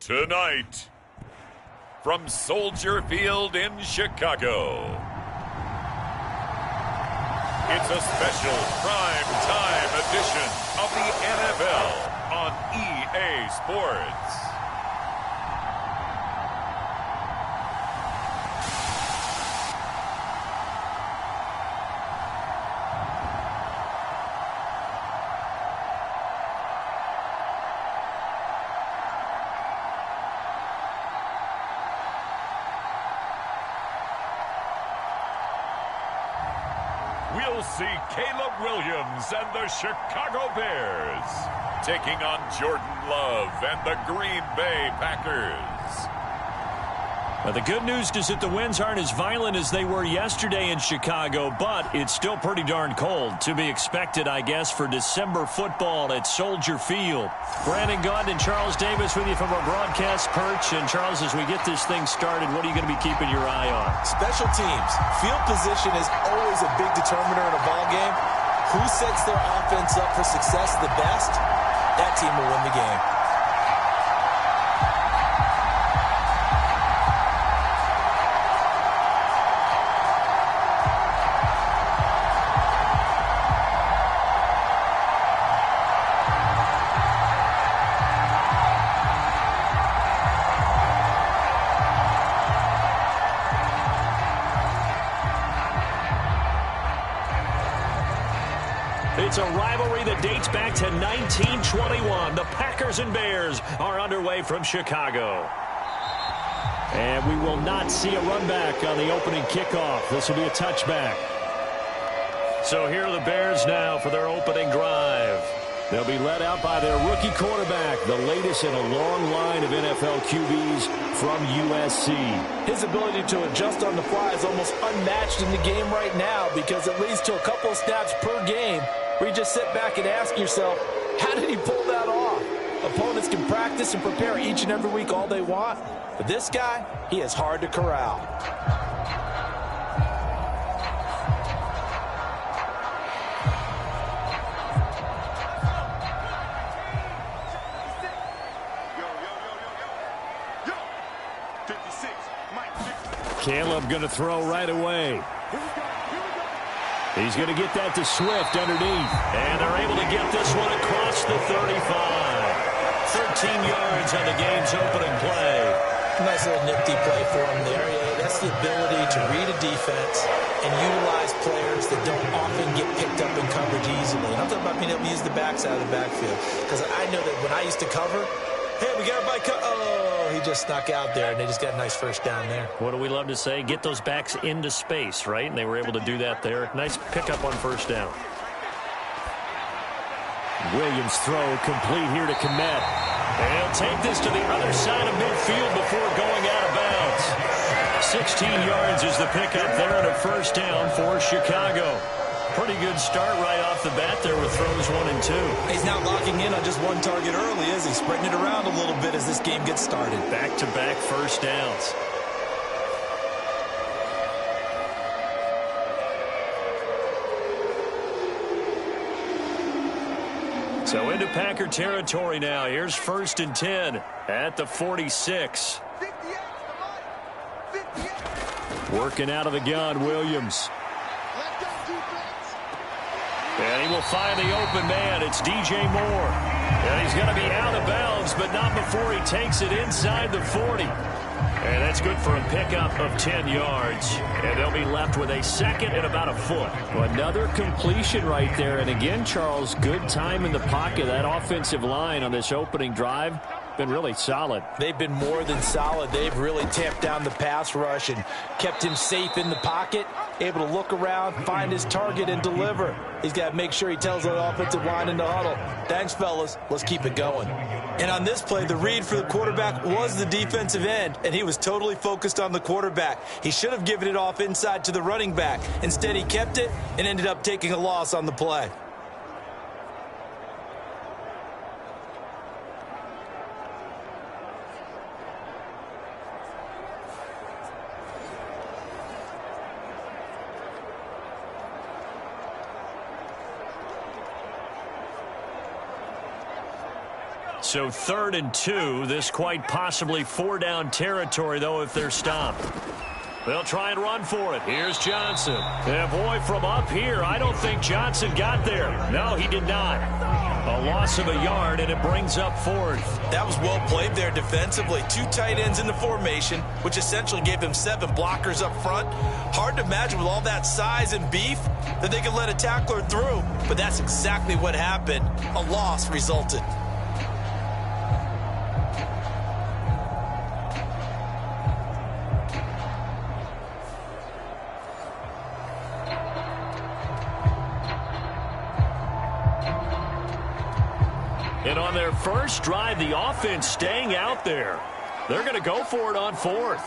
Tonight, from Soldier Field in Chicago, it's a special prime time edition of the NFL on EA Sports. We'll see Caleb Williams and the Chicago Bears taking on Jordan Love and the Green Bay Packers. Well, the good news is that the winds aren't as violent as they were yesterday in Chicago, but it's still pretty darn cold. To be expected, I guess, for December football at Soldier Field. Brandon Gaudin and Charles Davis with you from our broadcast perch. And, Charles, as we get this thing started, what are you going to be keeping your eye on? Special teams. Field position is always a big determiner in a ball game. Who sets their offense up for success the best, that team will win the game. It's a rivalry that dates back to 1921. The Packers and Bears are underway from Chicago. And we will not see a run back on the opening kickoff. This will be a touchback. So here are the Bears now for their opening drive. They'll be led out by their rookie quarterback, the latest in a long line of NFL QBs from USC. His ability to adjust on the fly is almost unmatched in the game right now because it leads to a couple of snaps per game where you just sit back and ask yourself, how did he pull that off? Opponents can practice and prepare each and every week all they want, but this guy, he is hard to corral. Caleb going to throw right away. He's going to get that to Swift underneath. And they're able to get this one across the 35. 13 yards on the game's opening play. Nice little nifty play for him there. Yeah, that's the ability to read a defense and utilize players that don't often get picked up in coverage easily. And I'm talking about being able to use the backs out of the backfield. Because I know that when I used to cover, hey, we got everybody oh, he just snuck out there, and they just got a nice first down there. What do we love to say? Get those backs into space, right? And they were able to do that there. Nice pickup on first down. Williams throw complete here to Komet. And he'll take this to the other side of midfield before going out of bounds. 16 yards is the pickup there and a first down for Chicago. Pretty good start right off the bat there with throws 1 and 2. He's not locking in on just one target early, is he? Spreading it around a little bit as this game gets started. Back-to-back first downs. So into Packer territory now. Here's 1st and 10 at the 46. Working out of the gun, Williams. And he will find the open man. It's DJ Moore. And he's going to be out of bounds, but not before he takes it inside the 40. And that's good for a pickup of 10 yards. And they'll be left with a second and about a foot. Well, another completion right there. And again, Charles, good time in the pocket. That offensive line on this opening drive been really solid. They've been more than solid. They've really tamped down the pass rush and kept him safe in the pocket, able to look around, find his target, and deliver. He's got to make sure he tells the offensive line in the huddle, thanks, fellas, let's keep it going. And on this play, the read for the quarterback was the defensive end, and he was totally focused on the quarterback. He should have given it off inside to the running back. Instead, he kept it and ended up taking a loss on the play. So 3rd and 2. This quite possibly 4-down territory, though, if they're stopped. They'll try and run for it. Here's Johnson. And boy, from up here, I don't think Johnson got there. No, he did not. A loss of a yard, and it brings up 4th. That was well played there defensively. 2 tight ends in the formation, which essentially gave them 7 blockers up front. Hard to imagine with all that size and beef that they could let a tackler through. But that's exactly what happened. A loss resulted. And on their first drive, the offense staying out there. They're going to go for it on 4th.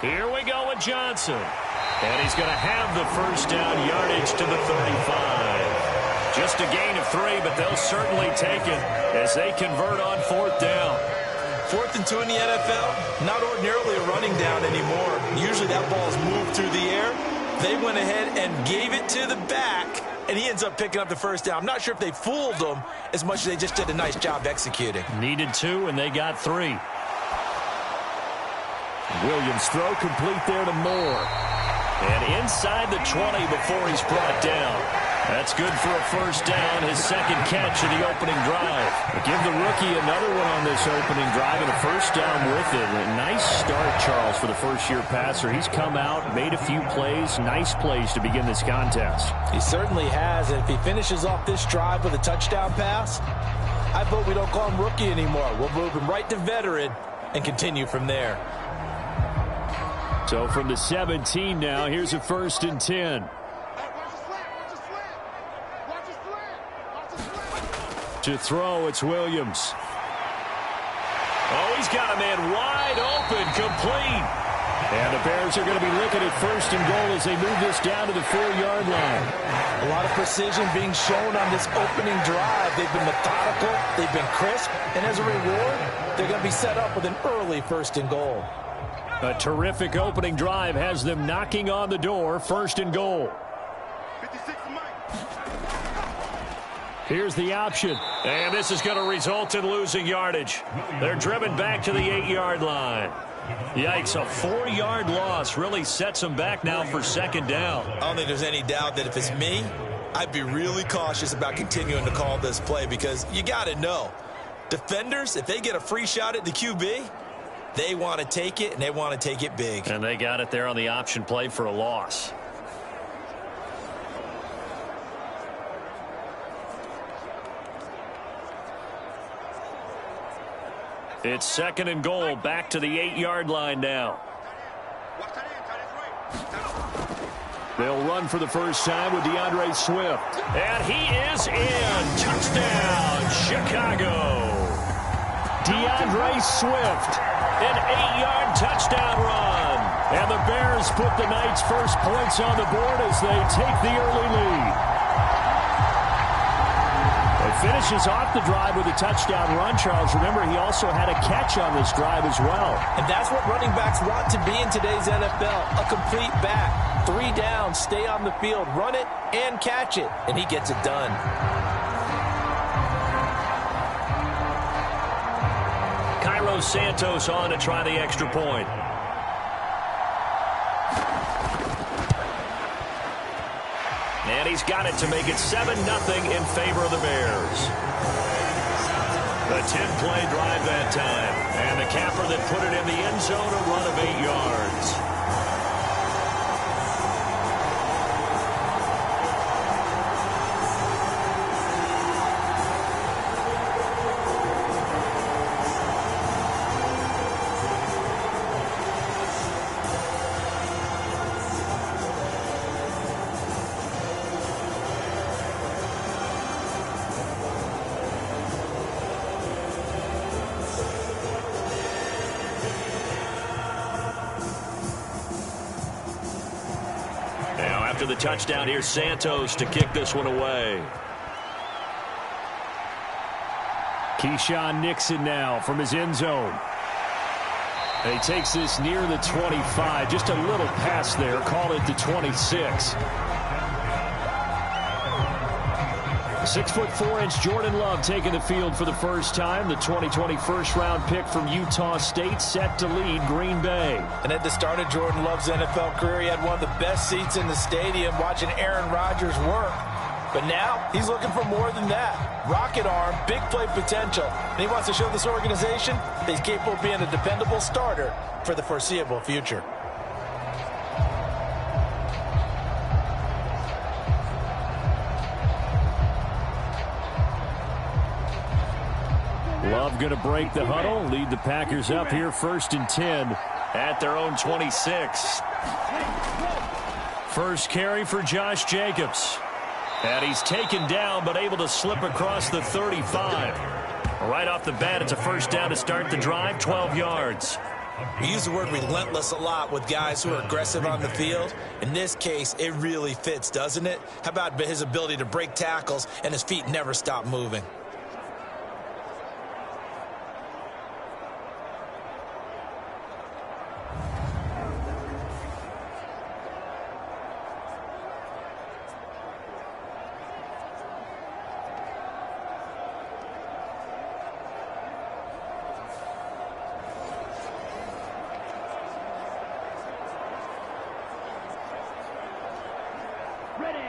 Here we go with Johnson. And he's going to have the first down yardage to the 35. Just a gain of 3, but they'll certainly take it as they convert on 4th down. 4th and 2 in the NFL, not ordinarily a running down anymore. Usually that ball is moved through the air. They went ahead and gave it to the back, and he ends up picking up the first down. I'm not sure if they fooled him as much as they just did a nice job executing. Needed 2, and they got 3. Williams throw complete there to Moore. And inside the 20 before he's brought down. That's good for a first down, his second catch of the opening drive. Give the rookie another one on this opening drive and a first down with it. A nice start, Charles, for the first-year passer. He's come out, made a few plays, nice plays to begin this contest. He certainly has, and if he finishes off this drive with a touchdown pass, I vote we don't call him rookie anymore. We'll move him right to veteran and continue from there. So from the 17 now, here's a 1st and 10. To throw, it's Williams. Oh, he's got a man wide open, complete. And the Bears are going to be looking at 1st and goal as they move this down to the 4-yard line. A lot of precision being shown on this opening drive. They've been methodical, they've been crisp, and as a reward, they're going to be set up with an early 1st and goal. A terrific opening drive has them knocking on the door, 1st and goal. Here's the option. And this is going to result in losing yardage. They're driven back to the 8-yard line. Yikes, a 4-yard loss really sets them back now for 2nd down. I don't think there's any doubt that if it's me, I'd be really cautious about continuing to call this play because you got to know, defenders, if they get a free shot at the QB, they want to take it, and they want to take it big. And they got it there on the option play for a loss. It's 2nd and goal, back to the 8-yard line now. They'll run for the first time with DeAndre Swift. And he is in. Touchdown, Chicago. DeAndre Swift, an 8-yard touchdown run. And the Bears put the night's first points on the board as they take the early lead. Finishes off the drive with a touchdown run, Charles. Remember, he also had a catch on this drive as well. And that's what running backs want to be in today's NFL, a complete back. 3 downs, stay on the field, run it, and catch it. And he gets it done. Cairo Santos on to try the extra point. And he's got it to make it 7-0 in favor of the Bears. A 10-play drive that time. And the capper that put it in the end zone, a run of 8 yards. After the touchdown, here's Santos to kick this one away. Keyshawn Nixon now from his end zone. And he takes this near the 25. Just a little pass there. Call it the 26. 6'4" Jordan Love taking the field for the first time. The 2020 first-round pick from Utah State set to lead Green Bay. And at the start of Jordan Love's NFL career, he had one of the best seats in the stadium watching Aaron Rodgers work. But now he's looking for more than that. Rocket arm, big play potential. And he wants to show this organization that he's capable of being a dependable starter for the foreseeable future. Love going to break the huddle, lead the Packers up here 1st and 10 at their own 26. First carry for Josh Jacobs. And he's taken down but able to slip across the 35. Right off the bat, it's a first down to start the drive, 12 yards. We use the word relentless a lot with guys who are aggressive on the field. In this case, it really fits, doesn't it? How about his ability to break tackles and his feet never stop moving?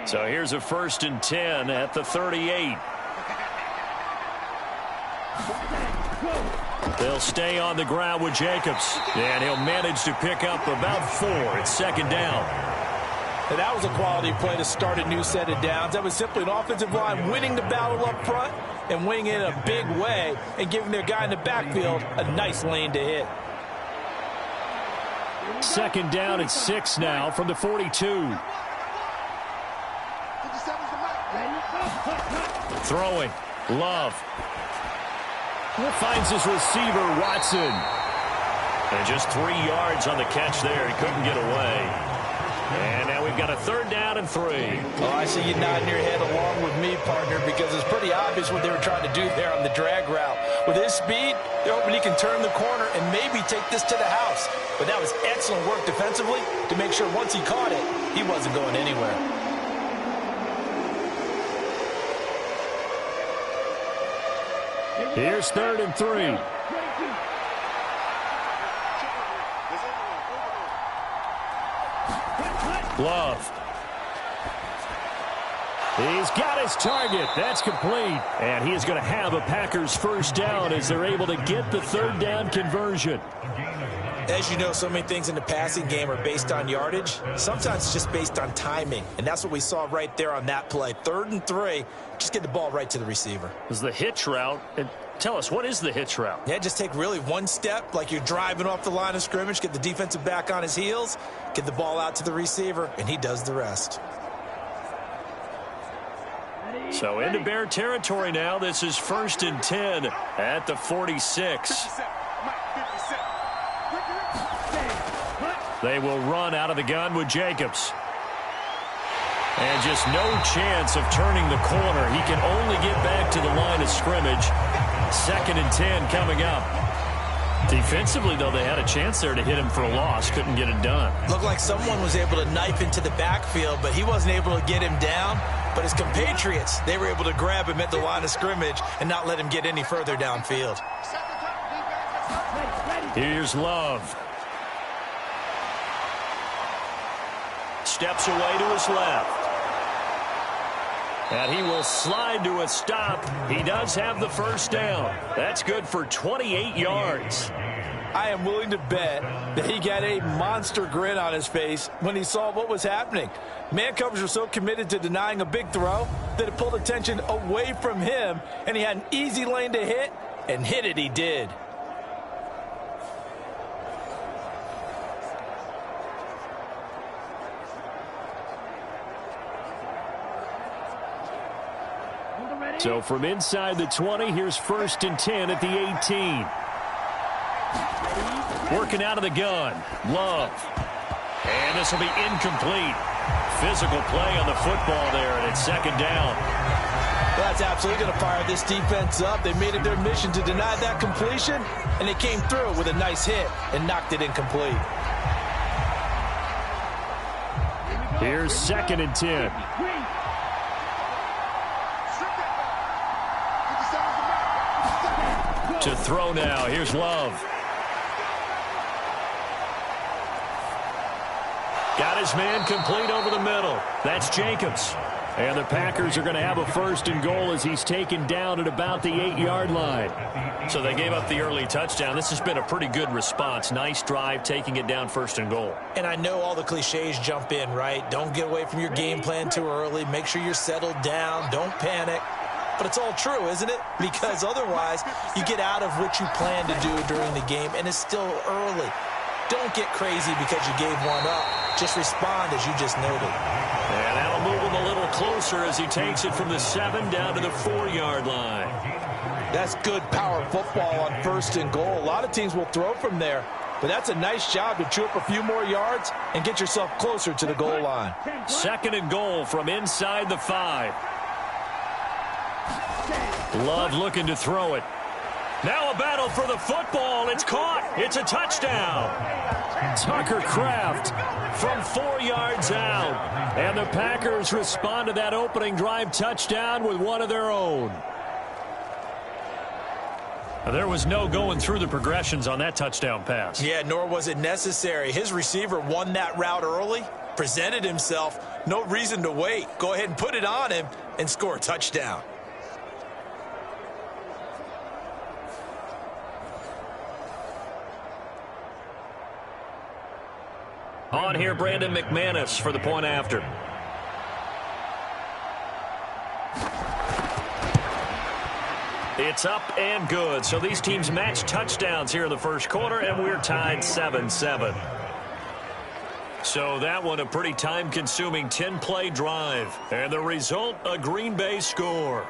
So here's a 1st and 10 at the 38. They'll stay on the ground with Jacobs. And he'll manage to pick up about 4. It's 2nd down. And that was a quality play to start a new set of downs. That was simply an offensive line winning the battle up front and winning it in a big way and giving their guy in the backfield a nice lane to hit. 2nd down at 6 now from the 42. Throwing. Love. Finds his receiver, Watson. And just 3 yards on the catch there. He couldn't get away. And now we've got a 3rd down and 3. Oh, I see you nodding your head along with me, partner, because it's pretty obvious what they were trying to do there on the drag route. With his speed, they're hoping he can turn the corner and maybe take this to the house. But that was excellent work defensively to make sure once he caught it, he wasn't going anywhere. Here's 3rd and 3. Love. He's got his target. That's complete. And he is going to have a Packers first down as they're able to get the 3rd down conversion. As you know, so many things in the passing game are based on yardage. Sometimes it's just based on timing. And that's what we saw right there on that play. 3rd and 3. Just get the ball right to the receiver. It was the hitch route. And tell us, what is the hitch route? Yeah, just take really one step like you're driving off the line of scrimmage, get the defensive back on his heels, get the ball out to the receiver, and he does the rest. So into Bear territory now. This is 1st and 10 at the 46. They will run out of the gun with Jacobs. And just no chance of turning the corner. He can only get back to the line of scrimmage. 2nd and 10 coming up. Defensively, though, they had a chance there to hit him for a loss. Couldn't get it done. Looked like someone was able to knife into the backfield, but he wasn't able to get him down. But his compatriots, they were able to grab him at the line of scrimmage and not let him get any further downfield. Here's Love. Steps away to his left. And he will slide to a stop. He does have the first down. That's good for 28 yards. I am willing to bet that he got a monster grin on his face when he saw what was happening. Man coverage were so committed to denying a big throw that it pulled attention away from him, and he had an easy lane to hit, and hit it he did. So from inside the 20, here's 1st and 10 at the 18. Working out of the gun. Love. And this will be incomplete. Physical play on the football there, and it's 2nd down. Well, that's absolutely going to fire this defense up. They made it their mission to deny that completion, and they came through with a nice hit and knocked it incomplete. Here's 2nd and 10. To throw now. Here's Love. Got his man complete over the middle. That's Jacobs. And the Packers are going to have a 1st and goal as he's taken down at about the 8-yard line. So they gave up the early touchdown. This has been a pretty good response. Nice drive, taking it down 1st and goal. And I know all the cliches jump in, right? Don't get away from your game plan too early. Make sure you're settled down. Don't panic. But it's all true, isn't it? Because otherwise, you get out of what you plan to do during the game, and it's still early. Don't get crazy because you gave one up. Just respond as you just noted. And that'll move him a little closer as he takes it from the 7 down to the 4-yard line. That's good power football on 1st and goal. A lot of teams will throw from there, but that's a nice job to chew up a few more yards and get yourself closer to the goal line. 2nd and goal from inside the 5. Love looking to throw it. Now a battle for the football. It's caught. It's a touchdown. Tucker Kraft from 4 yards out. And the Packers respond to that opening drive touchdown with one of their own. There was no going through the progressions on that touchdown pass. Yeah, nor was it necessary. His receiver won that route early, presented himself. No reason to wait. Go ahead and put it on him and score a touchdown. On here, Brandon McManus for the point after. It's up and good. So these teams match touchdowns here in the 1st quarter, and we're tied 7-7. So that one a pretty time-consuming 10-play drive. And the result, a Green Bay score.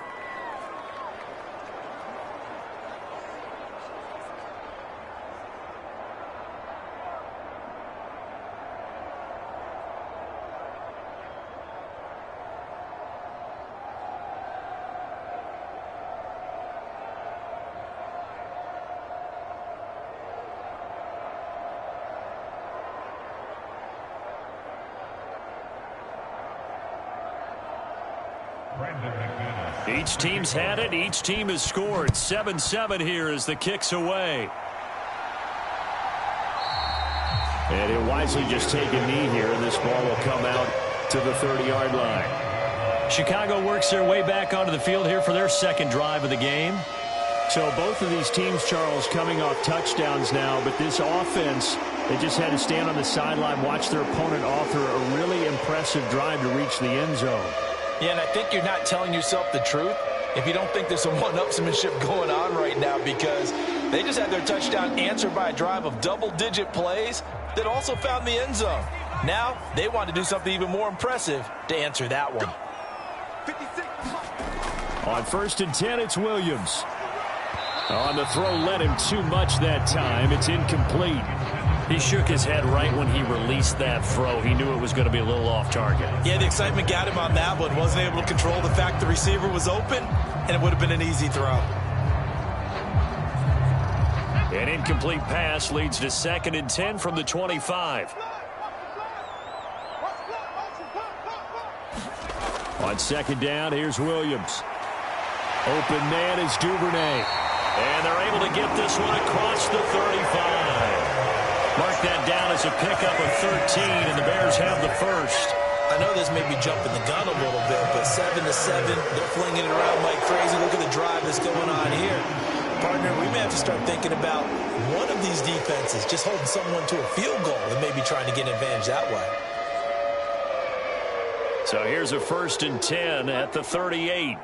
Each team's had it. Each team has scored. 7-7 here as the kick's away. And he'll wisely just take a knee here, and this ball will come out to the 30-yard line. Chicago works their way back onto the field here for their 2nd drive of the game. So both of these teams, Charles, coming off touchdowns now, but this offense, they just had to stand on the sideline, watch their opponent author a really impressive drive to reach the end zone. Yeah, and I think you're not telling yourself the truth if you don't think there's some one-upsmanship going on right now, because they just had their touchdown answered by a drive of double-digit plays that also found the end zone. Now they want to do something even more impressive to answer that one. On 1st and 10, it's Williams. On the throw, led him too much that time. It's incomplete. He shook his head right when he released that throw. He knew it was going to be a little off target. Yeah, the excitement got him on that one. Wasn't able to control the fact the receiver was open, and it would have been an easy throw. An incomplete pass leads to 2nd and 10 from the 25. On 2nd down, here's Williams. Open man is Duvernay. And they're able to get this one across the 35. Mark that down as a pickup of 13, and the Bears have the 1st. I know this may be jumping the gun a little bit, but 7-7, they're flinging it around like crazy. Look at the drive that's going on here. Partner, we may have to start thinking about one of these defenses just holding someone to a field goal and maybe trying to get an advantage that way. So here's a 1st and 10 at the 38.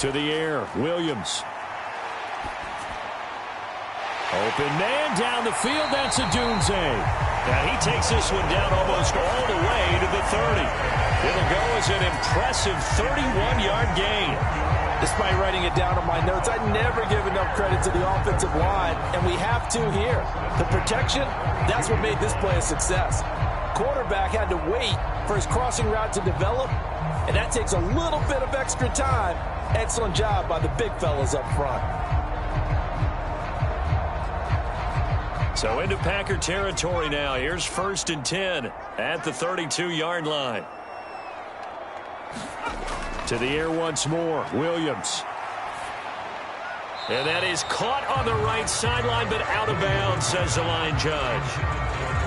To the air, Williams. Open man down the field. That's Adunze. Now he takes this one down almost all the way to the 30. It'll go as an impressive 31-yard gain. Despite writing it down on my notes, I never give enough credit to the offensive line, and we have to here. The protection, that's what made this play a success. Quarterback had to wait for his crossing route to develop, and that takes a little bit of extra time. Excellent job by the big fellas up front. So into Packer territory now. Here's 1st and 10 at the 32-yard line. To the air once more, Williams. And that is caught on the right sideline, but out of bounds, says the line judge.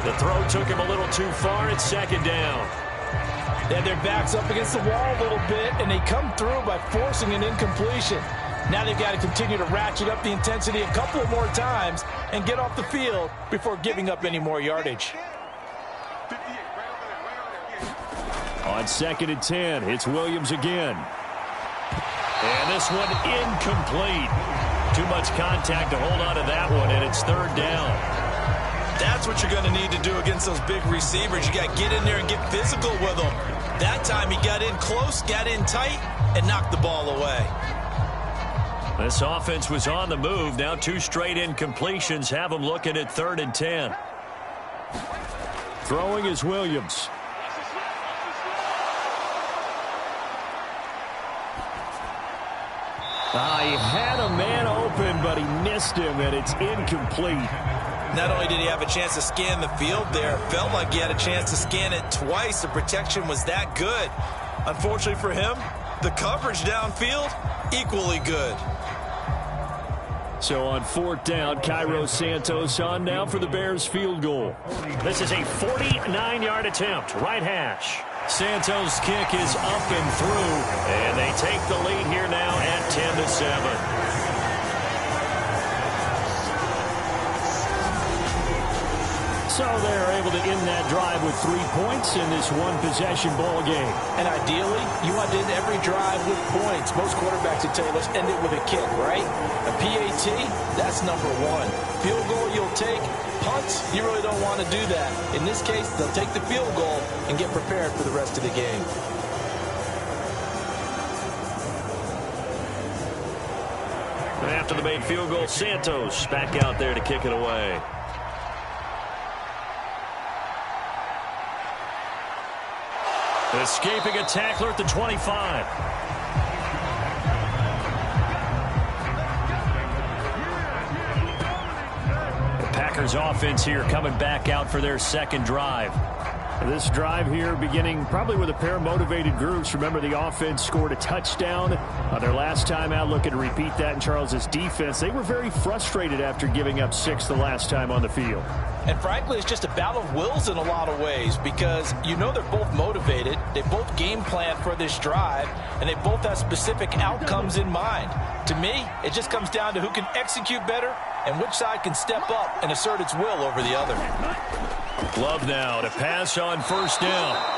The throw took him a little too far. It's second down. And their back's up against the wall a little bit, and they come through by forcing an incompletion. Now they've got to continue to ratchet up the intensity a couple of more times and get off the field before giving up any more yardage. On 2nd and 10, it's Williams again. And this one incomplete. Too much contact to hold on to that one, and it's 3rd down. That's what you're going to need to do against those big receivers. You got to get in there and get physical with them. That time he got in close, got in tight, and knocked the ball away. This offense was on the move. Now 2 straight incompletions have them looking at 3rd and 10. Throwing is Williams. He had a man open, but he missed him, and it's incomplete. Not only did he have a chance to scan the field there, it felt like he had a chance to scan it twice. The protection was that good. Unfortunately for him, the coverage downfield, equally good. So on 4th down, Cairo Santos on now for the Bears field goal. This is a 49-yard attempt, right hash. Santos' kick is up and through, and they take the lead here now at 10-7. So they're able to end that drive with 3 points in this one-possession ball game. And ideally, you want to end every drive with points. Most quarterbacks would tell you, let's end it with a kick, right? A PAT, that's number 1. Field goal you'll take. Punts, you really don't want to do that. In this case, they'll take the field goal and get prepared for the rest of the game. And after the made field goal, Santos back out there to kick it away. Escaping a tackler at the 25. The Packers offense here coming back out for their 2nd drive. This drive here beginning probably with a pair of motivated groups. Remember, the offense scored a touchdown on their last time out. Looking to repeat that in Charles's defense. They were very frustrated after giving up 6 the last time on the field. And frankly, it's just a battle of wills in a lot of ways because you know they're both motivated. They both game plan for this drive, and they both have specific outcomes in mind. To me, it just comes down to who can execute better and which side can step up and assert its will over the other. Love now to pass on 1st down.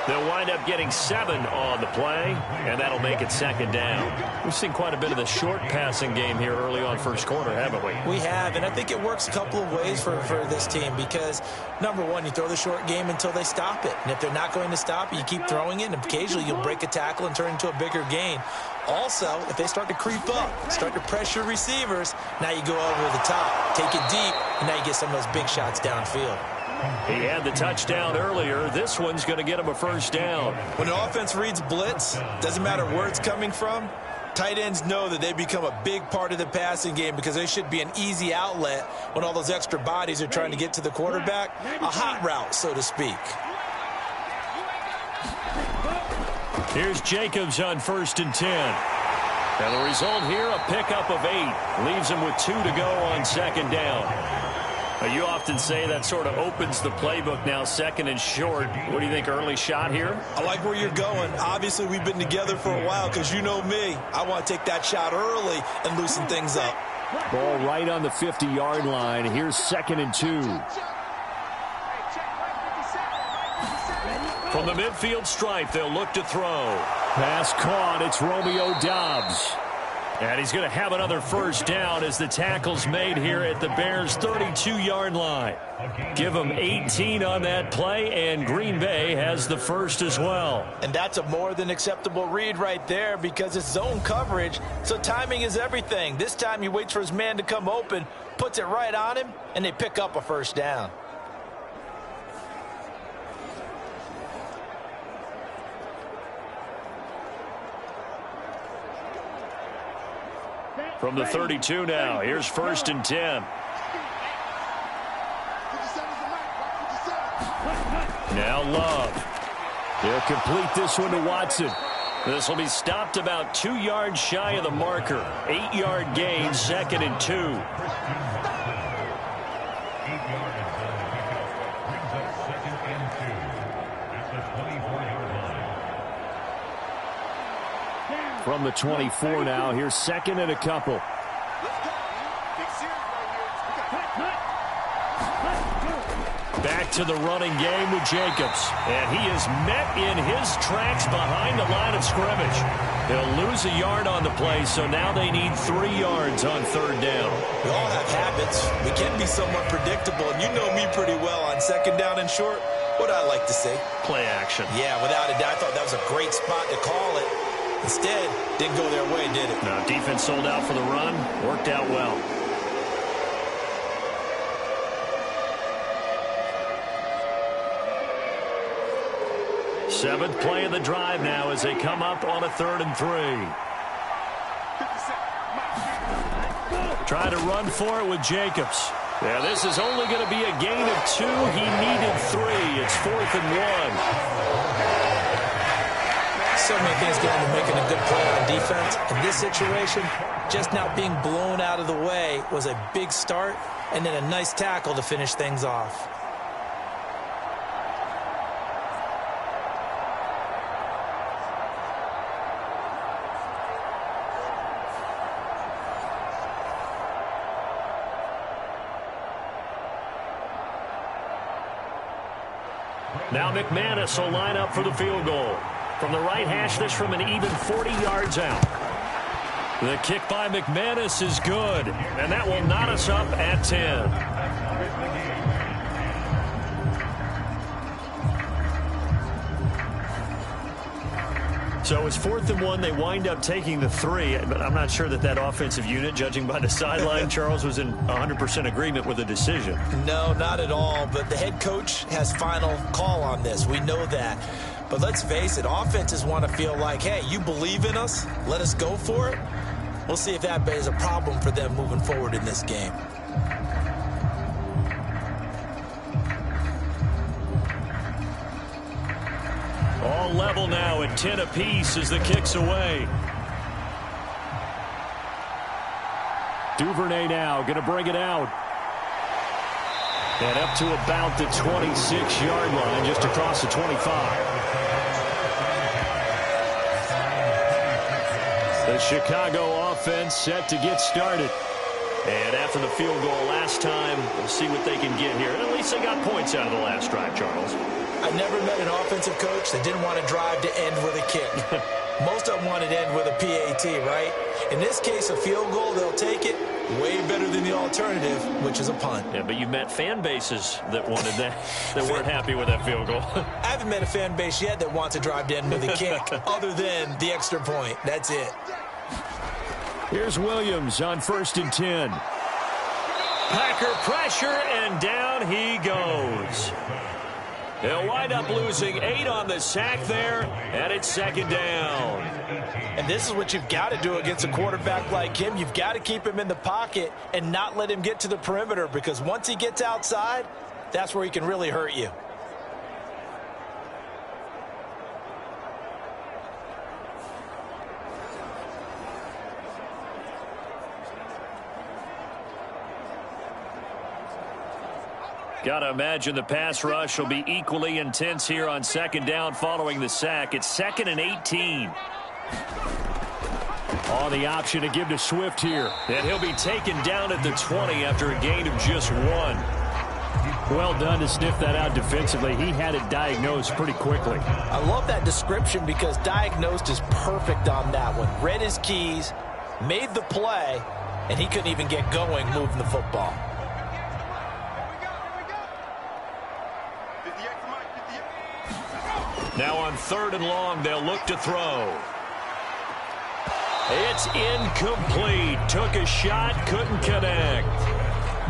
They'll wind up getting 7 on the play, and that'll make it 2nd down. We've seen quite a bit of the short passing game here early on 1st quarter, haven't we? We have, and I think it works a couple of ways for this team because, number 1, you throw the short game until they stop it. And if they're not going to stop it, you keep throwing it, and occasionally you'll break a tackle and turn into a bigger gain. Also, if they start to creep up, start to pressure receivers, now you go over the top, take it deep, and now you get some of those big shots downfield. He had the touchdown earlier. This one's going to get him a 1st down. When an offense reads blitz, doesn't matter where it's coming from, tight ends know that they become a big part of the passing game because they should be an easy outlet when all those extra bodies are trying to get to the quarterback. A hot route, so to speak. Here's Jacobs on 1st and 10. And the result here, a pickup of 8. Leaves him with 2 to go on 2nd down. You often say that sort of opens the playbook now, 2nd and short. What do you think, early shot here? I like where you're going. Obviously, we've been together for a while because you know me. I want to take that shot early and loosen things up. Ball right on the 50-yard line. Here's 2nd and 2. From the midfield stripe, they'll look to throw. Pass caught. It's Romeo Doubs. And he's going to have another 1st down as the tackle's made here at the Bears' 32-yard line. Give them 18 on that play, and Green Bay has the 1st as well. And that's a more than acceptable read right there because it's zone coverage, so timing is everything. This time he waits for his man to come open, puts it right on him, and they pick up a 1st down. From the 32 now, here's 1st and 10. Now Love. He'll complete this one to Watson. This will be stopped about 2 yards shy of the marker. 8-yard gain, 2nd and 2. From the 24 now, here's 2nd and a couple. Back to the running game with Jacobs. And he is met in his tracks behind the line of scrimmage. He'll lose a yard on the play, so now they need 3 yards on 3rd down. We all have habits. We can be somewhat predictable, and you know me pretty well on 2nd down and short. What I like to say? Play action. Yeah, without a doubt. I thought that was a great spot to call it. Instead, didn't go their way, did it? No, defense sold out for the run. Worked out well. Seventh play of the drive now as they come up on a 3rd and 3. Try to run for it with Jacobs. Yeah, this is only going to be a gain of 2. He needed 3. It's 4th and 1. So many things go into making a good play on defense. In this situation, just now being blown out of the way was a big start, and then a nice tackle to finish things off. Now McManus will line up for the field goal. From the right hash, this from an even 40 yards out. The kick by McManus is good, and that will knot us up at 10. So it's 4th and 1. They wind up taking the 3, but I'm not sure that that offensive unit, judging by the sideline, Charles, was in 100% agreement with the decision. No, not at all, but the head coach has final call on this. We know that. But let's face it, offenses want to feel like, hey, you believe in us, let us go for it. We'll see if that is a problem for them moving forward in this game. All level now at 10 apiece as the kick's away. Duvernay now going to bring it out. And up to about the 26-yard line, just across the 25. The Chicago offense set to get started. And after the field goal last time, we'll see what they can get here. At least they got points out of the last drive, Charles. I never met an offensive coach that didn't want to drive to end with a kick. Most of them wanted to end with a PAT, right? In this case, a field goal, they'll take it. Way better than the alternative, which is a punt. Yeah, but you met fan bases that wanted that, that weren't happy with that field goal. I haven't met a fan base yet that wants to drive to end with a kick, other than the extra point. That's it. Here's Williams on 1st and 10. Packer pressure, and down he goes. He'll wind up losing 8 on the sack there, and it's 2nd down. And this is what you've got to do against a quarterback like him. You've got to keep him in the pocket and not let him get to the perimeter, because once he gets outside, that's where he can really hurt you. Got to imagine the pass rush will be equally intense here on 2nd down following the sack. It's 2nd and 18. Oh, the option to give to Swift here. And he'll be taken down at the 20 after a gain of just 1. Well done to sniff that out defensively. He had it diagnosed pretty quickly. I love that description because diagnosed is perfect on that one. Read his keys, made the play, and he couldn't even get going moving the football. Now on 3rd and long, they'll look to throw. It's incomplete. Took a shot, couldn't connect.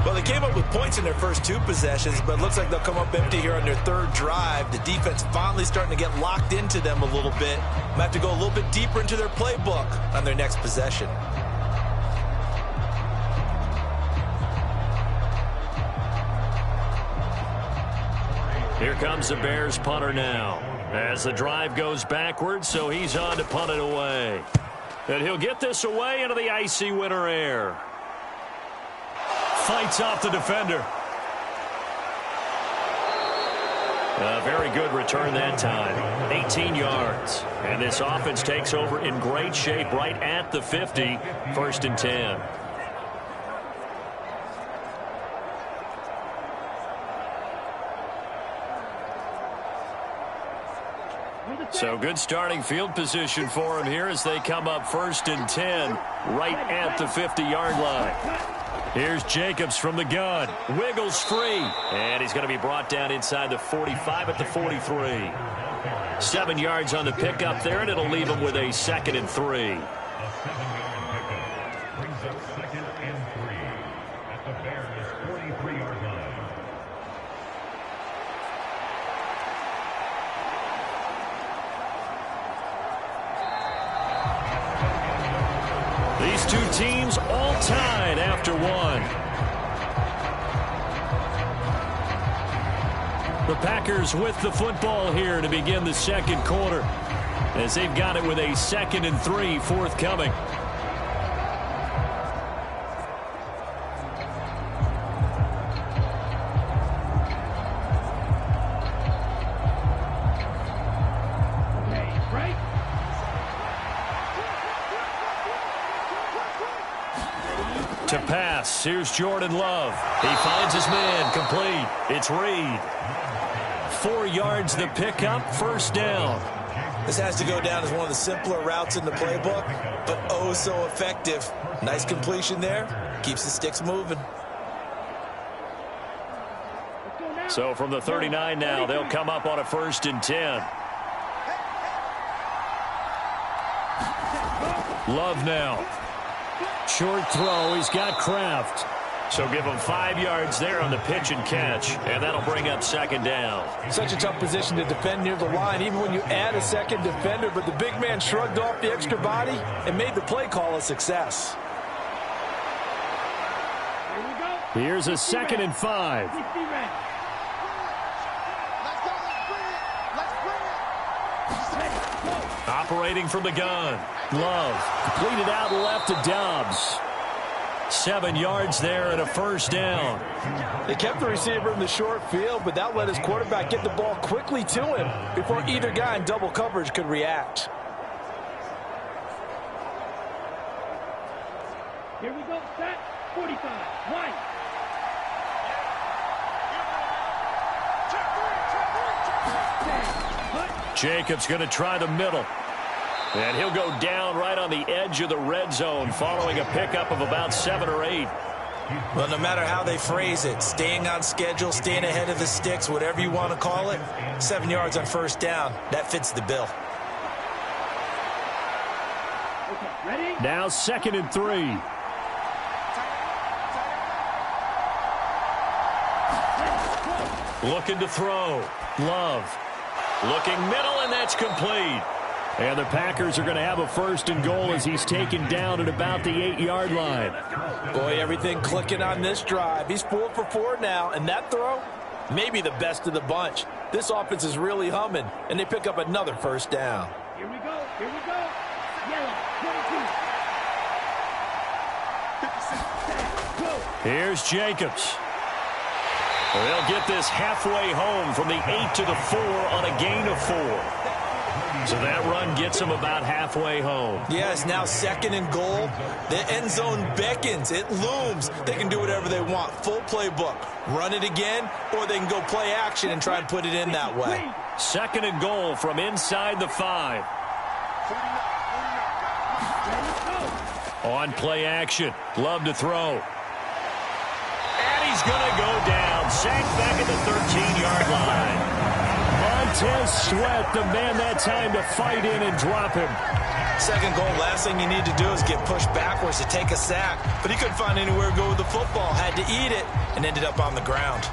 Well, they came up with points in their first 2 possessions, but it looks like they'll come up empty here on their 3rd drive. The defense finally starting to get locked into them a little bit. Might have to go a little bit deeper into their playbook on their next possession. Here comes the Bears punter now. As the drive goes backwards, so he's on to punt it away. And he'll get this away into the icy winter air. Fights off the defender. A very good return that time. 18 yards. And this offense takes over in great shape right at the 50. 1st and 10. So good starting field position for him here as they come up 1st and 10 right at the 50-yard line. Here's Jacobs from the gun. Wiggles free. And he's going to be brought down inside the 45 at the 43. 7 yards on the pickup there, and it'll leave him with a 2nd and 3. These two teams all tied after one. The Packers with the football here to begin the 2nd quarter, as they've got it with a 2nd and 3 forthcoming. To pass, here's Jordan Love. He finds his man, complete. It's Reed. 4 yards the pickup, 1st down. This has to go down as one of the simpler routes in the playbook, but oh so effective. Nice completion there. Keeps the sticks moving. So from the 39 now, they'll come up on a 1st and 10. Love now. Short throw. He's got Kraft. So give him 5 yards there on the pitch and catch, and that'll bring up 2nd down. Such a tough position to defend near the line, even when you add a 2nd defender, but the big man shrugged off the extra body and made the play call a success. Here's a 2nd and 5. Operating from the gun. Love completed out left to Dobbs. 7 yards there and a 1st down. They kept the receiver in the short field, but that let his quarterback get the ball quickly to him before either guy in double coverage could react. Here we go, set, 45, right. Jacobs going to try the middle. And he'll go down right on the edge of the red zone following a pickup of about 7 or 8. Well, no matter how they phrase it, staying on schedule, staying ahead of the sticks, whatever you want to call it, 7 yards on 1st down, that fits the bill. Okay, ready? Now 2nd and 3. Looking to throw. Love. Looking middle, and that's complete. And the Packers are going to have a 1st and goal as he's taken down at about the 8-yard line. Boy, everything clicking on this drive. He's 4 for 4 now, and that throw, maybe the best of the bunch. This offense is really humming, and they pick up another 1st down. Here we go, here we go. Yellow, 22. Here's Jacobs. They'll get this halfway home from the 8 to the 4 on a gain of 4. So that run gets them about halfway home. Yeah, it's now 2nd and goal. The end zone beckons. It looms. They can do whatever they want. Full playbook. Run it again, or they can go play action and try and put it in that way. 2nd and goal from inside the 5. On play action. Love to throw. And he's going to go down. Sacked back at the 13-yard line. Montez Sweat, the man that time to fight in and drop him. 2nd goal, last thing you need to do is get pushed backwards to take a sack. But he couldn't find anywhere to go with the football. Had to eat it and ended up on the ground.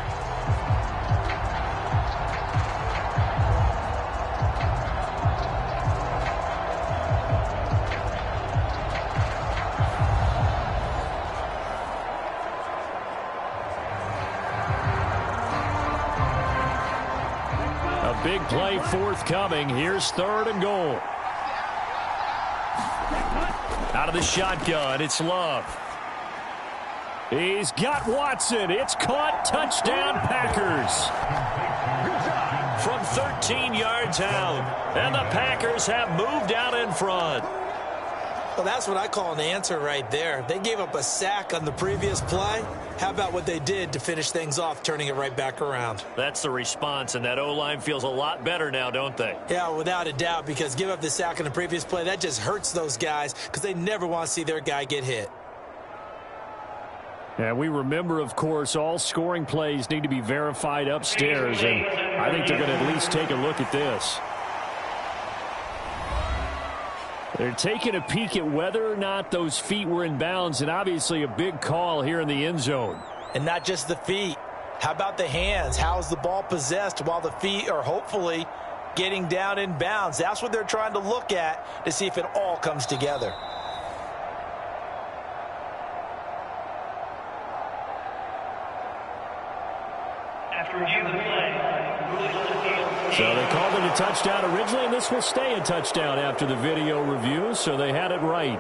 big play forthcoming. Here's 3rd and goal. Out of the shotgun, it's Love. He's got Watson. It's caught. Touchdown, Packers. From 13 yards out. And the Packers have moved out in front. Well, that's what I call an answer right there. They gave up a sack on the previous play. How about what they did to finish things off, turning it right back around? That's the response, and that O-line feels a lot better now, don't they? Yeah, without a doubt, because give up the sack on the previous play, that just hurts those guys because they never want to see their guy get hit. And we remember, of course, all scoring plays need to be verified upstairs, and I think they're going to at least take a look at this. They're taking a peek at whether or not those feet were in bounds, and obviously a big call here in the end zone. And not just the feet. How about the hands? How is the ball possessed while the feet are hopefully getting down in bounds? That's what they're trying to look at to see if it all comes together. So they called it a touchdown originally, and this will stay a touchdown after the video review, so they had it right.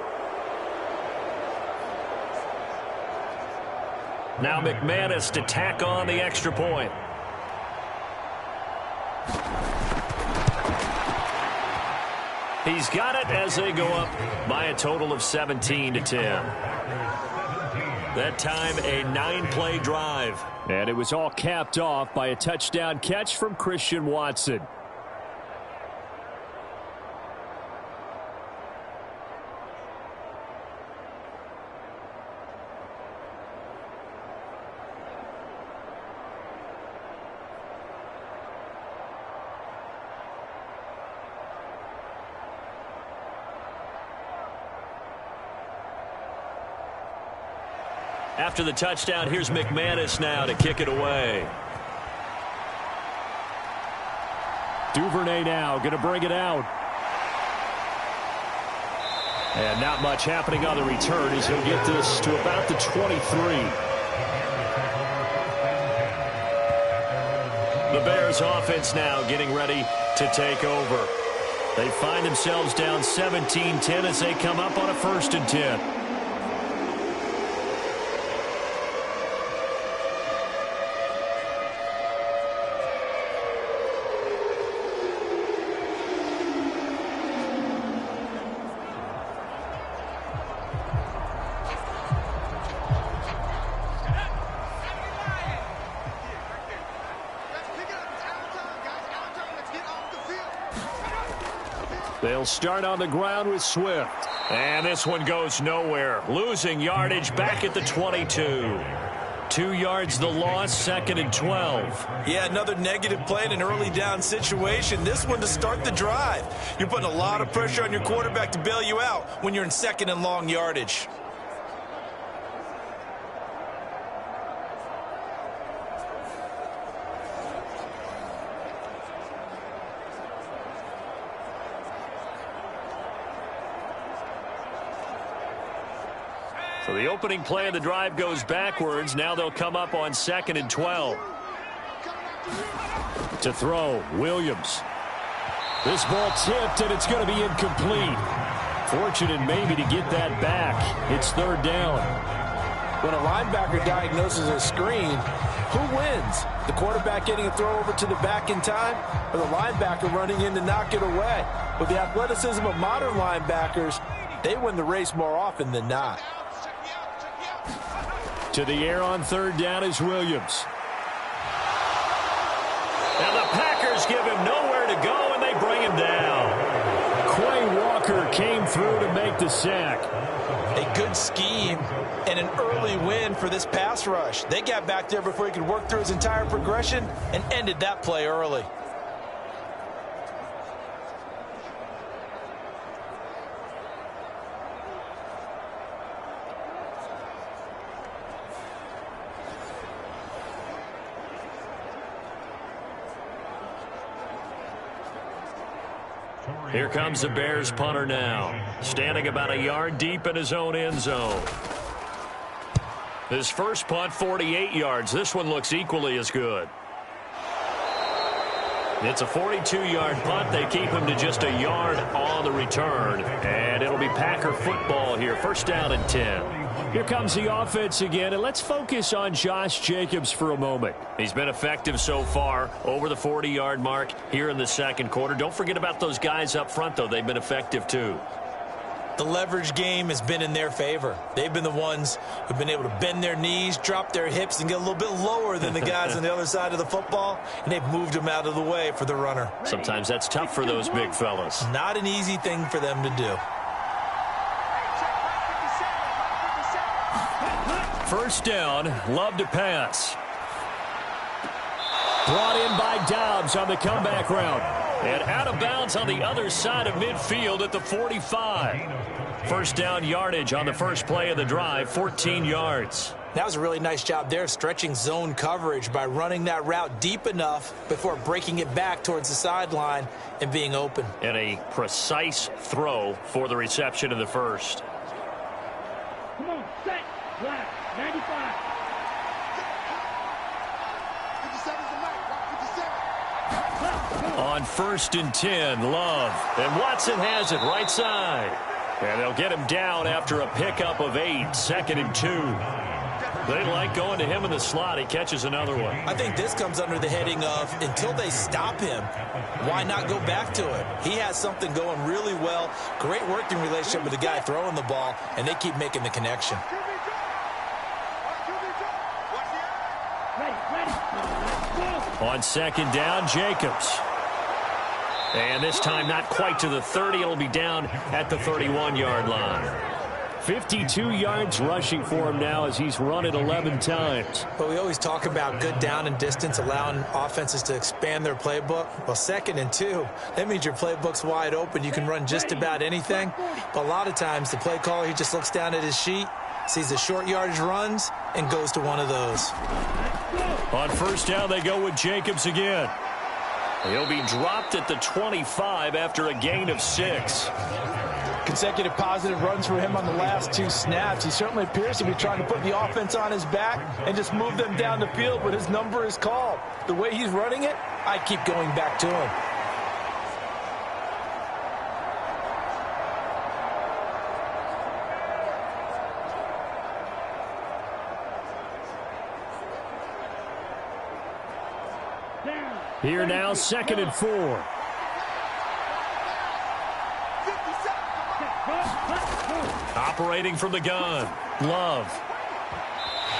Now McManus to tack on the extra point. He's got it as they go up by a total of 17-10. That time, a 9-play drive. And it was all capped off by a touchdown catch from Christian Watson. After the touchdown, here's McManus now to kick it away. Duvernay now going to bring it out. And not much happening on the return as he'll get this to about the 23. The Bears offense now getting ready to take over. They find themselves down 17-10 as they come up on a 1st and 10. They'll start on the ground with Swift. And this one goes nowhere. Losing yardage back at the 22. 2 yards the loss, 2nd and 12. Yeah, another negative play in an early down situation. This one to start the drive. You're putting a lot of pressure on your quarterback to bail you out when you're in 2nd and long yardage. So the opening play of the drive goes backwards. Now they'll come up on 2nd and 12. To throw, Williams. This ball tipped, and it's going to be incomplete. Fortunate maybe to get that back. It's 3rd down. When a linebacker diagnoses a screen, who wins? The quarterback getting a throw over to the back in time, or the linebacker running in to knock it away? With the athleticism of modern linebackers, they win the race more often than not. To the air on 3rd down is Williams. And the Packers give him nowhere to go, and they bring him down. Quay Walker came through to make the sack. A good scheme and an early win for this pass rush. They got back there before he could work through his entire progression and ended that play early. Here comes the Bears punter now, standing about a yard deep in his own end zone. His first punt, 48 yards. This one looks equally as good. It's a 42-yard punt. They keep him to just a yard on the return. And it'll be Packer football here. First down and 10. Here comes the offense again, and let's focus on Josh Jacobs for a moment. He's been effective so far, over the 40-yard mark here in the second quarter. Don't forget about those guys up front, though. They've been effective, too. The leverage game has been in their favor. They've been the ones who've been able to bend their knees, drop their hips, and get a little bit lower than the guys on the other side of the football, and they've moved them out of the way for the runner. Sometimes that's tough for those big fellas. Not an easy thing for them to do. First down, Love to pass. Brought in by Dobbs on the comeback route. And out of bounds on the other side of midfield at the 45. First down yardage on the first play of the drive, 14 yards. That was a really nice job there, stretching zone coverage by running that route deep enough before breaking it back towards the sideline and being open. And a precise throw for the reception in the first. Come on, set, flat, 95. On first and 10, Love. And Watson has it right side. And they'll get him down after a pickup of 8, second and 2. They like going to him in the slot. He catches another one. I think this comes under the heading of until they stop him, why not go back to it? He has something going really well. Great working relationship with the guy throwing the ball, and they keep making the connection. On second down, Jacobs. And this time not quite to the 30. It'll be down at the 31-yard line. 52 yards rushing for him now as he's run it 11 times. But we always talk about good down and distance, allowing offenses to expand their playbook. Well, second and 2, that means your playbook's wide open. You can run just about anything. But a lot of times the play caller, he just looks down at his sheet, sees the short yardage runs, and goes to one of those. On first down, they go with Jacobs again. He'll be dropped at the 25 after a gain of 6. Consecutive positive runs for him on the last 2 snaps. He certainly appears to be trying to put the offense on his back and just move them down the field, but his number is called. The way he's running it, I keep going back to him. Here now, second and 4. Operating from the gun, Love.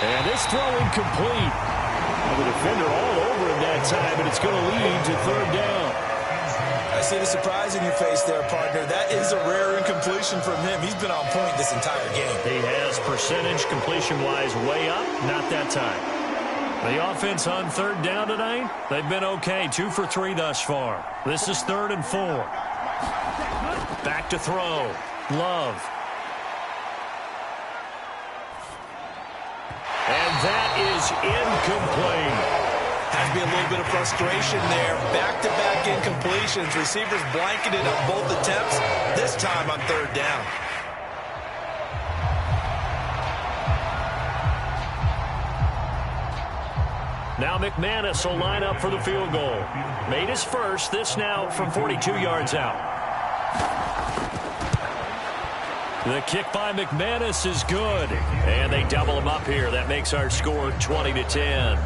And this throw incomplete. The defender all over him that time, but it's going to lead to third down. I see the surprise in your face there, partner. That is a rare incompletion from him. He's been on point this entire game. He has percentage completion-wise way up, not that time. The offense on third down tonight, they've been okay, 2 for 3 thus far. This is third and 4. Back to throw, Love. And that is incomplete. Has to be a little bit of frustration there. Back-to-back incompletions. Receivers blanketed on both attempts, this time on third down. Now McManus will line up for the field goal. Made his first, this now from 42 yards out. The kick by McManus is good. And they double him up here. That makes our score 20-10.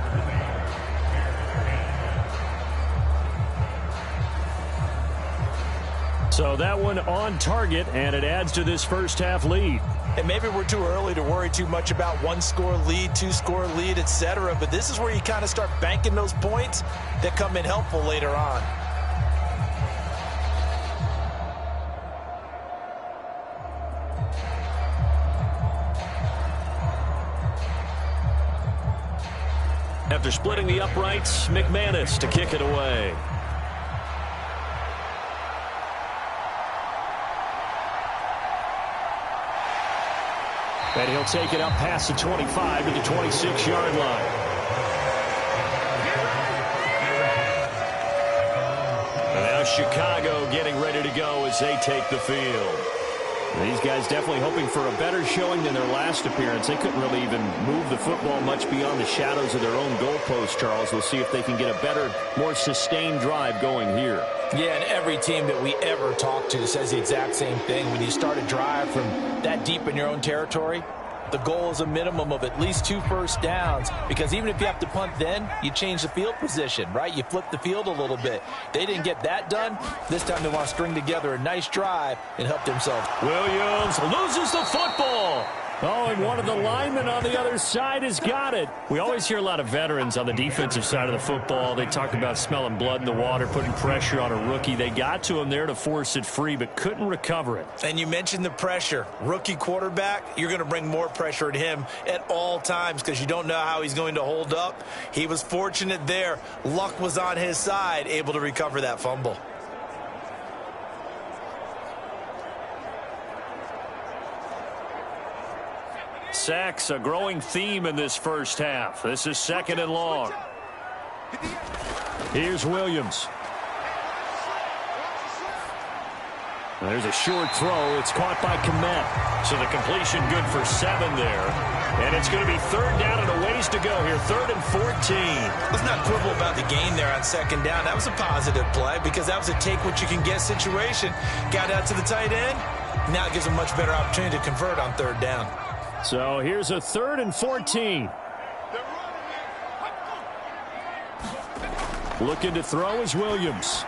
So that one on target, and it adds to this first half lead. And maybe we're too early to worry too much about 1-score lead, 2-score lead, etc. But this is where you kind of start banking those points that come in helpful later on. After splitting the uprights, McManus to kick it away. And he'll take it up past the 25 to the 26-yard line. And now Chicago getting ready to go as they take the field. These guys definitely hoping for a better showing than their last appearance. They couldn't really even move the football much beyond the shadows of their own goalpost, Charles. We'll see if they can get a better, more sustained drive going here. Yeah, and every team that we ever talk to says the exact same thing. When you start a drive from that deep in your own territory, the goal is a minimum of at least 2 first downs, because even if you have to punt then, you change the field position, right? You flip the field a little bit. They didn't get that done. This time they want to string together a nice drive and help themselves. Williams loses the football. Oh, and one of the linemen on the other side has got it. We always hear a lot of veterans on the defensive side of the football. They talk about smelling blood in the water, putting pressure on a rookie. They got to him there to force it free, but couldn't recover it. And you mentioned the pressure. Rookie quarterback, you're going to bring more pressure at him at all times because you don't know how he's going to hold up. He was fortunate there. Luck was on his side, able to recover that fumble. Sacks, a growing theme in this first half. This is 2nd and long. Here's Williams. There's a short throw. It's caught by Komet. So the completion good for 7 there. And it's going to be 3rd down and a ways to go here. 3rd and 14. Let's not quibble about the gain there on 2nd down. That was a positive play because that was a take-what-you-can-get situation. Got out to the tight end. Now it gives a much better opportunity to convert on 3rd down. So here's a 3rd and 14. Looking to throw is Williams.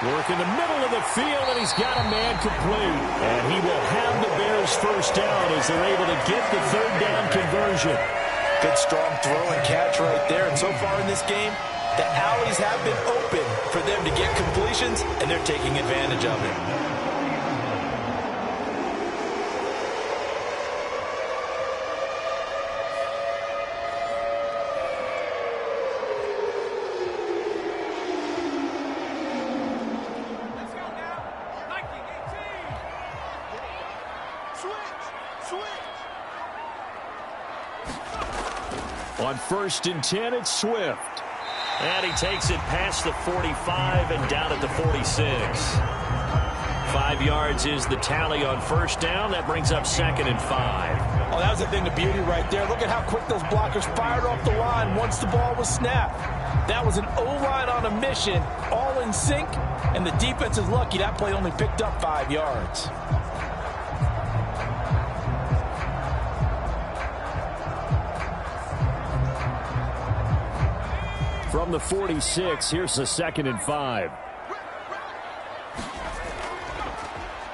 Work in the middle of the field, and he's got a man complete. And he will have the Bears first down as they're able to get the 3rd down conversion. Good strong throw and catch right there. And so far in this game, the alleys have been open for them to get completions, and they're taking advantage of it. On 1st and 10, it's Swift. And he takes it past the 45 and down at the 46. 5 yards is the tally on 1st down. That brings up 2nd and 5. Oh, that was the thing, the beauty right there. Look at how quick those blockers fired off the line once the ball was snapped. That was an O-line on a mission, all in sync, and the defense is lucky that play only picked up 5 yards. From the 46, here's the 2nd and 5.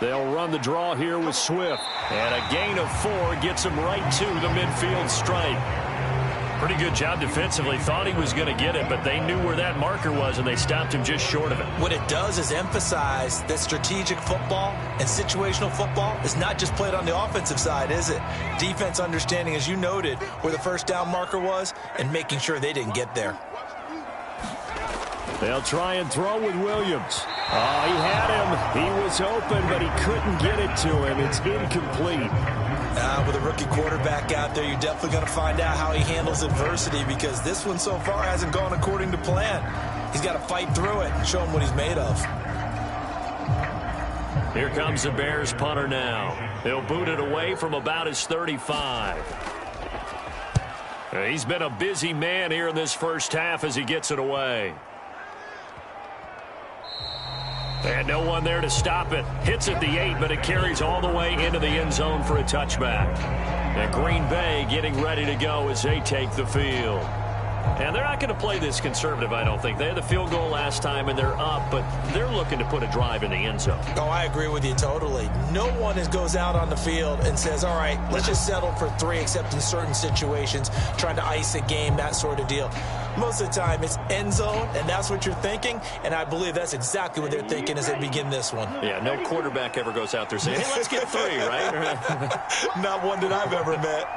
They'll run the draw here with Swift. And a gain of 4 gets him right to the midfield stripe. Pretty good job defensively. Thought he was going to get it, but they knew where that marker was, and they stopped him just short of it. What it does is emphasize that strategic football and situational football is not just played on the offensive side, is it? Defense understanding, as you noted, where the 1st down marker was and making sure they didn't get there. They'll try and throw with Williams. Oh, he had him. He was open, but he couldn't get it to him. It's incomplete. With a rookie quarterback out there, you're definitely going to find out how he handles adversity because this one so far hasn't gone according to plan. He's got to fight through it and show him what he's made of. Here comes the Bears punter now. He'll boot it away from about his 35. He's been a busy man here in this first half as he gets it away. And no one there to stop it. Hits at the 8, but it carries all the way into the end zone for a touchback. And Green Bay getting ready to go as they take the field. And they're not going to play this conservative, I don't think. They had the field goal last time, and they're up, but they're looking to put a drive in the end zone. Oh, I agree with you totally. No one goes out on the field and says, all right, let's just settle for 3, except in certain situations, trying to ice a game, that sort of deal. Most of the time, it's end zone, and that's what you're thinking, and I believe that's exactly what they're thinking as they begin this one. Yeah, no quarterback ever goes out there saying, hey, let's get 3, right? Not one that I've ever met.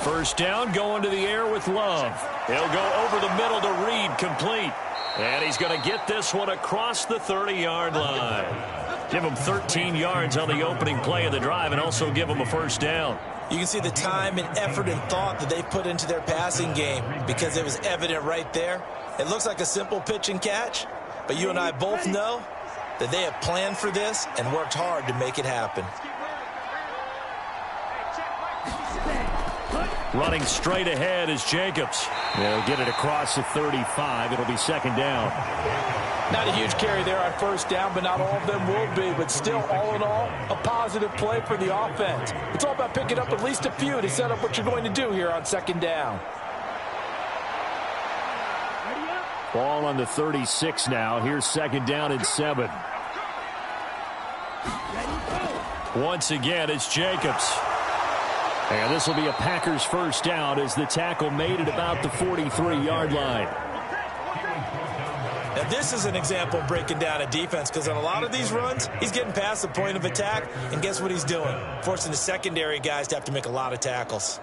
1st down, going to the air with Love. He'll go over the middle to Reed, complete. And he's going to get this one across the 30-yard line. Give him 13 yards on the opening play of the drive and also give him a 1st down. You can see the time and effort and thought that they put into their passing game because it was evident right there. It looks like a simple pitch and catch, but you and I both know that they have planned for this and worked hard to make it happen. Running straight ahead is Jacobs. They'll get it across the 35. It'll be second down. Not a huge carry there on first down, but not all of them will be. But still, all in all, a positive play for the offense. It's all about picking up at least a few to set up what you're going to do here on second down. Ball on the 36 now. Here's second down and 7. Once again, it's Jacobs. And this will be a Packers first down as the tackle made it about the 43-yard line. Now, this is an example of breaking down a defense, because on a lot of these runs, he's getting past the point of attack, and guess what he's doing? Forcing the secondary guys to have to make a lot of tackles.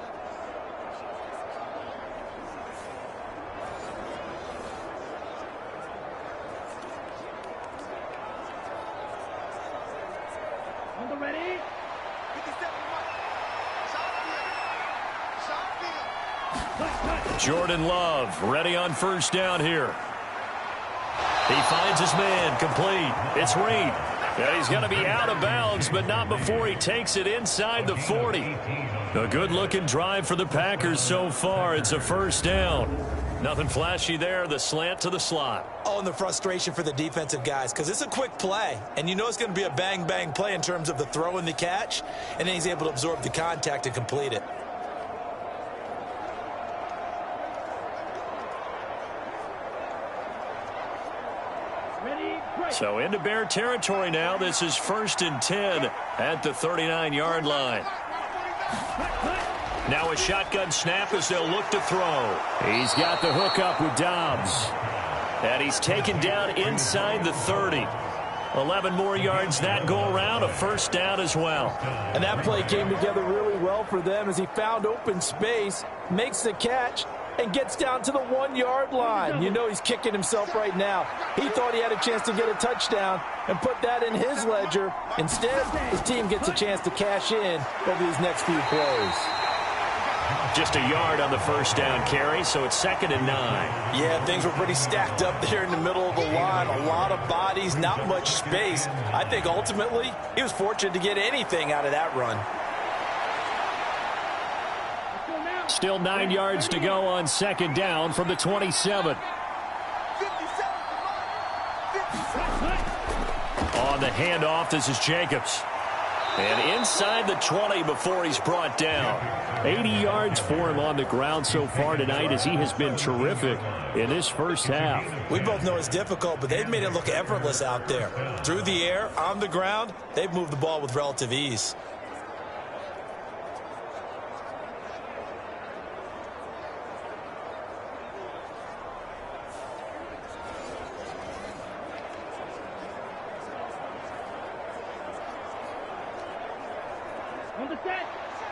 On the ready. Jordan Love ready on first down here. He finds his man, complete. It's Reed. And he's going to be out of bounds, but not before he takes it inside the 40. A good-looking drive for the Packers so far. It's a first down. Nothing flashy there, the slant to the slot. Oh, and the frustration for the defensive guys, because it's a quick play, and you know it's going to be a bang-bang play in terms of the throw and the catch, and then he's able to absorb the contact and complete it. So into Bear territory now. This is 1st and 10 at the 39-yard line. Now a shotgun snap as they'll look to throw. He's got the hook up with Dobbs. And he's taken down inside the 30. 11 more yards that go around, a first down as well. And that play came together really well for them as he found open space, makes the catch, and gets down to the 1-yard line. You know he's kicking himself right now. He thought he had a chance to get a touchdown and put that in his ledger. Instead, his team gets a chance to cash in over these next few plays. Just a yard on the first down carry, so it's 2nd and 9. Yeah, things were pretty stacked up there in the middle of the line. A lot of bodies, not much space. I think ultimately he was fortunate to get anything out of that run. Still 9 yards to go on second down from the 27. On the handoff, this is Jacobs. And inside the 20 before he's brought down. 80 yards for him on the ground so far tonight as he has been terrific in this first half. We both know it's difficult, but they've made it look effortless out there. Through the air, on the ground, they've moved the ball with relative ease.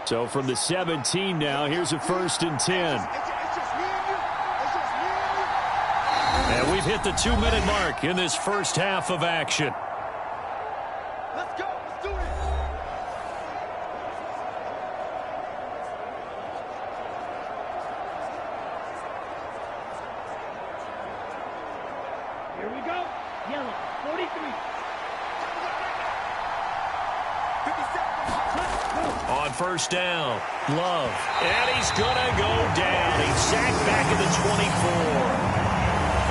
So from the 17 now, here's a 1st and 10. And we've hit the 2-minute mark in this first half of action. Let's go. Let's do it. Here we go. Yellow, 43. On first down, Love. And he's going to go down. He's sacked back at the 24.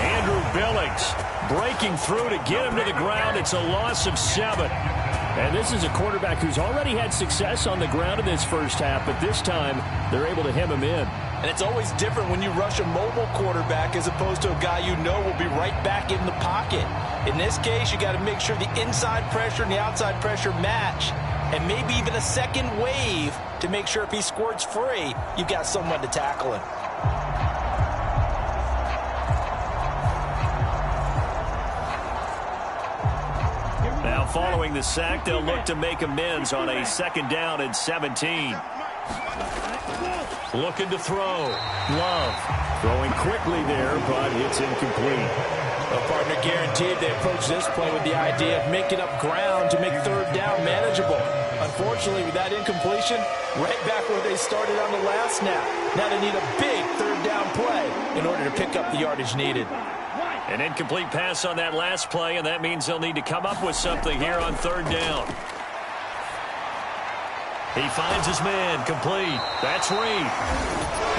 Andrew Billings breaking through to get him to the ground. It's a loss of 7. And this is a quarterback who's already had success on the ground in this first half, but this time they're able to hem him in. And it's always different when you rush a mobile quarterback as opposed to a guy you know will be right back in the pocket. In this case, you got to make sure the inside pressure and the outside pressure match. And maybe even a second wave to make sure if he squirts free, you've got someone to tackle him. Now following the sack, they'll look to make amends on a 2nd down and 17. Looking to throw. Love throwing quickly there, but it's incomplete. Well, partner, guaranteed they approach this play with the idea of making up ground to make 3rd down manageable. Unfortunately, with that incompletion, right back where they started on the last snap. Now they need a big 3rd down play in order to pick up the yardage needed. An incomplete pass on that last play, and that means they'll need to come up with something here on third down. He finds his man, complete. That's Reed.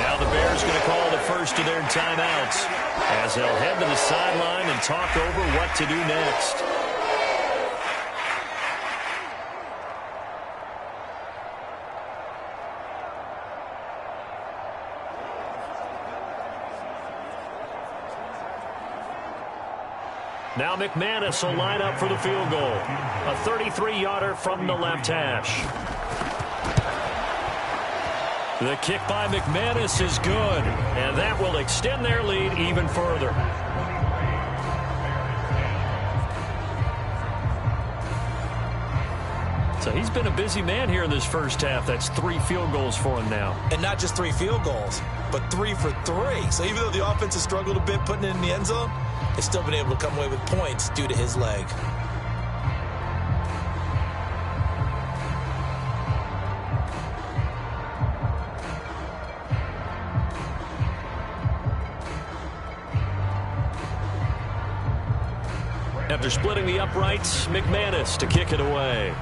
Now the Bears going to call the first of their timeouts as they'll head to the sideline and talk over what to do next. Now McManus will line up for the field goal. A 33-yarder from the left hash. The kick by McManus is good, and that will extend their lead even further. So he's been a busy man here in this first half. That's 3 field goals for him now. And not just 3 field goals, but 3 for 3. So even though the offense has struggled a bit putting it in the end zone, they've still been able to come away with points due to his leg. After splitting the uprights, McManus to kick it away.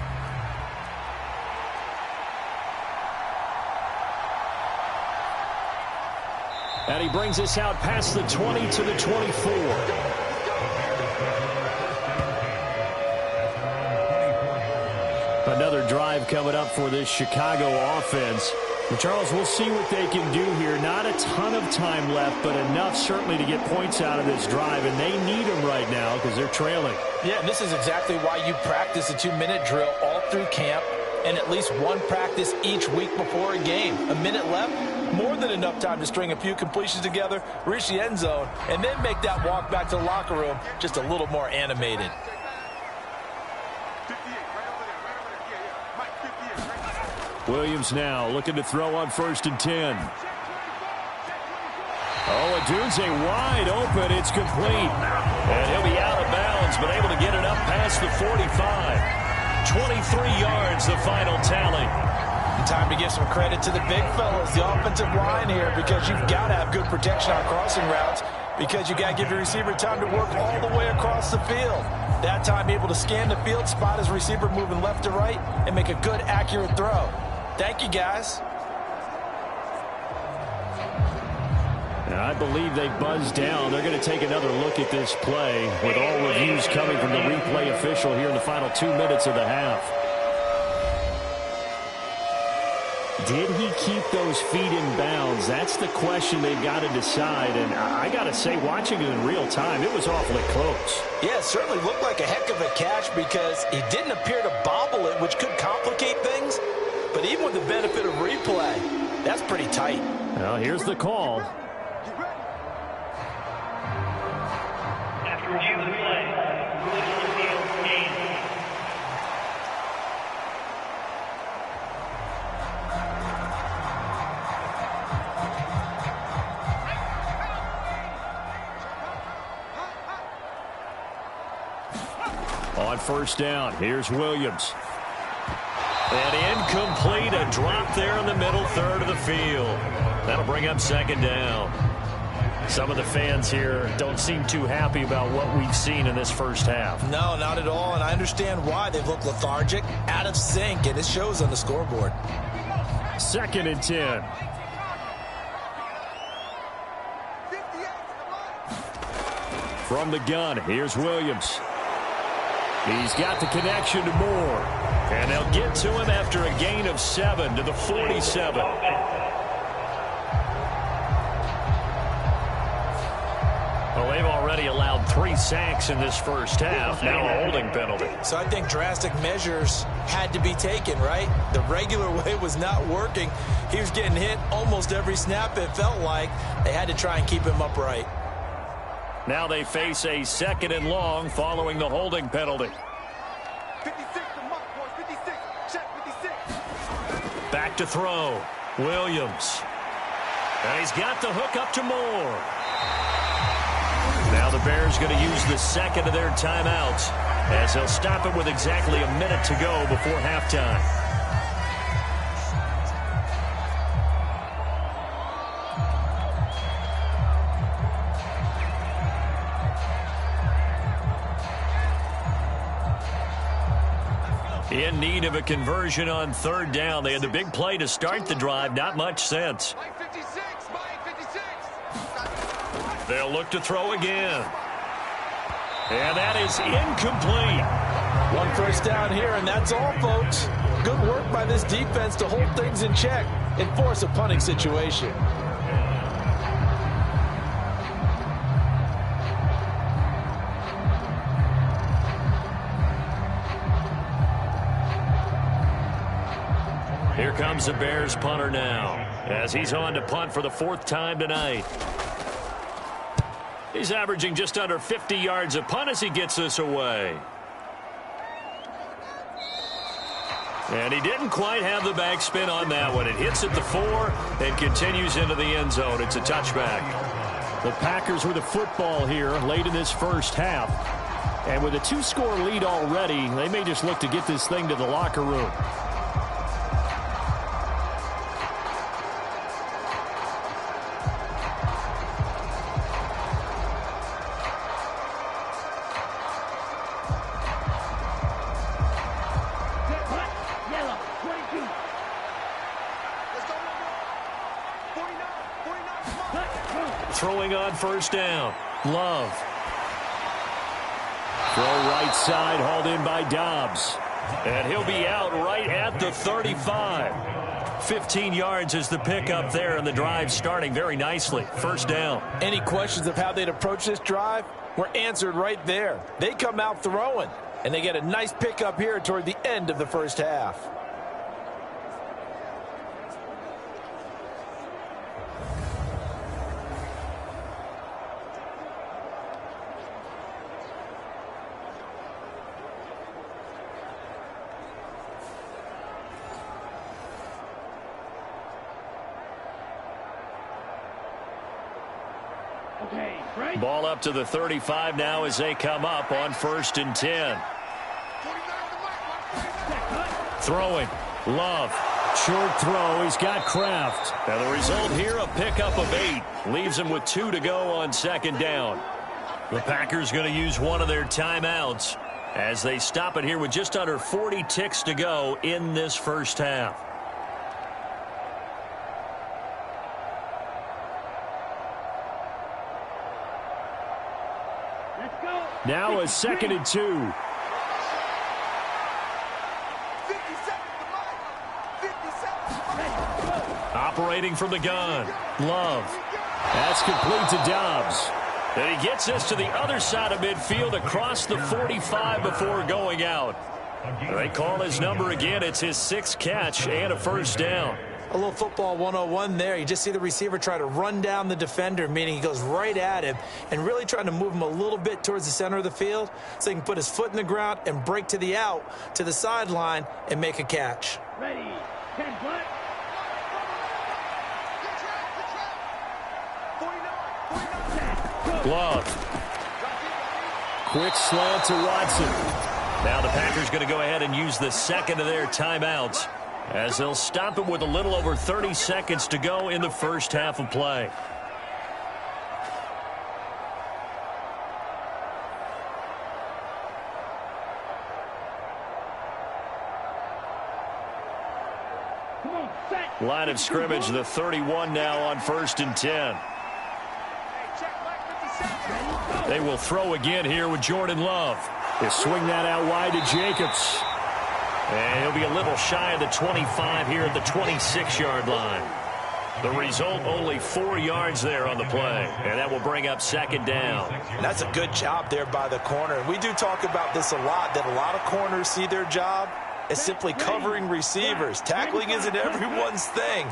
And he brings us out past the 20 to the 24. Another drive coming up for this Chicago offense. But Charles, we'll see what they can do here. Not a ton of time left, but enough certainly to get points out of this drive, and they need them right now because they're trailing. Yeah, and this is exactly why you practice a 2-minute drill all through camp and at least one practice each week before a game. A minute left, more than enough time to string a few completions together, reach the end zone, and then make that walk back to the locker room just a little more animated. Williams now looking to throw on 1st and 10. Oh, Odunze wide open. It's complete. And he'll be out of bounds, but able to get it up past the 45. 23 yards, the final tally. Time to give some credit to the big fellas, the offensive line here, because you've got to have good protection on crossing routes, because you got to give your receiver time to work all the way across the field. That time able to scan the field, spot his receiver moving left to right, and make a good, accurate throw. Thank you, guys. And I believe they buzzed down. They're going to take another look at this play with all reviews coming from the replay official here in the final 2 minutes of the half. Did he keep those feet in bounds? That's the question they've got to decide. And I got to say, watching it in real time, it was awfully close. Yeah, it certainly looked like a heck of a catch because he didn't appear to bobble it, which could complicate things. But even with the benefit of replay, that's pretty tight. Well, here's the call. After review of the play, ruling on the field, game. On 1st down, here's Williams. And incomplete, a drop there in the middle third of the field. That'll bring up 2nd down. Some of the fans here don't seem too happy about what we've seen in this first half. No, not at all, and I understand why. They've looked lethargic, out of sync, and it shows on the scoreboard. 2nd and 10. From the gun, here's Williams. He's got the connection to Moore. And they'll get to him after a gain of 7 to the 47. Well, they've already allowed 3 sacks in this first half. Now a holding penalty. So I think drastic measures had to be taken, right? The regular way was not working. He was getting hit almost every snap, it felt like. They had to try and keep him upright. Now they face a 2nd and long following the holding penalty. 56 to Mark, boys. 56. Check 56. Back to throw. Williams. And he's got the hook up to Moore. Now the Bears going to use the 2nd of their timeouts as they'll stop it with exactly a minute to go before halftime. In need of a conversion on third down. They had the big play to start the drive. Not much sense. They'll look to throw again. And that is incomplete. One first down here, and that's all, folks. Good work by this defense to hold things in check and force a punting situation. Here comes the Bears punter now, as he's on to punt for the 4th time tonight. He's averaging just under 50 yards a punt as he gets this away. And he didn't quite have the backspin on that one. It hits at the 4 and continues into the end zone. It's a touchback. The Packers with the football here late in this first half. And with a 2-score lead already, they may just look to get this thing to the locker room. Throwing on first down. Love. Throw right side, hauled in by Dobbs. And he'll be out right at the 35. 15 yards is the pickup there, and the drive starting very nicely. First down. Any questions of how they'd approach this drive were answered right there. They come out throwing, and they get a nice pickup here toward the end of the first half. Ball up to the 35 now as they come up on 1st and 10. Throwing. Love. Short throw. He's got Kraft. Now the result here, a pickup of 8. Leaves him with 2 to go on 2nd down. The Packers going to use one of their timeouts as they stop it here with just under 40 ticks to go in this first half. Now a 2nd and 2. Operating from the gun. Love. That's complete to Dobbs. And he gets this to the other side of midfield across the 45 before going out. They call his number again. It's his 6th catch and a first down. A little football 101 there. You just see the receiver try to run down the defender, meaning he goes right at him and really trying to move him a little bit towards the center of the field so he can put his foot in the ground and break to the out, to the sideline, and make a catch. Ready, 10 punt. Love. Quick slant to Watson. Now the Packers going to go ahead and use the 2nd of their timeouts as they'll stop him with a little over 30 seconds to go in the first half of play. Line of scrimmage, the 31 now on 1st and 10. They will throw again here with Jordan Love. They swing that out wide to Jacobs. And he'll be a little shy of the 25 here at the 26-yard line. The result, only 4 yards there on the play. And that will bring up 2nd down. And that's a good job there by the corner. And we do talk about this a lot, that a lot of corners see their job as simply covering receivers. Tackling isn't everyone's thing.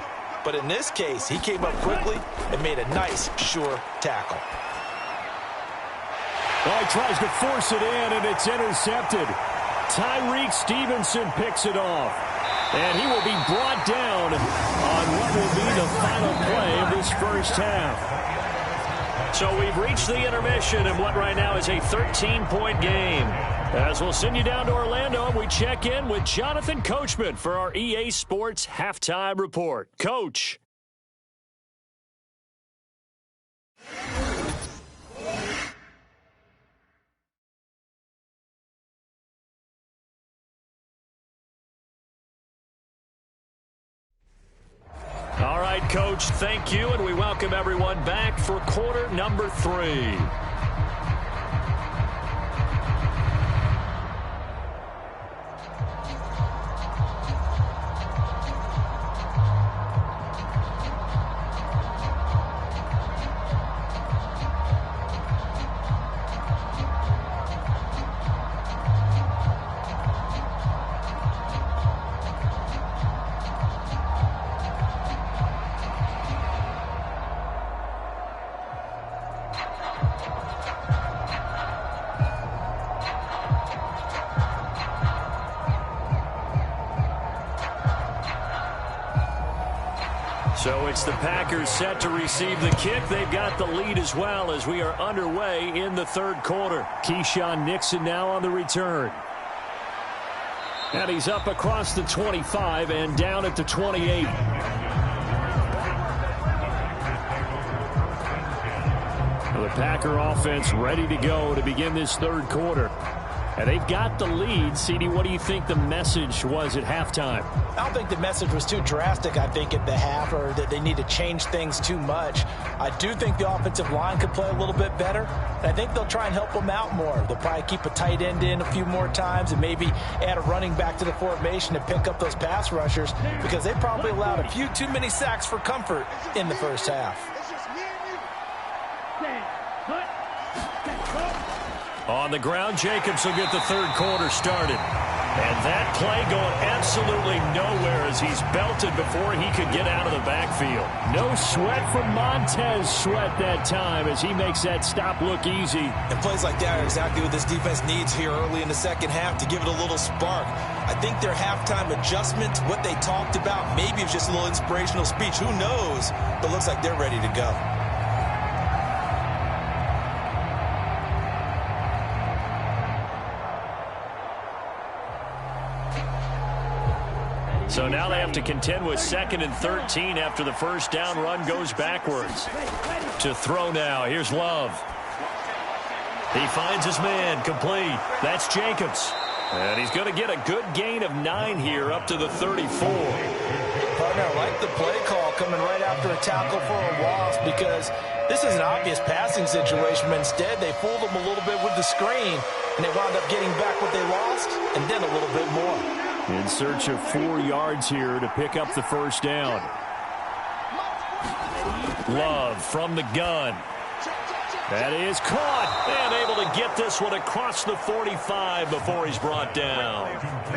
But in this case, he came up quickly and made a nice, sure tackle. Oh, he tries to force it in, and it's intercepted. Tyreek Stevenson picks it off. And he will be brought down on what will be the final play of this first half. So we've reached the intermission in what right now is a 13-point game. As we'll send you down to Orlando, and we check in with Jonathan Coachman for our EA Sports Halftime Report. Coach. Coach. Thank you, and we welcome everyone back for quarter number 3. So it's the Packers set to receive the kick. They've got the lead as well as we are underway in the third quarter. Keyshawn Nixon now on the return. And he's up across the 25 and down at the 28. The Packer offense ready to go to begin this third quarter. And they've got the lead. CD, what do you think the message was at halftime? I don't think the message was too drastic, I think, at the half, or that they need to change things too much. I do think the offensive line could play a little bit better, and I think they'll try and help them out more. They'll probably keep a tight end in a few more times and maybe add a running back to the formation to pick up those pass rushers, because they probably allowed a few too many sacks for comfort in the first half. On the ground, Jacobs will get the third quarter started. And that play going absolutely nowhere as he's belted before he could get out of the backfield. No sweat from Montez Sweat that time as he makes that stop look easy. And plays like that are exactly what this defense needs here early in the second half to give it a little spark. I think their halftime adjustment, what they talked about, maybe it's just a little inspirational speech. Who knows? But looks like they're ready to go. So now they have to contend with 2nd and 13 after the first down run goes backwards. To throw now. Here's Love. He finds his man complete. That's Jacobs. And he's going to get a good gain of 9 here up to the 34. Partner, I like the play call coming right after a tackle for a loss, because this is an obvious passing situation, but instead they fooled them a little bit with the screen, and they wound up getting back what they lost and then a little bit more. In search of 4 yards here to pick up the first down. Love from the gun. That is caught and able to get this one across the 45 before he's brought down.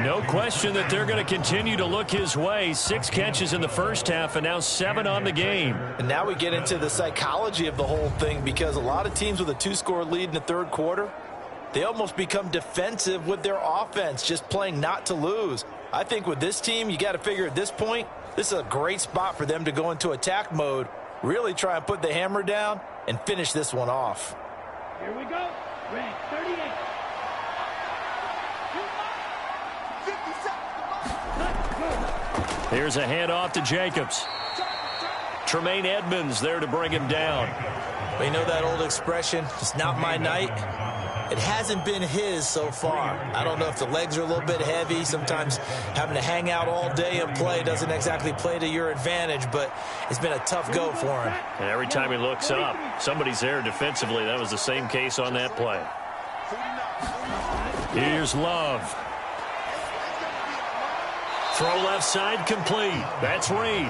No question that they're going to continue to look his way. 6 catches in the first half and now 7 on the game. And now we get into the psychology of the whole thing, because a lot of teams with a 2-score lead in the third quarter, they almost become defensive with their offense, just playing not to lose. I think with this team, you got to figure at this point, this is a great spot for them to go into attack mode, really try and put the hammer down and finish this one off. Here we go. Rank 38. Here's a handoff to Jacobs. Tremaine Edmonds there to bring him down. Well, you know that old expression, it's not my night. It hasn't been his so far. I don't know if the legs are a little bit heavy. Sometimes having to hang out all day and play doesn't exactly play to your advantage, but it's been a tough go for him. And every time he looks up, somebody's there defensively. That was the same case on that play. Here's Love. Throw left side complete. That's Reed.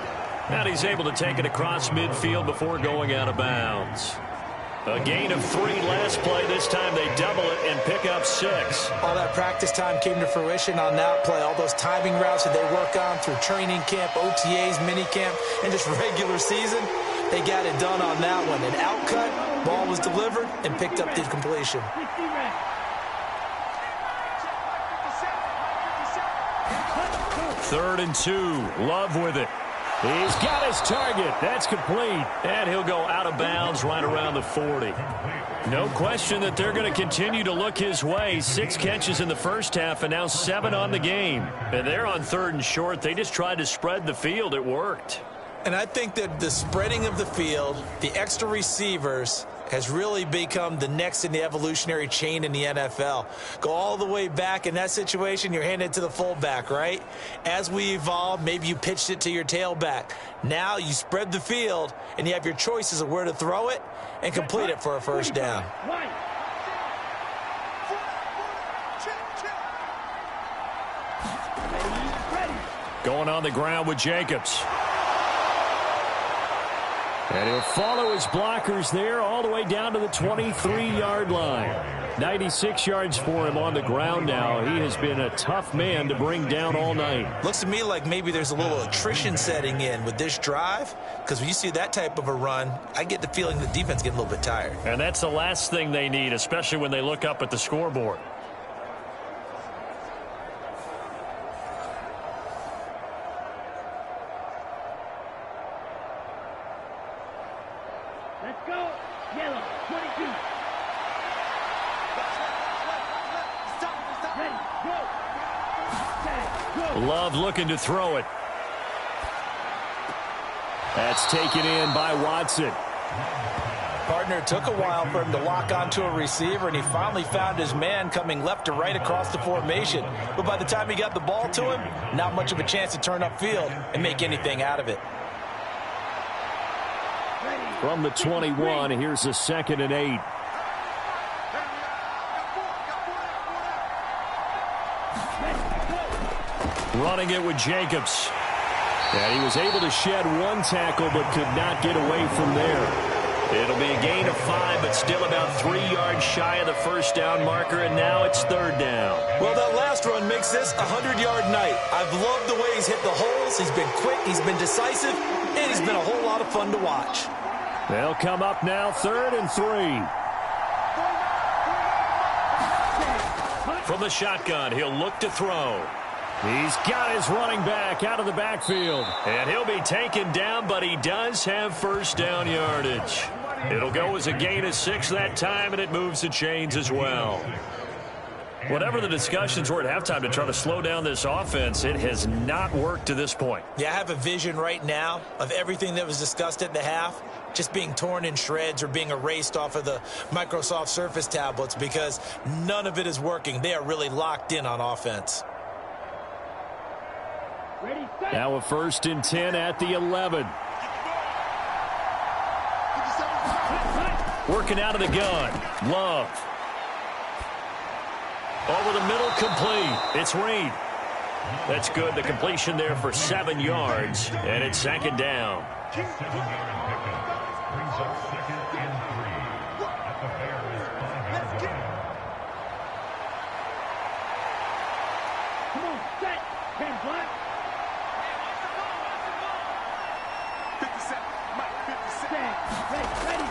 And he's able to take it across midfield before going out of bounds. A gain of 3 last play. This time they double it and pick up 6. All that practice time came to fruition on that play. All those timing routes that they work on through training camp, OTAs, mini camp, and just regular season, they got it done on that one. An outcut, ball was delivered, and picked up the completion. 60 reps. 3rd and 2. Love with it. He's got his target. That's complete. And he'll go out of bounds right around the 40. No question that they're going to continue to look his way. 6 catches in the first half and now 7 on the game. And they're on 3rd and short. They just tried to spread the field. It worked. And I think that the spreading of the field, the extra receivers, has really become the next in the evolutionary chain in the NFL. Go all the way back in that situation, you're handed to the fullback, right? As we evolve, maybe you pitched it to your tailback. Now you spread the field, and you have your choices of where to throw it and complete it for a first down. Going on the ground with Jacobs. And he'll follow his blockers there all the way down to the 23-yard line. 96 yards for him on the ground now. He has been a tough man to bring down all night. Looks to me like maybe there's a little attrition setting in with this drive, because when you see that type of a run, I get the feeling the defense getting a little bit tired. And that's the last thing they need, especially when they look up at the scoreboard. Let's go. Yellow, 22. Ready, go. Set, go. Love looking to throw it. That's taken in by Watson. Partner, took a while for him to lock onto a receiver, and he finally found his man coming left to right across the formation. But by the time he got the ball to him, not much of a chance to turn upfield and make anything out of it. From the 21, here's a 2nd and 8. Running it with Jacobs. And he was able to shed one tackle but could not get away from there. It'll be a gain of 5, but still about 3 yards shy of the first down marker, and now it's 3rd down. Well, that last run makes this a 100-yard night. I've loved the way he's hit the holes. He's been quick, he's been decisive, and he's been a whole lot of fun to watch. They'll come up now 3rd and 3. From the shotgun, he'll look to throw. He's got his running back out of the backfield. And he'll be taken down, but he does have first down yardage. It'll go as a gain of 6 that time, and it moves the chains as well. Whatever the discussions were at halftime to try to slow down this offense, it has not worked to this point. Yeah, I have a vision right now of everything that was discussed at the half just being torn in shreds or being erased off of the Microsoft Surface tablets, because none of it is working. They are really locked in on offense. Ready, set. Now a 1st and 10 at the 11. Working out of the gun. Love. Over the middle, complete. It's Reed. That's good. The completion there for 7 yards, and it's 2nd down. Come on, set. 10 block. Ready.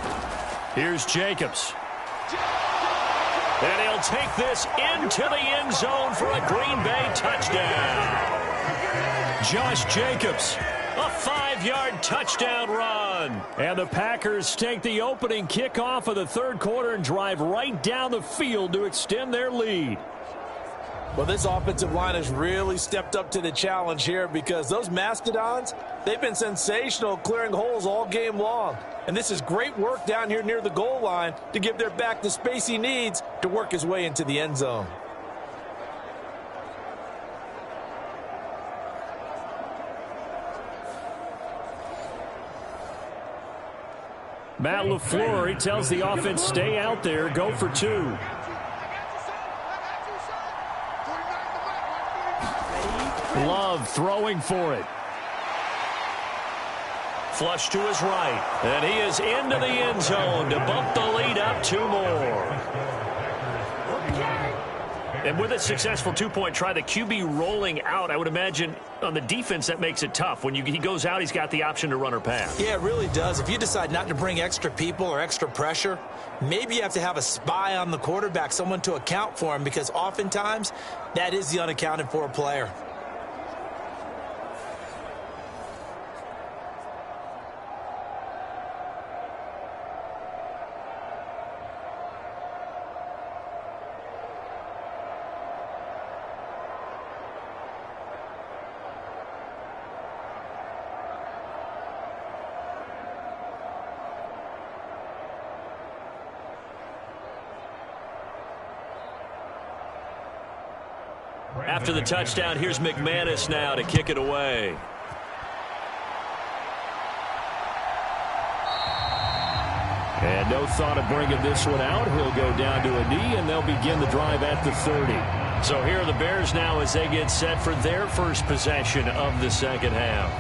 Here's Jacobs. And he'll take this into the end zone for a Green Bay touchdown. Josh Jacobs, a 5-yard touchdown run. And the Packers take the opening kickoff of the 3rd quarter and drive right down the field to extend their lead. Well, this offensive line has really stepped up to the challenge here, because those Mastodons, they've been sensational clearing holes all game long. And this is great work down here near the goal line to give their back the space he needs to work his way into the end zone. Matt LaFleur, he tells the offense, stay out there, go for 2. Love throwing for it. Flush to his right. And he is into the end zone to bump the lead up 2 more. And with a successful 2-point try, the QB rolling out, I would imagine on the defense that makes it tough. When he goes out, he's got the option to run or pass. Yeah, it really does. If you decide not to bring extra people or extra pressure, maybe you have to have a spy on the quarterback, someone to account for him, because oftentimes that is the unaccounted for player. After the touchdown, here's McManus now to kick it away. And no thought of bringing this one out. He'll go down to a knee, and they'll begin the drive at the 30. So here are the Bears now as they get set for their first possession of the second half.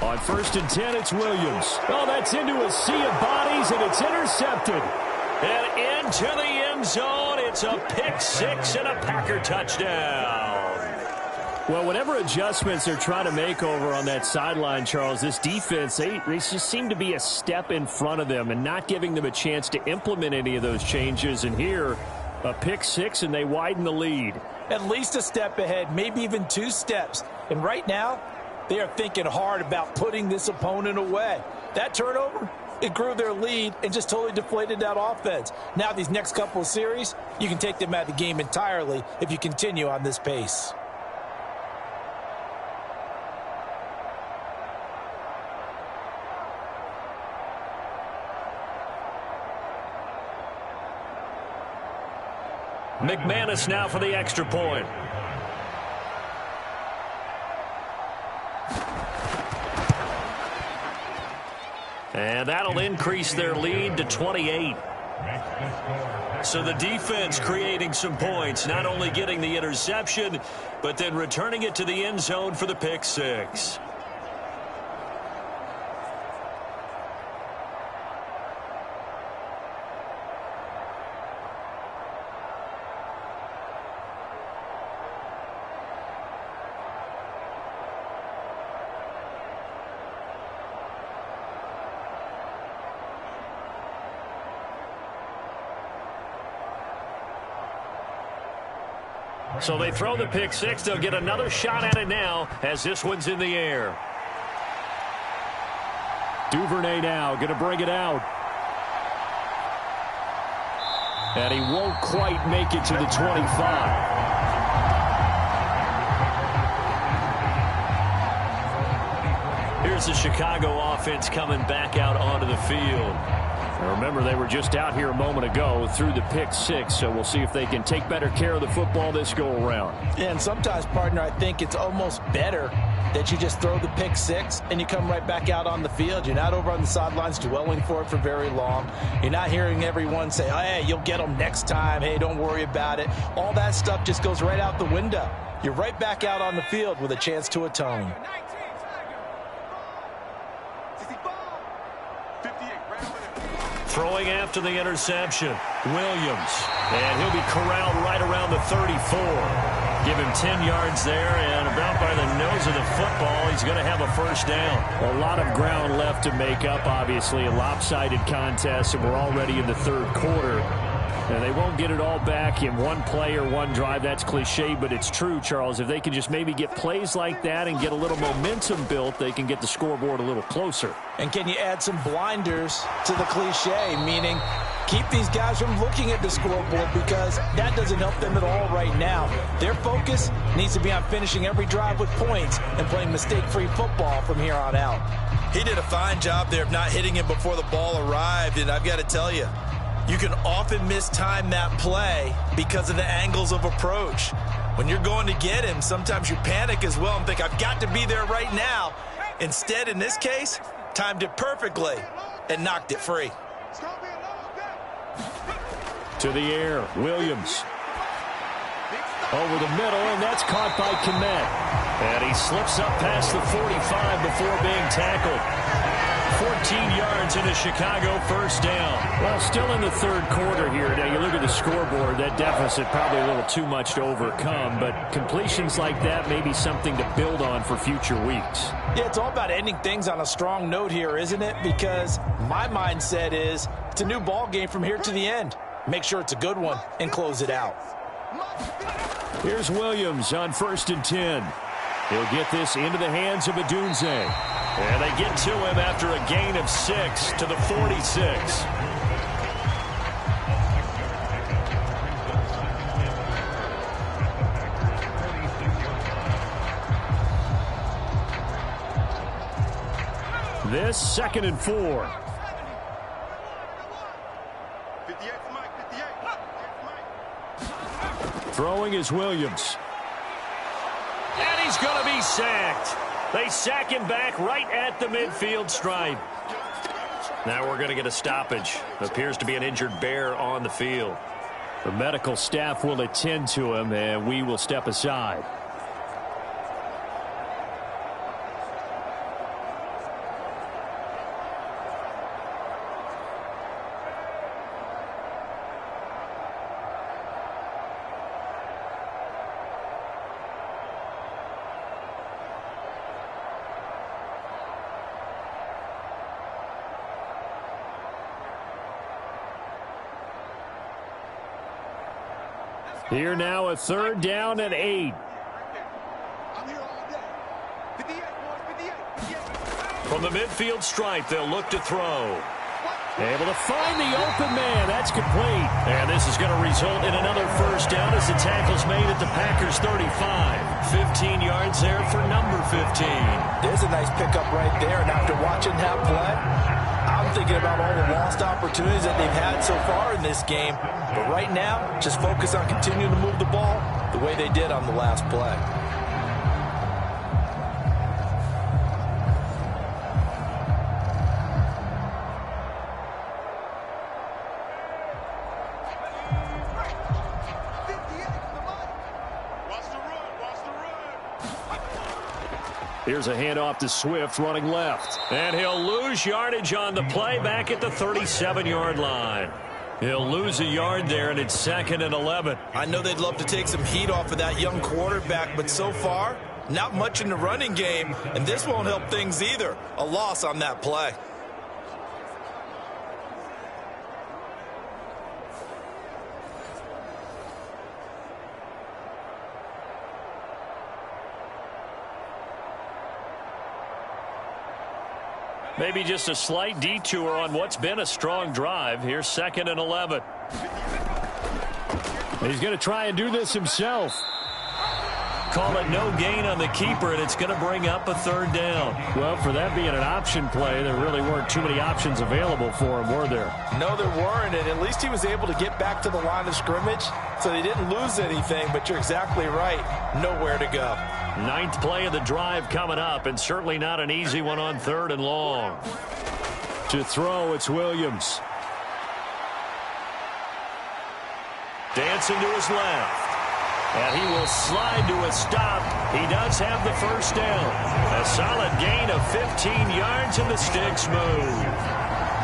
On 1st and 10, it's Williams. Oh, that's into a sea of bodies, and it's intercepted. And into the end zone, it's a pick six and a Packer touchdown. Well, whatever adjustments they're trying to make over on that sideline, Charles, this defense, they just seem to be a step in front of them and not giving them a chance to implement any of those changes. And here, a pick six, and they widen the lead. At least a step ahead, maybe even 2 steps. And right now, they are thinking hard about putting this opponent away. That turnover, it grew their lead and just totally deflated that offense. Now these next couple of series, you can take them out of the game entirely if you continue on this pace. McManus now for the extra point. And that'll increase their lead to 28. So the defense creating some points, not only getting the interception, but then returning it to the end zone for the pick six. So they throw the pick six. They'll get another shot at it now as this one's in the air. Duvernay now going to bring it out. And he won't quite make it to the 25. Here's the Chicago offense coming back out onto the field. Now remember, they were just out here a moment ago through the pick six, so we'll see if they can take better care of the football this go-around. And sometimes, partner, I think it's almost better that you just throw the pick six and you come right back out on the field. You're not over on the sidelines dwelling for it for very long. You're not hearing everyone say, oh, hey, you'll get them next time. Hey, don't worry about it. All that stuff just goes right out the window. You're right back out on the field with a chance to atone. Throwing after the interception, Williams. And he'll be corralled right around the 34. Give him 10 yards there, and about by the nose of the football, he's going to have a first down. A lot of ground left to make up, obviously. A lopsided contest, and we're already in the third quarter. And they won't get it all back in one play or one drive. That's cliche, but it's true, Charles. If they can just maybe get plays like that and get a little momentum built, they can get the scoreboard a little closer. And can you add some blinders to the cliche, meaning keep these guys from looking at the scoreboard, because that doesn't help them at all right now. Their focus needs to be on finishing every drive with points and playing mistake-free football from here on out. He did a fine job there of not hitting him before the ball arrived, and I've got to tell you, you can often mistime that play because of the angles of approach. When you're going to get him, sometimes you panic as well and think, I've got to be there right now. Instead, in this case, timed it perfectly and knocked it free. To the air, Williams. Over the middle, and that's caught by Kmet. And he slips up past the 45 before being tackled. 14 yards in the Chicago first down. Well, still in the third quarter here. Now, you look at the scoreboard, that deficit probably a little too much to overcome, but completions like that may be something to build on for future weeks. Yeah, it's all about ending things on a strong note here, isn't it? Because my mindset is it's a new ball game from here to the end. Make sure it's a good one and close it out. Here's Williams on 1st and 10. He'll get this into the hands of Adunze. And they get to him after a gain of 6 to the 46. This 2nd and 4. Throwing is Williams. And he's going to be sacked. They sack him back right at the midfield stripe. Now we're going to get a stoppage. Appears to be an injured Bear on the field. The medical staff will attend to him, and we will step aside. Here now, a 3rd down and 8. From the midfield stripe, they'll look to throw. Able to find the open man. That's complete. And this is going to result in another 1st down as the tackle's made at the Packers' 35. 15 yards there for number 15. There's a nice pickup right there. And after watching that play, I'm thinking about all the lost opportunities that they've had so far in this game. But right now, just focus on continuing to move the ball the way they did on the last play. Here's a handoff to Swift running left. And he'll lose yardage on the play back at the 37-yard line. He'll lose a yard there, and it's 2nd and 11. I know they'd love to take some heat off of that young quarterback, but so far, not much in the running game, and this won't help things either. A loss on that play. Maybe just a slight detour on what's been a strong drive. Here's 2nd and 11. He's going to try and do this himself. Call it no gain on the keeper, and it's going to bring up a 3rd down. Well, for that being an option play, there really weren't too many options available for him, were there? No, there weren't, and at least he was able to get back to the line of scrimmage, so they didn't lose anything, but you're exactly right. Nowhere to go. 9th play of the drive coming up, and certainly not an easy one on 3rd and long. To throw, it's Williams. Dancing to his left. And he will slide to a stop. He does have the 1st down. A solid gain of 15 yards, and the sticks move.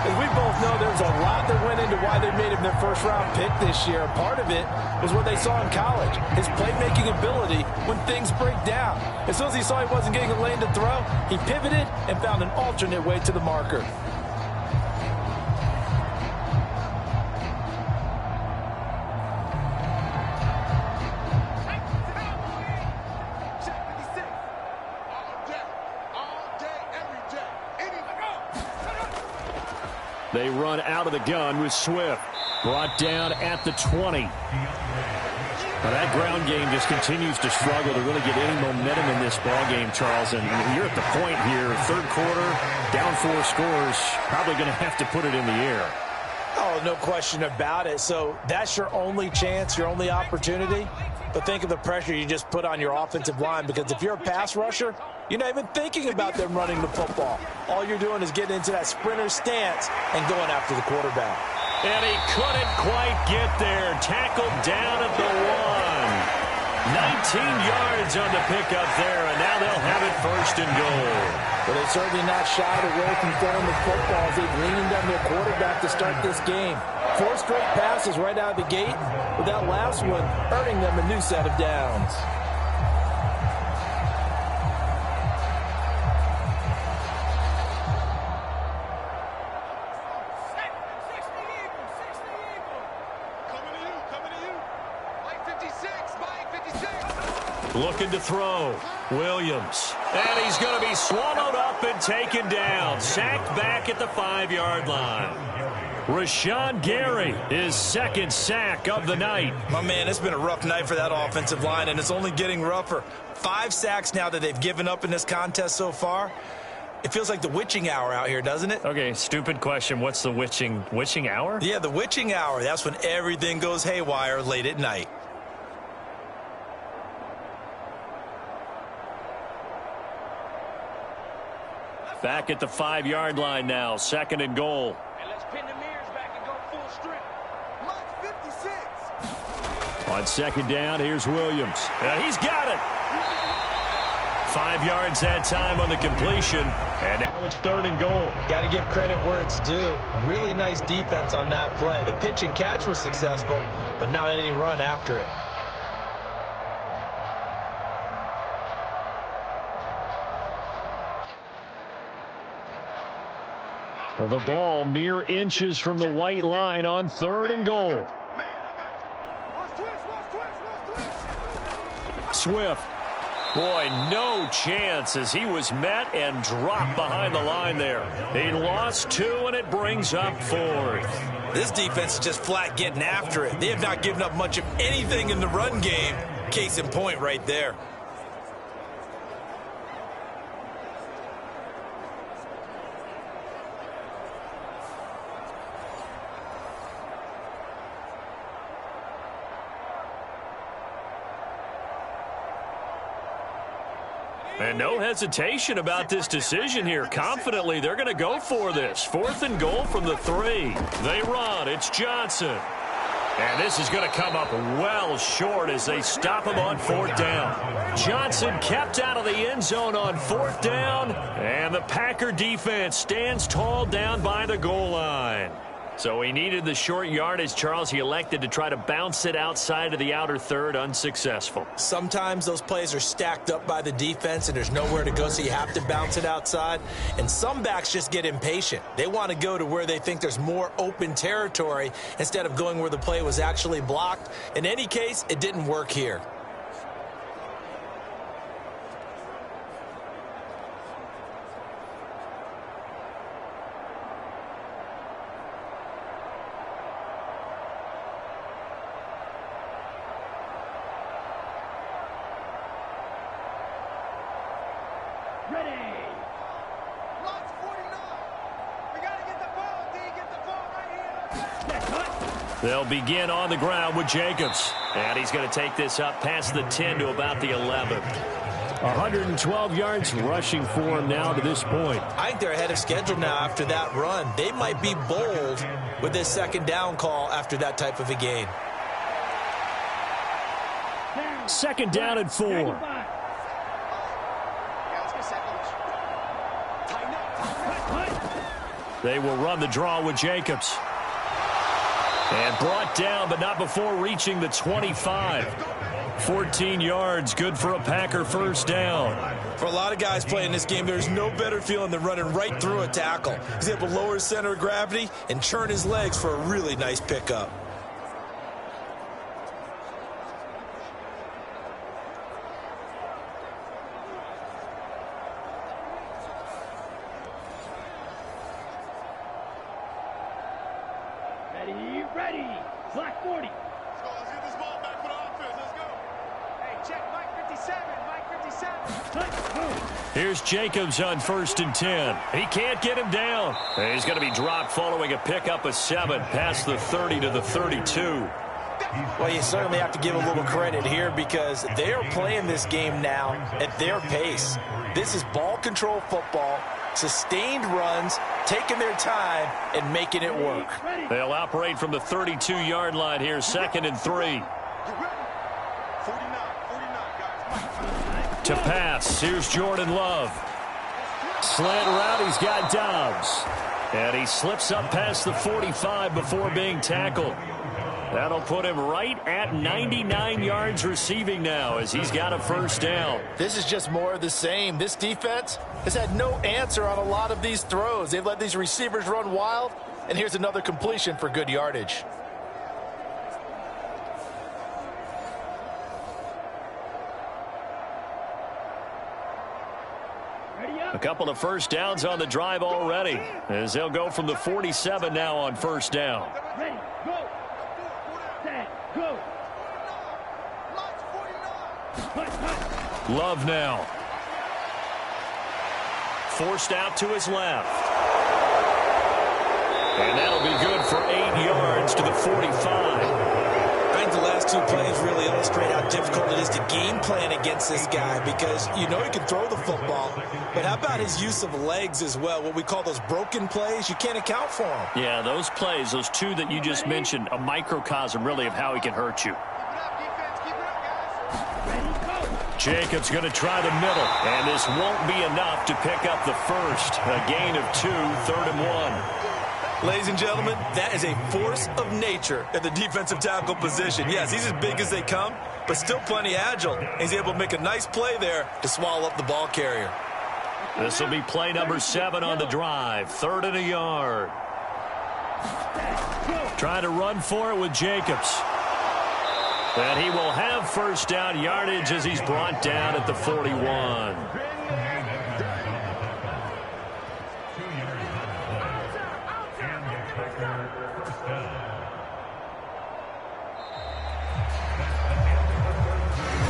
As we both know, there's a lot that went into why they made him their 1st-round pick this year. Part of it was what they saw in college, his playmaking ability when things break down. As soon as he saw he wasn't getting a lane to throw, he pivoted and found an alternate way to the marker. They run out of the gun with Swift. Brought down at the 20. Now that ground game just continues to struggle to really get any momentum in this ball game, Charles. And you're at the point here, 3rd quarter, down 4 scores, probably going to have to put it in the air. Oh, no question about it. So that's your only chance, your only opportunity. But think of the pressure you just put on your offensive line, because if you're a pass rusher, you're not even thinking about them running the football. All you're doing is getting into that sprinter stance and going after the quarterback. And he couldn't quite get there. Tackled down at the 1. 19 yards on the pickup there, and now they'll have it 1st and goal. But they've certainly not shied away from throwing the football as they've leaned on their quarterback to start this game. 4 straight passes right out of the gate, with that last one earning them a new set of downs. Looking to throw. Williams. And he's going to be swallowed up and taken down. Sacked back at the 5-yard line. Rashawn Gary, his second sack of the night. My man, it's been a rough night for that offensive line, and it's only getting rougher. 5 sacks now that they've given up in this contest so far. It feels like the witching hour out here, doesn't it? Okay, stupid question. What's the witching hour? Yeah, the witching hour. That's when everything goes haywire late at night. Back at the 5-yard line now. 2nd and goal. And let's pin the mirrors back and go full strip. Mark 56. On 2nd down, here's Williams. And he's got it. 5 yards that time on the completion. And now it's 3rd and goal. Got to give credit where it's due. Really nice defense on that play. The pitch and catch was successful, but not any run after it. The ball mere inches from the white line on 3rd and goal. Swift. Boy, no chance as he was met and dropped behind the line there. He lost 2, and it brings up 4th. This defense is just flat getting after it. They have not given up much of anything in the run game. Case in point right there. And no hesitation about this decision here. Confidently, they're going to go for this. 4th and goal from the 3. They run. It's Johnson. And this is going to come up well short as they stop him on 4th down. Johnson kept out of the end zone on 4th down. And the Packer defense stands tall down by the goal line. So he needed the short yardage, Charles. He elected to try to bounce it outside of the outer third, unsuccessful. Sometimes those plays are stacked up by the defense and there's nowhere to go, so you have to bounce it outside. And some backs just get impatient. They want to go to where they think there's more open territory instead of going where the play was actually blocked. In any case, it didn't work here. They'll begin on the ground with Jacobs. And he's going to take this up past the 10 to about the 11. 112 yards rushing for him now to this point. I think they're ahead of schedule now after that run. They might be bold with this second down call after that type of a game. 2nd down and 4. They will run the draw with Jacobs. And brought down, but not before reaching the 25. 14 yards, good for a Packer first down. For a lot of guys playing this game, there's no better feeling than running right through a tackle. He's able to lower his center of gravity and churn his legs for a really nice pickup. Ready. Black 40. Let's get this ball back for the offense. Let's go. Hey, check Mike 57. Mike 57. Here's Jacobs on 1st and 10. He can't get him down. And he's going to be dropped following a pickup of 7 past the 30 to the 32. Well, you certainly have to give a little credit here because they are playing this game now at their pace. This is ball control football, sustained runs, taking their time and making it work. They'll operate from the 32-yard line here, 2nd and 3. To pass, here's Jordan Love. Slant route, he's got Dobbs. And he slips up past the 45 before being tackled. That'll put him right at 99 yards receiving now as he's got a first down. This is just more of the same. This defense has had no answer on a lot of these throws. They've let these receivers run wild, and here's another completion for good yardage. A couple of first downs on the drive already, as they'll go from the 47 now on first down. Ready, go. Set, go. Love now. Forced out to his left. And that'll be good for 8 yards to the 45. I think the last two plays really illustrate how difficult it is to game plan against this guy, because you know he can throw the football, but how about his use of legs as well? What we call those broken plays, you can't account for them. Yeah, those plays, those two that you just mentioned, a microcosm really of how he can hurt you. Jacobs going to try the middle, and this won't be enough to pick up the first. A gain of 2, 3rd and 1. Ladies and gentlemen, that is a force of nature at the defensive tackle position. Yes, he's as big as they come, but still plenty agile. He's able to make a nice play there to swallow up the ball carrier. This will be play number 7 on the drive. 3rd and a yard. Trying to run for it with Jacobs. And he will have first down yardage as he's brought down at the 41.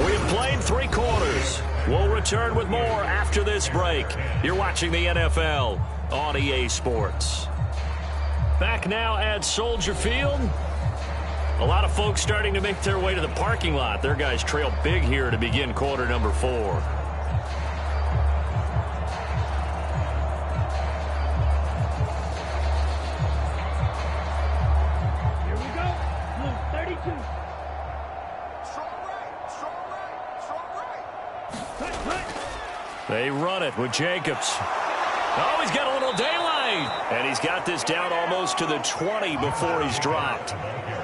We have played 3 quarters. We'll return with more after this break. You're watching the NFL on EA Sports. Back now at Soldier Field. A lot of folks starting to make their way to the parking lot. Their guys trail big here to begin quarter number 4. Here we go. Blue 32. Strong right. They run it with Jacobs. Oh, he's got a little daylight. And he's got this down almost to the 20 before he's dropped.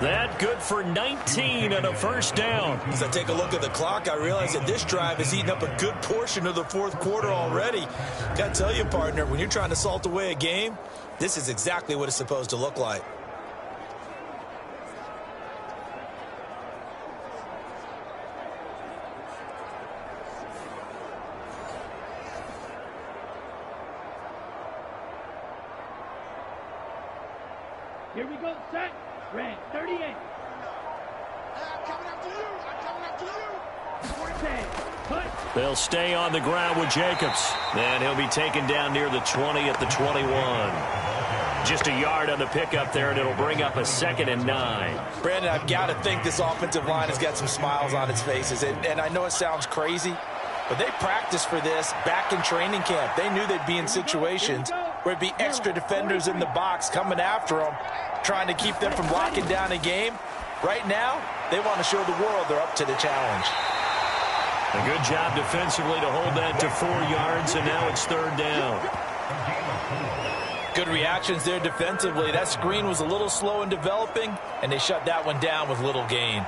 That good for 19 and a first down. As I take a look at the clock, I realize that this drive has eaten up a good portion of the 4th quarter already. Got to tell you, partner, when you're trying to salt away a game, this is exactly what it's supposed to look like. Here we go. Set. Red 38. I'm coming after you. They'll stay on the ground with Jacobs. And he'll be taken down near the 20 at the 21. Just a yard on the pickup there, and it'll bring up a 2nd and 9. Brandon, I've got to think this offensive line has got some smiles on its faces. And I know it sounds crazy, but they practiced for this back in training camp. They knew they'd be in situations where it'd be extra defenders in the box coming after them, trying to keep them from locking down a game. Right now, they want to show the world they're up to the challenge. A good job defensively to hold that to 4 yards, and now it's 3rd down. Good reactions there defensively. That screen was a little slow in developing, and they shut that one down with little gain.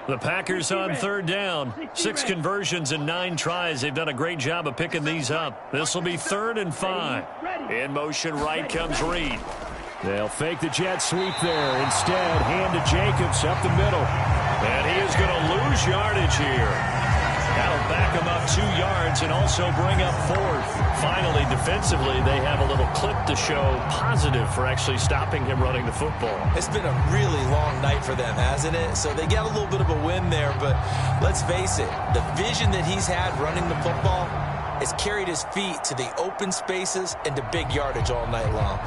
The Packers on 3rd down. 6 conversions and 9 tries. They've done a great job of picking these up. This will be 3rd and 5. In motion right comes Reed. They'll fake the jet sweep there. Instead, hand to Jacobs up the middle. And he is going to lose yardage here. That'll back him up 2 yards and also bring up 4th. Finally, defensively, they have a little clip to show positive for actually stopping him running the football. It's been a really long night for them, hasn't it? So they got a little bit of a win there, but let's face it, the vision that he's had running the football has carried his feet to the open spaces and to big yardage all night long.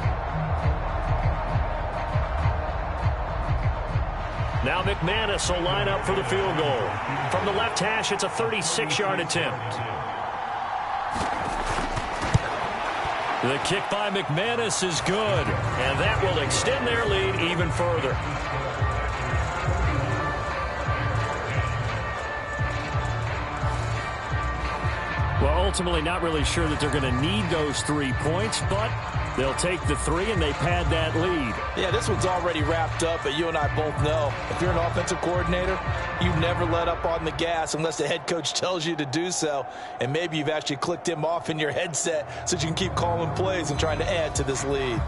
Now McManus will line up for the field goal. From the left hash, it's a 36-yard attempt. The kick by McManus is good, and that will extend their lead even further. Well, ultimately, not really sure that they're going to need those 3 points, but they'll take the 3 and they pad that lead. Yeah, this one's already wrapped up, but you and I both know if you're an offensive coordinator, you never let up on the gas unless the head coach tells you to do so. And maybe you've actually clicked him off in your headset so that you can keep calling plays and trying to add to this lead.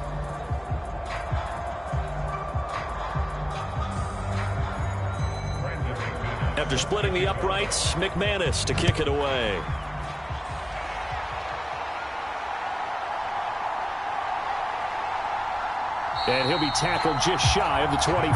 After splitting the uprights, McManus to kick it away. And he'll be tackled just shy of the 25.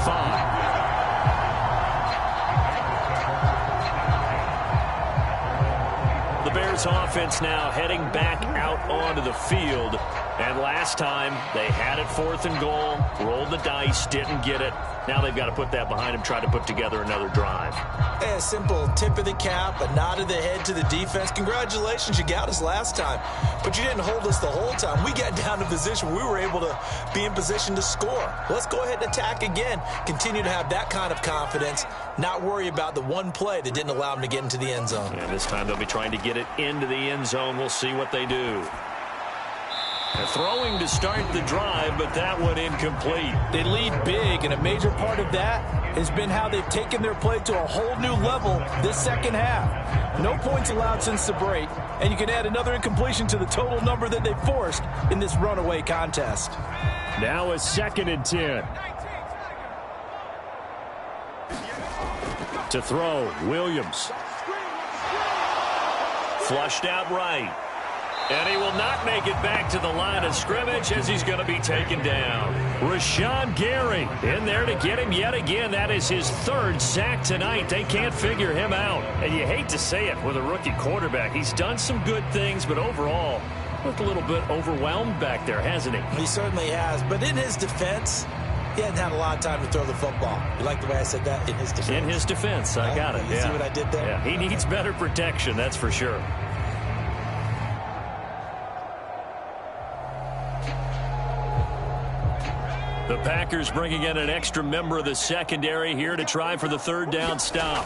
The Bears offense now heading back out onto the field. And last time, they had it 4th and goal, rolled the dice, didn't get it. Now they've got to put that behind them, try to put together another drive. Hey, a simple tip of the cap, a nod of the head to the defense. Congratulations, you got us last time. But you didn't hold us the whole time. We got down to position where we were able to be in position to score. Let's go ahead and attack again. Continue to have that kind of confidence, not worry about the one play that didn't allow them to get into the end zone. And this time they'll be trying to get it into the end zone. We'll see what they do. Throwing to start the drive, but that one incomplete. They lead big, and a major part of that has been how they've taken their play to a whole new level this second half. No points allowed since the break, and you can add another incompletion to the total number that they forced in this runaway contest. Now a 2nd and 10. To throw, Williams. Flushed out right. And he will not make it back to the line of scrimmage as he's going to be taken down. Rashawn Gary in there to get him yet again. That is his 3rd sack tonight. They can't figure him out. And you hate to say it with a rookie quarterback. He's done some good things, but overall, looked a little bit overwhelmed back there, hasn't he? He certainly has. But in his defense, he hadn't had a lot of time to throw the football. You like the way I said that? In his defense. In his defense. I got it. You see what I did there? Yeah, he needs better protection, that's for sure. The Packers bringing in an extra member of the secondary here to try for the 3rd down stop.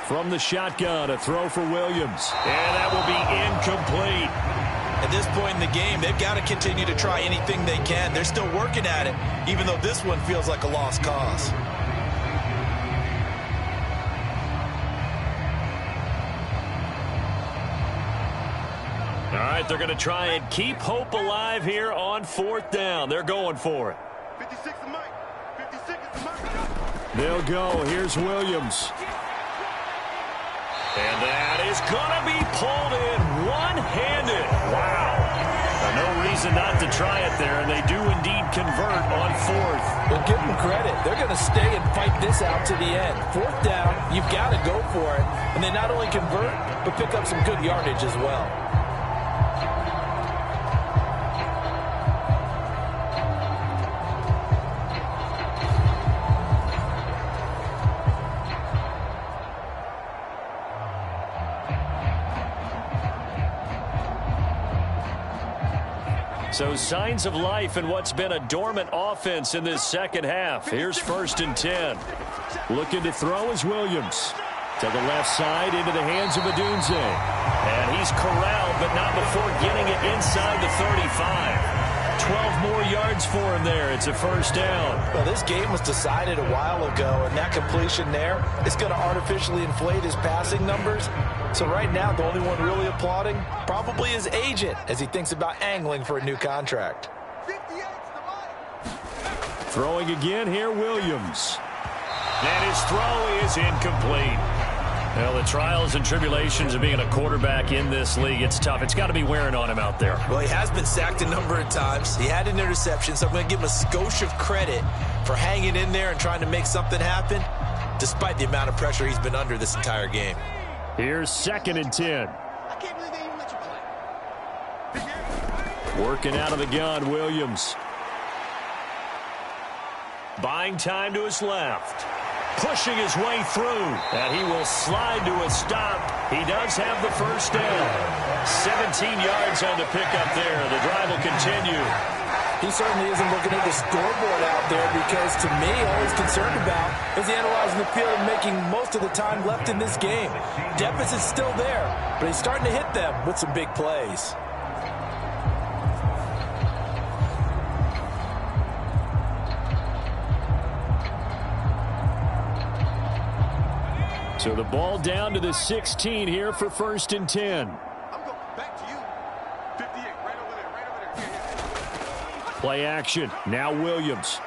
From the shotgun, a throw for Williams. And that will be incomplete. At this point in the game, they've got to continue to try anything they can. They're still working at it, even though this one feels like a lost cause. All right, they're going to try and keep hope alive here on 4th down. They're going for it. 56 is Mike. 56 is Mike. They'll go. Here's Williams. And that is going to be pulled in one-handed. Wow. No reason not to try it there, and they do indeed convert on 4th. Well, give them credit. They're going to stay and fight this out to the end. 4th down, you've got to go for it. And they not only convert, but pick up some good yardage as well. So signs of life in what's been a dormant offense in this second half. Here's 1st and 10. Looking to throw is Williams. To the left side into the hands of Adunze. And he's corralled, but not before getting it inside the 35. 12 more yards for him there. It's a 1st down. Well, this game was decided a while ago, and that completion there is going to artificially inflate his passing numbers. So right now, the only one really applauding probably his agent as he thinks about angling for a new contract. Throwing again here, Williams. And his throw is incomplete. Well, the trials and tribulations of being a quarterback in this league, it's tough. It's got to be wearing on him out there. Well, he has been sacked a number of times. He had an interception, so I'm going to give him a skosh of credit for hanging in there and trying to make something happen, despite the amount of pressure he's been under this entire game. Here's 2nd and 10. I can't believe they even let you play. Working out of the gun, Williams. Buying time to his left. Pushing his way through. And he will slide to a stop. He does have the 1st down. 17 yards on the pickup there. The drive will continue. He certainly isn't looking at the scoreboard out there because, to me, all he's concerned about is analyzing the field and making most of the time left in this game. Deficit's still there, but he's starting to hit them with some big plays. So the ball down to the 16 here for 1st and 10. I'm going back to you. 58, right over there, right over there. Play action. Now Williams.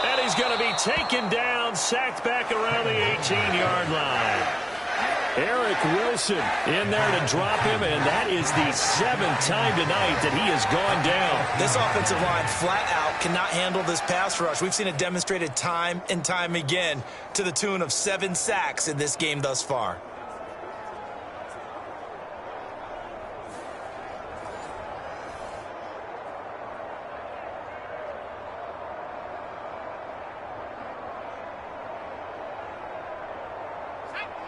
And he's going to be taken down, sacked back around the 18-yard line. Eric Wilson in there to drop him, and that is the 7th time tonight that he has gone down. This offensive line flat out cannot handle this pass rush. We've seen it demonstrated time and time again to the tune of 7 sacks in this game thus far.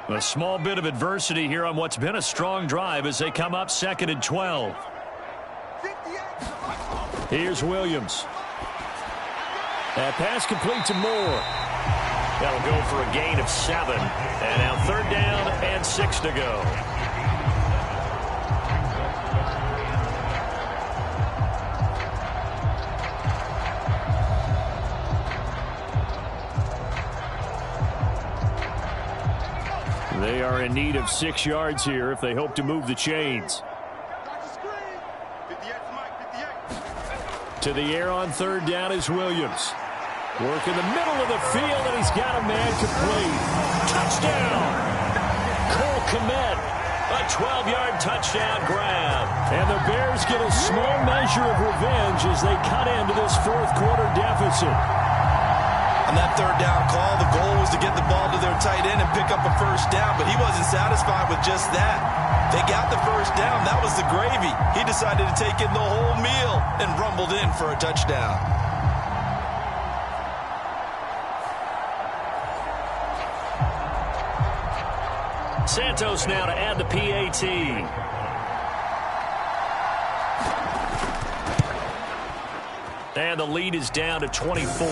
A small bit of adversity here on what's been a strong drive as they come up 2nd and 12. Here's Williams. That pass complete to Moore. That'll go for a gain of 7. And now 3rd down and 6 to go. They are in need of 6 yards here if they hope to move the chains. To the air on 3rd down is Williams. Work in the middle of the field, and he's got a man complete. Touchdown! Cole Kmet, a 12-yard touchdown grab. And the Bears get a small measure of revenge as they cut into this 4th quarter deficit. On that 3rd down call, the goal was to get the ball to their tight end and pick up a 1st down, but he wasn't satisfied with just that. They got the 1st down. That was the gravy. He decided to take in the whole meal and rumbled in for a touchdown. Santos now to add the PAT. And the lead is down to 24.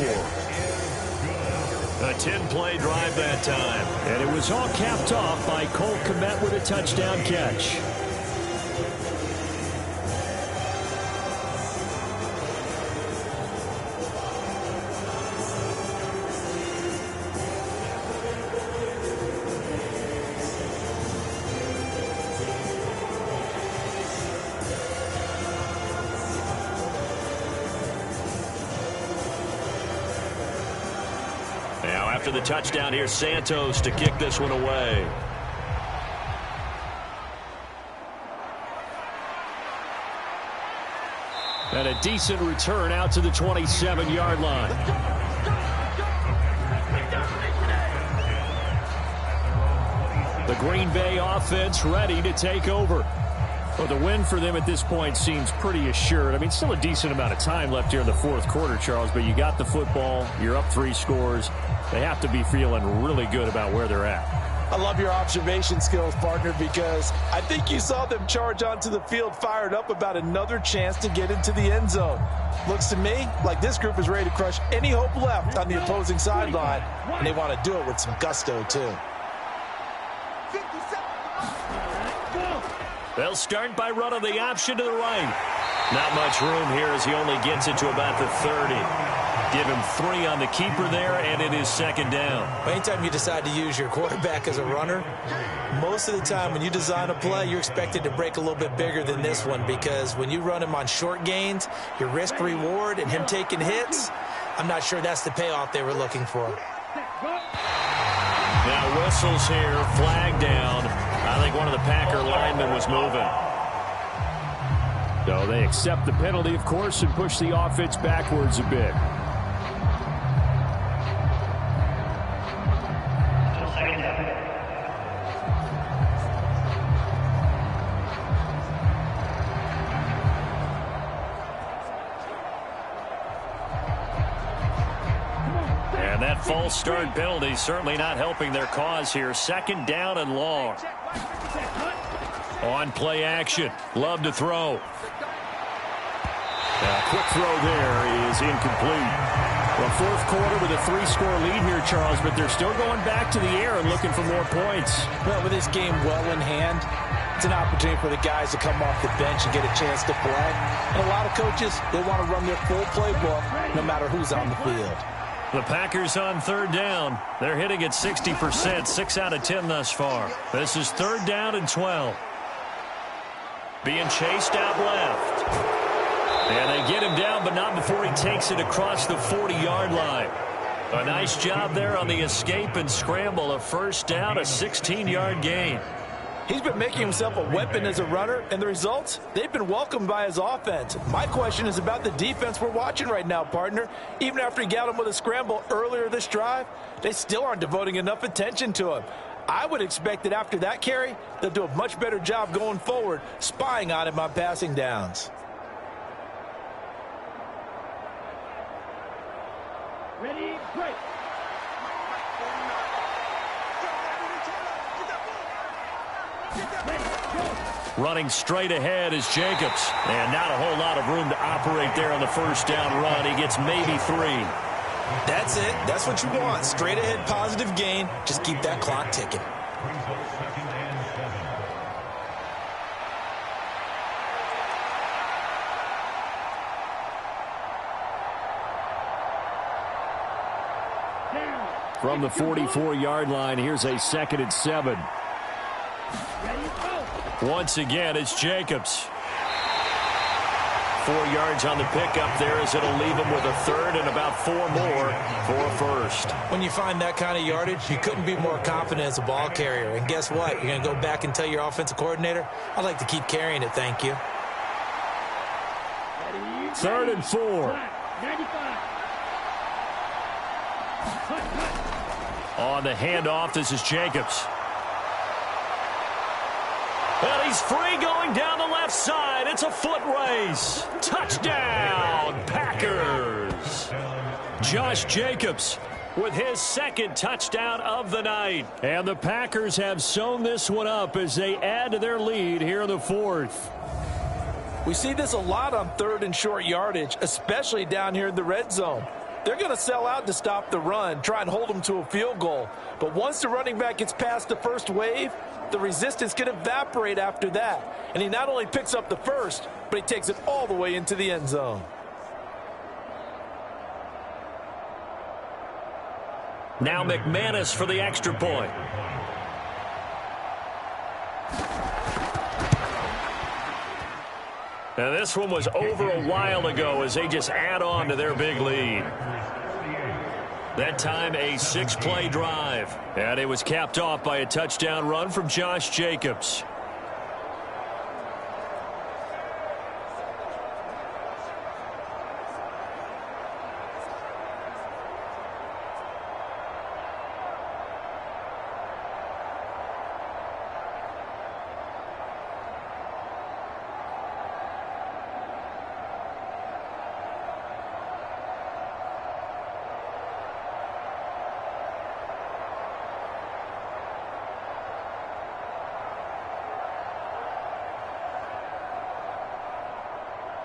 A 10-play drive that time. And it was all capped off by Cole Kmet with a touchdown catch. After the touchdown, here's Santos to kick this one away. And a decent return out to the 27-yard line. The Green Bay offense ready to take over. Well, the win for them at this point seems pretty assured. I mean, still a decent amount of time left here in the 4th quarter, Charles, but you got the football. You're up 3 scores. They have to be feeling really good about where they're at. I love your observation skills, partner, because I think you saw them charge onto the field fired up about another chance to get into the end zone. Looks to me like this group is ready to crush any hope left on the opposing sideline, and they want to do it with some gusto, too. They'll start by running the option to the right. Not much room here as he only gets it to about the 30. Give him 3 on the keeper there, and it is 2nd down. Anytime you decide to use your quarterback as a runner, most of the time when you design a play, you're expected to break a little bit bigger than this one, because when you run him on short gains, your risk-reward and him taking hits, I'm not sure that's the payoff they were looking for. Now whistles here, flag down. I think one of the Packer linemen was moving. So they accept the penalty, of course, and push the offense backwards a bit. And that false start penalty certainly not helping their cause here. 2nd down and long. On play action. Love to throw. Quick throw there is incomplete. Well, 4th quarter with a 3-score lead here, Charles, but they're still going back to the air and looking for more points. Well, with this game well in hand, it's an opportunity for the guys to come off the bench and get a chance to play. And a lot of coaches, they want to run their full playbook no matter who's on the field. The Packers on 3rd down. They're hitting at 60%, 6 out of 10 thus far. This is 3rd down and 12. Being chased out left. And they get him down, but not before he takes it across the 40-yard line. A nice job there on the escape and scramble. A first down, a 16-yard gain. He's been making himself a weapon as a runner, and the results, they've been welcomed by his offense. My question is about the defense we're watching right now, partner. Even after he got him with a scramble earlier this drive, they still aren't devoting enough attention to him. I would expect that after that carry, they'll do a much better job going forward, spying on him on passing downs. Ready, break. Running straight ahead is Jacobs. And not a whole lot of room to operate there on the first down run. He gets maybe 3. That's it. That's what you want. Straight ahead, positive gain. Just keep that clock ticking. From the 44-yard line, here's a 2nd and 7. Once again, it's Jacobs. 4 yards on the pickup there as it'll leave him with a 3rd and about 4 more for a first. When you find that kind of yardage, you couldn't be more confident as a ball carrier. And guess what? You're going to go back and tell your offensive coordinator, I'd like to keep carrying it, thank you. 3rd and 4. 95. On the handoff, this is Jacobs. And he's free going down the left side. It's a foot race. Touchdown, Packers. Josh Jacobs with his 2nd touchdown of the night. And the Packers have sewn this one up as they add to their lead here in the 4th. We see this a lot on 3rd and short yardage, especially down here in the red zone. They're going to sell out to stop the run, try and hold them to a field goal. But once the running back gets past the first wave, the resistance can evaporate after that. And he not only picks up the first, but he takes it all the way into the end zone. Now McManus for the extra point. And this one was over a while ago as they just add on to their big lead. That time a 6-play drive. And it was capped off by a touchdown run from Josh Jacobs.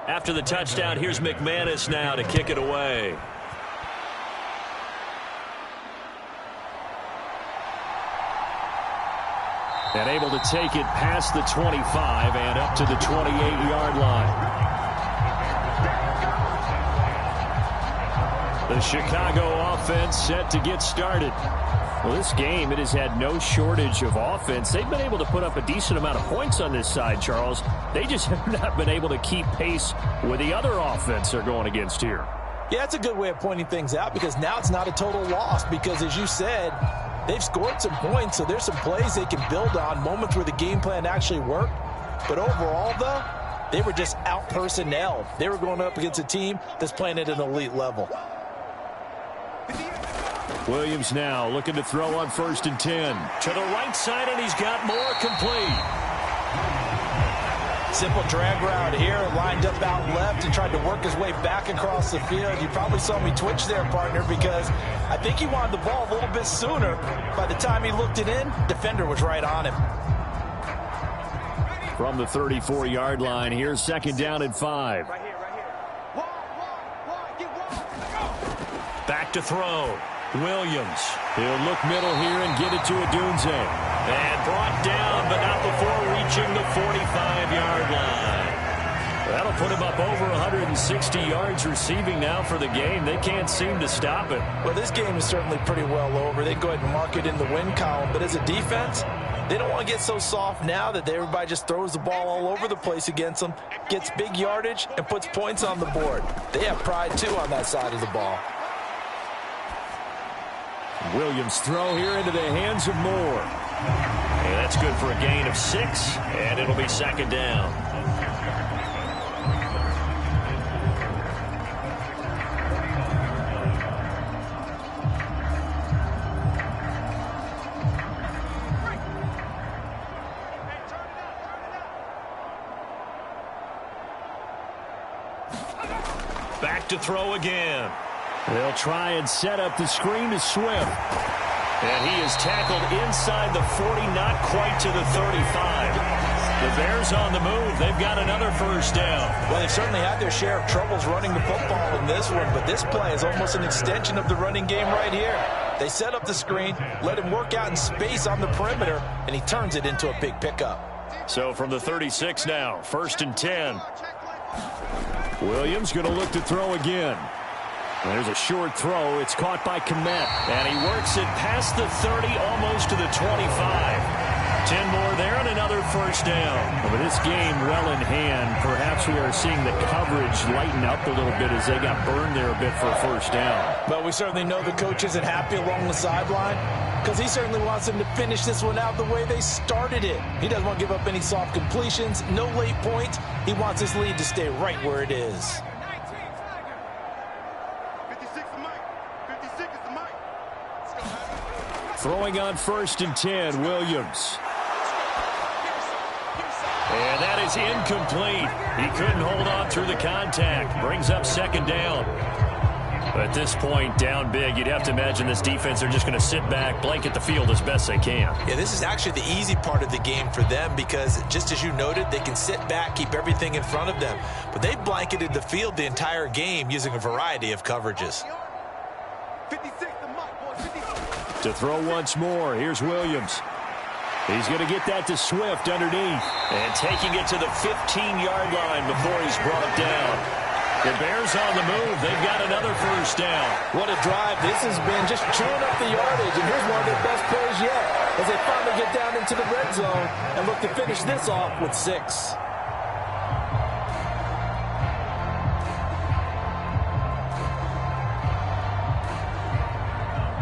After the touchdown, here's McManus now to kick it away. And able to take it past the 25 and up to the 28-yard line. The Chicago offense set to get started. Well, this game, it has had no shortage of offense. They've been able to put up a decent amount of points on this side, Charles. They just have not been able to keep pace with the other offense they're going against here. Yeah, that's a good way of pointing things out because now it's not a total loss because, as you said, they've scored some points, so there's some plays they can build on, moments where the game plan actually worked. But overall, though, they were just out-personnel. They were going up against a team that's playing at an elite level. Williams now looking to throw on 1st and 10. To the right side, and he's got more complete. Simple drag route here, lined up out left and tried to work his way back across the field. You probably saw me twitch there, partner, because I think he wanted the ball a little bit sooner. By the time he looked it in, defender was right on him. From the 34-yard line, here's 2nd down and 5. Back to throw. Williams. He'll look middle here and get it to Odunze. And brought down, but not before reaching the 45-yard line. That'll put him up over 160 yards receiving now for the game. They can't seem to stop it. Well, this game is certainly pretty well over. They go ahead and mark it in the win column. But as a defense, they don't want to get so soft now that everybody just throws the ball all over the place against them, gets big yardage, and puts points on the board. They have pride, too, on that side of the ball. Williams' throw here into the hands of Moore. And that's good for a gain of 6, and it'll be second down. Back to throw again. They'll try and set up the screen to Swift. And he is tackled inside the 40, not quite to the 35. The Bears on the move. They've got another first down. Well, they've certainly had their share of troubles running the football in this one, but this play is almost an extension of the running game right here. They set up the screen, let him work out in space on the perimeter, and he turns it into a big pickup. So from the 36 now, 1st and 10. Williams going to look to throw again. There's a short throw. It's caught by Komet. And he works it past the 30, almost to the 25. 10 more there and another first down. But this game well in hand. Perhaps we are seeing the coverage lighten up a little bit as they got burned there a bit for a first down. But we certainly know the coach isn't happy along the sideline because he certainly wants them to finish this one out the way they started it. He doesn't want to give up any soft completions, no late points. He wants his lead to stay right where it is. Throwing on 1st and 10, Williams. And that is incomplete. He couldn't hold on through the contact. Brings up second down. At this point, down big, you'd have to imagine this defense are just going to sit back, blanket the field as best they can. Yeah, this is actually the easy part of the game for them because, just as you noted, they can sit back, keep everything in front of them. But they blanketed the field the entire game using a variety of coverages. 56, the mic, boy, 56. To throw once more, here's Williams. He's going to get that to Swift underneath. And taking it to the 15-yard line before he's brought down. The Bears on the move. They've got another first down. What a drive this has been, just chewing up the yardage. And here's one of their best plays yet as they finally get down into the red zone and look to finish this off with 6.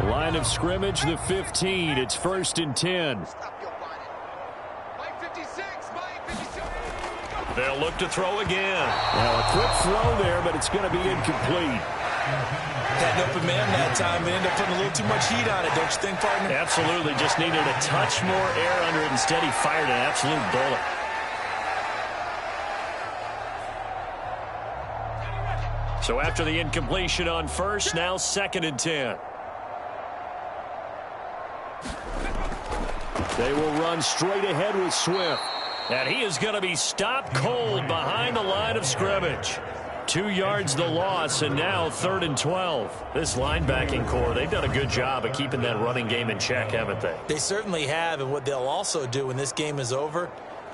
Line of scrimmage, the 15. It's 1st and 10. They'll look to throw again. Now a quick throw there, but it's going to be incomplete. Had an open man that time. They ended up putting a little too much heat on it, don't you think, partner? Absolutely. Just needed a touch more air under it. Instead, he fired an absolute bullet. So after the incompletion on first, now 2nd and 10. They will run straight ahead with Swift. And he is going to be stopped cold behind the line of scrimmage. 2 yards the loss, and now 3rd and 12. This linebacking core, they've done a good job of keeping that running game in check, haven't they? They certainly have, and what they'll also do when this game is over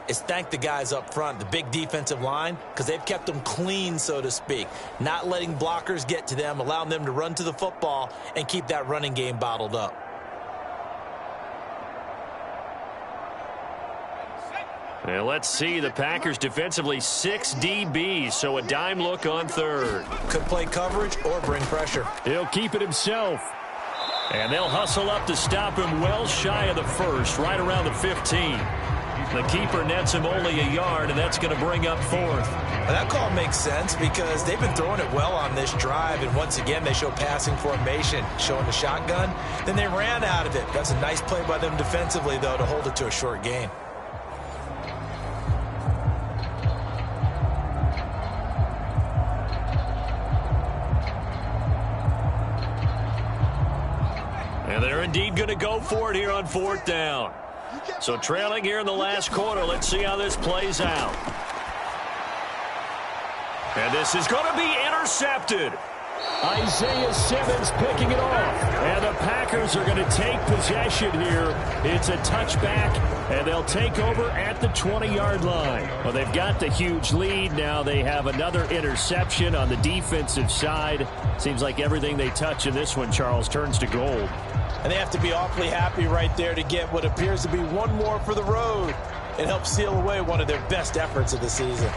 is thank the guys up front, the big defensive line, because they've kept them clean, so to speak. Not letting blockers get to them, allowing them to run to the football and keep that running game bottled up. And let's see, the Packers defensively 6 DBs, so a dime look on 3rd. Could play coverage or bring pressure. He'll keep it himself. And they'll hustle up to stop him well shy of the 1st, right around the 15. The keeper nets him only a yard, and that's going to bring up 4th. Now that call makes sense because they've been throwing it well on this drive, and once again they show passing formation, showing the shotgun. Then they ran out of it. That's a nice play by them defensively, though, to hold it to a short gain. And they're indeed going to go for it here on 4th down. So trailing here in the last quarter, let's see how this plays out. And this is going to be intercepted. Isaiah Simmons picking it off. And the Packers are going to take possession here. It's a touchback, and they'll take over at the 20-yard line. Well, they've got the huge lead. Now they have another interception on the defensive side. Seems like everything they touch in this one, Charles, turns to gold. And they have to be awfully happy right there to get what appears to be one more for the road. It helps seal away one of their best efforts of the season.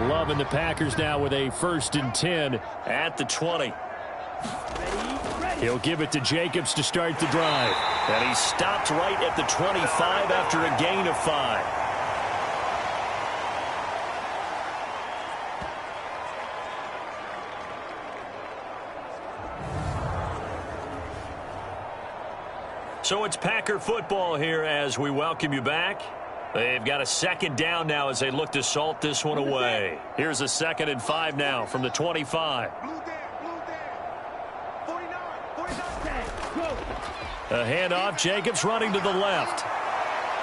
Loving the Packers now with a 1st and 10 at the 20. He'll give it to Jacobs to start the drive. And he stopped right at the 25 after a gain of 5. So it's Packer football here as we welcome you back. They've got a 2nd down now as they look to salt this one away. Here's a 2nd and 5 now from the 25. A handoff, Jacobs running to the left.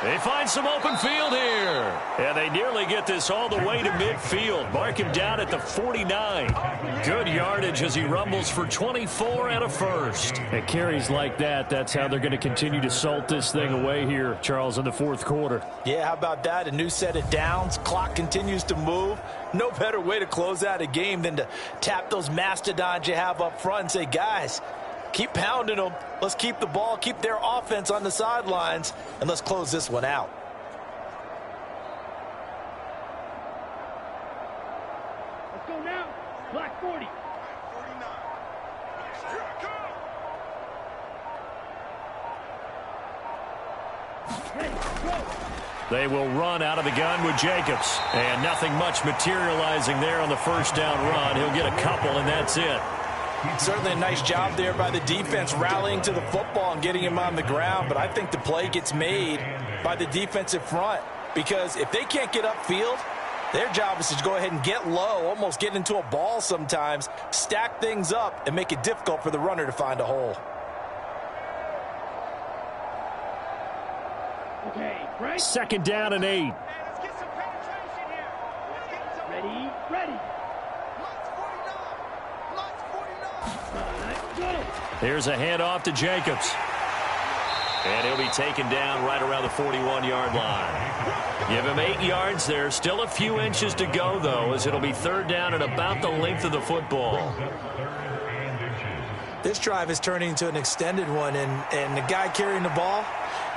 They find some open field here. And they nearly get this all the way to midfield. Mark him down at the 49. Good yardage as he rumbles for 24 and a 1st. And carries like that, that's how they're going to continue to salt this thing away here, Charles, in the 4th quarter. Yeah, how about that? A new set of downs. Clock continues to move. No better way to close out a game than to tap those mastodons you have up front and say, guys, keep pounding them. Let's keep the ball, keep their offense on the sidelines, and let's close this one out. Let's go now. Black 40. They will run out of the gun with Jacobs. And nothing much materializing there on the 1st down run. He'll get a couple, and that's it. Certainly a nice job there by the defense rallying to the football and getting him on the ground. But I think the play gets made by the defensive front. Because if they can't get upfield, their job is to go ahead and get low, almost get into a ball sometimes, stack things up, and make it difficult for the runner to find a hole. Okay, right. 2nd down and 8. Let's get some penetration here. Let's get some. Ready, ready. Here's a handoff to Jacobs. And he'll be taken down right around the 41-yard line. Give him 8 yards there. Still a few inches to go, though, as it'll be 3rd down and about the length of the football. This drive is turning into an extended one, and the guy carrying the ball,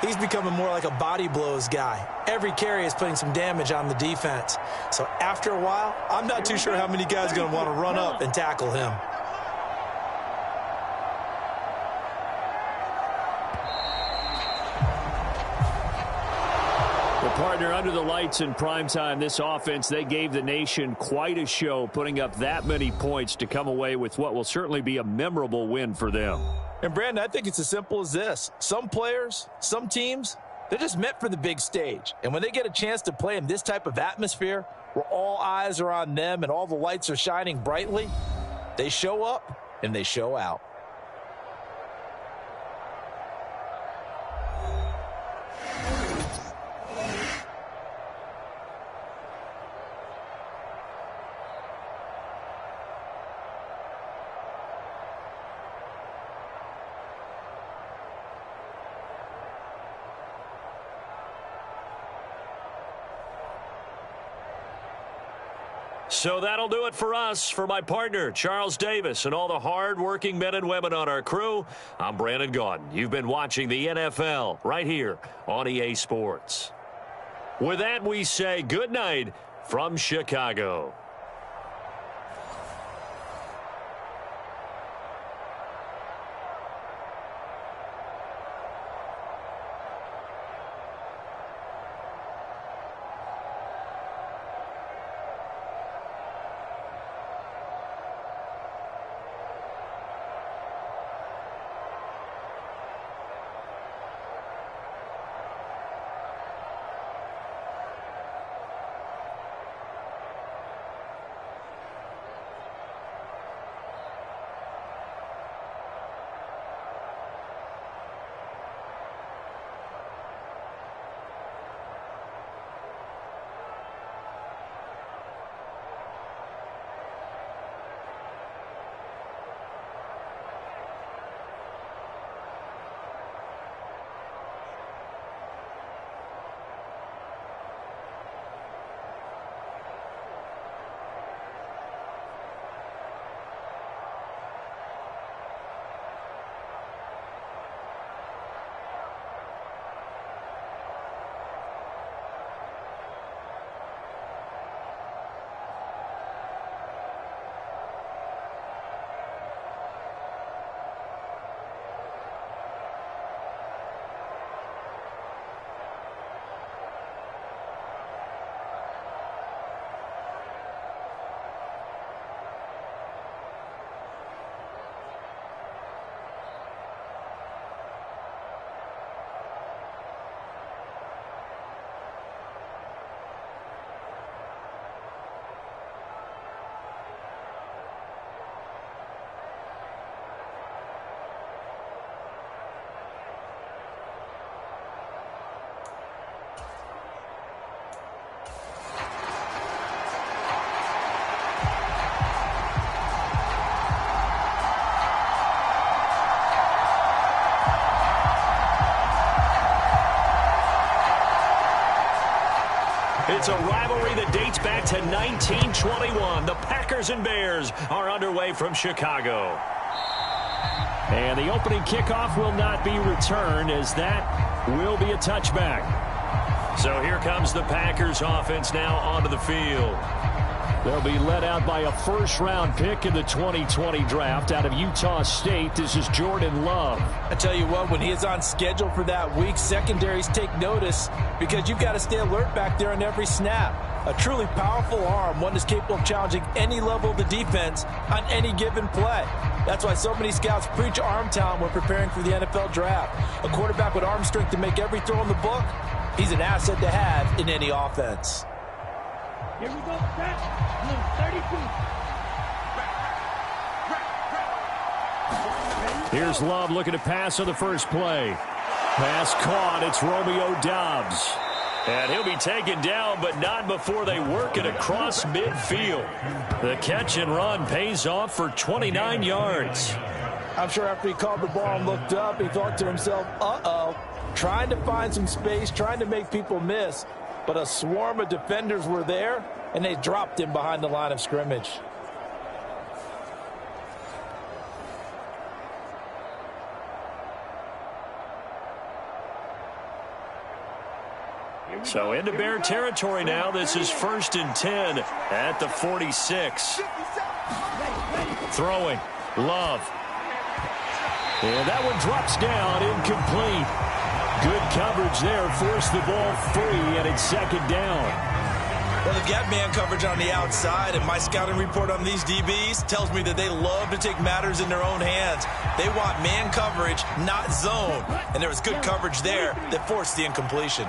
he's becoming more like a body blows guy. Every carry is putting some damage on the defense. So after a while, I'm not too sure how many guys are going to want to run up and tackle him. Partner, under the lights in primetime, this offense, they gave the nation quite a show, putting up that many points to come away with what will certainly be a memorable win for them. And, Brandon, I think it's as simple as this. Some players, some teams, they're just meant for the big stage. And when they get a chance to play in this type of atmosphere where all eyes are on them and all the lights are shining brightly, they show up and they show out. So that'll do it for us. For my partner, Charles Davis, and all the hard-working men and women on our crew, I'm Brandon Gaudin. You've been watching the NFL right here on EA Sports. With that, we say good night from Chicago. It's a rivalry that dates back to 1921. The Packers and Bears are underway from Chicago. And the opening kickoff will not be returned, as that will be a touchback. So here comes the Packers offense now onto the field. They'll be led out by a first-round pick in the 2020 draft out of Utah State. This is Jordan Love. I tell you what, when he is on schedule for that week, secondaries take notice because you've got to stay alert back there on every snap. A truly powerful arm, one that's capable of challenging any level of the defense on any given play. That's why so many scouts preach arm talent when preparing for the NFL draft. A quarterback with arm strength to make every throw in the book, he's an asset to have in any offense. Here we go, set. Number 32. Here's Love looking to pass on the first play. Pass caught. It's Romeo Doubs. And he'll be taken down, but not before they work it across midfield. The catch and run pays off for 29 yards. I'm sure after he called the ball and looked up, he thought to himself, uh-oh, trying to find some space, trying to make people miss. But a swarm of defenders were there, and they dropped him behind the line of scrimmage. So into Bear territory now. This is 1st and 10 at the 46. Throwing. Love. And that one drops down, incomplete. Good coverage there, forced the ball free, and it's 2nd down. Well, they've got man coverage on the outside, and my scouting report on these DBs tells me that they love to take matters in their own hands. They want man coverage, not zone. And there was good coverage there that forced the incompletion.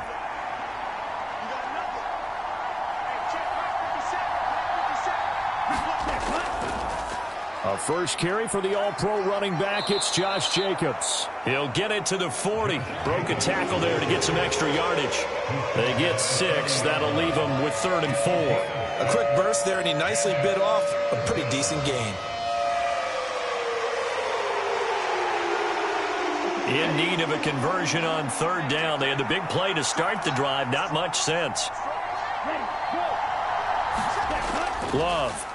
A first carry for the All-Pro running back. It's Josh Jacobs. He'll get it to the 40. Broke a tackle there to get some extra yardage. They get 6. That'll leave them with 3rd and 4. A quick burst there, and he nicely bit off a pretty decent gain. In need of a conversion on 3rd down. They had the big play to start the drive. Not much sense. Love.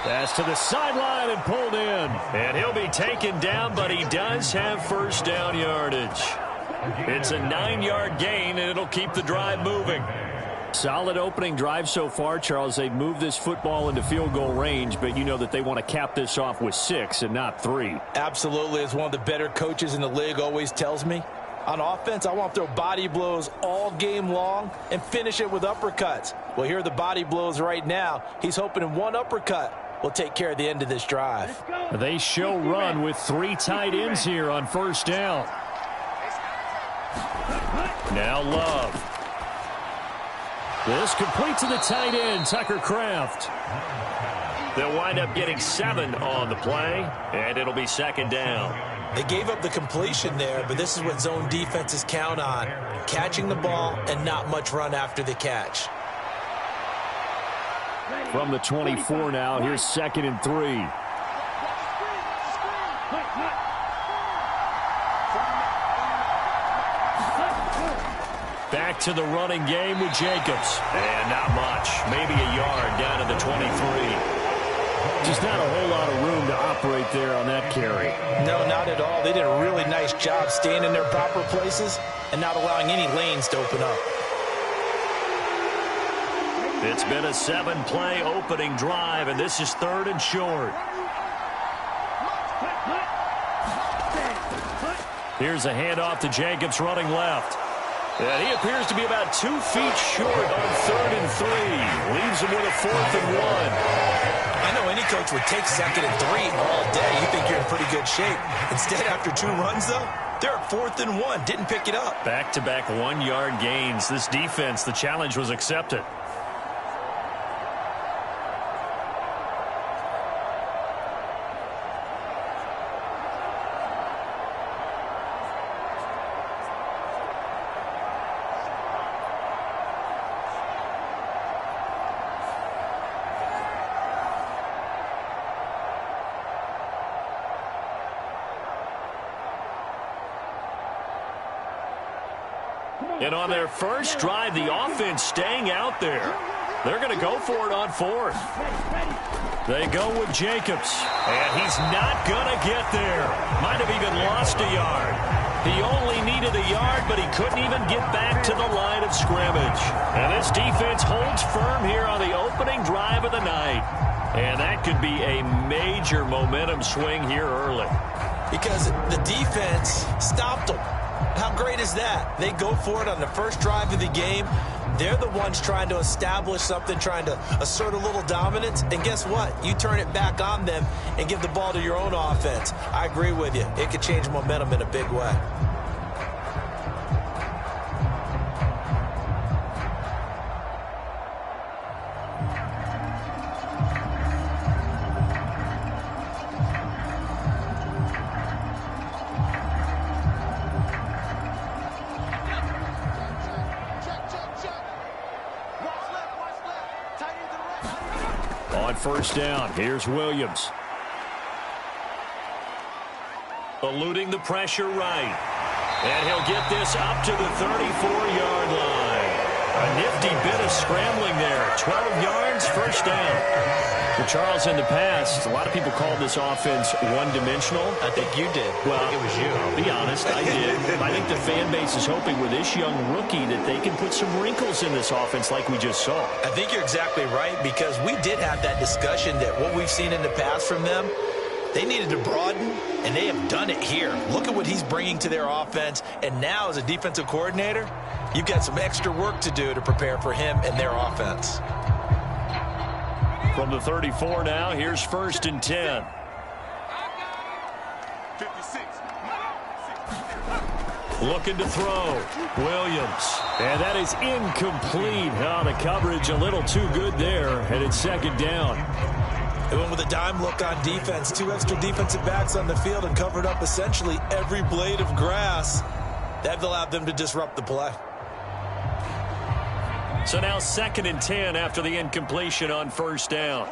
Pass to the sideline and pulled in. And he'll be taken down, but he does have 1st down yardage. It's a 9-yard gain, and it'll keep the drive moving. Solid opening drive so far, Charles. They've moved this football into field goal range, but you know that they want to cap this off with 6 and not 3. Absolutely. As one of the better coaches in the league always tells me, on offense, I want to throw body blows all game long and finish it with uppercuts. Well, here are the body blows right now. He's hoping in one uppercut will take care of the end of this drive. They show run with 3 tight ends here on 1st down. Now Love. This complete to the tight end, Tucker Kraft. They'll wind up getting 7 on the play, and it'll be 2nd down. They gave up the completion there, but this is what zone defenses count on. Catching the ball and not much run after the catch. From the 24 now, here's 2nd and 3. Back to the running game with Jacobs. And not much. Maybe a yard down to the 23. Just not a whole lot of room to operate there on that carry. No, not at all. They did a really nice job staying in their proper places and not allowing any lanes to open up. It's been a 7-play opening drive, and this is 3rd and short. Here's a handoff to Jacobs running left. And he appears to be about 2 feet short on 3rd and 3. Leaves him with a 4th and 1. I know any coach would take 2nd and 3 all day. You think you're in pretty good shape. Instead, after 2 runs, though, they're at 4th and 1. Didn't pick it up. Back-to-back 1-yard gains. This defense, the challenge was accepted. And on their first drive, the offense staying out there. They're going to go for it on 4th. They go with Jacobs. And he's not going to get there. Might have even lost a yard. He only needed a yard, but he couldn't even get back to the line of scrimmage. And this defense holds firm here on the opening drive of the night. And that could be a major momentum swing here early. Because the defense stopped them. How great is that? They go for it on the first drive of the game. They're the ones trying to establish something, trying to assert a little dominance. And guess what? You turn it back on them and give the ball to your own offense. I agree with you. It could change momentum in a big way. On first down, here's Williams. Eluding the pressure right. And he'll get this up to the 34-yard line. A nifty bit of scrambling there. 12 yards, first down. Well, Charles, in the past, a lot of people called this offense one-dimensional. I think you did. Well, I think it was you. I'll be honest, I did. I think the fan base is hoping with this young rookie that they can put some wrinkles in this offense like we just saw. I think you're exactly right, because we did have that discussion that what we've seen in the past from them, they needed to broaden, and they have done it here. Look at what he's bringing to their offense, and now as a defensive coordinator, you've got some extra work to do to prepare for him and their offense. From the 34 now, here's first and 10. 56. Looking to throw. Williams. And that is incomplete. Oh, the coverage a little too good there, and it's second down. They went with a dime look on defense. 2 extra defensive backs on the field and covered up essentially every blade of grass. That allowed them to disrupt the play. So now second and 10 after the incompletion on first down.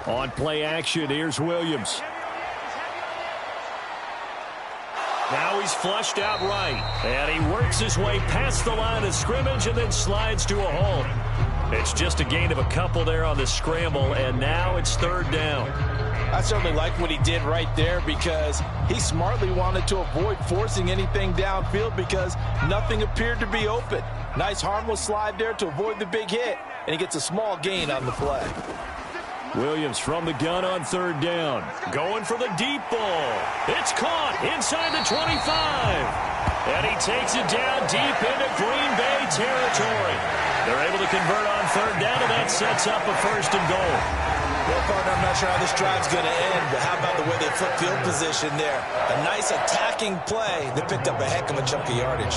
On play action, here's Williams. Now he's flushed out right. And he works his way past the line of scrimmage and then slides to a hole. It's just a gain of a couple there on the scramble, and now it's third down. I certainly like what he did right there, because he smartly wanted to avoid forcing anything downfield because nothing appeared to be open. Nice harmless slide there to avoid the big hit, and he gets a small gain on the play. Williams from the gun on third down. Going for the deep ball. It's caught inside the 25. And he takes it down deep into Green Bay territory. They're able to convert on third down, and that sets up a first and goal. Well, partner, I'm not sure how this drive's going to end, but how about the way they flip field position there? A nice attacking play that picked up a heck of a chunk of yardage.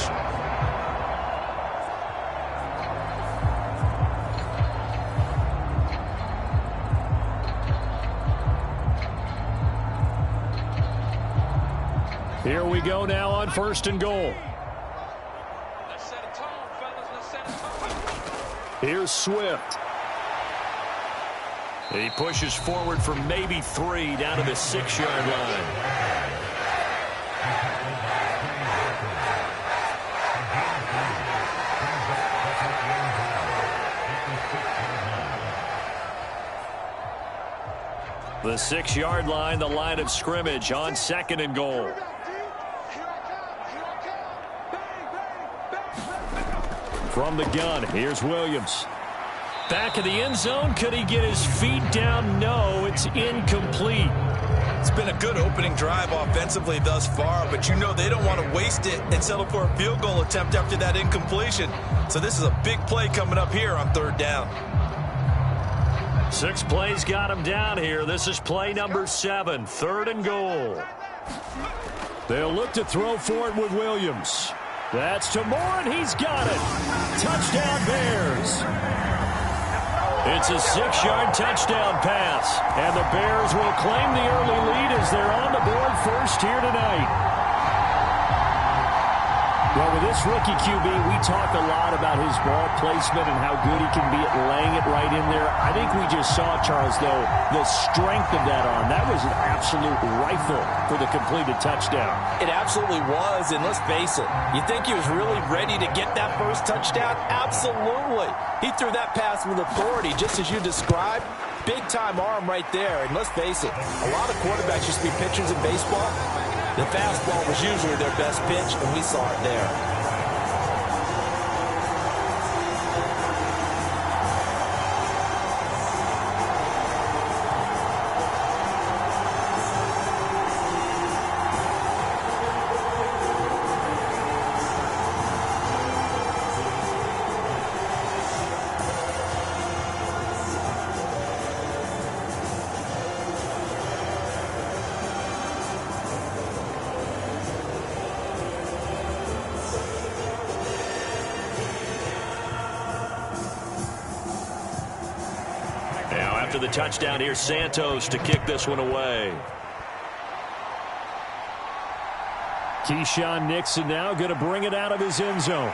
Here we go now on first and goal. Let's set a tone, fellas. Let's set a tone. Here's Swift. He pushes forward for maybe 3 down to the 6-yard line. The 6-yard line, the line of scrimmage on second and goal. From the gun, here's Williams. Back of the end zone. Could he get his feet down? No, it's incomplete. It's been a good opening drive offensively thus far, but you know they don't want to waste it and settle for a field goal attempt after that incompletion. So this is a big play coming up here on third down. 6 plays got him down here. This is play number 7, third and goal. They'll look to throw for it with Williams. That's to Moore, and he's got it. Touchdown, Bears. It's a 6-yard touchdown pass. And the Bears will claim the early lead as they're on the board first here tonight. Well, with this rookie QB, we talk a lot about his ball placement and how good he can be at laying it right in there. I think we just saw, Charles, though, the strength of that arm. That was an absolute rifle for the completed touchdown. It absolutely was, and let's face it, you think he was really ready to get that first touchdown? Absolutely. He threw that pass with authority, just as you described. Big-time arm right there, and let's face it, a lot of quarterbacks used to be pitchers in baseball. The fastball was usually their best pitch, and we saw it there. After the touchdown, here's Santos to kick this one away. Keyshawn Nixon now going to bring it out of his end zone.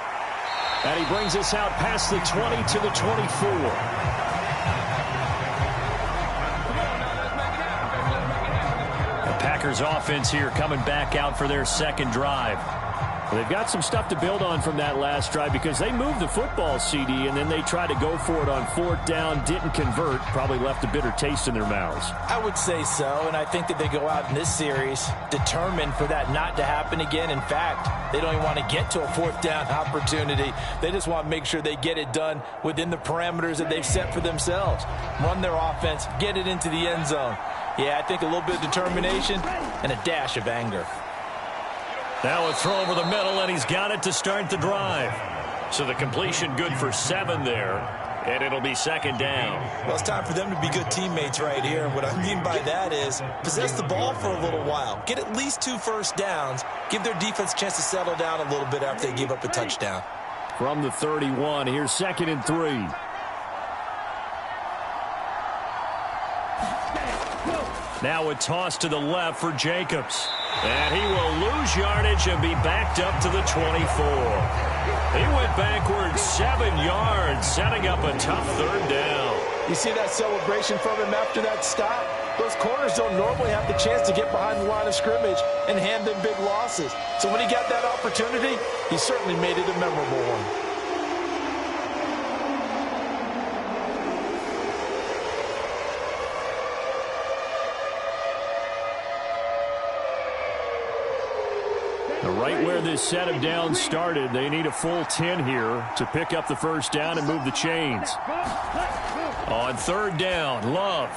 And he brings us out past the 20 to the 24. The Packers offense here coming back out for their second drive. Well, they've got some stuff to build on from that last drive because they moved the football, CD, and then they tried to go for it on fourth down, didn't convert, probably left a bitter taste in their mouths. I would say so, and I think that they go out in this series determined for that not to happen again. In fact, they don't even want to get to a fourth down opportunity. They just want to make sure they get it done within the parameters that they've set for themselves. Run their offense, get it into the end zone. Yeah, I think a little bit of determination and a dash of anger. Now a throw over the middle, and he's got it to start the drive. So the completion good for 7 there, and it'll be second down. Well, it's time for them to be good teammates right here. What I mean by that is possess the ball for a little while. Get at least 2 first downs. Give their defense a chance to settle down a little bit after they give up a touchdown. From the 31, here's 2nd and 3. Now a toss to the left for Jacobs. And he will lose yardage and be backed up to the 24. He went backwards 7 yards, setting up a tough third down. You see that celebration from him after that stop? Those corners don't normally have the chance to get behind the line of scrimmage and hand them big losses. So when he got that opportunity, he certainly made it a memorable one. Right where this set of downs started, they need a full 10 here to pick up the first down and move the chains. On third down, Love.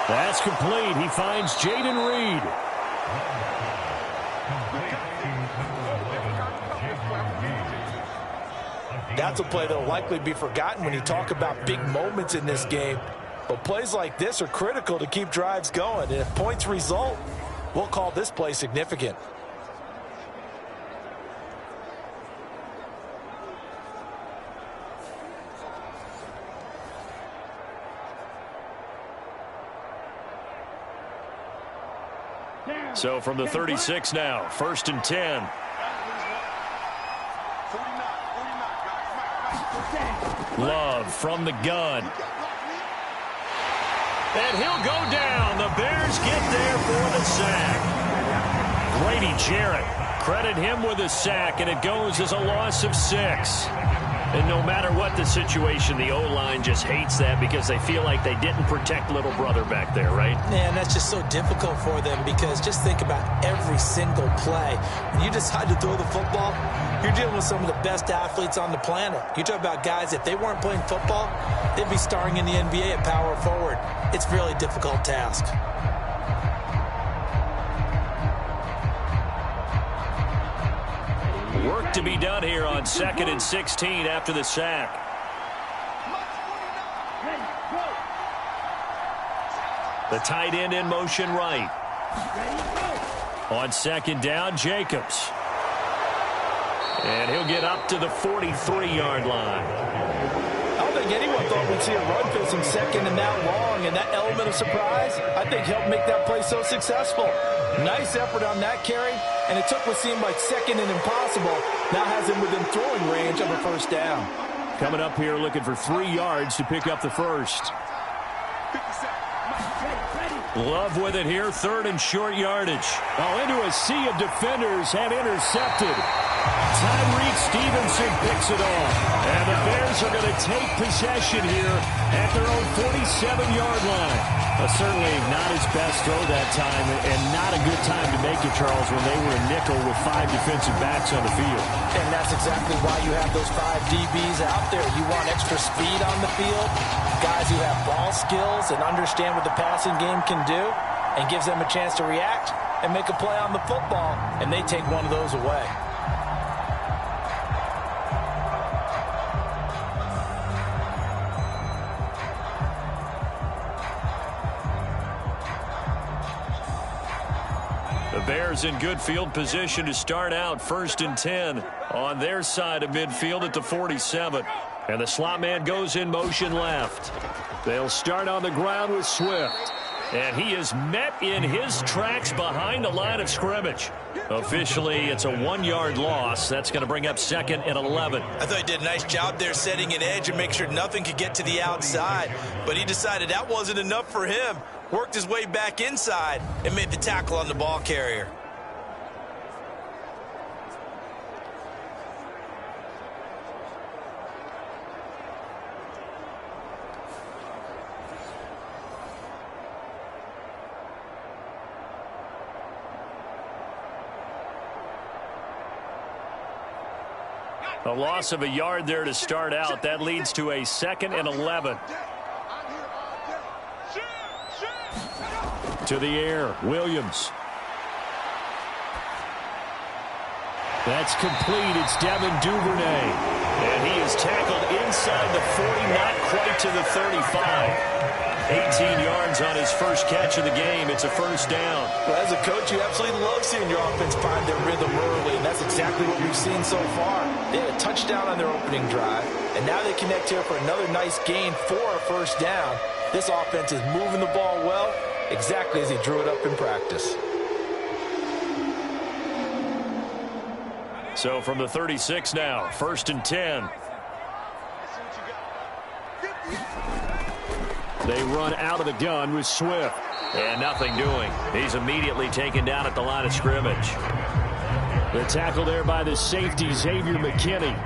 That's complete. He finds Jaden Reed. That's a play that will likely be forgotten when you talk about big moments in this game. But plays like this are critical to keep drives going. And if points result, we'll call this play significant. So from the 36 now, 1st and 10. Love from the gun. And he'll go down. The Bears get there for the sack. Grady Jarrett, credit him with a sack, and it goes as a loss of 6. And no matter what the situation, the O-line just hates that because they feel like they didn't protect little brother back there, right? Man, that's just so difficult for them because just think about every single play. When you decide to throw the football, you're dealing with some of the best athletes on the planet. You talk about guys, if they weren't playing football, they'd be starring in the NBA at power forward. It's a really difficult task. Work to be done here on 2nd and 16 after the sack. The tight end in motion right. On 2nd down, Jacobs. And he'll get up to the 43-yard line. I don't think anyone thought we'd see a run facing second and that long, and that element of surprise, I think, helped make that play so successful. Nice effort on that carry, and it took what seemed like second and impossible, now has him within throwing range of a first down. Coming up here looking for 3 yards to pick up the first. Love with it here, 3rd and short yardage. Oh, into a sea of defenders and intercepted. Tyler Stevenson picks it off. And the Bears are going to take possession here at their own 47-yard line. Certainly not his best throw that time, and not a good time to make it, Charles, when they were a nickel with 5 defensive backs on the field. And that's exactly why you have those 5 DBs out there. You want extra speed on the field, guys who have ball skills and understand what the passing game can do, and gives them a chance to react and make a play on the football, and they take one of those away. The Bears in good field position to start out 1st and 10 on their side of midfield at the 47. And the slot man goes in motion left. They'll start on the ground with Swift. And he is met in his tracks behind the line of scrimmage. Officially, it's a 1-yard loss. That's going to bring up 2nd and 11. I thought he did a nice job there setting an edge and make sure nothing could get to the outside. But he decided that wasn't enough for him. Worked his way back inside and made the tackle on the ball carrier. A loss of a yard there to start out. That leads to a 2nd and 11. To the air, Williams. That's complete. It's Devin Duvernay. And he is tackled inside the 40, not quite to the 35. 18 yards on his first catch of the game. It's a first down. Well, as a coach, you absolutely love seeing your offense find their rhythm early, and that's exactly what we've seen so far. They had a touchdown on their opening drive, and now they connect here for another nice gain for a first down. This offense is moving the ball well, exactly as he drew it up in practice. So from the 36 now, 1st and 10. They run out of the gun with Swift. And nothing doing. He's immediately taken down at the line of scrimmage. The tackle there by the safety, Xavier McKinney.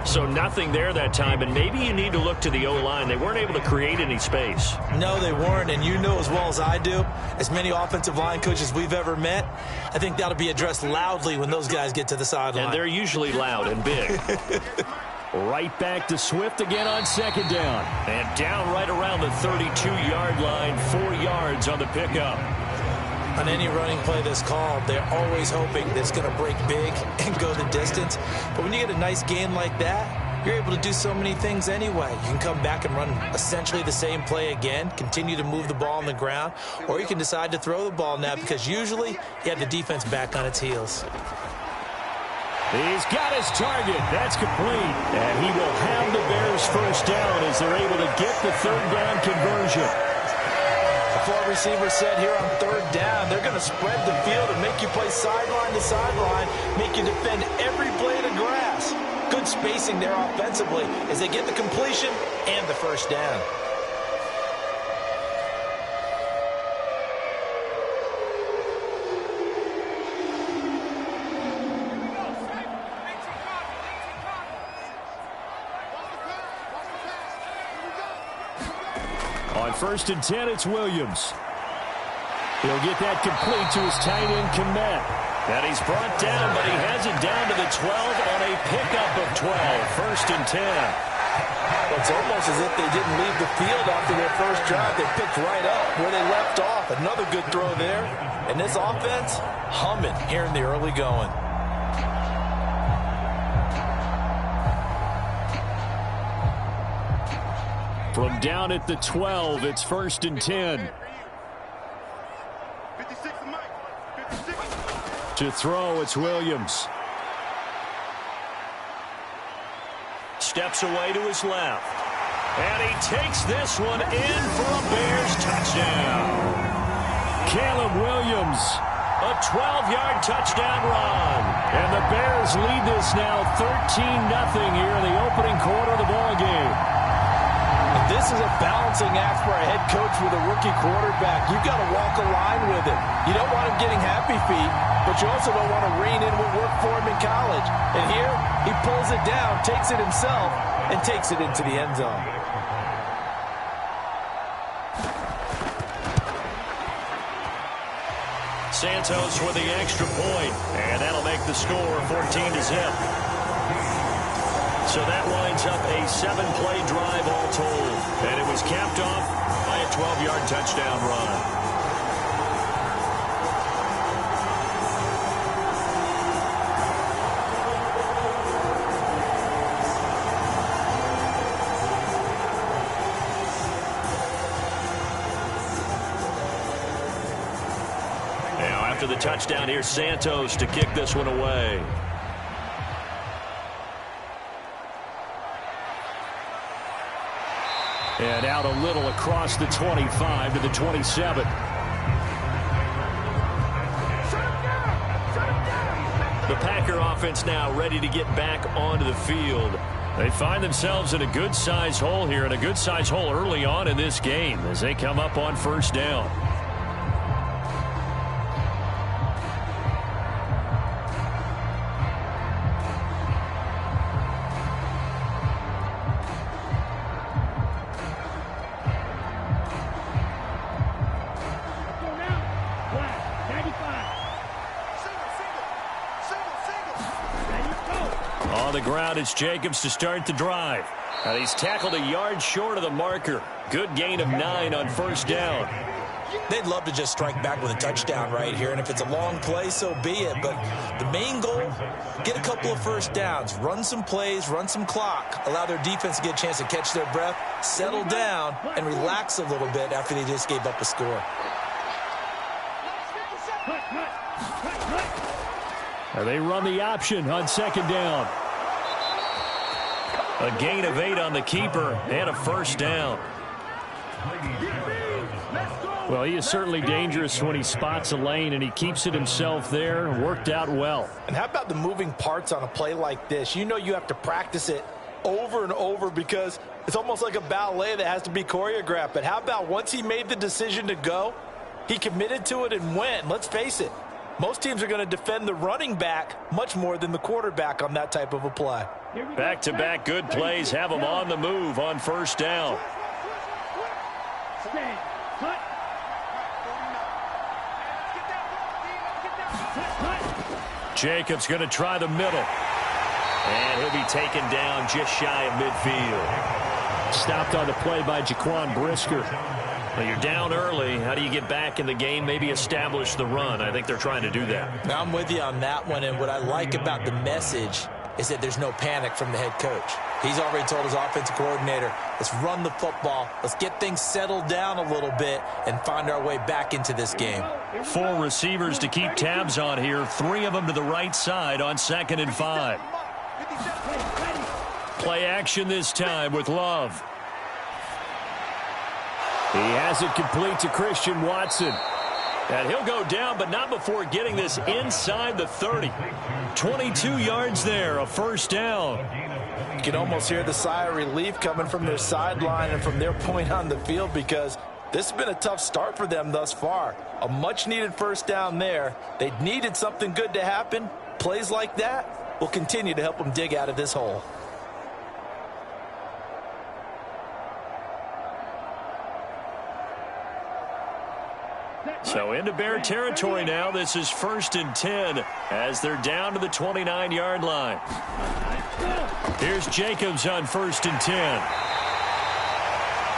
So nothing there that time, and maybe you need to look to the O-line. They weren't able to create any space. No, they weren't, and you know as well as I do, as many offensive line coaches we've ever met, I think that'll be addressed loudly when those guys get to the sideline. And they're usually loud and big. Right back to Swift again on 2nd down. And down right around the 32-yard line, 4 yards on the pickup. On any running play that's called, they're always hoping that it's going to break big and go the distance. But when you get a nice gain like that, you're able to do so many things anyway. You can come back and run essentially the same play again, continue to move the ball on the ground, or you can decide to throw the ball now because usually you have the defense back on its heels. He's got his target. That's complete. And he will have the Bears first down as they're able to get the 3rd down conversion. The 4 receivers said here on 3rd down, they're going to spread the field and make you play sideline to sideline, make you defend every blade of grass. Good spacing there offensively as they get the completion and the first down. On 1st and 10, it's Williams. He'll get that complete to his tight end, Komet. And he's brought down, but he has it down to the 12 on a pickup of 12. 1st and 10. It's almost as if they didn't leave the field after their first drive. They picked right up where they left off. Another good throw there. And this offense, humming here in the early going. From down at the 12, it's 1st and 10. To throw, it's Williams. Steps away to his left. And he takes this one in for a Bears touchdown. Caleb Williams. A 12-yard touchdown run. And the Bears lead this now 13-0 here in the opening quarter of the ball game. This is a balancing act for a head coach with a rookie quarterback. You've got to walk a line with him. You don't want him getting happy feet, but you also don't want to rein in what worked for him in college. And here, he pulls it down, takes it himself, and takes it into the end zone. Santos with the extra point, and that'll make the score 14-0. So that winds up a 7-play drive all told, and it was capped off by a 12-yard touchdown run. After the touchdown, here's Santos to kick this one away. And out a little across the 25 to the 27. The Packer offense now ready to get back onto the field. They find themselves in a good-sized hole here, and a good-sized hole early on in this game as they come up on first down. On the ground, it's Jacobs to start the drive. And he's tackled a yard short of the marker. Good gain of 9 on first down. They'd love to just strike back with a touchdown right here, and if it's a long play, so be it. But the main goal, get a couple of first downs, run some plays, run some clock, allow their defense to get a chance to catch their breath, settle down, and relax a little bit after they just gave up a score. And they run the option on second down. A gain of 8 on the keeper and a first down. Well, he is certainly dangerous when he spots a lane, and he keeps it himself there. Worked out well. And how about the moving parts on a play like this? You know you have to practice it over and over because it's almost like a ballet that has to be choreographed. But how about once he made the decision to go, he committed to it and went. Let's face it, most teams are going to defend the running back much more than the quarterback on that type of a play. Back-to-back good plays have them on the move on first down. Jacobs going to try the middle. And he'll be taken down just shy of midfield. Stopped on the play by Jaquan Brisker. Well, you're down early. How do you get back in the game? Maybe establish the run. I think they're trying to do that. Now, I'm with you on that one, and what I like about the message is that there's no panic from the head coach. He's already told his offensive coordinator, let's run the football, let's get things settled down a little bit and find our way back into this game. 4 receivers to keep tabs on here, 3 of them to the right side on 2nd and 5. Play action this time with Love. He has it complete to Christian Watson. And he'll go down, but not before getting this inside the 30. 22 yards there, a first down. You can almost hear the sigh of relief coming from their sideline and from their point on the field because this has been a tough start for them thus far. A much-needed first down there. They needed something good to happen. Plays like that will continue to help them dig out of this hole. So into Bear territory now. This is 1st and 10 as they're down to the 29-yard line. Here's Jacobs on 1st and 10.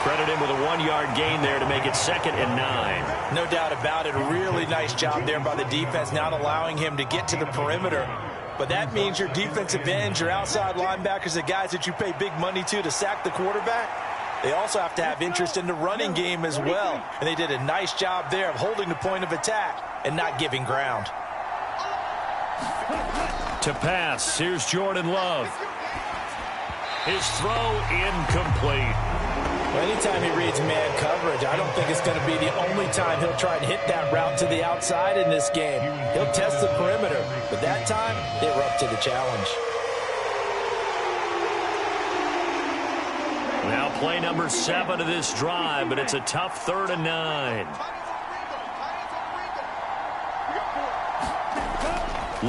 Credit him with a 1-yard gain there to make it 2nd and 9. No doubt about it. A really nice job there by the defense, not allowing him to get to the perimeter. But that means your defensive ends, your outside linebackers, the guys that you pay big money to sack the quarterback, they also have to have interest in the running game as well. And they did a nice job there of holding the point of attack and not giving ground. To pass, here's Jordan Love. His throw incomplete. Well, anytime he reads man coverage, I don't think it's going to be the only time he'll try and hit that route to the outside in this game. He'll test the perimeter, but that time, they were up to the challenge. Now play number 7 of this drive, but it's a tough 3rd and 9.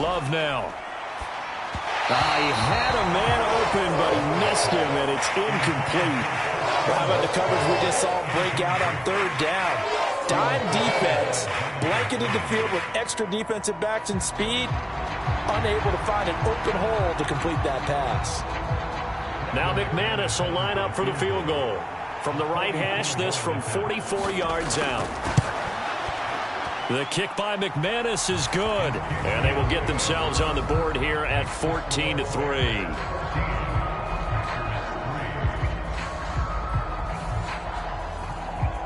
Love now. He had a man open, but he missed him, and it's incomplete. Well, how about the coverage we just saw break out on 3rd down? Dime defense, blanketed the field with extra defensive backs and speed, unable to find an open hole to complete that pass. Now McManus will line up for the field goal. From the right hash, this from 44 yards out. The kick by McManus is good, and they will get themselves on the board here at 14-3.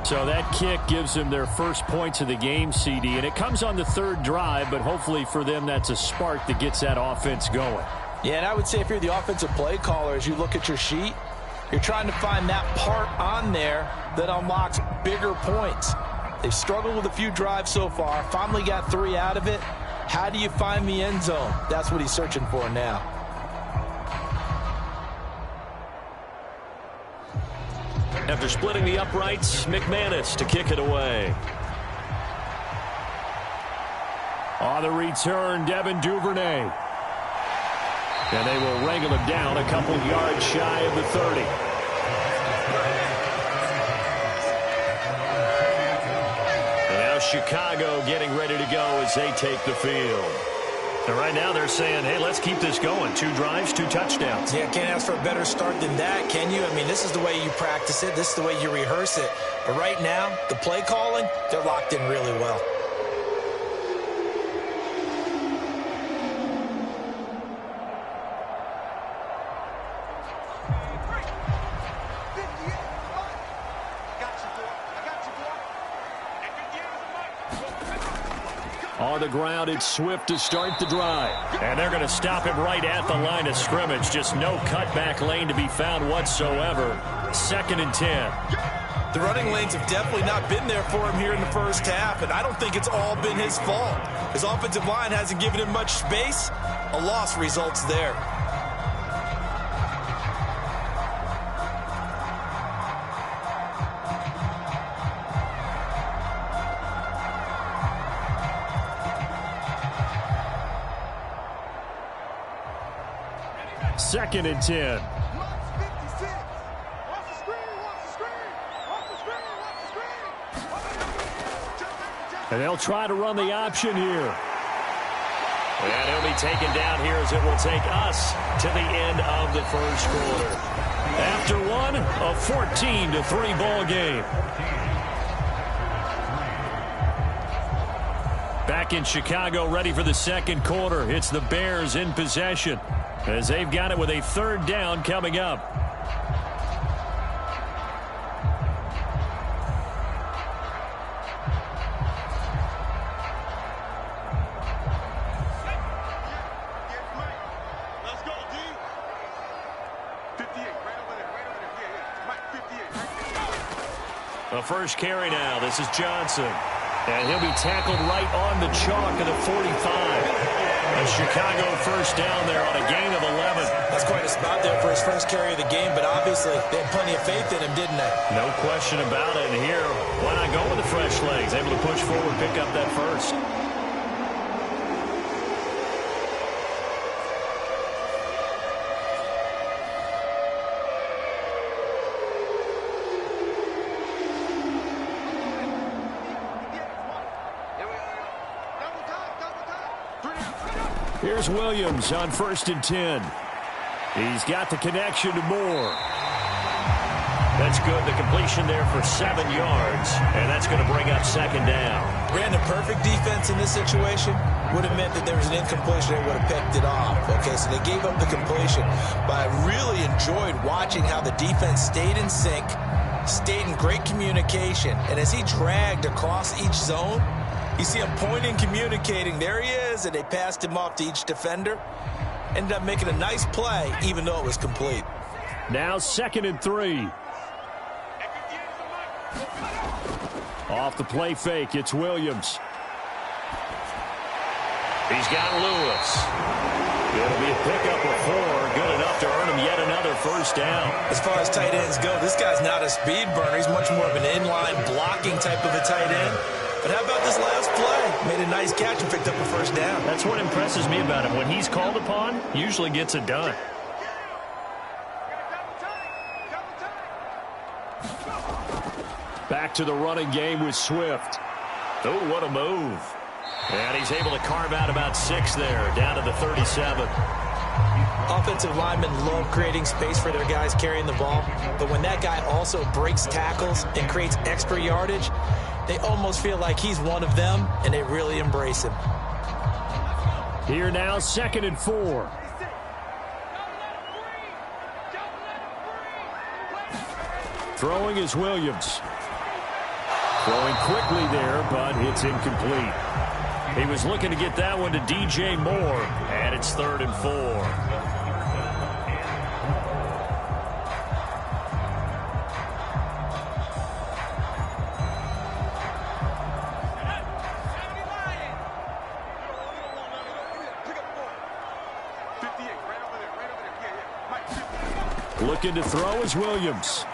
So that kick gives them their first points of the game, CD, and it comes on the 3rd drive, but hopefully for them that's a spark that gets that offense going. Yeah, and I would say if you're the offensive play caller, as you look at your sheet, you're trying to find that part on there that unlocks bigger points. They've struggled with a few drives so far, finally got 3 out of it. How do you find the end zone? That's what he's searching for now. After splitting the uprights, McManus to kick it away. On the return, Devin Duvernay. And they will wrangle him down a couple yards shy of the 30. Chicago getting ready to go as they take the field. And right now they're saying, hey, let's keep this going. 2 drives, 2 touchdowns. Yeah, can't ask for a better start than that, can you? I mean, this is the way you practice it. This is the way you rehearse it. But right now, the play calling, they're locked in really well. On the ground, it's Swift to start the drive. And they're going to stop him right at the line of scrimmage. Just no cutback lane to be found whatsoever. 2nd and 10. The running lanes have definitely not been there for him here in the first half, and I don't think it's all been his fault. His offensive line hasn't given him much space. A loss results there. Second and 10. And they'll try to run the option here. And he'll be taken down here as it will take us to the end of the first quarter. After one, a 14-3 ball game. Back in Chicago, ready for the second quarter. It's the Bears in possession as they've got it with a 3rd down coming up. The first carry now. This is Johnson. And he'll be tackled right on the chalk of the 45. A Chicago first down there on a gain of 11. That's quite a spot there for his first carry of the game, but obviously they had plenty of faith in him, didn't they? No question about it. And here, why not go with the fresh legs? Able to push forward, pick up that first. Here's Williams on 1st and 10. He's got the connection to Moore. That's good. The completion there for 7 yards, and that's going to bring up 2nd down. Brandon, perfect defense in this situation would have meant that there was an incompletion. They would have picked it off. Okay, so they gave up the completion. But I really enjoyed watching how the defense stayed in sync, stayed in great communication, and as he dragged across each zone, you see him pointing, communicating. There he is, and they passed him off to each defender. Ended up making a nice play, even though it was complete. Now 2nd and 3. Off the play fake, it's Williams. He's got Lewis. It'll be a pickup of 4, good enough to earn him yet another first down. As far as tight ends go, this guy's not a speed burner. He's much more of an inline blocking type of a tight end. But how about this last play? Made a nice catch and picked up a first down. That's what impresses me about him. When he's called upon, usually gets it done. Back to the running game with Swift. Oh, what a move. And he's able to carve out about 6 there, down to the 37. Offensive linemen love creating space for their guys carrying the ball. But when that guy also breaks tackles and creates extra yardage, they almost feel like he's one of them, and they really embrace him. Here now, 2nd and 4. Throwing is Williams. Throwing quickly there, but it's incomplete. He was looking to get that one to DJ Moore, and it's 3rd and 4. Looking to throw is Williams.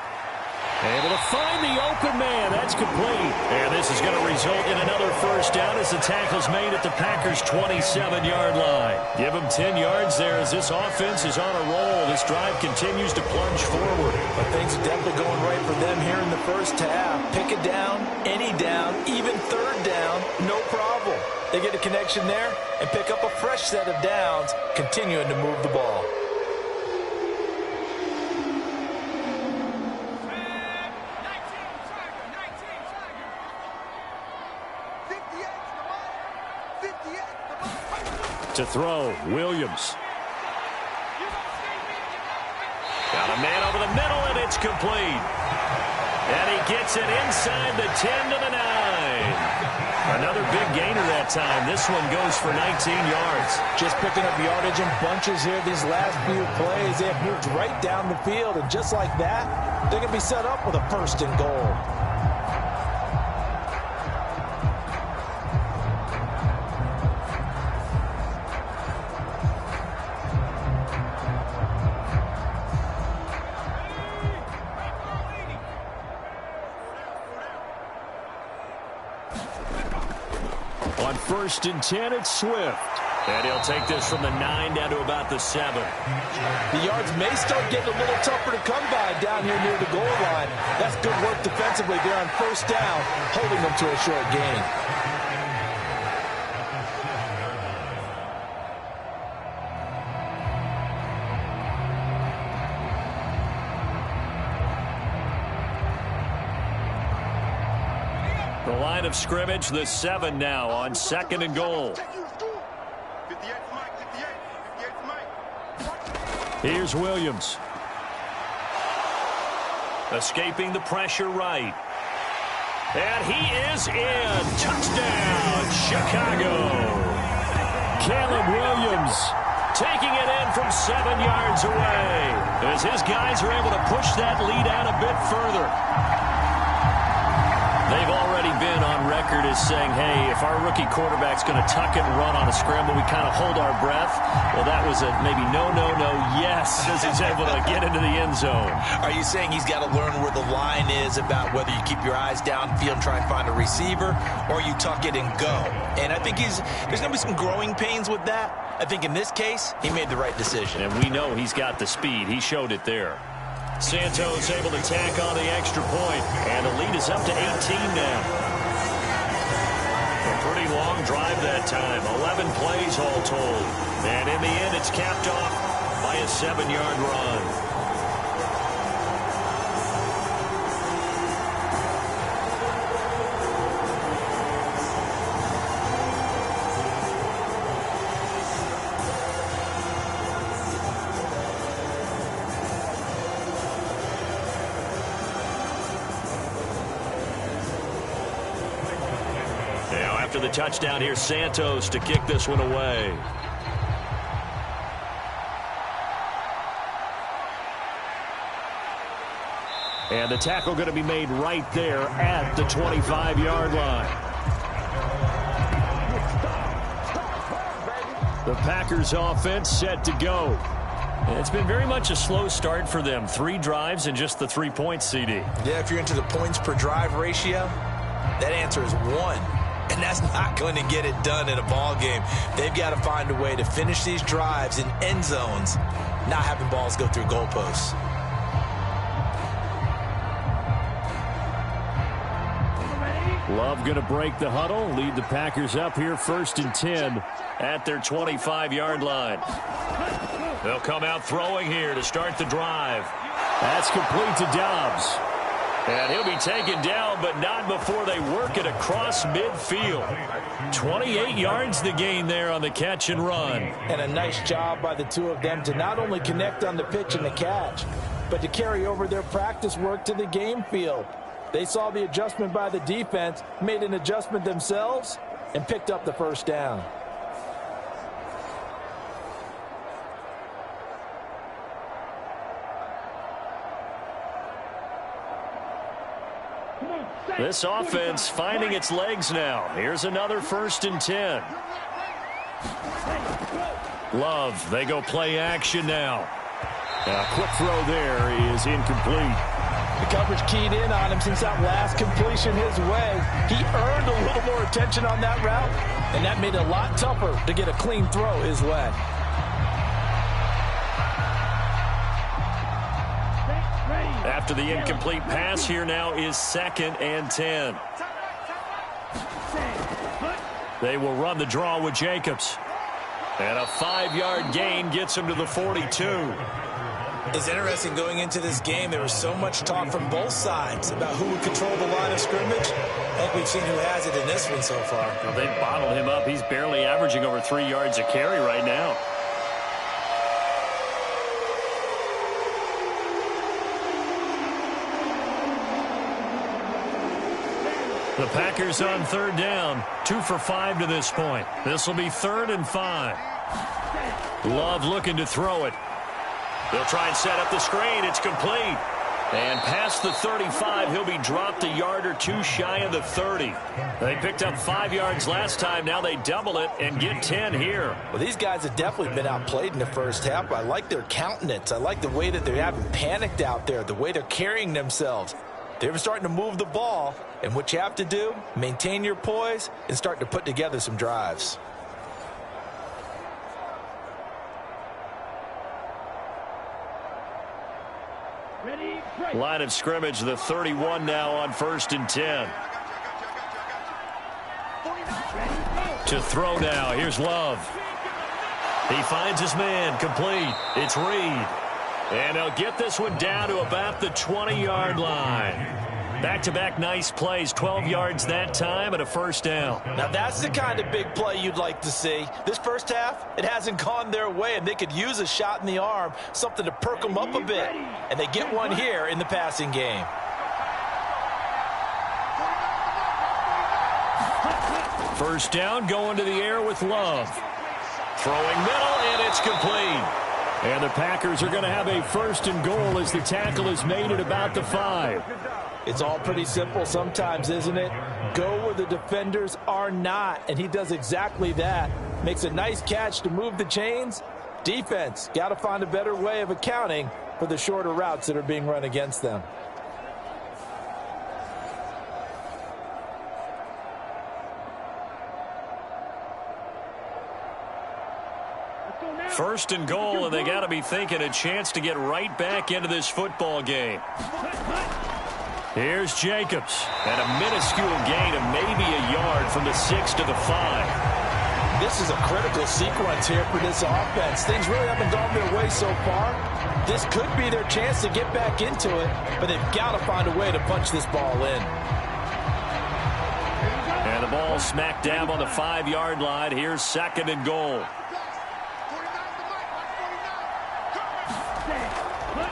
Able to find the open man. That's complete. And this is going to result in another first down as the tackle's made at the Packers' 27-yard line. Give them 10 yards there as this offense is on a roll. This drive continues to plunge forward. But things are definitely going right for them here in the first half. Pick a down, any down, even 3rd down, no problem. They get a connection there and pick up a fresh set of downs, continuing to move the ball. To throw, Williams. Got a man over the middle, and it's complete. And he gets it inside the 10 to the 9. Another big gainer that time. This one goes for 19 yards. Just picking up yardage in bunches here these last few plays. They have moved right down the field, and just like that, they're going to be set up with a 1st and goal. On 1st and 10, it's Swift. And he'll take this from the 9 down to about the 7. The yards may start getting a little tougher to come by down here near the goal line. That's good work defensively there on 1st down, holding them to a short gain. The line of scrimmage, the 7 now on 2nd and goal. Here's Williams. Escaping the pressure right. And he is in. Touchdown, Chicago. Caleb Williams taking it in from 7 yards away as his guys are able to push that lead out a bit further. They've already been on record as saying, hey, if our rookie quarterback's going to tuck it and run on a scramble, we kind of hold our breath. Well, that was a maybe no, yes, as he's able to get into the end zone. Are you saying he's got to learn where the line is about whether you keep your eyes downfield and try and find a receiver, or you tuck it and go? And I think there's going to be some growing pains with that. I think in this case, he made the right decision. And we know he's got the speed. He showed it there. Santos able to tack on the extra point, and the lead is up to 18 now. A pretty long drive that time, 11 plays all told. And in the end, it's capped off by a 7-yard run. After the touchdown, here's Santos to kick this one away. And the tackle going to be made right there at the 25-yard line. The Packers offense set to go. And it's been very much a slow start for them. 3 drives and just the 3 points, CD. Yeah, if you're into the points per drive ratio, that answer is 1. And that's not going to get it done in a ball game. They've got to find a way to finish these drives in end zones, not having balls go through goalposts. Love going to break the huddle, lead the Packers up here 1st and 10 at their 25-yard line. They'll come out throwing here to start the drive. That's complete to Dobbs. And he'll be taken down, but not before they work it across midfield. 28 yards the gain there on the catch and run. And a nice job by the two of them to not only connect on the pitch and the catch, but to carry over their practice work to the game field. They saw the adjustment by the defense, made an adjustment themselves, and picked up the first down. This offense finding its legs now. Here's another 1st and 10. Love, they go play action now. A quick throw there is incomplete. The coverage keyed in on him since that last completion his way. He earned a little more attention on that route, and that made it a lot tougher to get a clean throw his way. After the incomplete pass, here now is 2nd and 10. They will run the draw with Jacobs. And a 5-yard gain gets him to the 42. It's interesting going into this game. There was so much talk from both sides about who would control the line of scrimmage. I think we've seen who has it in this one so far. Well, they bottled him up. He's barely averaging over 3 yards a carry right now. The Packers on 3rd down. 2 for 5 to this point. This will be 3rd and 5. Love looking to throw it. They'll try and set up the screen. It's complete. And past the 35, he'll be dropped a yard or 2 shy of the 30. They picked up 5 yards last time. Now they double it and get 10 here. Well, these guys have definitely been outplayed in the first half. I like their countenance. I like the way that they haven't panicked out there, the way they're carrying themselves. They're starting to move the ball, and what you have to do, maintain your poise and start to put together some drives. Line of scrimmage, the 31 now on 1st and 10. To throw now, here's Love. He finds his man, complete. It's Reed. And he'll get this one down to about the 20-yard line. Back-to-back nice plays, 12 yards that time and a first down. Now that's the kind of big play you'd like to see. This first half, it hasn't gone their way, and they could use a shot in the arm, something to perk them up a bit. And they get one here in the passing game. First down, going to the air with Love. Throwing middle, and it's complete. And the Packers are going to have a 1st and goal as the tackle is made at about the 5. It's all pretty simple sometimes, isn't it? Go where the defenders are not, and he does exactly that. Makes a nice catch to move the chains. Defense, got to find a better way of accounting for the shorter routes that are being run against them. First and goal, and they got to be thinking a chance to get right back into this football game. Here's Jacobs, and a minuscule gain of maybe a yard from the 6 to the 5. This is a critical sequence here for this offense. Things really haven't gone their way so far. This could be their chance to get back into it, but they've got to find a way to punch this ball in. And the ball smack dab on the 5-yard line. Here's 2nd and goal.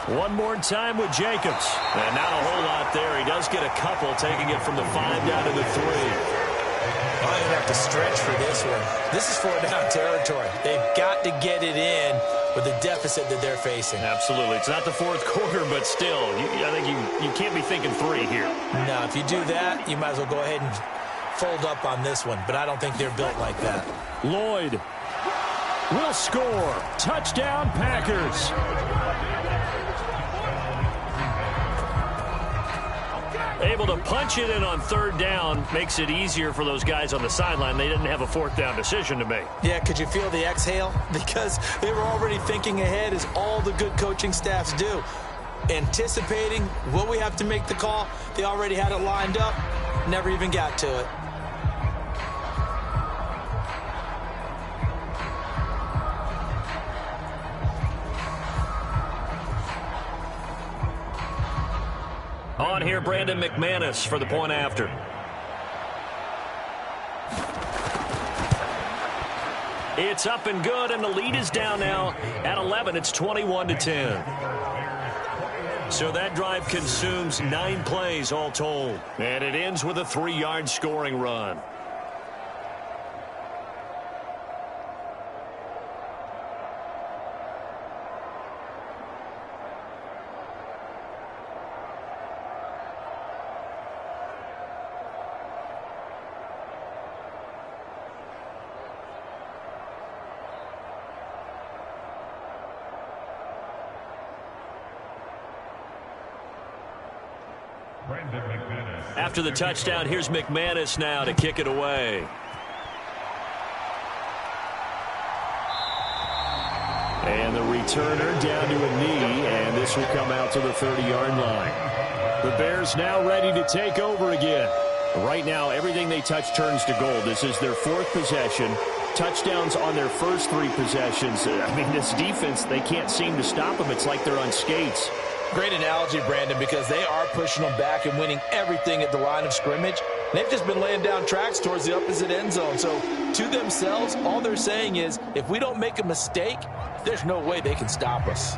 One more time with Jacobs. And not a whole lot there. He does get a couple, taking it from the 5 down to the 3. I don't even have to stretch for this one. This is 4-down territory. They've got to get it in with the deficit that they're facing. Absolutely. It's not the fourth quarter, but still, I think you can't be thinking 3 here. No, if you do that, you might as well go ahead and fold up on this one, but I don't think they're built like that. Lloyd will score. Touchdown, Packers. Able to punch it in on 3rd down makes it easier for those guys on the sideline. They didn't have a 4th down decision to make. Yeah, could you feel the exhale? Because they were already thinking ahead, as all the good coaching staffs do. Anticipating, will we have to make the call? They already had it lined up, never even got to it. On here, Brandon McManus for the point after. It's up and good, and the lead is down now at 11. It's 21-10. So that drive consumes 9 plays all told. And it ends with a 3-yard scoring run. After the touchdown, here's McManus now to kick it away. And the returner down to a knee, and this will come out to the 30-yard line. The Bears now ready to take over again. Right now, everything they touch turns to gold. This is their 4th possession. Touchdowns on their first 3 possessions. I mean, this defense, they can't seem to stop them. It's like they're on skates. Great analogy, Brandon, because they are pushing them back and winning everything at the line of scrimmage. They've just been laying down tracks towards the opposite end zone. So to themselves, all they're saying is, if we don't make a mistake, there's no way they can stop us.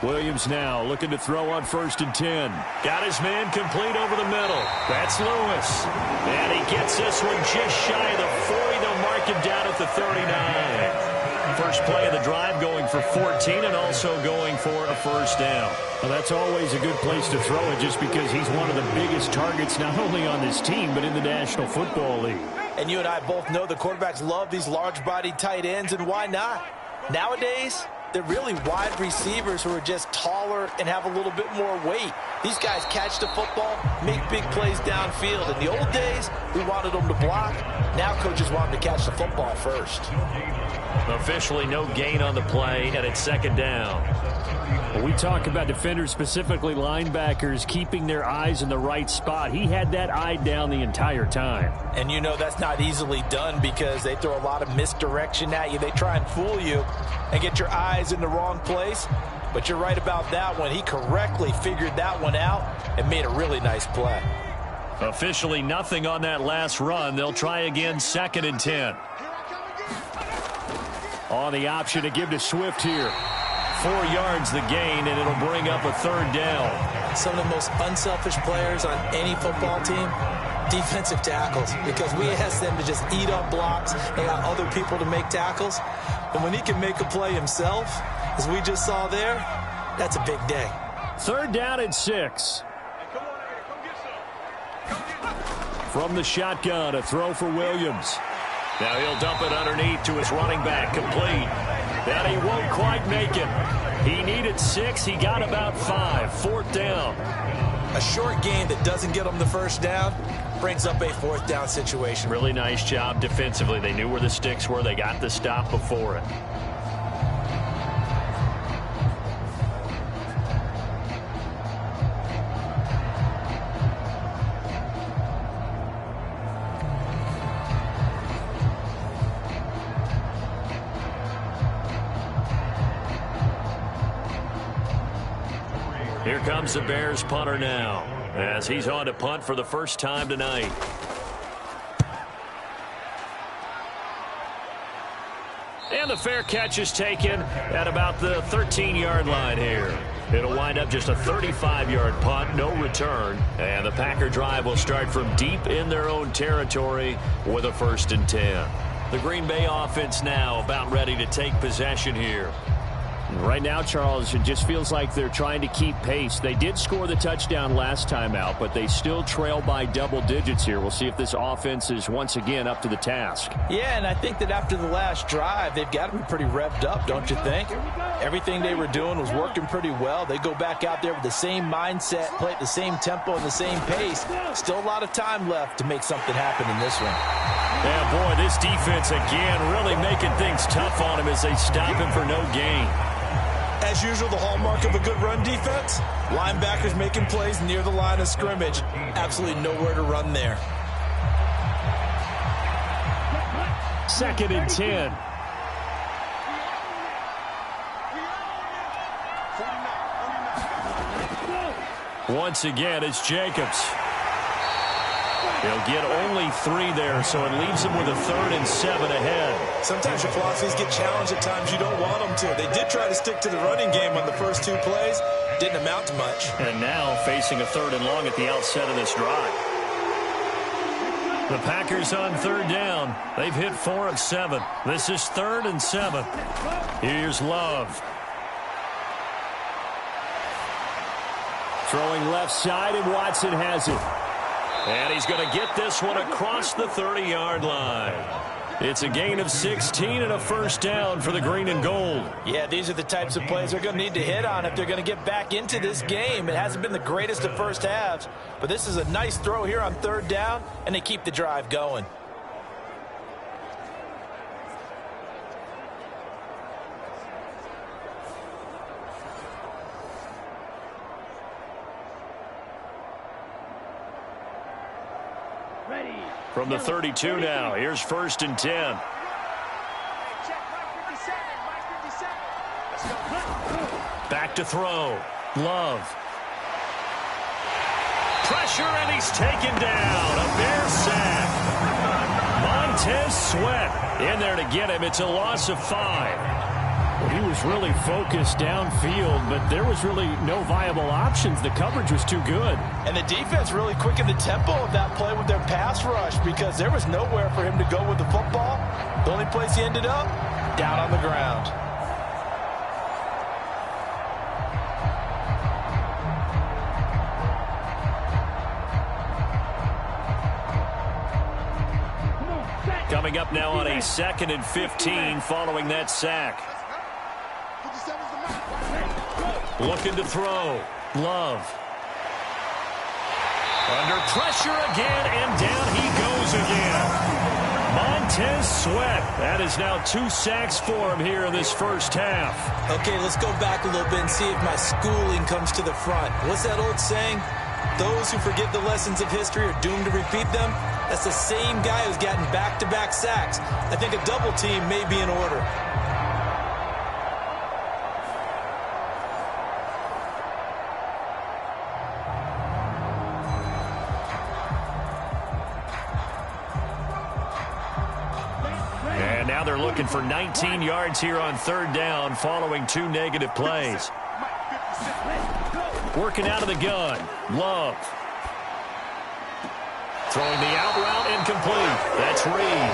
Williams now looking to throw on 1st and 10. Got his man complete over the middle. That's Lewis. And he gets this one just shy of the 40. They'll mark him down at the 39. First play of the drive, going for 14 and also going for a 1st down. Well, that's always a good place to throw it, just because he's one of the biggest targets not only on this team but in the National Football League. And you and I both know the quarterbacks love these large-bodied tight ends, and why not? Nowadays, they're really wide receivers who are just taller and have a little bit more weight. These guys catch the football, make big plays downfield. In the old days, we wanted them to block. Now coaches want them to catch the football first. Officially no gain on the play, and it's 2nd down. When we talk about defenders, specifically linebackers, keeping their eyes in the right spot, he had that eye down the entire time. And you know that's not easily done, because they throw a lot of misdirection at you. They try and fool you and get your eyes in the wrong place. But you're right about that one. He correctly figured that one out and made a really nice play. Officially nothing on that last run. They'll try again, 2nd and 10. On the option to give to Swift here. 4 yards the gain, and it'll bring up a 3rd down. Some of the most unselfish players on any football team, defensive tackles, because we ask them to just eat up blocks. They got other people to make tackles. But when he can make a play himself, as we just saw there, that's a big day. 3rd down and 6. From the shotgun, a throw for Williams. Now he'll dump it underneath to his running back, complete. And he won't quite make it. He needed 6. He got about 5. 4th down. A short gain that doesn't get him the 1st down brings up a 4th down situation. Really nice job defensively. They knew where the sticks were. They got the stop before it. Here comes the Bears punter now, as he's on to punt for the first time tonight. And the fair catch is taken at about the 13-yard line here. It'll wind up just a 35-yard punt, no return. And the Packer drive will start from deep in their own territory with a 1st and 10. The Green Bay offense now about ready to take possession here. Right now, Charles, it just feels like they're trying to keep pace. They did score the touchdown last time out, but they still trail by double digits here. We'll see if this offense is once again up to the task. Yeah, and I think that after the last drive, they've got to be pretty revved up, don't you think? Everything they were doing was working pretty well. They go back out there with the same mindset, play at the same tempo and the same pace. Still a lot of time left to make something happen in this one. Yeah, boy, this defense again really making things tough on him as they stop him for no gain. As usual, the hallmark of a good run defense, linebackers making plays near the line of scrimmage. Absolutely nowhere to run there. 2nd and 10. Once again, it's Jacobs. He'll get only 3 there, so it leaves him with a 3rd and 7 ahead. Sometimes your philosophies get challenged at times you don't want them to. They did try to stick to the running game on the first 2 plays. Didn't amount to much. And now facing a 3rd and long at the outset of this drive. The Packers on 3rd down. They've hit 4 of 7. This is 3rd and 7. Here's Love. Throwing left side, and Watson has it. And he's going to get this one across the 30-yard line. It's a gain of 16 and a 1st down for the green and gold. Yeah, these are the types of plays they're going to need to hit on if they're going to get back into this game. It hasn't been the greatest of first halves, but this is a nice throw here on 3rd down, and they keep the drive going. From the 32 now, here's 1st and 10. Back to throw. Love. Pressure, and he's taken down. A Bear sack. Montez Sweat in there to get him. It's a loss of 5. Well, he was really focused downfield, but there was really no viable options. The coverage was too good. And the defense really quickened the tempo of that play with their pass rush because there was nowhere for him to go with the football. The only place he ended up, down on the ground. Coming up now on a 2nd and 15 following that sack. Looking to throw. Love. Under pressure again, and down he goes again. Montez Sweat. That is now 2 sacks for him here in this 1st half. Okay, let's go back a little bit and see if my schooling comes to the front. What's that old saying? Those who forget the lessons of history are doomed to repeat them. That's the same guy who's gotten back-to-back sacks. I think a double team may be in order. And now they're looking for 19 yards here on 3rd down following 2 negative plays. Working out of the gun. Love. Throwing the out route, incomplete. That's Reed.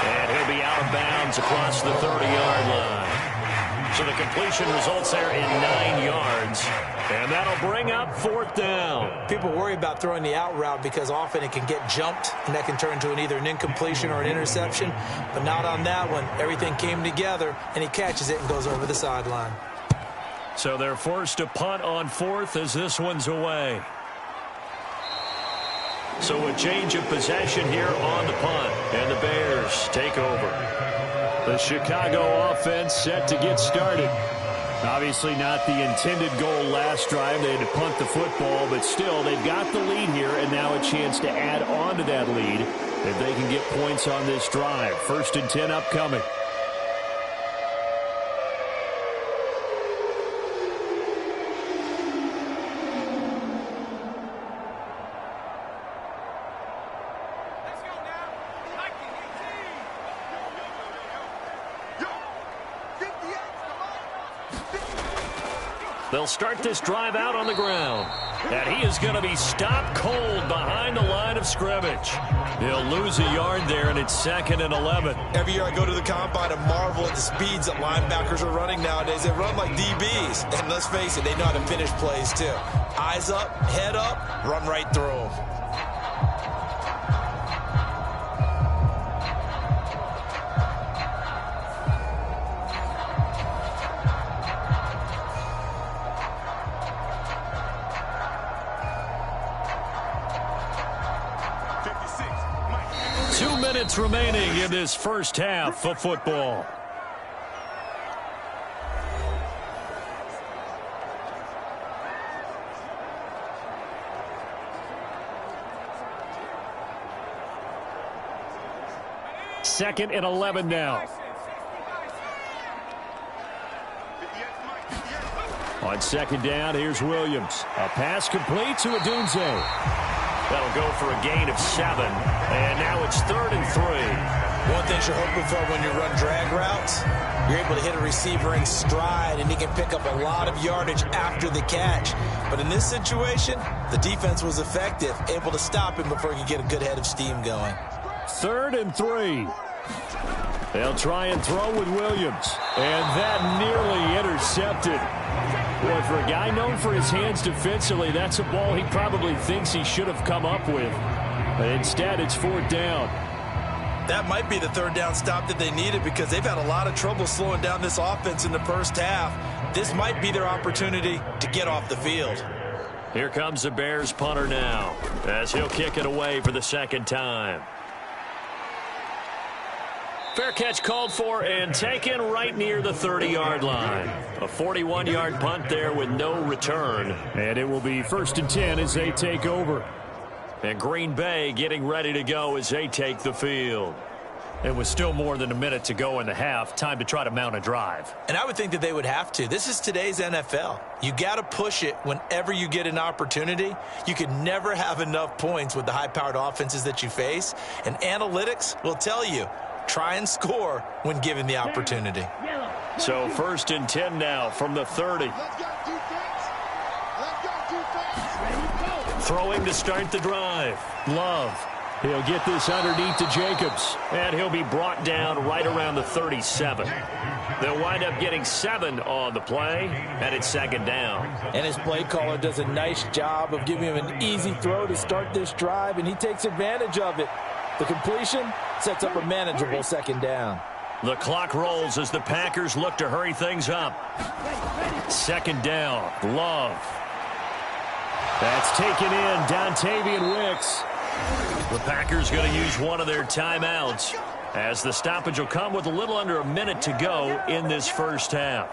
And he'll be out of bounds across the 30-yard line. So the completion results there in 9 yards. And that'll bring up 4th down. People worry about throwing the out route because often it can get jumped, and that can turn into either an incompletion or an interception. But not on that one. Everything came together, and he catches it and goes over the sideline. So they're forced to punt on 4th as this one's away. So a change of possession here on the punt, and the Bears take over. The Chicago offense set to get started. Obviously not the intended goal last drive. They had to punt the football, but still they've got the lead here, and now a chance to add on to that lead if they can get points on this drive. 1st and 10 upcoming. They'll start this drive out on the ground. And he is going to be stopped cold behind the line of scrimmage. He'll lose a yard there, and it's 2nd and 11. Every year I go to the combine and marvel at the speeds that linebackers are running nowadays. They run like DBs. And let's face it, they know how to finish plays too. Eyes up, head up, run right through them. Remaining in this first half of football. Second and 11 now. On 2nd down, here's Williams. A pass complete to Odunze. That'll go for a gain of 7. And now it's 3rd and 3. One thing you're hoping for when you run drag routes, you're able to hit a receiver in stride, and he can pick up a lot of yardage after the catch. But in this situation, the defense was effective, able to stop him before he could get a good head of steam going. 3rd and 3. They'll try and throw with Williams. And that nearly intercepted. Boy, for a guy known for his hands defensively, that's a ball he probably thinks he should have come up with. But instead, it's 4th down. That might be the 3rd down stop that they needed because they've had a lot of trouble slowing down this offense in the first half. This might be their opportunity to get off the field. Here comes the Bears punter now as he'll kick it away for the 2nd time. Fair catch called for and taken right near the 30-yard line. A 41-yard punt there with no return. And it will be 1st and 10 as they take over. And Green Bay getting ready to go as they take the field. It was still more than a minute to go in the half. Time to try to mount a drive. And I would think that they would have to. This is today's NFL. You got to push it whenever you get an opportunity. You can never have enough points with the high-powered offenses that you face. And analytics will tell you, try and score when given the opportunity. So 1st and 10 now from the 30. Throwing to start the drive. Love. He'll get this underneath to Jacobs. And he'll be brought down right around the 37. They'll wind up getting 7 on the play, and it's 2nd down. And his play caller does a nice job of giving him an easy throw to start this drive, and he takes advantage of it. The completion sets up a manageable 2nd down. The clock rolls as the Packers look to hurry things up. 2nd down. Love. That's taken in. Dontavian Wicks. The Packers going to use one of their timeouts as the stoppage will come with a little under a minute to go in this first half.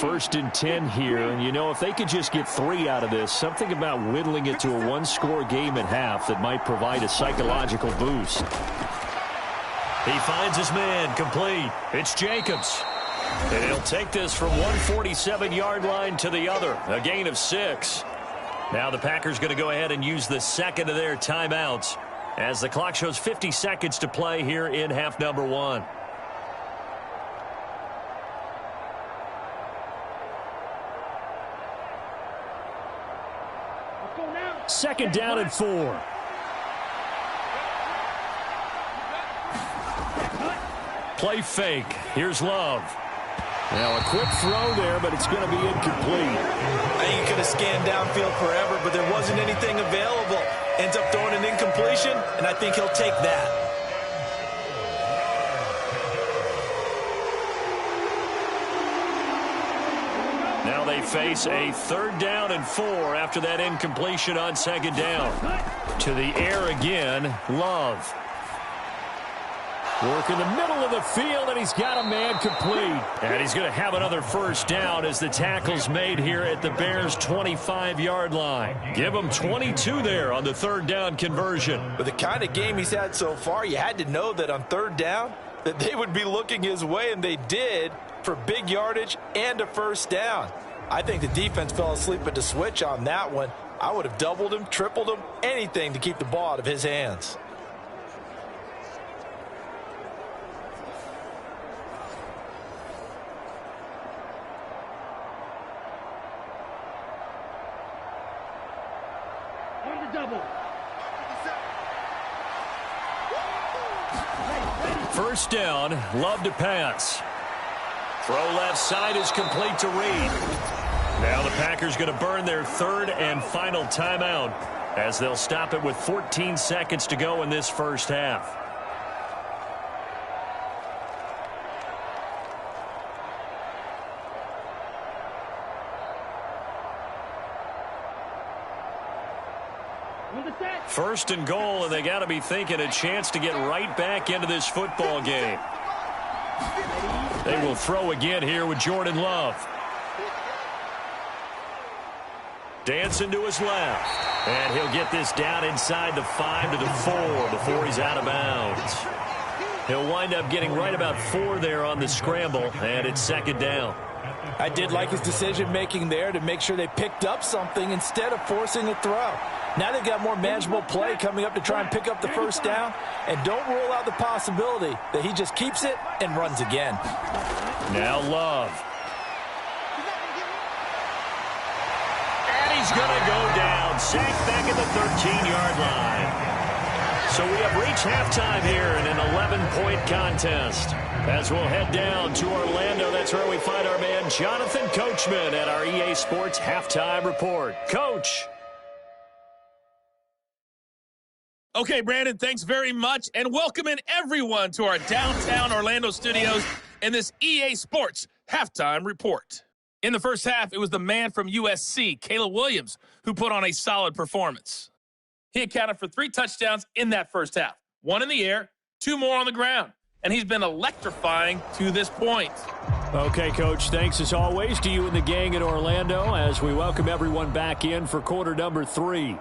First and 10 here, and you know, if they could just get 3 out of this, something about whittling it to a 1-score game at half that might provide a psychological boost. He finds his man complete. It's Jacobs. And he'll take this from 147-yard line to the other, a gain of 6. Now the Packers going to go ahead and use the 2nd of their timeouts as the clock shows 50 seconds to play here in half number 1. Second down and 4. Play fake. Here's Love. Now a quick throw there, but it's going to be incomplete. I think he could have scanned downfield forever, but there wasn't anything available. Ends up throwing an incompletion, and I think he'll take that. Now they face a 3rd down and 4 after that incompletion on 2nd down. To the air again, Love. Work in the middle of the field, and he's got a man complete. And he's going to have another first down as the tackle's made here at the Bears' 25-yard line. Give him 22 there on the 3rd down conversion. With the kind of game he's had so far, you had to know that on 3rd down, that they would be looking his way, and they did, for big yardage and a first down. I think the defense fell asleep at the switch on that one. I would have doubled him, tripled him, anything to keep the ball out of his hands. On the double. First down, Love to pass. Throw left side is complete to Reed. Now the Packers going to burn their third and final timeout as they'll stop it with 14 seconds to go in this first half. First and goal, and they got to be thinking a chance to get right back into this football game. They will throw again here with Jordan Love. Dancing to his left. And he'll get this down inside the 5 to the 4 before he's out of bounds. He'll wind up getting right about 4 there on the scramble, and it's second down. I did like his decision-making there to make sure they picked up something instead of forcing a throw. Now they've got more manageable play coming up to try and pick up the first down. And don't rule out the possibility that he just keeps it and runs again. Now Love. And he's going to go down. Sacked back at the 13-yard line. So we have reached halftime here in an 11-point contest. As we'll head down to Orlando, that's where we find our man Jonathan Coachman at our EA Sports Halftime Report. Coach. Okay, Brandon, thanks very much, and welcoming everyone to our downtown Orlando studios in this EA Sports Halftime Report. In the first half, it was the man from USC, Caleb Williams, who put on a solid performance. He accounted for 3 touchdowns in that first half, 1 in the air, 2 more on the ground, and he's been electrifying to this point. Okay, Coach, thanks as always to you and the gang in Orlando as we welcome everyone back in for quarter number 3.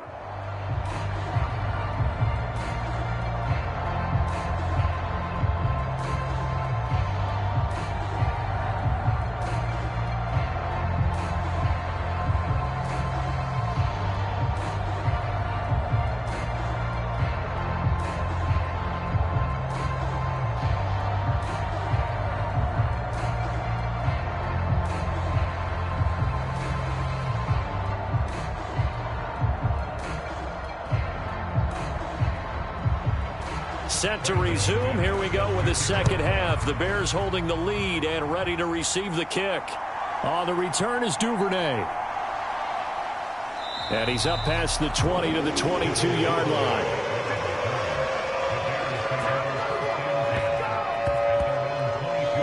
Set to resume. Here we go with the second half. The Bears holding the lead and ready to receive the kick. On the return is Duvernay. And he's up past the 20 to the 22-yard line.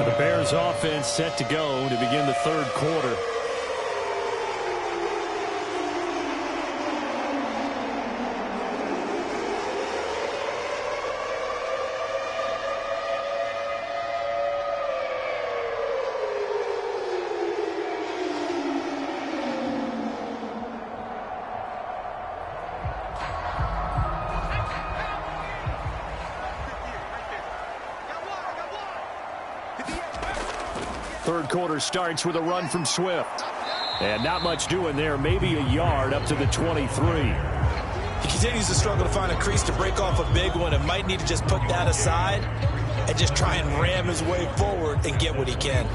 The Bears offense set to go to begin the third quarter. Third quarter starts with a run from Swift. And not much doing there, maybe a yard up to the 23. He continues to struggle to find a crease to break off a big one and might need to just put that aside and just try and ram his way forward and get what he can.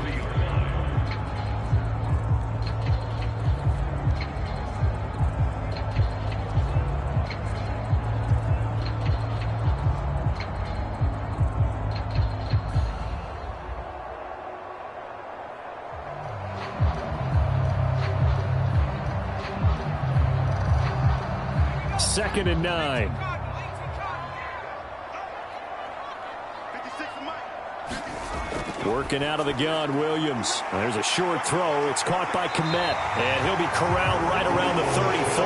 Second and 9. Working out of the gun, Williams. There's a short throw. It's caught by Komet. And he'll be corralled right around the 34.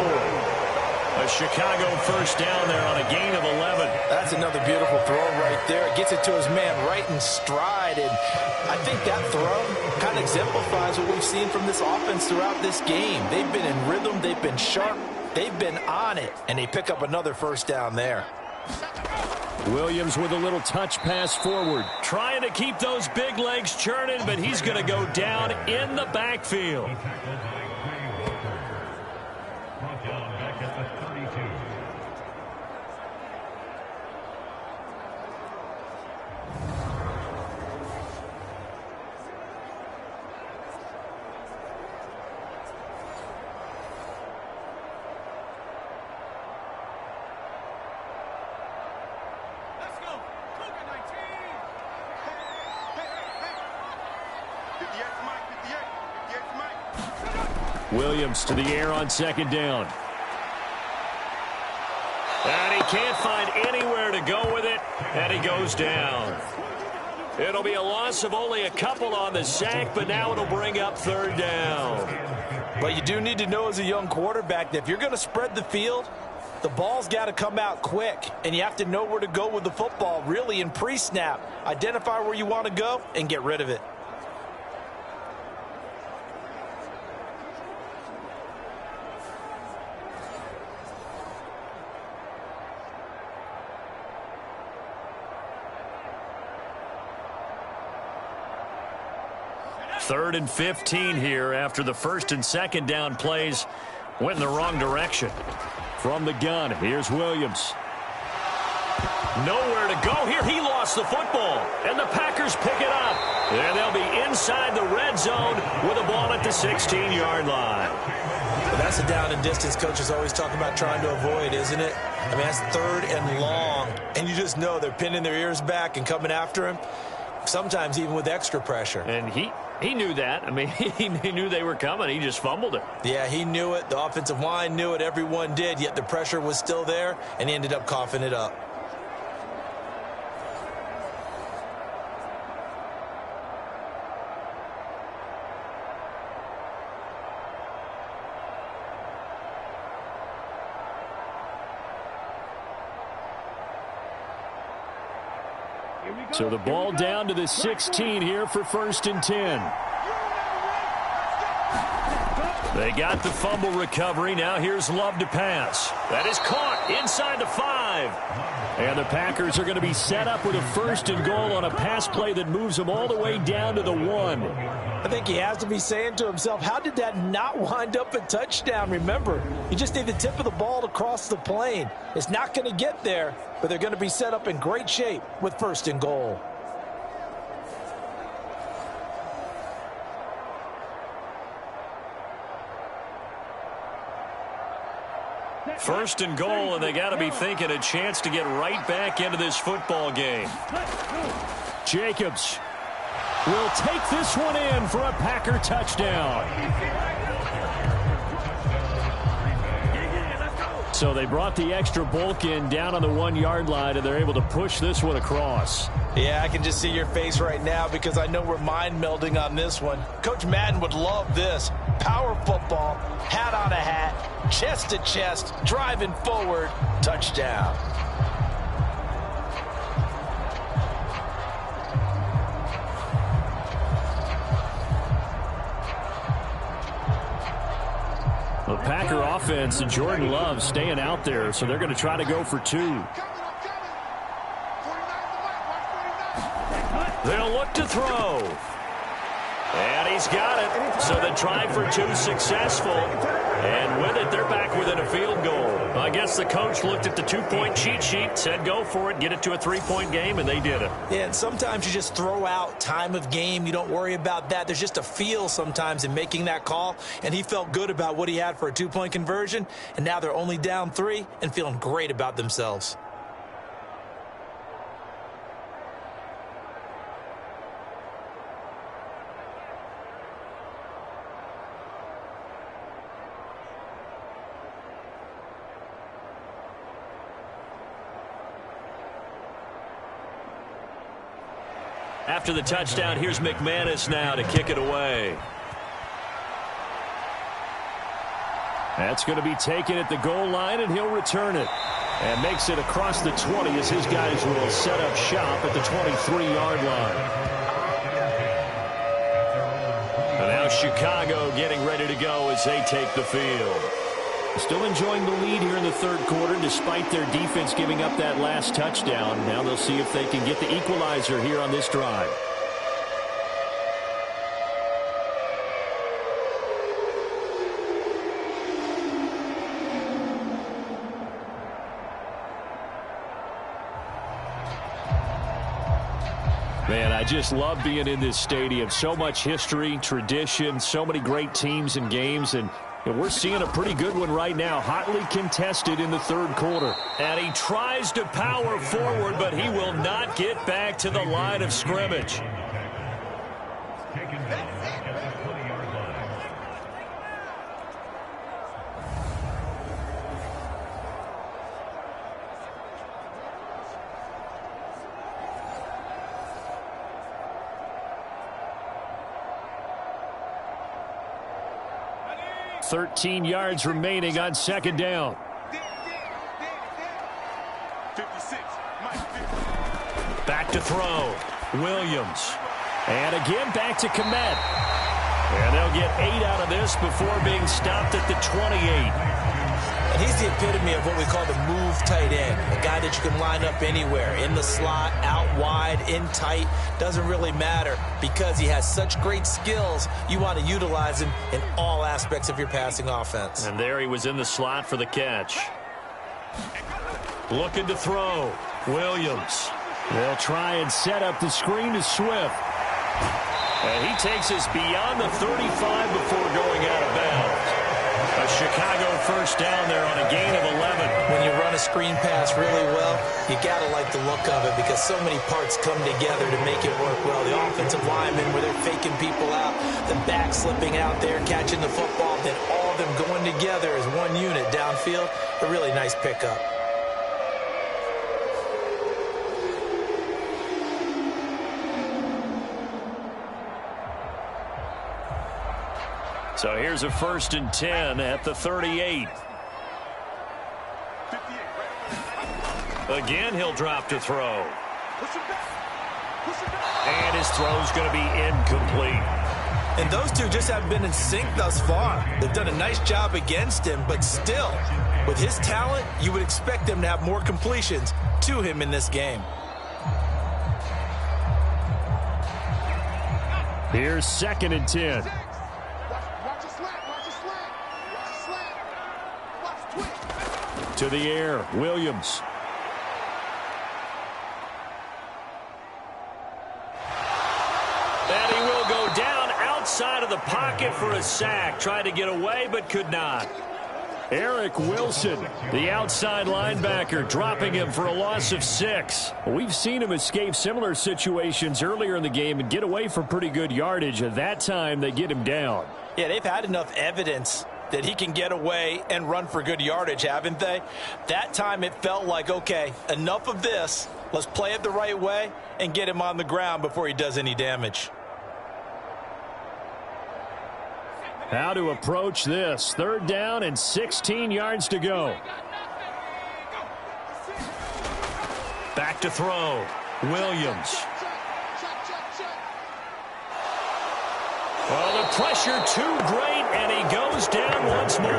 A Chicago first down there on a gain of 11. That's another beautiful throw right there. It gets it to his man right in stride. And I think that throw kind of exemplifies what we've seen from this offense throughout this game. They've been in rhythm. They've been sharp. They've been on it, and they pick up another first down there. Williams with a little touch pass forward. Trying to keep those big legs churning, but he's going to go down in the backfield. Williams to the air on second down. And he can't find anywhere to go with it, and he goes down. It'll be a loss of only a couple on the sack, but now it'll bring up third down. But you do need to know as a young quarterback that if you're going to spread the field, the ball's got to come out quick, and you have to know where to go with the football, really in pre-snap. Identify where you want to go and get rid of it. Third and 15 here after the first and second down plays went in the wrong direction. From the gun, here's Williams. Nowhere to go here. He lost the football, and the Packers pick it up. And they'll be inside the red zone with a ball at the 16-yard line. Well, that's a down and distance coaches always talk about trying to avoid, isn't it? I mean, that's third and long, and you just know they're pinning their ears back and coming after him, sometimes even with extra pressure. And he knew that. I mean, he knew they were coming. He just fumbled it. Yeah, he knew it. The offensive line knew it. Everyone did, yet the pressure was still there, and he ended up coughing it up. So the ball down to the 16 here for first and 10. They got the fumble recovery. Now here's Love to pass. That is caught inside the 5. And the Packers are going to be set up with a first and goal on a pass play that moves them all the way down to the 1. I think he has to be saying to himself, how did that not wind up a touchdown? Remember, you just need the tip of the ball to cross the plane. It's not going to get there, but they're going to be set up in great shape with first and goal. First and goal, and they got to be thinking a chance to get right back into this football game. Jacobs will take this one in for a Packer touchdown. So they brought the extra bulk in down on the 1-yard line, and they're able to push this one across. Yeah, I can just see your face right now because I know we're mind melding on this one. Coach Madden would love this. Power football, hat on a hat, chest to chest, driving forward, touchdown. The Packer offense and Jordan Love staying out there, so they're going to try to go for 2. They'll look to throw. And he's got it. So the try for 2 successful. And with it, they're back within a field goal. I guess the coach looked at the 2-point cheat sheet, said go for it, get it to a 3-point game, and they did it. Yeah, and sometimes you just throw out time of game. You don't worry about that. There's just a feel sometimes in making that call, and he felt good about what he had for a 2-point conversion, and now they're only down 3 and feeling great about themselves. After the touchdown, here's McManus now to kick it away. That's going to be taken at the goal line, and he'll return it. And makes it across the 20 as his guys will set up shop at the 23-yard line. And now Chicago getting ready to go as they take the field. Still enjoying the lead here in the third quarter despite their defense giving up that last touchdown. Now they'll see if they can get the equalizer here on this drive. Man, I just love being in this stadium. So much history, tradition, so many great teams and games, and we're seeing a pretty good one right now, hotly contested in the third quarter. And he tries to power forward, but he will not get back to the line of scrimmage. 13 yards remaining on second down. 56. Back to throw. Williams. And again, back to Komet. And they'll get 8 out of this before being stopped at the 28. And he's the epitome of what we call the move tight end. A guy that you can line up anywhere. In the slot, out wide, in tight. Doesn't really matter because he has such great skills. You want to utilize him in all aspects of your passing offense. And there he was in the slot for the catch. Looking to throw. Williams. They'll try and set up the screen to Swift. And he takes us beyond the 35 before going out of bounds. A Chicago first down there on a gain of 11. When you run a screen pass really well, you got to like the look of it because so many parts come together to make it work well. The offensive linemen, where they're faking people out, the back slipping out there, catching the football, then all of them going together as one unit downfield. A really nice pickup. So here's a 1st and 10 at the 38. Again, he'll drop to throw. And his throw's going to be incomplete. And those two just haven't been in sync thus far. They've done a nice job against him, but still, with his talent, you would expect them to have more completions to him in this game. Here's 2nd and 10. To the air, Williams. And he will go down outside of the pocket for a sack. Tried to get away, but could not. Eric Wilson, the outside linebacker, dropping him for a loss of 6. We've seen him escape similar situations earlier in the game and get away for pretty good yardage. At that time, they get him down. Yeah, they've had enough evidence that he can get away and run for good yardage, haven't they? That time it felt like, okay, enough of this. Let's play it the right way and get him on the ground before he does any damage. How to approach this. 3rd down and 16 yards to go. Back to throw. Williams. Well, the pressure too great, and he goes down once more.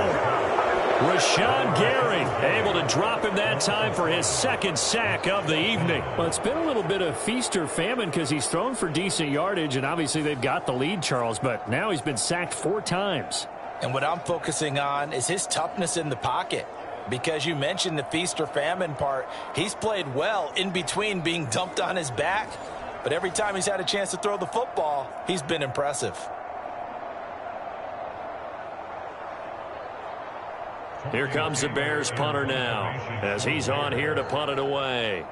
Rashawn Gary able to drop him that time for his 2nd sack of the evening. Well, it's been a little bit of feast or famine because he's thrown for decent yardage, and obviously they've got the lead, Charles, but now he's been sacked 4 times. And what I'm focusing on is his toughness in the pocket. Because you mentioned the feast or famine part, he's played well in between being dumped on his back. But every time he's had a chance to throw the football, he's been impressive. Here comes the Bears punter now as he's on here to punt it away.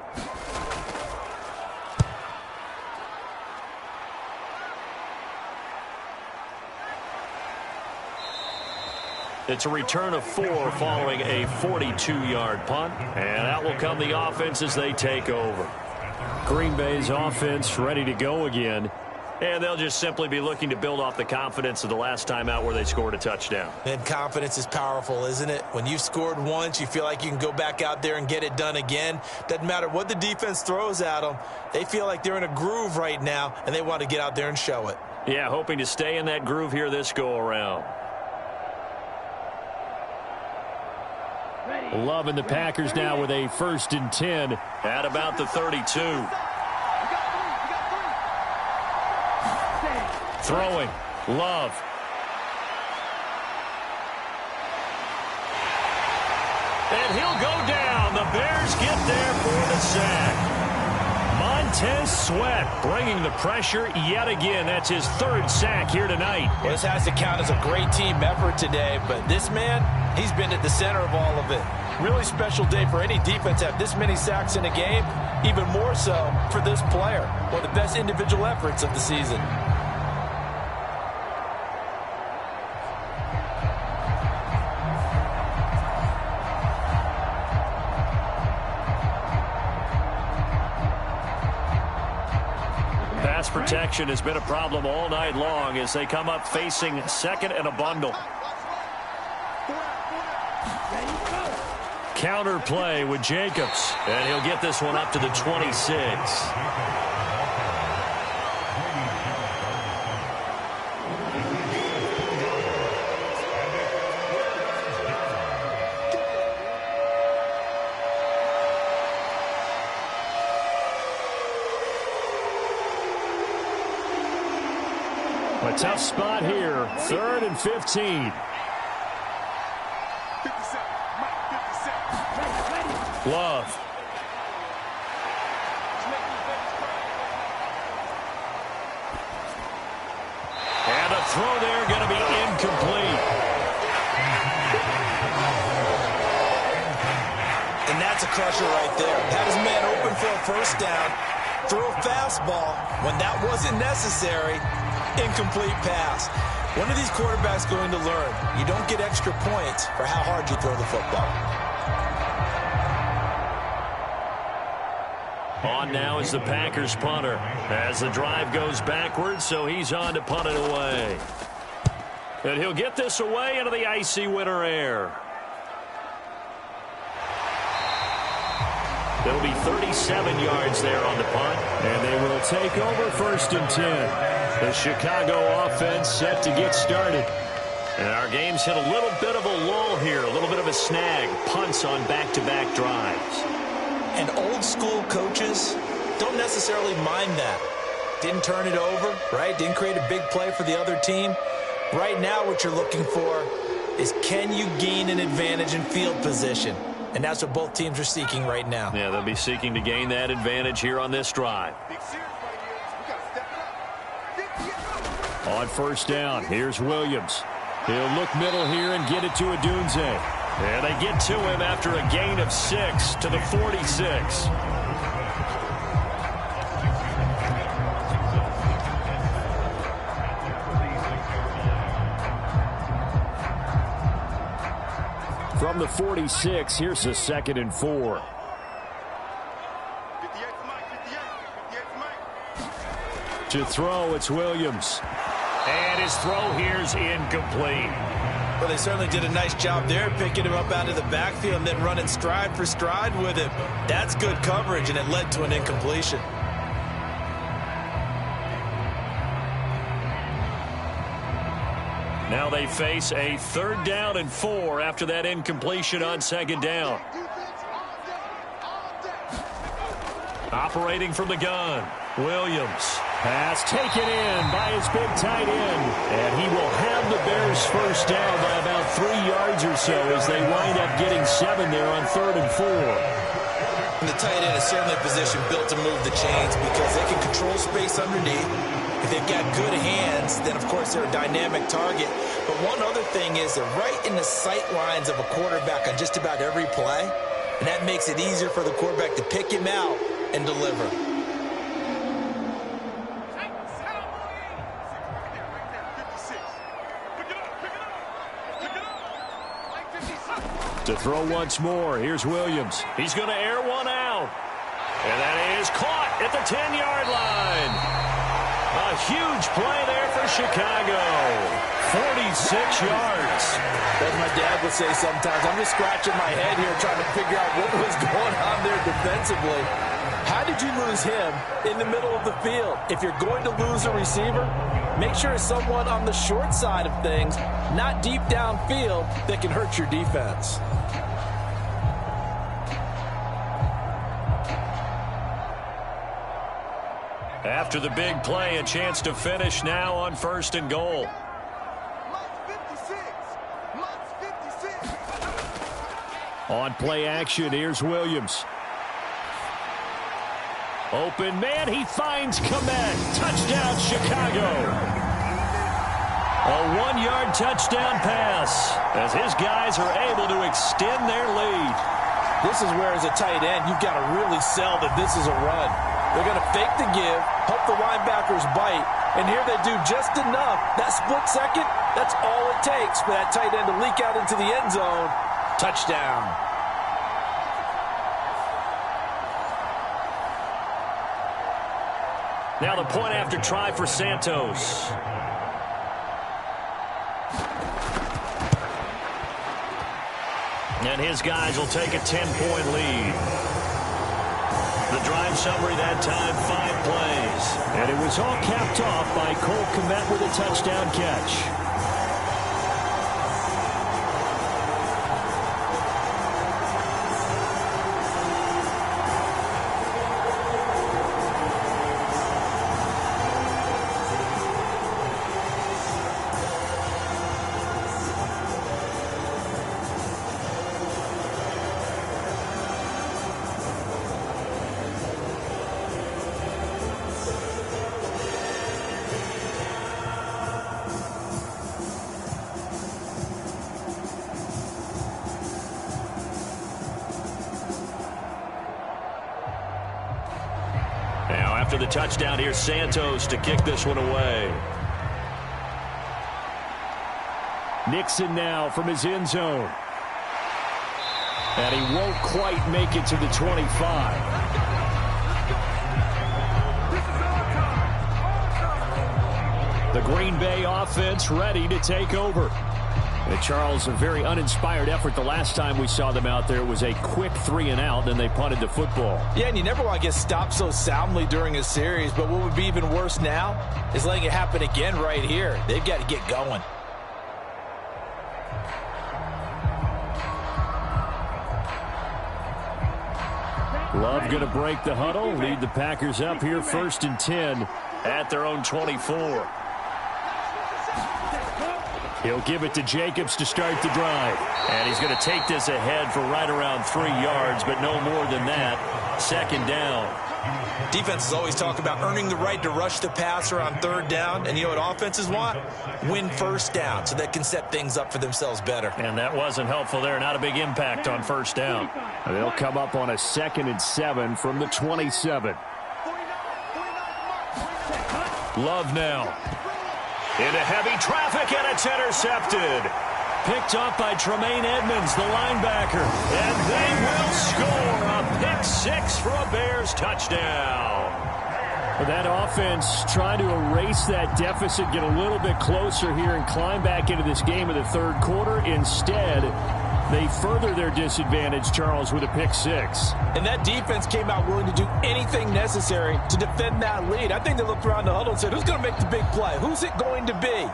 It's a return of 4 following a 42-yard punt, and out will come the offense as they take over. Green Bay's offense ready to go again. And they'll just simply be looking to build off the confidence of the last time out where they scored a touchdown. And confidence is powerful, isn't it? When you've scored once, you feel like you can go back out there and get it done again. Doesn't matter what the defense throws at them. They feel like they're in a groove right now, and they want to get out there and show it. Yeah, hoping to stay in that groove here this go-around. Loving the Packers now with a 1st and 10 at about the 32. Throwing. Love. And he'll go down. The Bears get there for the sack. Montez Sweat bringing the pressure yet again. That's his 3rd sack here tonight. Well, this has to count as a great team effort today, but this man, he's been at the center of all of it. Really special day for any defense to have this many sacks in a game, even more so for this player. One of the best individual efforts of the season. Pass protection has been a problem all night long as they come up facing 2nd and a bundle. Counter play with Jacobs. And he'll get this one up to the 26. A tough spot here. 3rd and 15. Love. And a throw there going to be incomplete. And that's a crusher right there. Had his man open for a first down. Throw a fastball when that wasn't necessary. Incomplete pass. When are these quarterbacks going to learn? You don't get extra points for how hard you throw the football. On now is the Packers punter as the drive goes backwards, so he's on to punt it away. And he'll get this away into the icy winter air. There'll be 37 yards there on the punt. And they will take over 1st and 10. The Chicago offense set to get started. And our game's hit a little bit of a lull here, a little bit of a snag. Punts on back-to-back drives. And old school coaches don't necessarily mind that. Didn't turn it over, right? Didn't create a big play for the other team. Right now what you're looking for is, can you gain an advantage in field position? And that's what both teams are seeking right now. Yeah, they'll be seeking to gain that advantage here on this drive. On 1st down, here's Williams. He'll look middle here and get it to Odunze. And they get to him after a gain of 6 to the 46. From the 46, here's a 2nd and 4. To throw, it's Williams. And his throw here's incomplete. Well, they certainly did a nice job there, picking him up out of the backfield and then running stride for stride with him. That's good coverage, and it led to an incompletion. Now they face a 3rd down and 4 after that incompletion on 2nd down. Operating from the gun, Williams. Pass taken in by his big tight end. And he will have the Bears 1st down by about 3 yards or so as they wind up getting 7 there on 3rd and 4. And the tight end is certainly a position built to move the chains because they can control space underneath. If they've got good hands, then of course they're a dynamic target. But one other thing is they're right in the sight lines of a quarterback on just about every play. And that makes it easier for the quarterback to pick him out and deliver. To throw once more, here's Williams. He's going to air one out. And that is caught at the 10-yard line. A huge play there for Chicago. 46 yards. As my dad would say sometimes, I'm just scratching my head here trying to figure out what was going on there defensively. How did you lose him in the middle of the field? If you're going to lose a receiver, make sure it's someone on the short side of things, not deep downfield, that can hurt your defense. After the big play, a chance to finish now on 1st and goal. On play action, here's Williams. Open man, he finds Komet. Touchdown, Chicago. A 1-yard touchdown pass as his guys are able to extend their lead. This is where, as a tight end, you've got to really sell that this is a run. They're going to fake the give, hope the linebackers bite, and here they do just enough. That split second, that's all it takes for that tight end to leak out into the end zone. Touchdown. Now the point after try for Santos. And his guys will take a 10-point lead. The drive summary that time, 5 plays. And it was all capped off by Cole Kmet with a touchdown catch. After the touchdown, here's Santos to kick this one away. Nixon now from his end zone. And he won't quite make it to the 25. The Green Bay offense ready to take over. And Charles, a very uninspired effort. The last time we saw them out there, it was a quick 3-and-out, and they punted the football. Yeah, and you never want to get stopped so soundly during a series, but what would be even worse now is letting it happen again right here. They've got to get going. Love going to break the huddle, lead the Packers up here 1st and 10 at their own 24. He'll give it to Jacobs to start the drive. And he's going to take this ahead for right around 3 yards, but no more than that. 2nd down. Defenses always talk about earning the right to rush the passer on 3rd down. And you know what offenses want? Win 1st down so they can set things up for themselves better. And that wasn't helpful there. Not a big impact on 1st down. They'll come up on a 2nd and 7 from the 27. Love now. Into heavy traffic, and it's intercepted. Picked up by Tremaine Edmonds, the linebacker. And they will score a pick 6 for a Bears touchdown. That offense trying to erase that deficit, get a little bit closer here and climb back into this game in the 3rd quarter. Instead, they further their disadvantage, Charles, with a pick 6. And that defense came out willing to do anything necessary to defend that lead. I think they looked around the huddle and said, who's going to make the big play? Who's it going to be?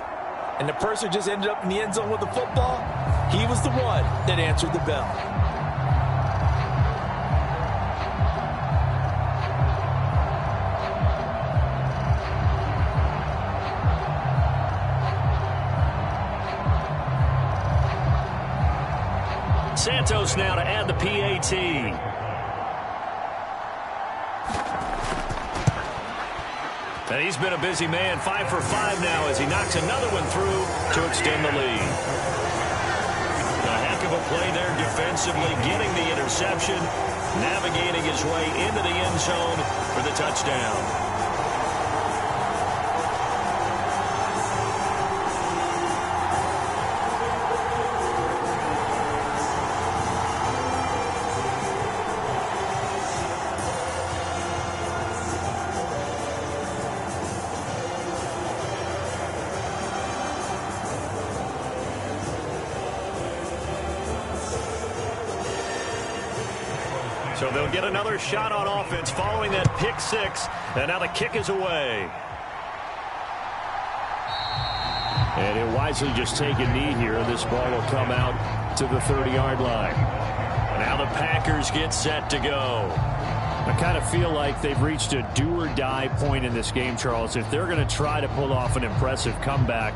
And the person just ended up in the end zone with the football. He was the one that answered the bell. Santos now to add the PAT. And he's been a busy man, 5 for 5 now as he knocks another one through to extend the lead. A heck of a play there defensively, getting the interception, navigating his way into the end zone for the touchdown. So they'll get another shot on offense following that pick 6. And now the kick is away. And he'll wisely just take a knee here. And this ball will come out to the 30-yard line. Now the Packers get set to go. I kind of feel like they've reached a do-or-die point in this game, Charles. If they're going to try to pull off an impressive comeback,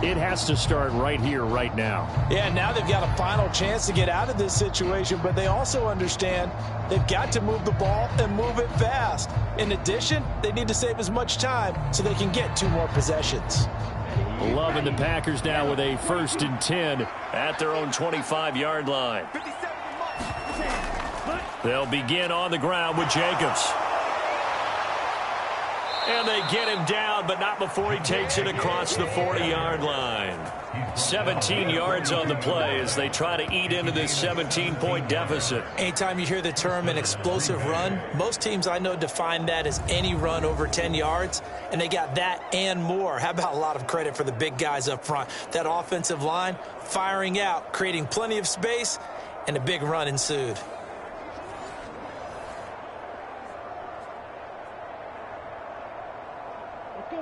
it has to start right here, right now. Yeah, now they've got a final chance to get out of this situation, but they also understand they've got to move the ball and move it fast. In addition, they need to save as much time so they can get 2 more possessions. Loving the Packers now with a 1st and 10 at their own 25-yard line. They'll begin on the ground with Jacobs. And they get him down, but not before he takes it across the 40-yard line. 17 yards on the play as they try to eat into this 17-point deficit. Anytime you hear the term an explosive run, most teams I know define that as any run over 10 yards, and they got that and more. How about a lot of credit for the big guys up front? That offensive line firing out, creating plenty of space, and a big run ensued.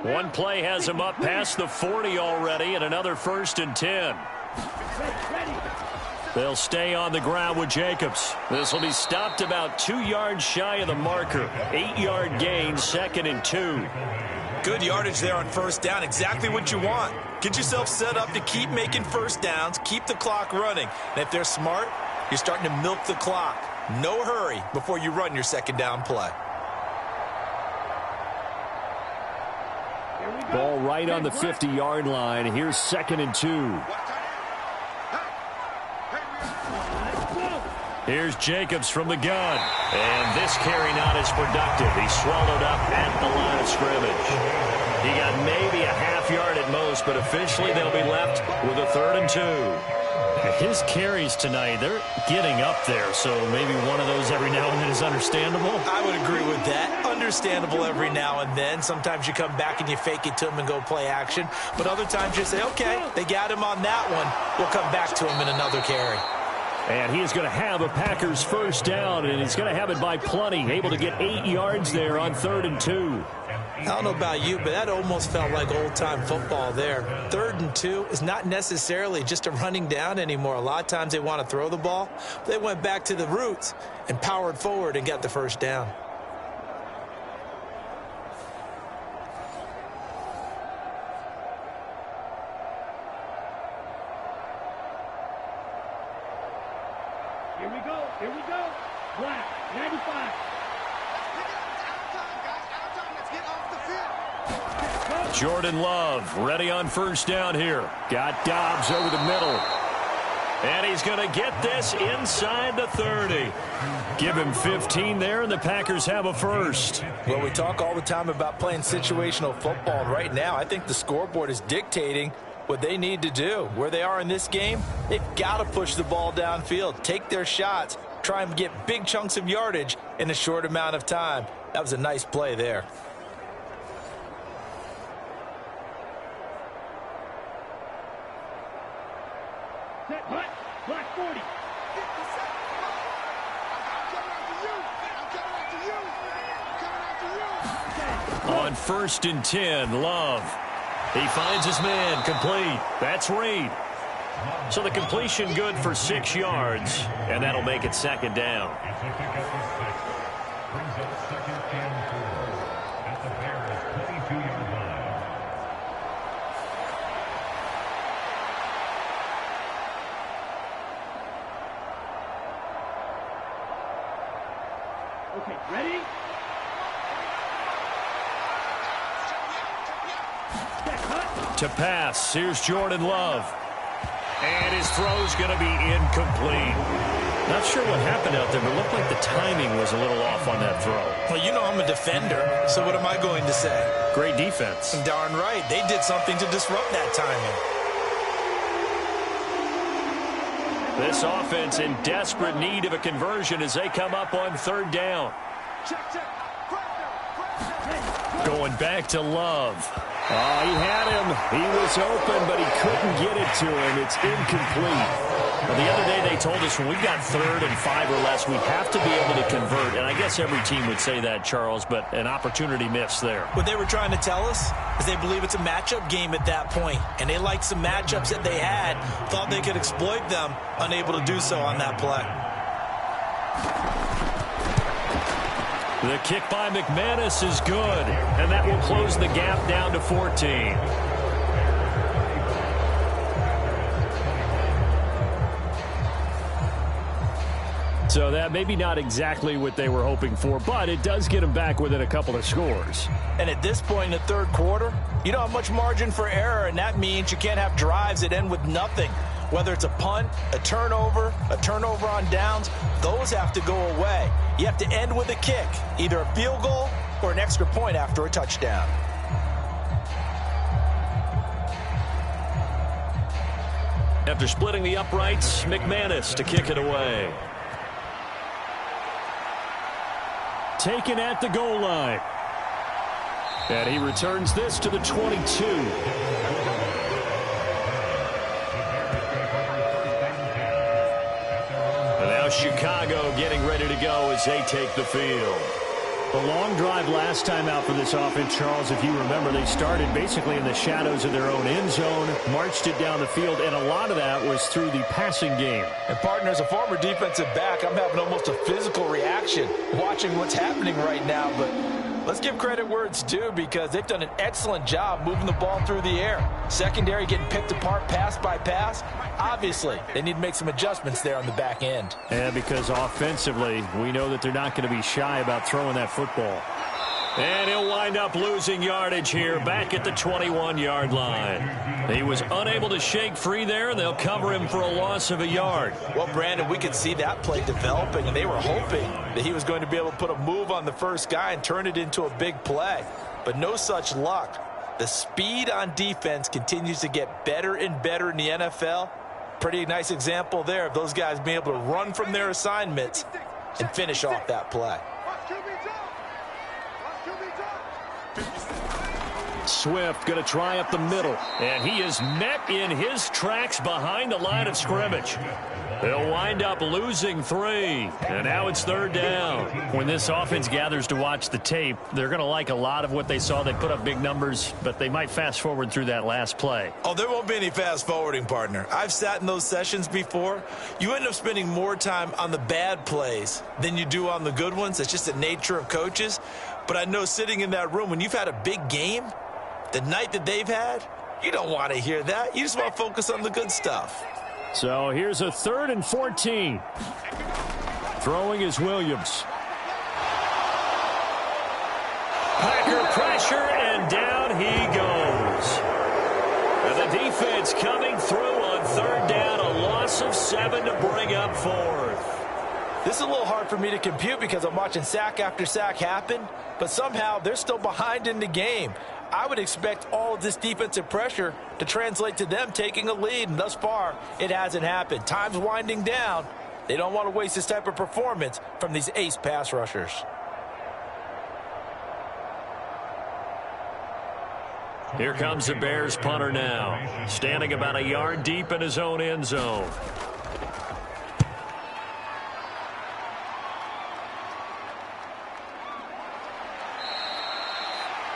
One play has him up past the 40 already, and another 1st and 10. They'll stay on the ground with Jacobs. This will be stopped about 2 yards shy of the marker. 8-yard gain, 2nd and 2. Good yardage there on 1st down. Exactly what you want. Get yourself set up to keep making 1st downs, keep the clock running. And if they're smart, you're starting to milk the clock. No hurry before you run your 2nd down play. Ball right on the 50-yard line. Here's 2nd and 2. Here's Jacobs from the gun. And this carry not as productive. He's swallowed up at the line of scrimmage. He got maybe a half yard at most, but officially they'll be left with a 3rd and 2. His carries tonight, they're getting up there, so maybe one of those every now and then is understandable. I would agree with that. Understandable every now and then. Sometimes you come back and you fake it to him and go play action. But other times you say, okay, they got him on that one. We'll come back to him in another carry. And he is going to have a Packers 1st down, and he's going to have it by plenty. Able to get 8 yards there on 3rd and 2. I don't know about you, but that almost felt like old-time football there. 3rd and 2 is not necessarily just a running down anymore. A lot of times they want to throw the ball. They went back to the roots and powered forward and got the 1st down. Here we go. Here we go. Black, 95. Jordan Love ready on 1st down here. Got Dobbs over the middle. And he's going to get this inside the 30. Give him 15 there, and the Packers have a 1st. Well, we talk all the time about playing situational football. And right now, I think the scoreboard is dictating what they need to do. Where they are in this game, they've got to push the ball downfield, take their shots, try and get big chunks of yardage in a short amount of time. That was a nice play there. Set, hut, black 40. On 1st and 10, Love. He finds his man, complete. That's Reed. So the completion good for 6 yards, and that'll make it 2nd down. Okay, ready? To pass, here's Jordan Love. And his throw's going to be incomplete. Not sure what happened out there, but it looked like the timing was a little off on that throw. Well, you know I'm a defender, so what am I going to say? Great defense. Darn right. They did something to disrupt that timing. This offense in desperate need of a conversion as they come up on 3rd down. Going back to Love. Oh, he had him. He was open, but he couldn't get it to him. It's incomplete. Well, the other day they told us when we've got 3rd and 5 or less, we have to be able to convert. And I guess every team would say that, Charles, but an opportunity missed there. What they were trying to tell us is they believe it's a matchup game at that point, and they liked some matchups that they had, thought they could exploit them, unable to do so on that play. The kick by McManus is good, and that will close the gap down to 14. So that maybe not exactly what they were hoping for, but it does get them back within a couple of scores. And at this point in the 3rd quarter, you don't have much margin for error, and that means you can't have drives that end with nothing. Whether it's a punt, a turnover on downs, those have to go away. You have to end with a kick, either a field goal or an extra point after a touchdown. After splitting the uprights, McManus to kick it away. Taken at the goal line. And he returns this to the 22. Now Chicago getting ready to go as they take the field. The long drive last time out for this offense, Charles, if you remember, they started basically in the shadows of their own end zone, marched it down the field, and a lot of that was through the passing game. And, partner, as a former defensive back, I'm having almost a physical reaction watching what's happening right now. But let's give credit where it's due, because they've done an excellent job moving the ball through the air. Secondary getting picked apart pass by pass. Obviously, they need to make some adjustments there on the back end. And because offensively, we know that they're not going to be shy about throwing that football. And he'll wind up losing yardage here back at the 21-yard line. He was unable to shake free there, and they'll cover him for a loss of a yard. Well, Brandon, we could see that play developing, and they were hoping that he was going to be able to put a move on the first guy and turn it into a big play. But no such luck. The speed on defense continues to get better and better in the NFL. Pretty nice example there of those guys being able to run from their assignments and finish off that play. Swift going to try up the middle, and he is met in his tracks behind the line of scrimmage. They'll wind up losing 3, and now it's 3rd down. When this offense gathers to watch the tape, they're going to like a lot of what they saw. They put up big numbers, but they might fast forward through that last play. Oh, there won't be any fast forwarding, partner. I've sat in those sessions before. You end up spending more time on the bad plays than you do on the good ones. It's just the nature of coaches. But I know sitting in that room, when you've had a big game, the night that they've had, you don't want to hear that. You just want to focus on the good stuff. So here's a 3rd and 14. Throwing is Williams. Packer pressure, and down he goes. And the defense coming through on 3rd down, a loss of 7 to bring up 4th. This is a little hard for me to compute because I'm watching sack after sack happen, but somehow they're still behind in the game. I would expect all of this defensive pressure to translate to them taking a lead, and thus far, it hasn't happened. Time's winding down. They don't want to waste this type of performance from these ace pass rushers. Here comes the Bears punter now, standing about a yard deep in his own end zone.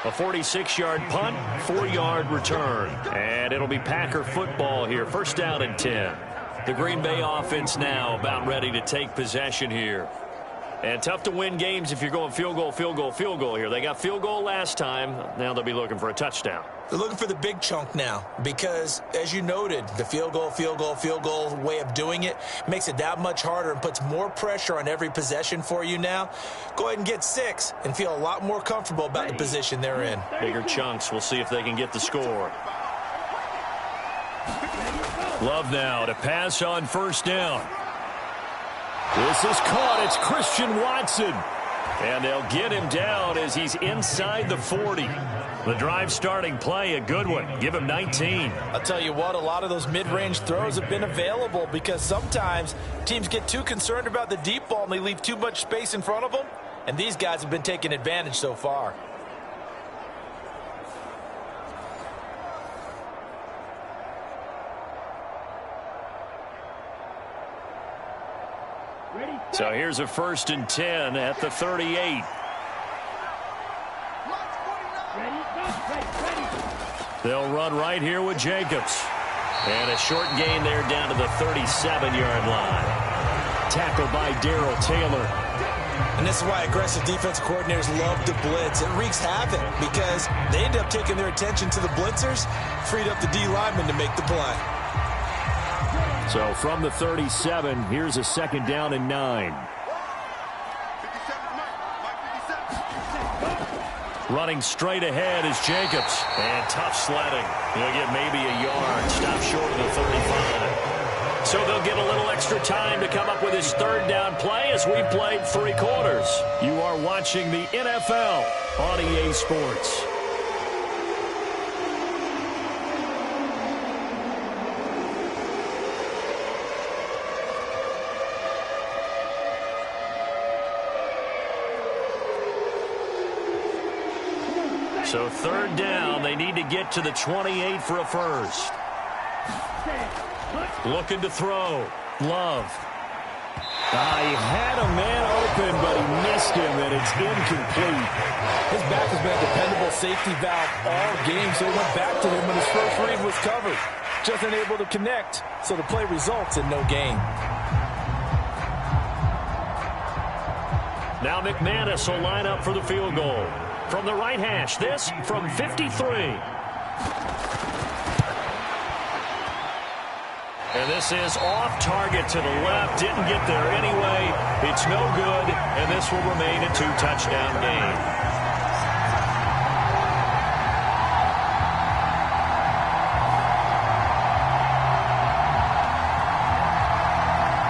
A 46-yard punt, 4-yard return. And it'll be Packer football here. 1st down and 10. The Green Bay offense now about ready to take possession here. And tough to win games if you're going field goal, field goal, field goal here. They got field goal last time. Now they'll be looking for a touchdown. They're looking for the big chunk now because, as you noted, the field goal way of doing it makes it that much harder and puts more pressure on every possession for you now. Go ahead and get 6 and feel a lot more comfortable about the position they're in. Bigger chunks. We'll see if they can get the score. Love now to pass on 1st down. This is caught. It's Christian Watson. And they'll get him down as he's inside the 40. The drive starting play, a good one. Give him 19. I'll tell you what, a lot of those mid-range throws have been available because sometimes teams get too concerned about the deep ball and they leave too much space in front of them. And these guys have been taking advantage so far. So here's a 1st and 10 at the 38. They'll run right here with Jacobs. And a short gain there down to the 37-yard line. Tackled by Darrell Taylor. And this is why aggressive defensive coordinators love to blitz. It wreaks havoc because they end up taking their attention to the blitzers, freed up the D lineman to make the play. So from the 37, here's a 2nd down and 9. Running straight ahead is Jacobs. And tough sledding. He'll get maybe a yard. Stop short of the 35. So they'll get a little extra time to come up with his 3rd down play as we played 3 quarters. You are watching the NFL on EA Sports. So 3rd down, they need to get to the 28 for a 1st. Looking to throw. Love. He had a man open, but he missed him, and it's incomplete. His back has been a dependable safety valve all game, so he went back to him when his first read was covered. Just unable to connect, so the play results in no gain. Now McManus will line up for the field goal. From the right hash, this from 53. And this is off target to the left. Didn't get there anyway. It's no good, and this will remain a 2-touchdown game.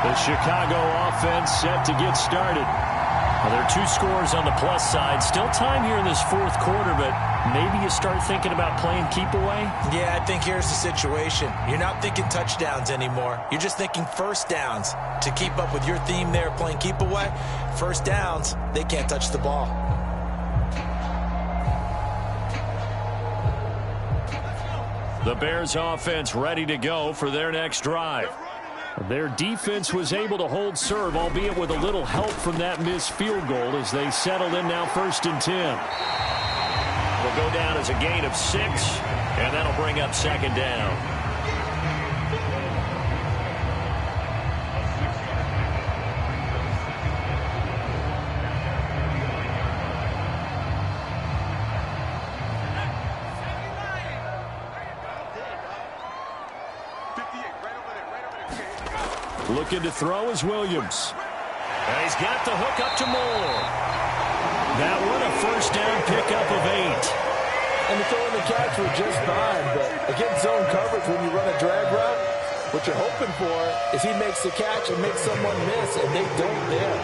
The Chicago offense set to get started. Well, there are 2 scores on the plus side. Still time here in this fourth quarter, but maybe you start thinking about playing keep away? Yeah, I think here's the situation. You're not thinking touchdowns anymore. You're just thinking first downs. To keep up with your theme there, playing keep away, first downs, they can't touch the ball. The Bears offense ready to go for their next drive. Their defense was able to hold serve, albeit with a little help from that missed field goal as they settled in now 1st and 10. Will go down as a gain of 6, and that'll bring up 2nd down. Looking to throw is Williams. And he's got the hook up to Moore. That one a first down pickup of 8. And the throw and the catch were just fine, but against zone coverage when you run a drag route, what you're hoping for is he makes the catch and makes someone miss, and they don't there.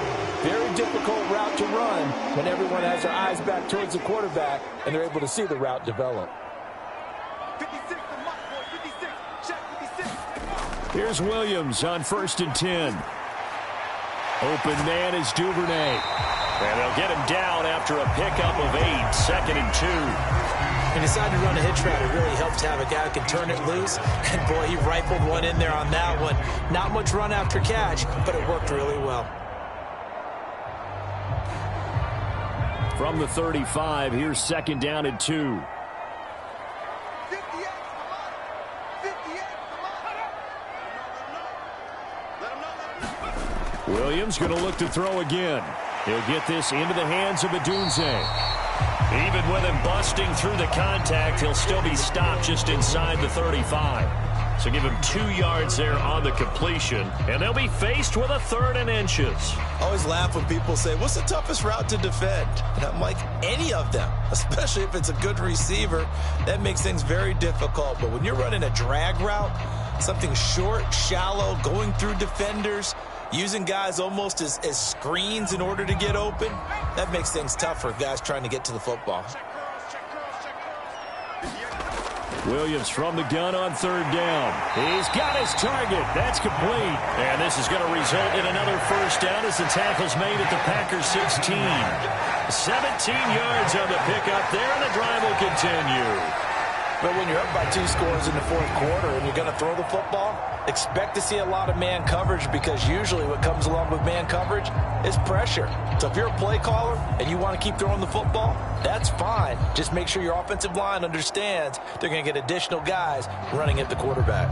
Very difficult route to run when everyone has their eyes back towards the quarterback and they're able to see the route develop. 56, the mark, boy, 56, check 56. Here's Williams on 1st and 10. Open man is Duvernay. And they'll get him down after a pickup of 8, 2nd and 2. He decided to run a hitch route. It really helps to have a guy who can turn it loose. And, boy, he rifled one in there on that one. Not much run after catch, but it worked really well. From the 35, here's 2nd down and 2. 58, 58, Williams going to look to throw again. He'll get this into the hands of Adunze. Even with him busting through the contact, he'll still be stopped just inside the 35. So give him 2 yards there on the completion, and they'll be faced with a 3rd and inches. I always laugh when people say, what's the toughest route to defend? And I'm like, any of them, especially if it's a good receiver. That makes things very difficult. But when you're running a drag route, something short, shallow, going through defenders, using guys almost as screens in order to get open, that makes things tough for guys trying to get to the football. Williams from the gun on 3rd down. He's got his target. That's complete. And this is going to result in another first down as the tackle's made at the Packers 16. 17 yards on the pickup there, and the drive will continue. But when you're up by 2 scores in the fourth quarter and you're going to throw the football, expect to see a lot of man coverage, because usually what comes along with man coverage is pressure. So if you're a play caller and you want to keep throwing the football, that's fine. Just make sure your offensive line understands they're going to get additional guys running at the quarterback.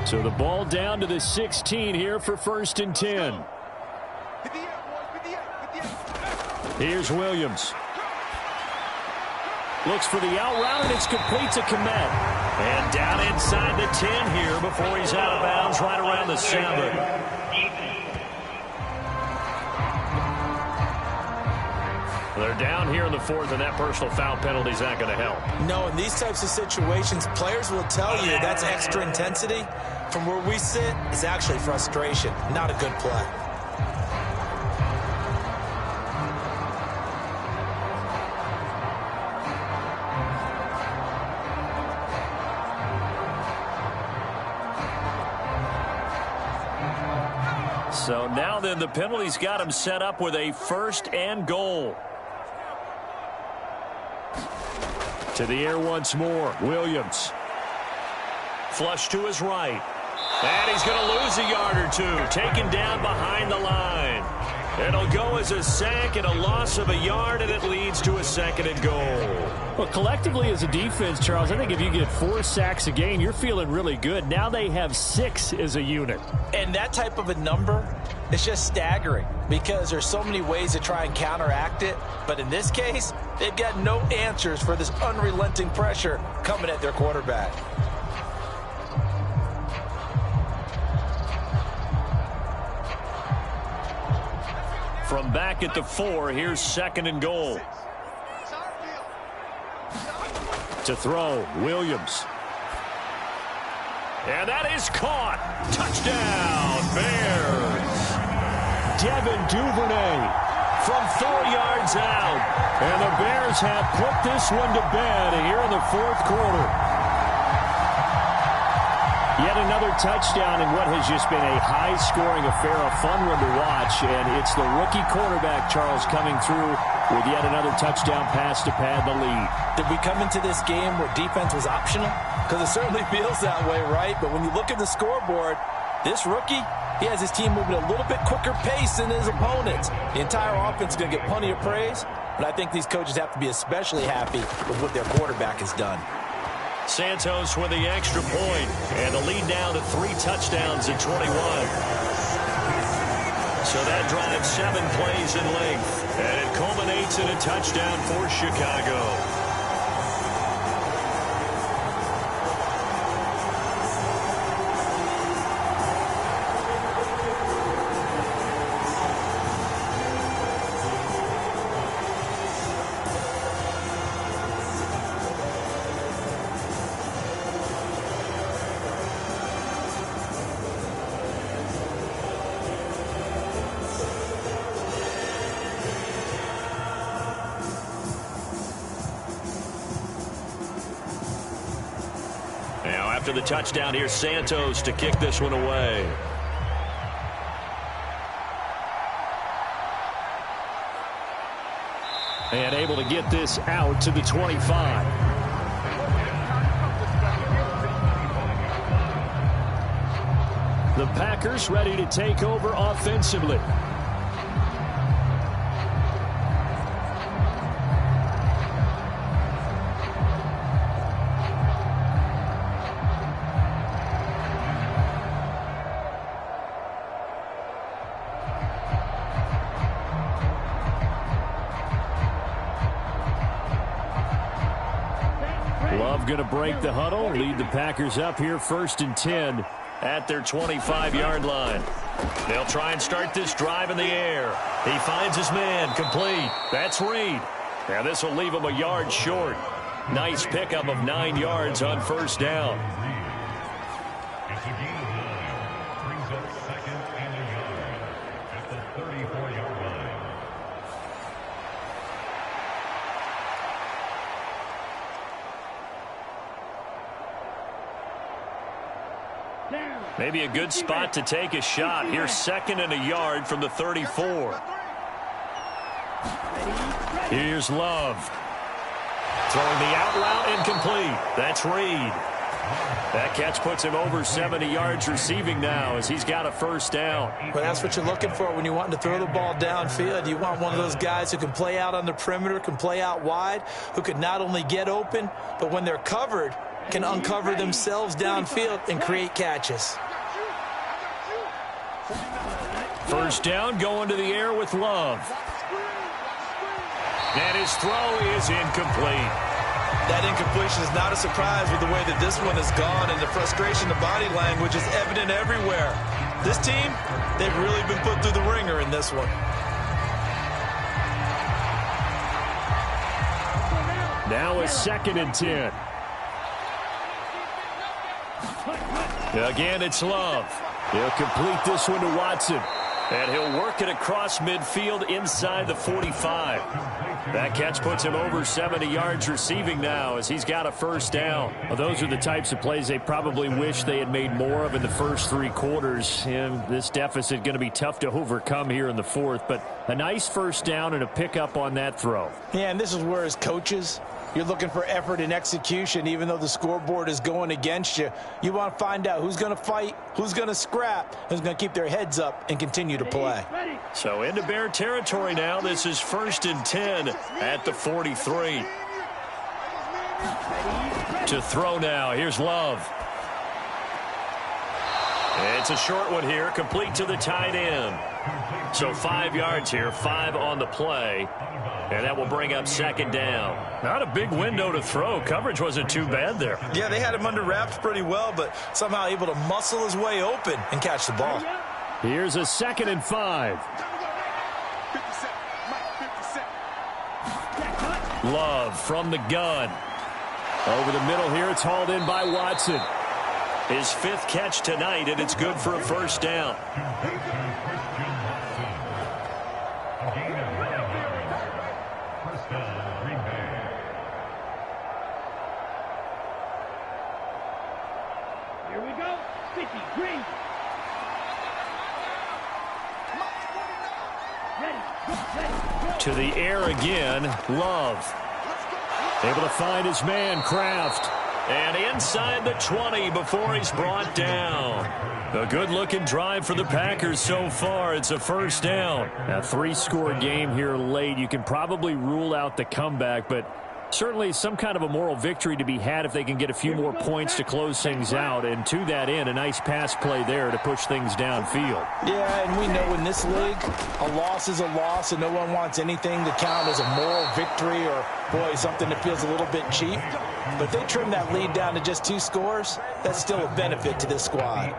So the ball down to the 16 here for 1st and 10. Here's Williams. Looks for the out route, and it's complete to Komet. And down inside the 10 here before he's out of bounds, right around the 7. They're down here in the 4th, and that personal foul penalty is not going to help. No, in these types of situations, players will tell you that's extra intensity. From where we sit, it's actually frustration, not a good play. So now then, the penalty's got him set up with a 1st and goal. To the air once more. Williams. Flush to his right. And he's going to lose a yard or 2. Taken down behind the line. It'll go as a sack and a loss of a yard, and it leads to a 2nd and goal. Well, collectively as a defense, Charles, I think if you get 4 sacks a game, you're feeling really good. Now they have 6 as a unit. And that type of a number is just staggering because there's so many ways to try and counteract it. But in this case, they've got no answers for this unrelenting pressure coming at their quarterback. From back at the 4, here's 2nd and goal. To throw, Williams. And that is caught. Touchdown, Bears. Devin Duvernay From 4 yards out. And the Bears have put this one to bed here in the 4th quarter. Yet another touchdown in what has just been a high-scoring affair, a fun one to watch. And it's the rookie quarterback, Charles, coming through with yet another touchdown pass to pad the lead. Did we come into this game where defense was optional? Because it certainly feels that way, right? But when you look at the scoreboard, this rookie, he has his team moving at a little bit quicker pace than his opponents. The entire offense is going to get plenty of praise, but I think these coaches have to be especially happy with what their quarterback has done. Santos with the extra point, and the lead now to 3 touchdowns at 21. So that drives 7 plays in length, and it culminates in a touchdown for Chicago. After the touchdown, here's Santos to kick this one away. And able to get this out to the 25. The Packers ready to take over offensively. Going to break the huddle, lead the Packers up here 1st and 10 at their 25-yard line. They'll try and start this drive in the air. He finds his man, complete. That's Reed. Now this will leave him a yard short. Nice pickup of 9 yards on 1st down. Maybe a good spot to take a shot. Here's 2nd and a yard from the 34. Here's Love. Throwing the out route incomplete. That's Reed. That catch puts him over 70 yards receiving now as he's got a 1st down. Well, that's what you're looking for when you're wanting to throw the ball downfield. You want one of those guys who can play out on the perimeter, can play out wide, who can not only get open, but when they're covered, can uncover themselves downfield and create catches. 1st down, going to the air with Love. And his throw is incomplete. That incompletion is not a surprise with the way that this one has gone, and the frustration, the body language is evident everywhere. This team, they've really been put through the ringer in this one. Now a 2nd and 10. Again, it's Love. He'll complete this one to Watson. And he'll work it across midfield inside the 45. That catch puts him over 70 yards receiving now as he's got a 1st down. Well, those are the types of plays they probably wish they had made more of in the first 3 quarters. And this deficit going to be tough to overcome here in the 4th. But a nice 1st down and a pickup on that throw. Yeah, and this is where as coaches, you're looking for effort and execution, even though the scoreboard is going against you. You want to find out who's going to fight, who's going to scrap, who's going to keep their heads up and continue to play. So into Bear territory now. This is 1st and 10 at the 43. To throw now. Here's Love. It's a short one here, complete to the tight end. So 5 yards here, 5 on the play. And that will bring up 2nd down. Not a big window to throw. Coverage wasn't too bad there. Yeah, they had him under wraps pretty well, but somehow able to muscle his way open and catch the ball. Here's a 2nd and 5. Love from the gun. Over the middle here, it's hauled in by Watson. His 5th catch tonight, and it's good for a 1st down. Here we go. 50, green. Ready. To the air again, Love. Able to find his man, Kraft. And inside the 20 before he's brought down. A good-looking drive for the Packers so far. It's a 1st down. A 3-score game here late. You can probably rule out the comeback, but certainly some kind of a moral victory to be had if they can get a few more points to close things out. And to that end, a nice pass play there to push things downfield. Yeah, and we know in this league, a loss is a loss, and no one wants anything to count as a moral victory or, boy, something that feels a little bit cheap. But if they trim that lead down to just 2 scores, that's still a benefit to this squad.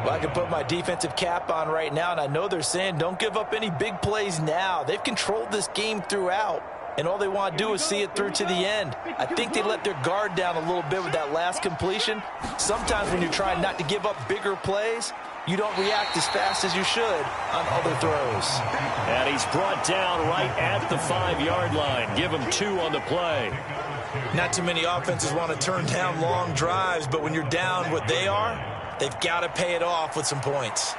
Well, I can put my defensive cap on right now, and I know they're saying don't give up any big plays now. They've controlled this game throughout, and all they want to do is see it through to the end. I think they let their guard down a little bit with that last completion. Sometimes when you're trying not to give up bigger plays, you don't react as fast as you should on other throws. And he's brought down right at the 5-yard line. Give him 2 on the play. Not too many offenses want to turn down long drives, but when you're down what they are, they've got to pay it off with some points.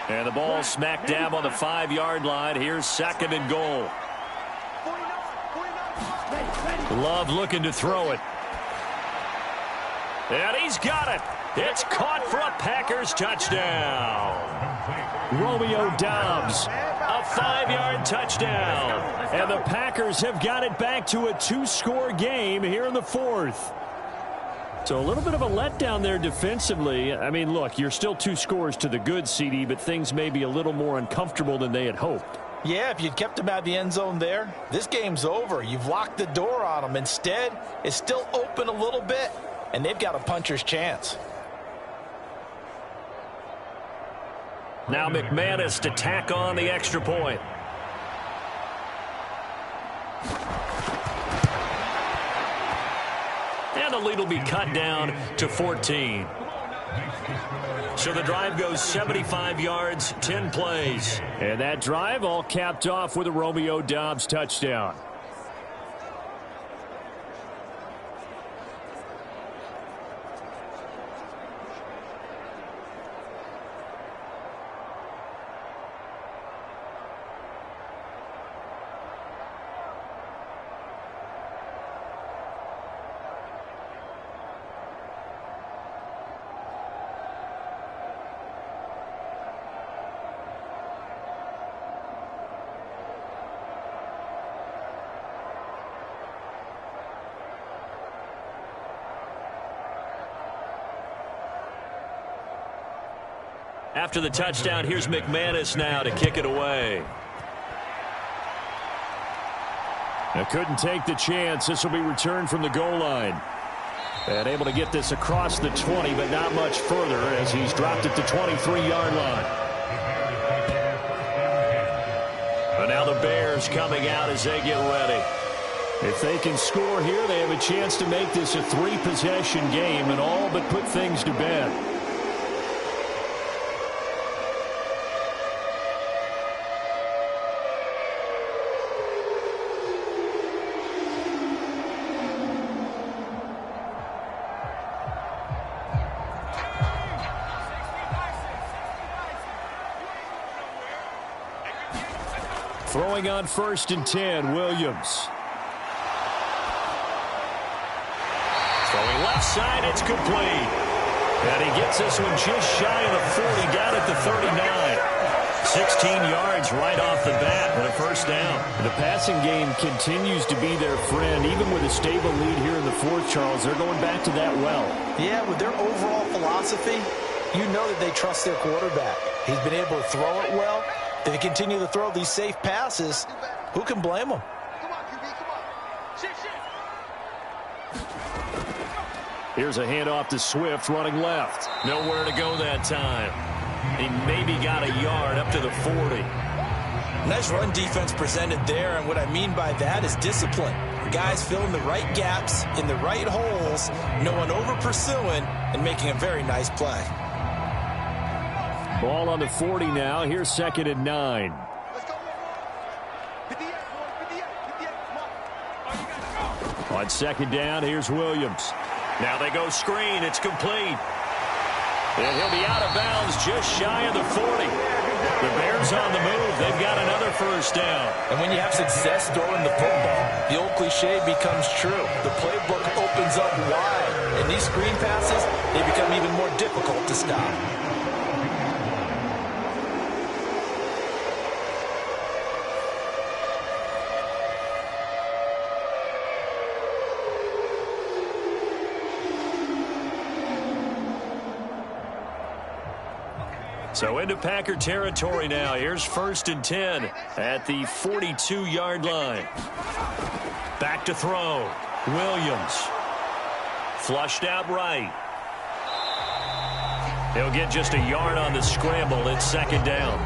And the ball smack dab on the 5-yard line. Here's 2nd and goal. Love looking to throw it. And he's got it. It's caught for a Packers touchdown. Romeo Doubs. A 5-yard touchdown. And the Packers have got it back to a 2-score game here in the 4th. So a little bit of a letdown there defensively. I mean, look, you're still 2 scores to the good, CD, but things may be a little more uncomfortable than they had hoped. Yeah, if you'd kept them out of the end zone there, this game's over. You've locked the door on them. Instead, it's still open a little bit, and they've got a puncher's chance. Now McManus to tack on the extra point. And the lead will be cut down to 14. So the drive goes 75 yards, 10 plays. And that drive all capped off with a Romeo Doubs touchdown. After the touchdown, here's McManus now to kick it away. Now couldn't take the chance. This will be returned from the goal line. And able to get this across the 20, but not much further as he's dropped at the 23-yard line. But now the Bears coming out as they get ready. If they can score here, they have a chance to make this a 3-possession game and all but put things to bed. Throwing on 1st and 10, Williams. Throwing left side, it's complete. And he gets this one just shy of the 40, down at the 39. 16 yards right off the bat and a first down. The passing game continues to be their friend. Even with a stable lead here in the fourth, Charles, they're going back to that well. Yeah, with their overall philosophy, you know that they trust their quarterback. He's been able to throw it well. If they continue to throw these safe passes, who can blame them? Here's a handoff to Swift running left. Nowhere to go that time. He maybe got a yard up to the 40. Nice run defense presented there, and what I mean by that is discipline. Guys filling the right gaps in the right holes, no one over-pursuing, and making a very nice play. Ball on the 40 now. Here's 2nd and 9. On 2nd down, here's Williams. Now they go screen. It's complete. And he'll be out of bounds just shy of the 40. The Bears on the move. They've got another first down. And when you have success throwing the football, the old cliche becomes true. The playbook opens up wide. And these screen passes, they become even more difficult to stop. So into Packer territory now. Here's 1st and 10 at the 42-yard line. Back to throw. Williams. Flushed out right. He'll get just a yard on the scramble. It's 2nd down.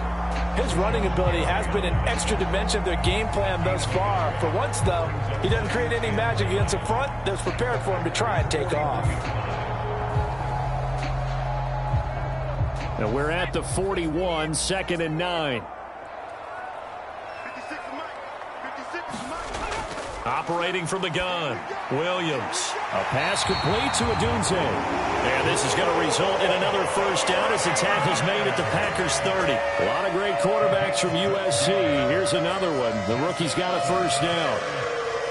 His running ability has been an extra dimension of their game plan thus far. For once, though, he doesn't create any magic against the front that's prepared for him to try and take off. And we're at the 41, 2nd and 9. Operating from the gun, Williams. A pass complete to Odunze. And this is going to result in another first down as the tackle's made at the Packers 30. A lot of great quarterbacks from USC. Here's another one. The rookie's got a first down.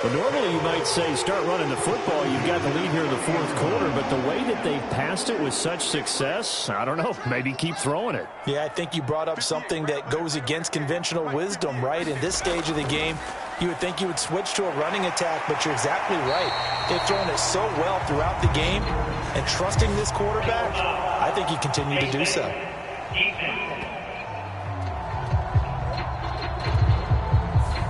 But normally you might say start running the football. You've got the lead here in the fourth quarter. But the way that they've passed it with such success, I don't know, maybe keep throwing it. Yeah, I think you brought up something that goes against conventional wisdom, right? In this stage of the game, you would think you would switch to a running attack, but you're exactly right. They've thrown it so well throughout the game, and trusting this quarterback, I think you continue to do so.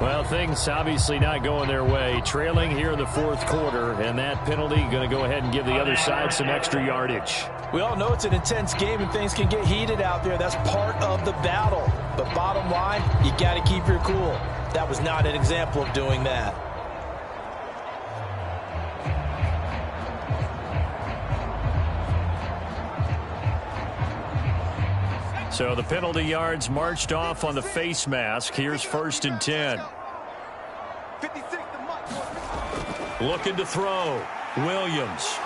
Well, things obviously not going their way. Trailing here in the fourth quarter, and that penalty going to go ahead and give the other side some extra yardage. We all know it's an intense game and things can get heated out there. That's part of the battle. But bottom line, you got to keep your cool. That was not an example of doing that. So the penalty yards marched off on the face mask. Here's 1st and 10. Looking to throw. Williams.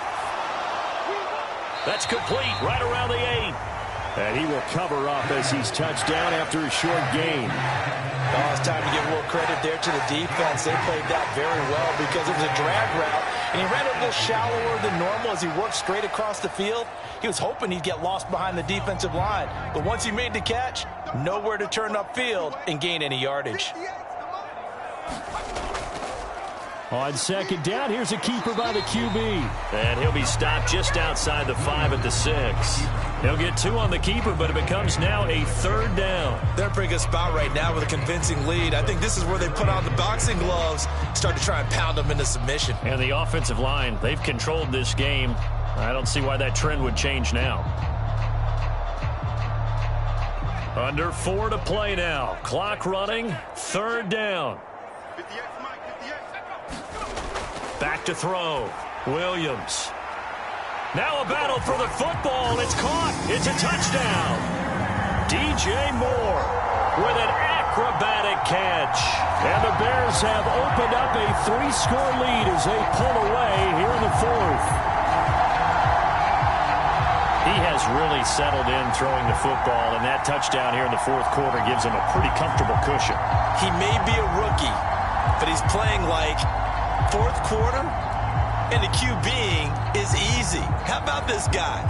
That's complete right around the 8. And he will cover up as he's touched down after a short gain. Oh, it's time to give a little credit there to the defense. They played that very well because it was a drag route. And he ran a little shallower than normal as he worked straight across the field. He was hoping he'd get lost behind the defensive line. But once he made the catch, nowhere to turn upfield and gain any yardage. On 2nd down, here's a keeper by the QB. And he'll be stopped just outside the 5 at the 6. He'll get 2 on the keeper, but it becomes now a 3rd down. They're in a pretty good spot right now with a convincing lead. I think this is where they put on the boxing gloves, start to try and pound them into submission. And the offensive line, they've controlled this game. I don't see why that trend would change now. Under 4 to play now. Clock running, 3rd down. Back to throw. Williams. Now a battle for the football. It's caught. It's a touchdown. DJ Moore with an acrobatic catch. And the Bears have opened up a 3-score lead as they pull away here in the fourth. He has really settled in throwing the football, and that touchdown here in the fourth quarter gives him a pretty comfortable cushion. He may be a rookie, but he's playing like fourth quarter, and the QBing is easy. How about this guy?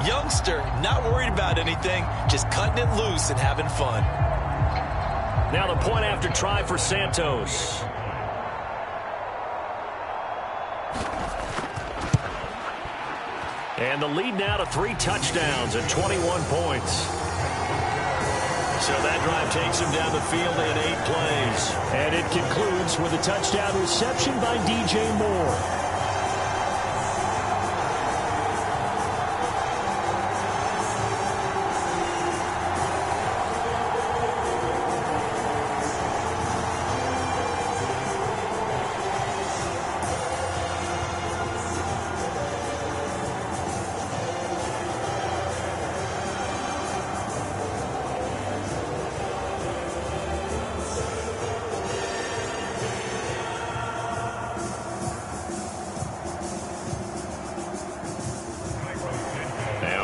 Youngster, not worried about anything, just cutting it loose and having fun. Now the point after try for Santos. And the lead now to 3 touchdowns and 21 points. So that drive takes him down the field in 8 plays. And it concludes with a touchdown reception by DJ Moore.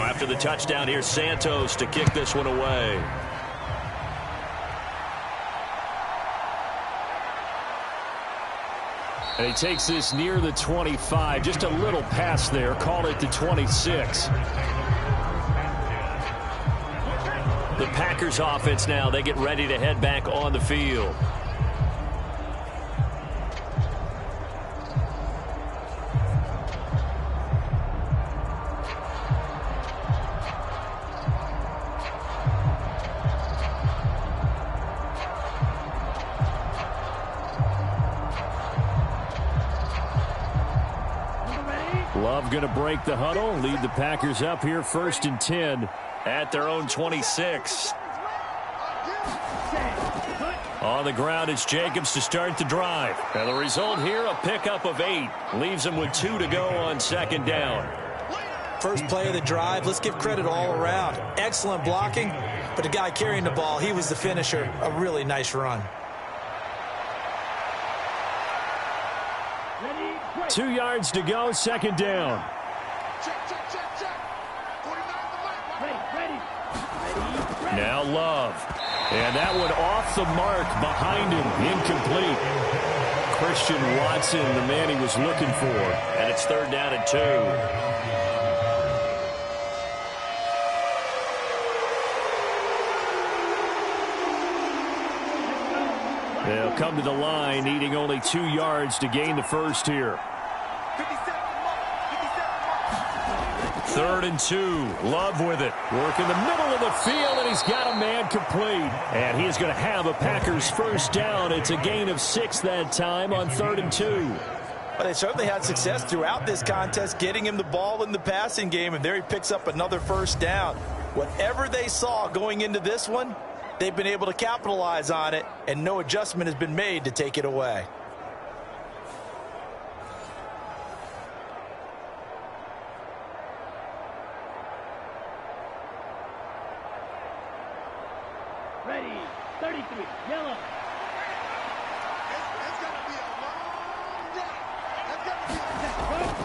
After the touchdown, here's Santos to kick this one away. And he takes this near the 25. Just a little pass there. Call it the 26. The Packers offense now, they get ready to head back on the field. Love going to break the huddle, lead the Packers up here 1st and 10 at their own 26. On the ground, it's Jacobs to start the drive. And the result here, a pickup of 8. Leaves them with 2 to go on 2nd down. First play of the drive, let's give credit all around. Excellent blocking, but the guy carrying the ball, he was the finisher. A really nice run. 2 yards to go, 2nd down. Now Love. And that one off the mark behind him. Incomplete. Christian Watson, the man he was looking for. And it's 3rd down and 2. They'll come to the line, needing only 2 yards to gain the first here. 3rd and 2. Love with it. Work in the middle of the field, and he's got a man complete. And he's going to have a Packers first down. It's a gain of 6 that time on 3rd and 2. Well, they certainly had success throughout this contest, getting him the ball in the passing game, and there he picks up another first down. Whatever they saw going into this one, they've been able to capitalize on it, and no adjustment has been made to take it away. Ready, 33, yellow.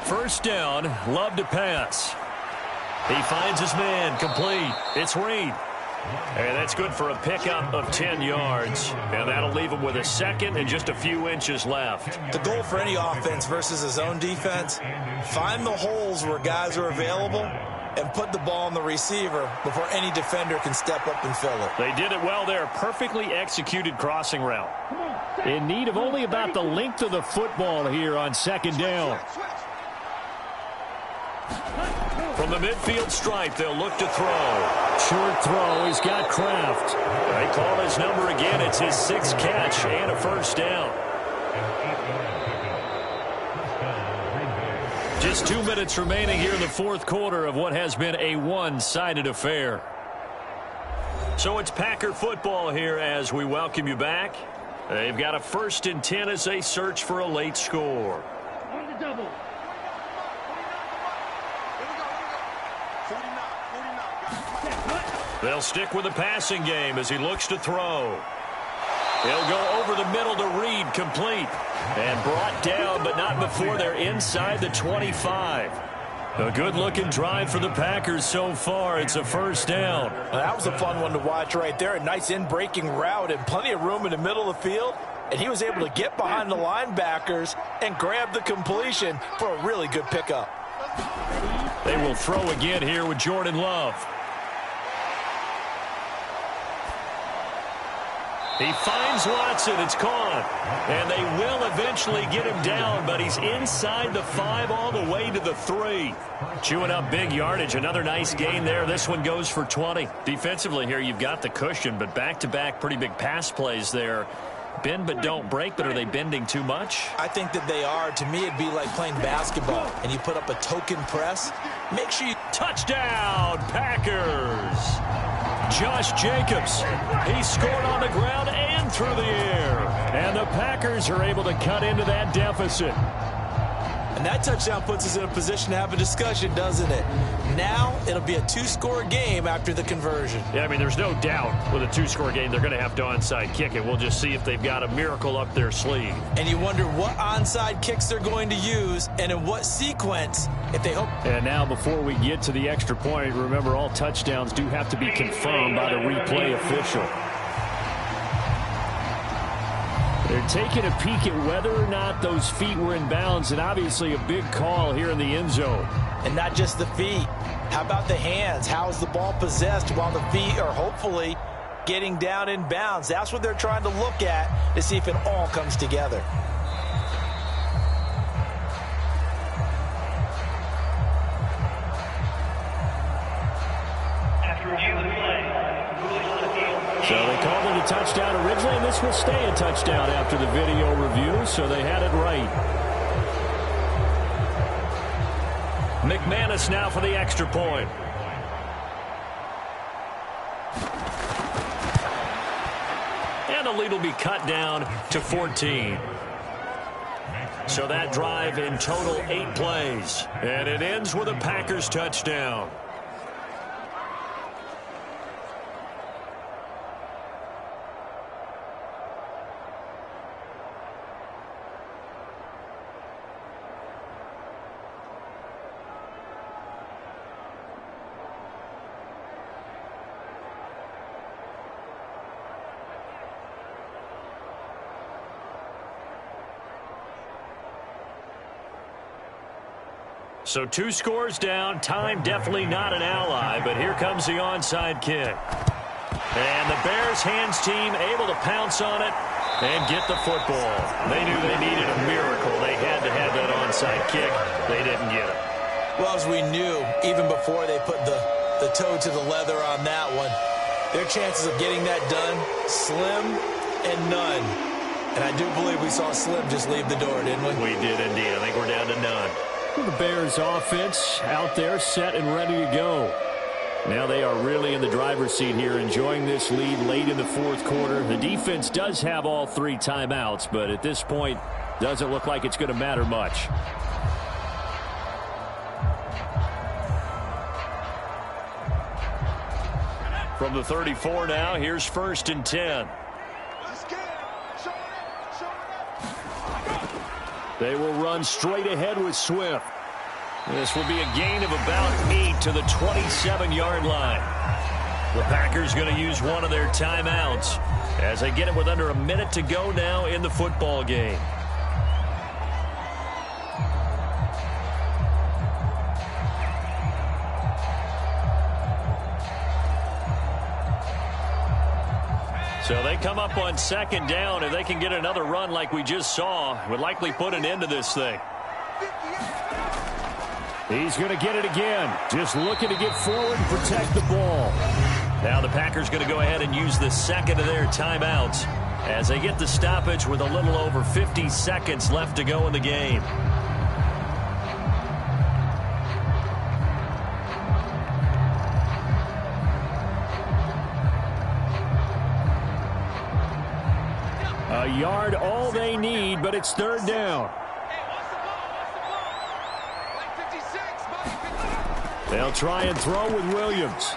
First down, Love to pass. He finds his man, complete. It's Reed. And that's good for a pickup of 10 yards. And that'll leave him with a 2nd and just a few inches left. The goal for any offense versus his own defense, find the holes where guys are available and put the ball on the receiver before any defender can step up and fill it. They did it well there. Perfectly executed crossing route. In need of only about the length of the football here on 2nd down. From the midfield stripe, they'll look to throw. Short throw. He's got Kraft. They call his number again. It's his 6th catch and a first down. Just 2 minutes remaining here in the 4th quarter of what has been a one-sided affair. So it's Packer football here as we welcome you back. They've got a 1st and 10 as they search for a late score. On the double. They'll stick with the passing game as he looks to throw. He'll go over the middle to Reed, complete. And brought down, but not before they're inside the 25. A good-looking drive for the Packers so far. It's a first down. That was a fun one to watch right there. A nice in-breaking route and plenty of room in the middle of the field. And he was able to get behind the linebackers and grab the completion for a really good pickup. They will throw again here with Jordan Love. He finds Watson. It's caught. And they will eventually get him down, but he's inside the 5 all the way to the 3. Chewing up big yardage. Another nice gain there. This one goes for 20. Defensively here, you've got the cushion, but back-to-back pretty big pass plays there. Bend but don't break, but are they bending too much? I think that they are. To me, it'd be like playing basketball, and you put up a token press. Make sure you... Touchdown, Packers! Josh Jacobs, he scored on the ground and through the air. And the Packers are able to cut into that deficit. And that touchdown puts us in a position to have a discussion, doesn't it? Now it'll be a 2-score game after the conversion. Yeah, I mean, there's no doubt with a 2-score game they're going to have to onside kick it. We'll just see if they've got a miracle up their sleeve. And you wonder what onside kicks they're going to use and in what sequence if they hope. And now before we get to the extra point, remember all touchdowns do have to be confirmed by the replay official. They're taking a peek at whether or not those feet were in bounds, and obviously a big call here in the end zone. And not just the feet. How about the hands? How is the ball possessed while the feet are hopefully getting down in bounds? That's what they're trying to look at to see if it all comes together. So they called it a touchdown originally, and this will stay a touchdown after the video review, so they had it right. McManus now for the extra point. And the lead will be cut down to 14. So that drive in total 8 plays. And it ends with a Packers touchdown. So 2 scores down. Time definitely not an ally, but here comes the onside kick. And the Bears hands team able to pounce on it and get the football. They knew they needed a miracle. They had to have that onside kick. They didn't get it. Well, as we knew, even before they put the toe to the leather on that one, their chances of getting that done, slim and none. And I do believe we saw Slim just leave the door, didn't we? We did indeed. I think we're down to none. The Bears offense out there set and ready to go. Now they are really in the driver's seat here, enjoying this lead late in the 4th quarter. The defense does have all 3 timeouts, but at this point, doesn't look like it's going to matter much. From the 34 now, here's 1st and 10. They will run straight ahead with Swift. This will be a gain of about 8 to the 27-yard line. The Packers going to use one of their timeouts as they get it with under a minute to go now in the football game. So they come up on 2nd down. If they can get another run like we just saw, would likely put an end to this thing. He's going to get it again. Just looking to get forward and protect the ball. Now the Packers going to go ahead and use the 2nd of their timeouts as they get the stoppage with a little over 50 seconds left to go in the game. A yard all they need, but it's 3rd down. They'll try and throw with Williams.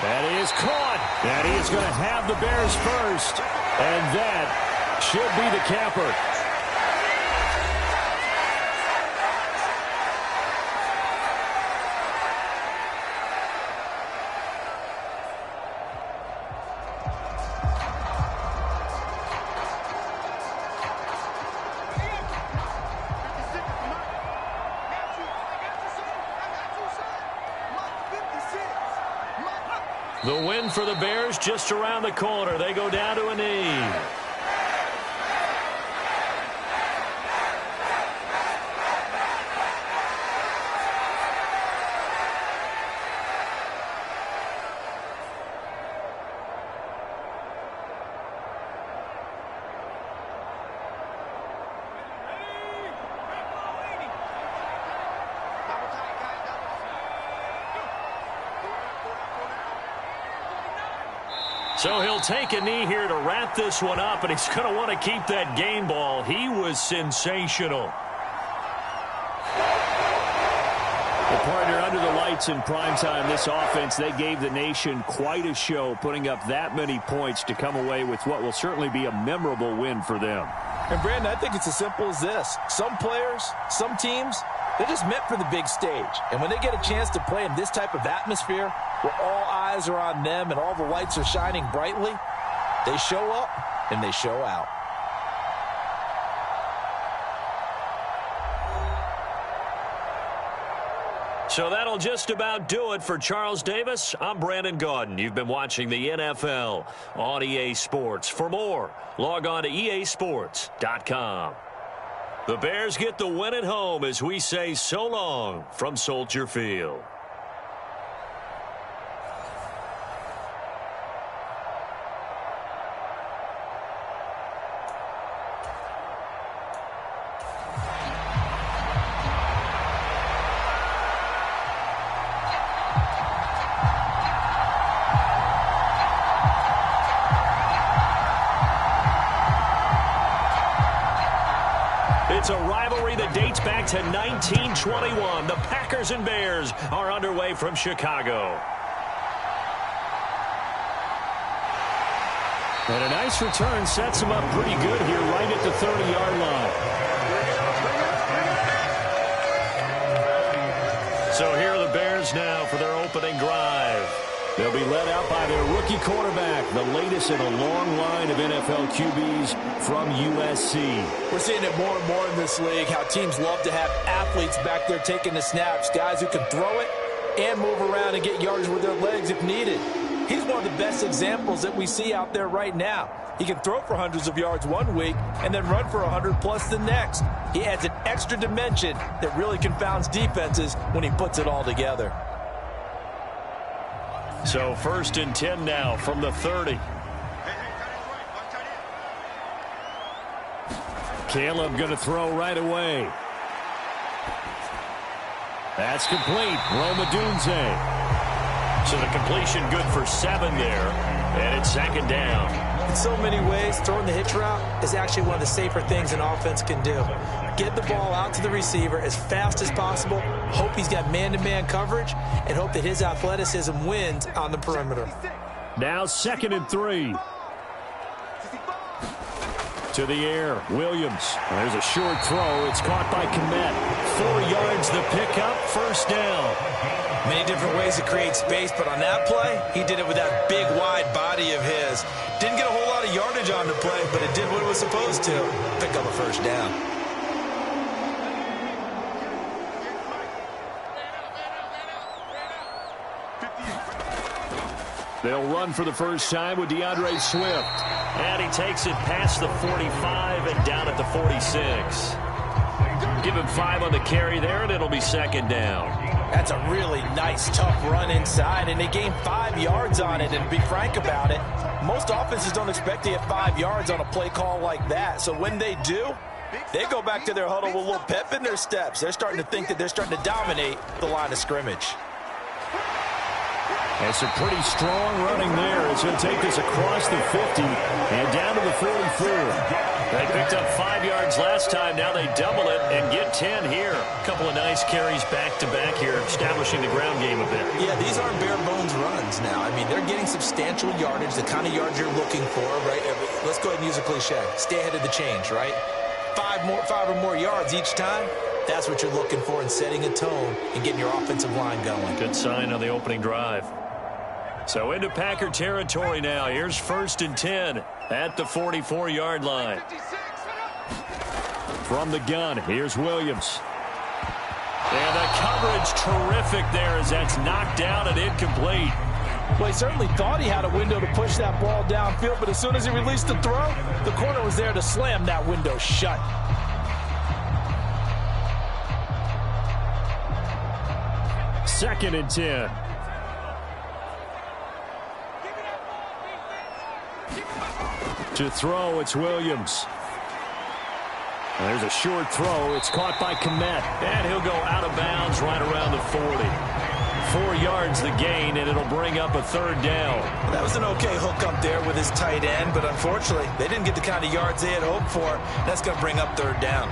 That is caught. And he is going to have the Bears first. And that should be the capper. The win for the Bears just around the corner. They go down to a knee. So he'll take a knee here to wrap this one up, and he's going to want to keep that game ball. He was sensational. The partner under the lights in primetime, this offense, they gave the nation quite a show, putting up that many points to come away with what will certainly be a memorable win for them. And, Brandon, I think it's as simple as this. Some players, some teams, they're just meant for the big stage. And when they get a chance to play in this type of atmosphere where all eyes are on them and all the lights are shining brightly, they show up and they show out. So that'll just about do it for Charles Davis. I'm Brandon Gaudin. You've been watching the NFL on EA Sports. For more, log on to easports.com. The Bears get the win at home as we say so long from Soldier Field. It's a rivalry that dates back to 1921. The Packers and Bears are underway from Chicago. And a nice return sets him up pretty good here right at the 30-yard line. So here are the Bears now for their opening drive. They'll be led out by their rookie quarterback, the latest in a long line of NFL QBs from USC. We're seeing it more and more in this league, how teams love to have athletes back there taking the snaps, guys who can throw it and move around and get yards with their legs if needed. He's one of the best examples that we see out there right now. He can throw for hundreds of yards one week and then run for 100-plus the next. He adds an extra dimension that really confounds defenses when he puts it all together. So 1st and 10 now from the 30. Caleb going to throw right away. That's complete. Rome Odunze. So the completion good for 7 there. And it's 2nd down. In so many ways, throwing the hitch route is actually one of the safer things an offense can do. Get the ball out to the receiver as fast as possible, hope he's got man-to-man coverage, and hope that his athleticism wins on the perimeter. Now 2nd and 3. To the air, Williams. There's a short throw. It's caught by Kmet. 4 yards the pickup, 1st down. Many different ways to create space, but on that play, he did it with that big, wide body of his. Didn't get a whole lot of yardage on the play, but it did what it was supposed to. Pick up a 1st down. They'll run for the first time with DeAndre Swift. And he takes it past the 45 and down at the 46. Give him 5 on the carry there, and it'll be 2nd down. That's a really nice, tough run inside, and they gained 5 yards on it. And to be frank about it, most offenses don't expect to get 5 yards on a play call like that. So when they do, they go back to their huddle with a little pep in their steps. They're starting to think that they're starting to dominate the line of scrimmage. And some pretty strong running there. It's going to take this across the 50 and down to the 44. They picked up 5 yards last time. Now they double it and get 10 here. A couple of nice carries back-to-back here, establishing the ground game a bit. Yeah, these aren't bare-bones runs now. I mean, they're getting substantial yardage, the kind of yards you're looking for, right? Let's go ahead and use a cliche. Stay ahead of the change, right? 5 or more yards each time. That's what you're looking for in setting a tone and getting your offensive line going. Good sign on the opening drive. So into Packer territory now. Here's 1st and 10 at the 44-yard line. From the gun, here's Williams. And the coverage terrific there as that's knocked down and incomplete. Well, he certainly thought he had a window to push that ball downfield, but as soon as he released the throw, the corner was there to slam that window shut. Second and 10. To throw, it's Williams. There's a short throw. It's caught by Komet. And he'll go out of bounds right around the 40. 4 yards the gain, and it'll bring up a third down. That was an okay hook up there with his tight end, but unfortunately, they didn't get the kind of yards they had hoped for. That's going to bring up third down.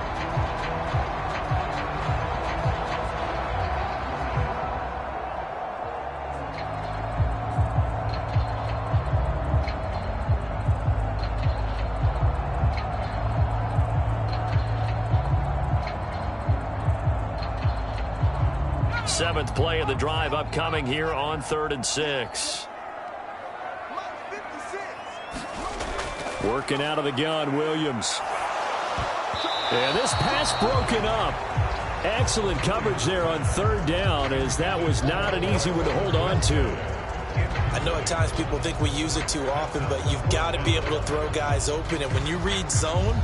Seventh play of the drive upcoming here on 3rd and 6. Working out of the gun, Williams. And this pass broken up. Excellent coverage there on 3rd down, as that was not an easy one to hold on to. I know at times people think we use it too often, but you've got to be able to throw guys open. And when you read zone,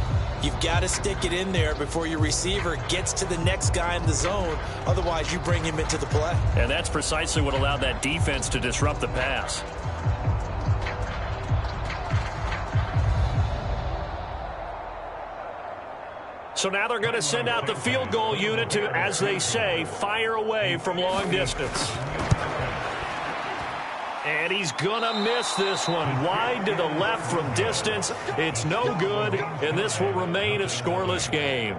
you've got to stick it in there before your receiver gets to the next guy in the zone. Otherwise, you bring him into the play. And that's precisely what allowed that defense to disrupt the pass. So now they're going to send out the field goal unit to, as they say, fire away from long distance. And he's going to miss this one. Wide to the left from distance. It's no good, and this will remain a scoreless game.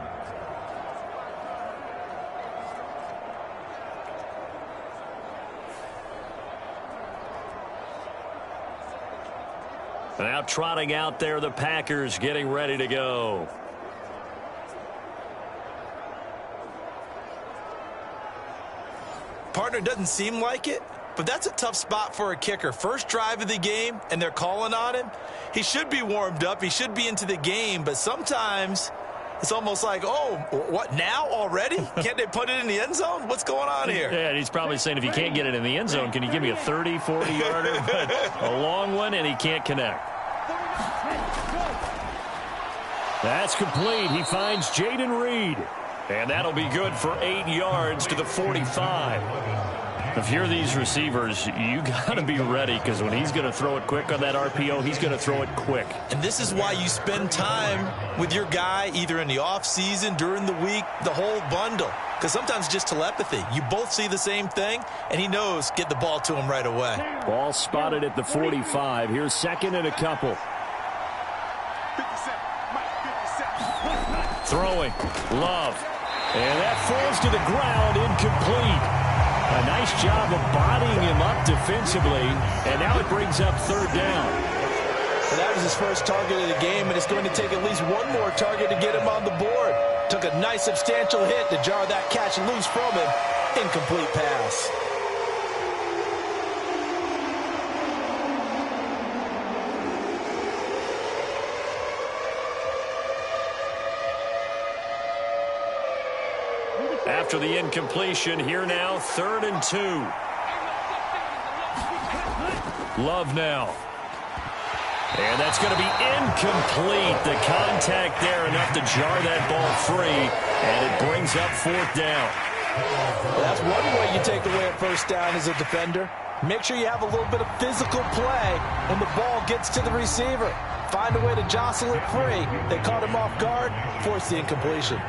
Now trotting out there, the Packers getting ready to go. Partner, doesn't seem like it, but that's a tough spot for a kicker. First drive of the game, and they're calling on him. He should be warmed up. He should be into the game, but sometimes it's almost like, oh, what, now already? Can't they put it in the end zone? What's going on here? Yeah, and he's probably saying, if you can't get it in the end zone, can you give me a 30, 40-yarder? But a long one, and he can't connect. That's complete. He finds Jaden Reed. And that'll be good for 8 yards to the 45. If you're these receivers, you got to be ready, because when he's going to throw it quick on that RPO, he's going to throw it quick. And this is why you spend time with your guy either in the offseason, during the week, the whole bundle. Because sometimes just telepathy. You both see the same thing, and he knows get the ball to him right away. Ball spotted at the 45. Here's second and a couple. Throwing. Love. And that falls to the ground, incomplete. A nice job of bodying him up defensively, and now it brings up third down. Well, that was his first target of the game, and it's going to take at least one more target to get him on the board. Took a nice substantial hit to jar that catch loose from him. Incomplete pass. After the incompletion, here now, 3rd and 2. Love now. And that's going to be incomplete. The contact there enough to jar that ball free, and it brings up 4th down. That's one way you take away a first down as a defender. Make sure you have a little bit of physical play when the ball gets to the receiver. Find a way to jostle it free. They caught him off guard, forced the incompletion.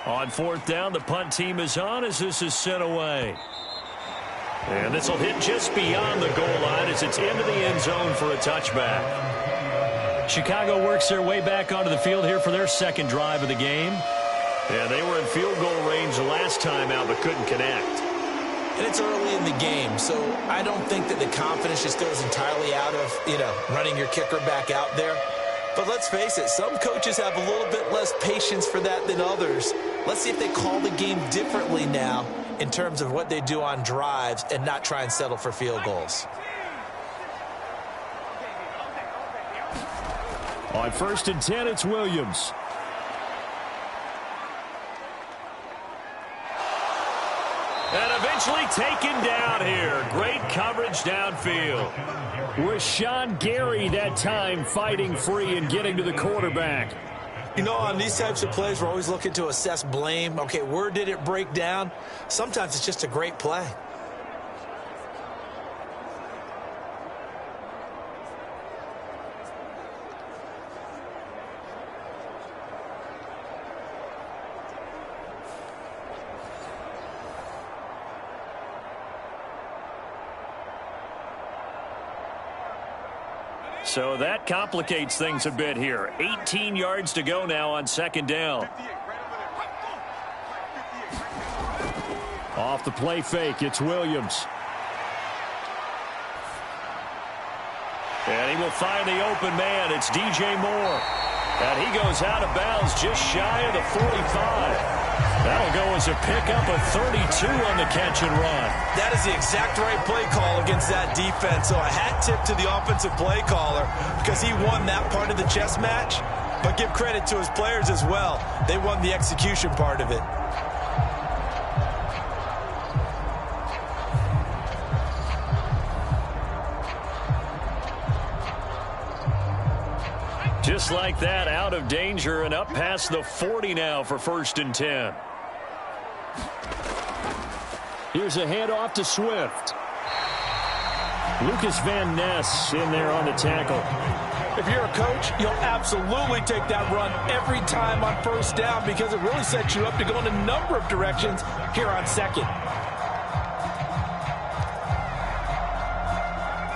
On 4th down, the punt team is on as this is sent away. And this will hit just beyond the goal line as it's into the end zone for a touchback. Chicago works their way back onto the field here for their second drive of the game. Yeah, they were in field goal range the last time out but couldn't connect. And it's early in the game, so I don't think that the confidence just goes entirely out of, running your kicker back out there. But let's face it, some coaches have a little bit less patience for that than others. Let's see if they call the game differently now in terms of what they do on drives and not try and settle for field goals. On 1st and 10, it's Williams. And a eventually taken down here. Great coverage downfield. Rashawn Gary that time fighting free and getting to the quarterback. You know, on these types of plays, we're always looking to assess blame. Okay, where did it break down? Sometimes it's just a great play. So that complicates things a bit here. 18 yards to go now on second down. Off the play fake, it's Williams. And he will find the open man. It's DJ Moore. And he goes out of bounds just shy of the 45. That'll go as a pickup of 32 on the catch and run. That is the exact right play call against that defense. So a hat tip to the offensive play caller because he won that part of the chess match. But give credit to his players as well. They won the execution part of it. Just like that, out of danger and up past the 40 now for 1st and 10. Here's a handoff to Swift. Lucas Van Ness in there on the tackle. If you're a coach, you'll absolutely take that run every time on 1st down because it really sets you up to go in a number of directions here on 2nd.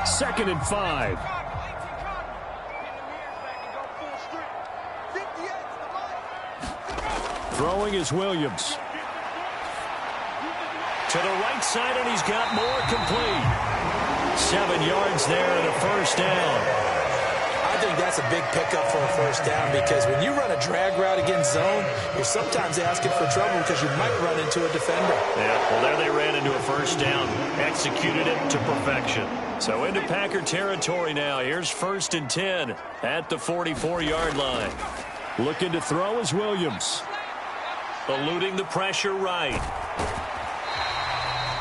2nd and 5. Throwing is Williams. To the right side, and he's got more complete. 7 yards there and a 1st down. I think that's a big pickup for a 1st down because when you run a drag route against zone, you're sometimes asking for trouble because you might run into a defender. Yeah, well, there they ran into a 1st down. Executed it to perfection. So into Packer territory now. Here's 1st and 10 at the 44-yard line. Looking to throw is Williams. Eluding the pressure right.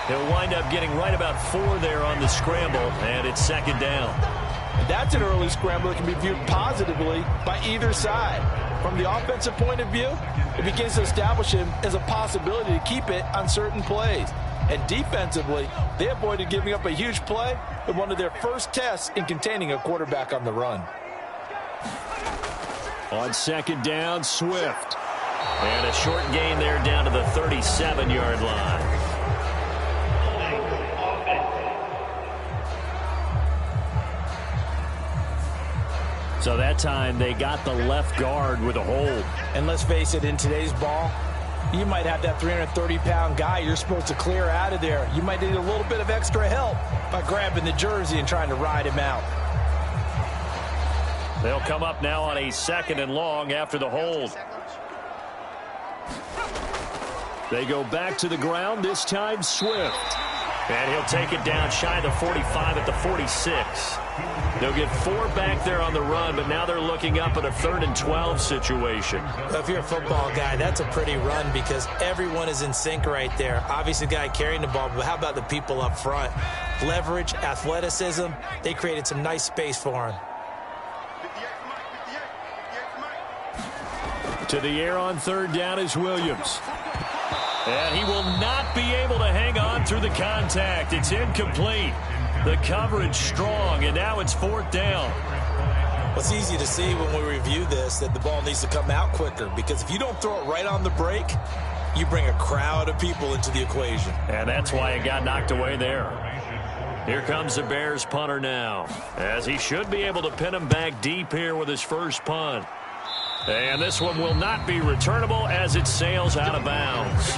He'll wind up getting right about 4 there on the scramble, and it's 2nd down. That's an early scramble that can be viewed positively by either side. From the offensive point of view, it begins to establish him as a possibility to keep it on certain plays. And defensively, they avoided giving up a huge play in one of their first tests in containing a quarterback on the run. On 2nd down, Swift. And a short gain there down to the 37-yard line. So that time they got the left guard with a hold. And let's face it, in today's ball, you might have that 330-pound guy you're supposed to clear out of there. You might need a little bit of extra help by grabbing the jersey and trying to ride him out. They'll come up now on a 2nd and long after the hold. They go back to the ground, this time Swift. And he'll take it down shy of the 45 at the 46. They'll get 4 back there on the run, but now they're looking up at a 3rd and 12 situation. Well, if you're a football guy, that's a pretty run because everyone is in sync right there. Obviously, the guy carrying the ball, but how about the people up front? Leverage, athleticism, they created some nice space for him. To the air on 3rd down is Williams. And he will not be able to hang on through the contact. It's incomplete. The coverage strong, and now it's 4th down. Well, it's easy to see when we review this that the ball needs to come out quicker because if you don't throw it right on the break, you bring a crowd of people into the equation. And that's why it got knocked away there. Here comes the Bears punter now, as he should be able to pin him back deep here with his first punt. And this one will not be returnable as it sails out of bounds.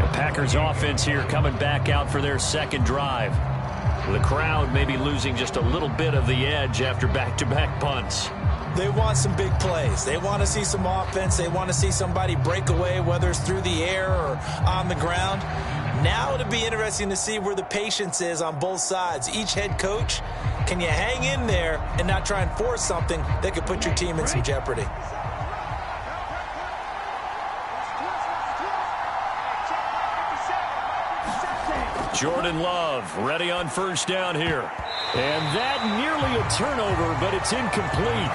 The Packers offense here coming back out for their 2nd drive. The crowd may be losing just a little bit of the edge after back-to-back punts. They want some big plays. They want to see some offense. They want to see somebody break away, whether it's through the air or on the ground. Now it'll be interesting to see where the patience is on both sides. Each head coach, can you hang in there and not try and force something that could put your team in some jeopardy? Jordan Love ready on first down here. And that nearly a turnover, but it's incomplete.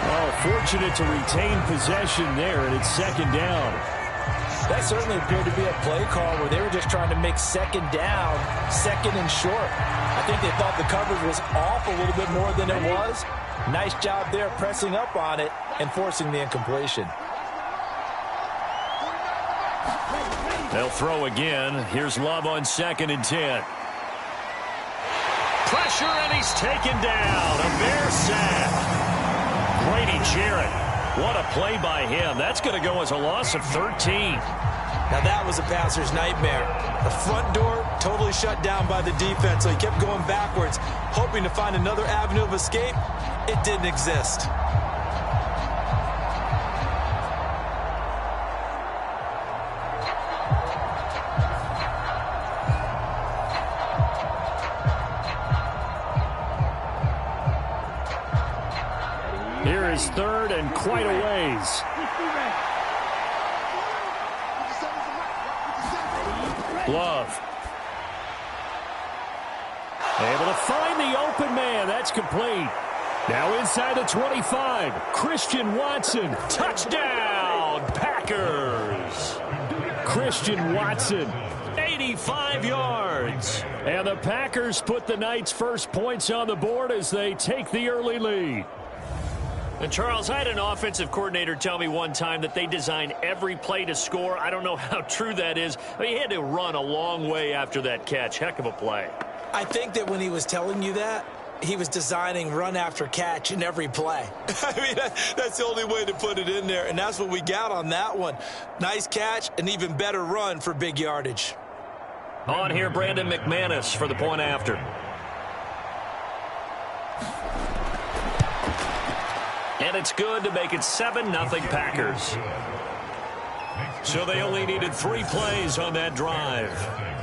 Oh, fortunate to retain possession there, and it's second down. That certainly appeared to be a play call where they were just trying to make second down, second and short. I think they thought the coverage was off a little bit more than it was. Nice job there pressing up on it and forcing the incompletion. They'll throw again. Here's Love on 2nd and 10. Pressure, and he's taken down. A Bear sack. Grady Jarrett. What a play by him. That's going to go as a loss of 13. Now that was a passer's nightmare. The front door totally shut down by the defense, so he kept going backwards, hoping to find another avenue of escape. It didn't exist. Here is 3rd and quite a ways. Love. Able to find the open man. That's complete. Now inside the 25. Christian Watson. Touchdown, Packers. Christian Watson. 85 yards. And the Packers put the Knights' first points on the board as they take the early lead. And Charles, I had an offensive coordinator tell me one time that they design every play to score. I don't know how true that is. I mean, he had to run a long way after that catch. Heck of a play. I think that when he was telling you that, he was designing run after catch in every play. I mean, that's the only way to put it in there, and that's what we got on that one. Nice catch, an even better run for big yardage. On here, Brandon McManus for the point after. And it's good to make it 7-0 Packers. So they only needed 3 plays on that drive.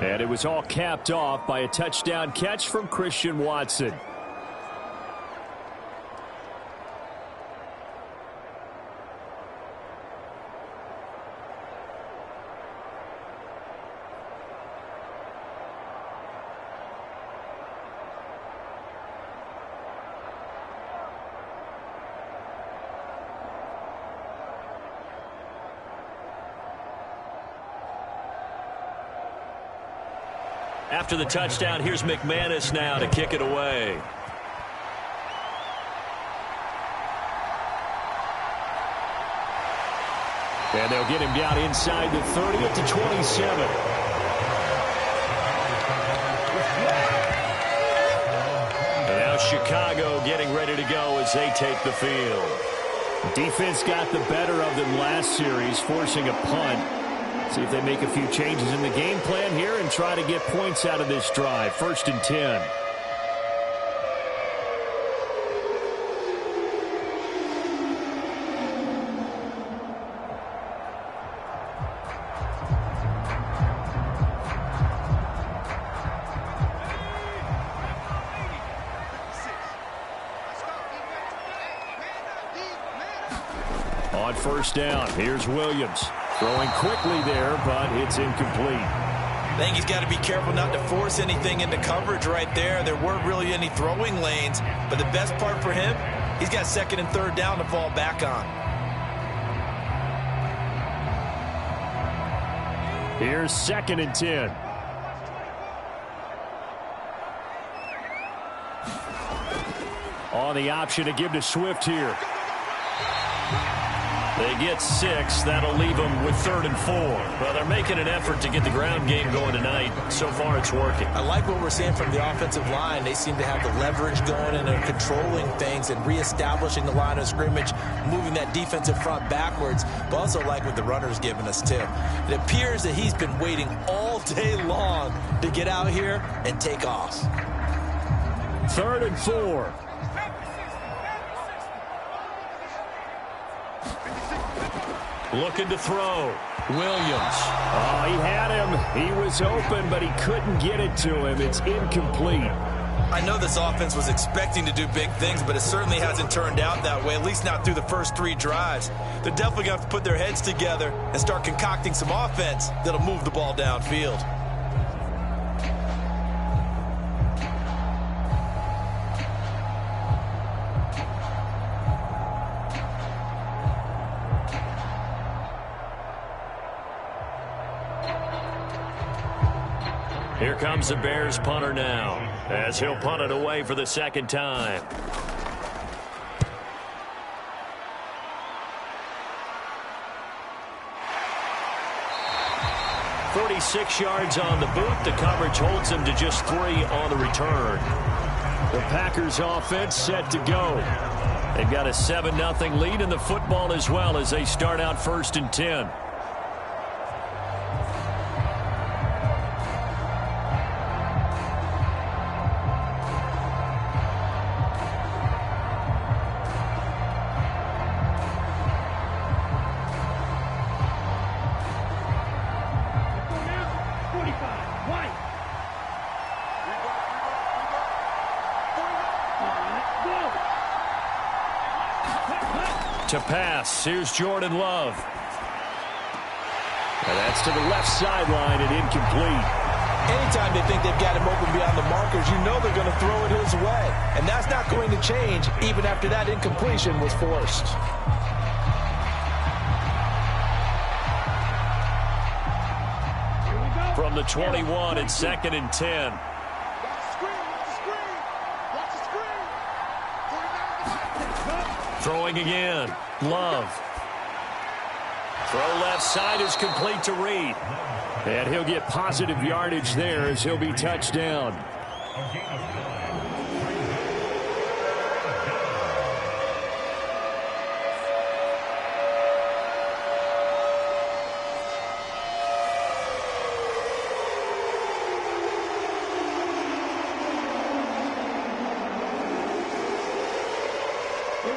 And it was all capped off by a touchdown catch from Christian Watson. After the touchdown, here's McManus now to kick it away. And they'll get him down inside the 30 at the 27. And now Chicago getting ready to go as they take the field. Defense got the better of them last series, forcing a punt. See if they make a few changes in the game plan here and try to get points out of this drive. 1st and 10. On 1st down, here's Williams. Throwing quickly there, but it's incomplete. I think he's got to be careful not to force anything into coverage right there. There weren't really any throwing lanes, but the best part for him, he's got 2nd and 3rd down to fall back on. Here's 2nd and 10. On the option to give to Swift here. They get 6. That'll leave them with 3rd and 4. Well, they're making an effort to get the ground game going tonight. So far, it's working. I like what we're seeing from the offensive line. They seem to have the leverage going and are controlling things and reestablishing the line of scrimmage, moving that defensive front backwards, but also like what the runner's giving us, too. It appears that he's been waiting all day long to get out here and take off. 3rd and 4. Looking to throw. Williams. Oh, he had him. He was open, but he couldn't get it to him. It's incomplete. I know this offense was expecting to do big things, but it certainly hasn't turned out that way, at least not through the first 3 drives. They're definitely going to have to put their heads together and start concocting some offense that'll move the ball downfield. Here comes the Bears punter now, as he'll punt it away for the second time. 46 yards on the boot. The coverage holds him to just 3 on the return. The Packers offense set to go. They've got a 7-0 lead in the football as well as they start out 1st and 10. To pass, here's Jordan Love. And that's to the left sideline and incomplete. Anytime they think they've got him open beyond the markers, you know they're going to throw it his way. And that's not going to change even after that incompletion was forced. From the 21, it's 2nd and 10. Throwing again. Love. Throw left side is complete to Reed. And he'll get positive yardage there as he'll be touched down.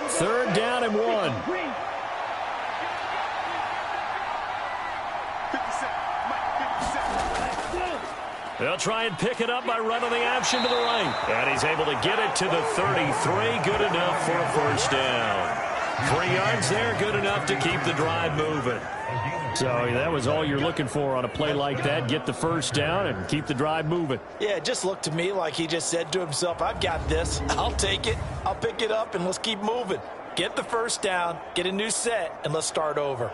Third down and 1. They'll try and pick it up by running the option to the right. And he's able to get it to the 33. Good enough for a first down. 3 yards there, good enough to keep the drive moving. So that was all you're looking for on a play like that. Get the first down and keep the drive moving. Yeah, it just looked to me like he just said to himself, I've got this. I'll take it. I'll pick it up, and let's keep moving. Get the first down, get a new set, and let's start over.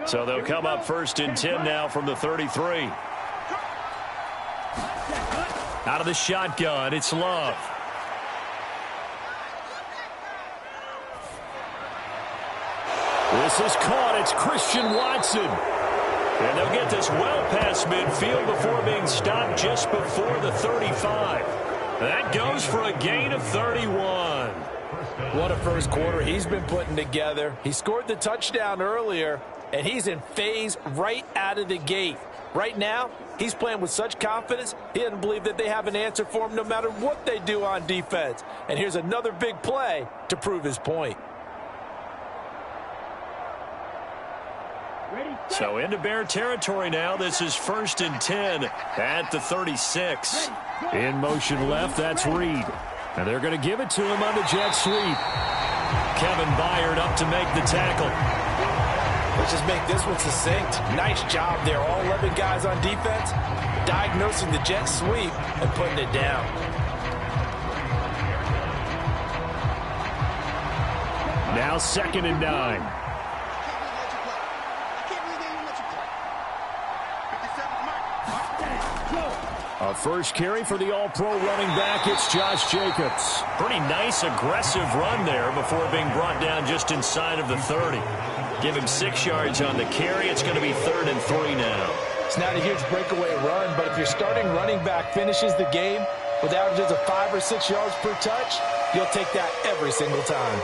So they'll come up 1st and 10 now from the 33. Out of the shotgun, it's Love. This is caught. It's Christian Watson. And they'll get this well past midfield before being stopped just before the 35. That goes for a gain of 31. What a first quarter he's been putting together. He scored the touchdown earlier, and he's in phase right out of the gate. Right now, he's playing with such confidence, he doesn't believe that they have an answer for him no matter what they do on defense. And here's another big play to prove his point. So into Bear territory now. This is 1st and 10 at the 36. In motion left, that's Reed. And they're going to give it to him on the jet sweep. Kevin Byard up to make the tackle. Let's just make this one succinct. Nice job there. All 11 guys on defense diagnosing the jet sweep and putting it down. Now 2nd and 9. A first carry for the All-Pro running back. It's Josh Jacobs. Pretty nice, aggressive run there before being brought down just inside of the 30. Give him 6 yards on the carry. It's going to be 3rd and 3 now. It's not a huge breakaway run, but if your starting running back finishes the game with averages of 5 or 6 yards per touch, you'll take that every single time.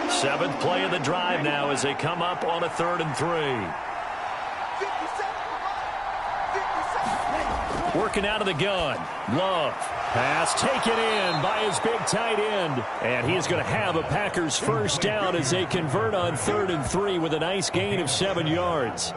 7th play of the drive now as they come up on a 3rd and 3. Working out of the gun. Love. Pass taken in by his big tight end. And he is going to have a Packers first down as they convert on 3rd and 3 with a nice gain of 7 yards.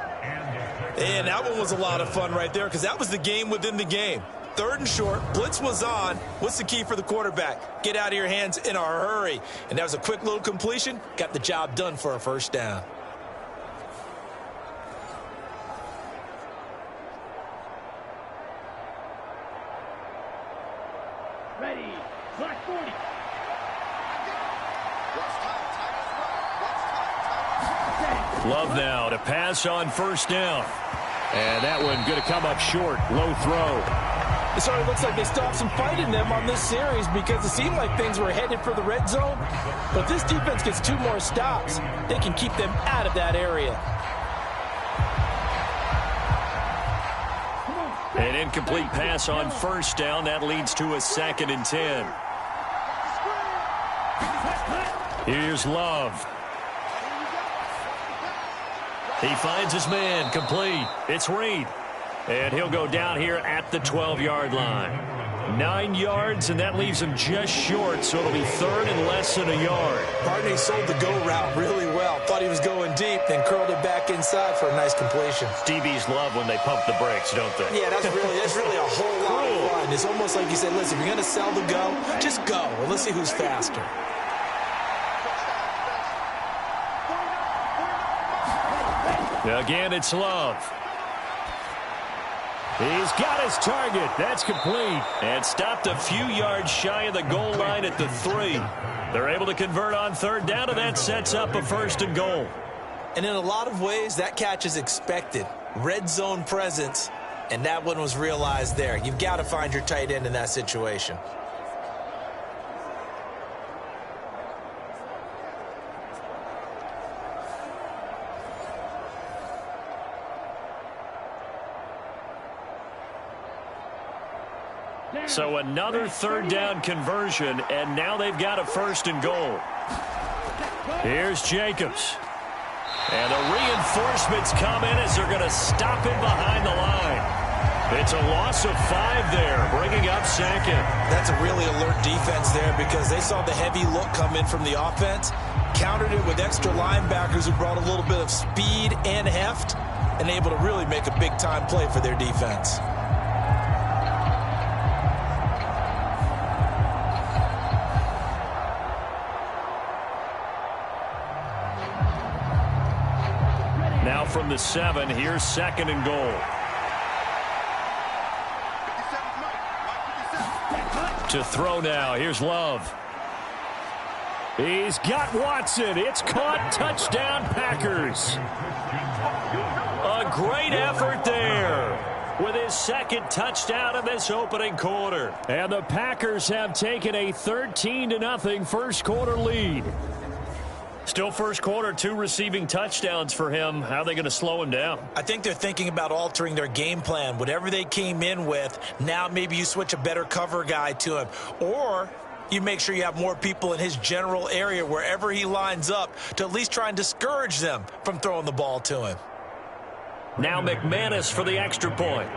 And that one was a lot of fun right there because that was the game within the game. 3rd and short. Blitz was on. What's the key for the quarterback? Get out of your hands in a hurry. And that was a quick little completion. Got the job done for a first down. Ready. Black 40. Love now to pass on first down. And that one going to come up short. Low throw. It sort of looks like they stopped some fight in them on this series because it seemed like things were headed for the red zone. But if this defense gets 2 more stops, they can keep them out of that area. An incomplete pass on first down. That leads to a 2nd and 10. Here's Love. He finds his man, complete. It's Reed. And he'll go down here at the 12-yard line. 9 yards, and that leaves him just short, so it'll be 3rd and less than a yard. Barney sold the go route really well. Thought he was going deep, then curled it back inside for a nice completion. DBs love when they pump the brakes, don't they? Yeah, that's really a whole lot of fun. It's almost like you said, listen, if you're going to sell the go, just go. And let's see who's faster. Again, it's Love. He's got his target. That's complete. And stopped a few yards shy of the goal line at the 3. They're able to convert on 3rd down, and that sets up a 1st and goal. And in a lot of ways, that catch is expected. Red zone presence, and that one was realized there. You've got to find your tight end in that situation. So another 3rd down conversion, and now they've got a 1st and goal. Here's Jacobs. And the reinforcements come in as they're going to stop him behind the line. It's a loss of 5 there, bringing up 2nd. That's a really alert defense there because they saw the heavy look come in from the offense, countered it with extra linebackers who brought a little bit of speed and heft, and able to really make a big-time play for their defense. Now from the 7, here's 2nd and goal. To throw now, here's Love. He's got Watson. It's caught. Touchdown, Packers. A great effort there with his 2nd touchdown in this opening quarter. And the Packers have taken a 13-0 first quarter lead. Still first quarter, 2 receiving touchdowns for him. How are they going to slow him down? I think they're thinking about altering their game plan. Whatever they came in with, now maybe you switch a better cover guy to him. Or you make sure you have more people in his general area wherever he lines up to at least try and discourage them from throwing the ball to him. Now McManus for the extra point.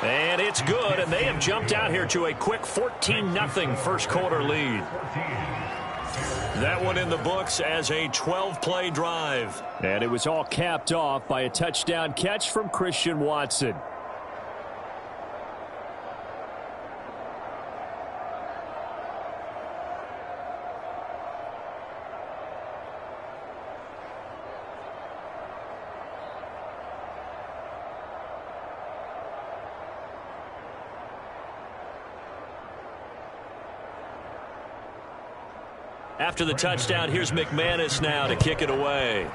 And it's good, and they have jumped out here to a quick 14-0 first quarter lead. That one in the books as a 12-play drive. And it was all capped off by a touchdown catch from Christian Watson. After the touchdown, here's McManus now to kick it away.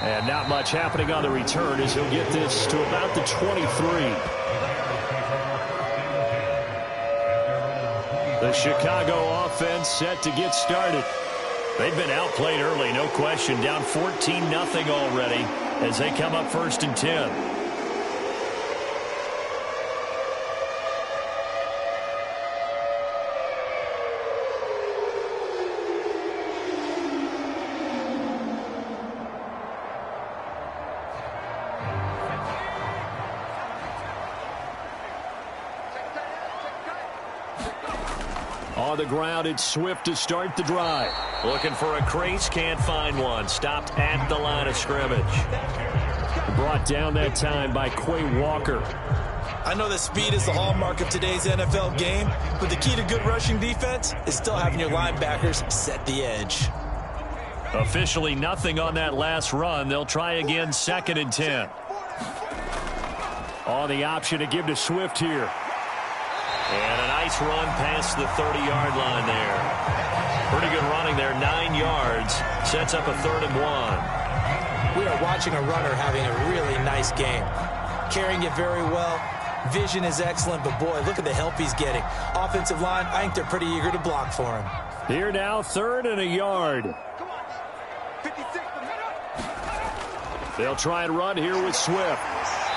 And not much happening on the return as he'll get this to about the 23. The Chicago offense set to get started. They've been outplayed early, no question. Down 14-0 already as they come up 1st and 10. On the ground, it's Swift to start the drive. Looking for a crease, can't find one. Stopped at the line of scrimmage. Brought down that time by Quay Walker. I know that speed is the hallmark of today's NFL game, but the key to good rushing defense is still having your linebackers set the edge. Officially nothing on that last run. They'll try again, 2nd and 10. On the option to give to Swift here. And a nice run past the 30-yard line there. Pretty good running there, 9 yards. Sets up a 3rd and 1. We are watching a runner having a really nice game. Carrying it very well. Vision is excellent, but boy, look at the help he's getting. Offensive line, I think they're pretty eager to block for him. Here now, 3rd and a yard. They'll try and run here with Swift.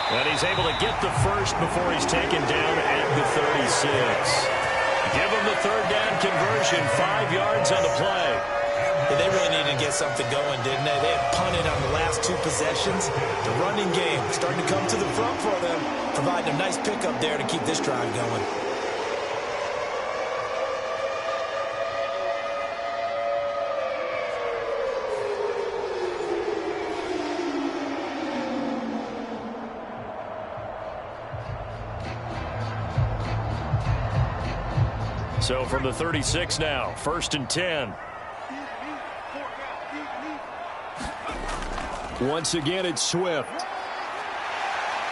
And he's able to get the first before he's taken down at the 36. Give him the 3rd down conversion, 5 yards on the play. Yeah, they really needed to get something going, didn't they? They had punted on the last 2 possessions. The running game starting to come to the front for them, providing a nice pickup there to keep this drive going. So from the 36 now, 1st and 10. Once again, it's Swift.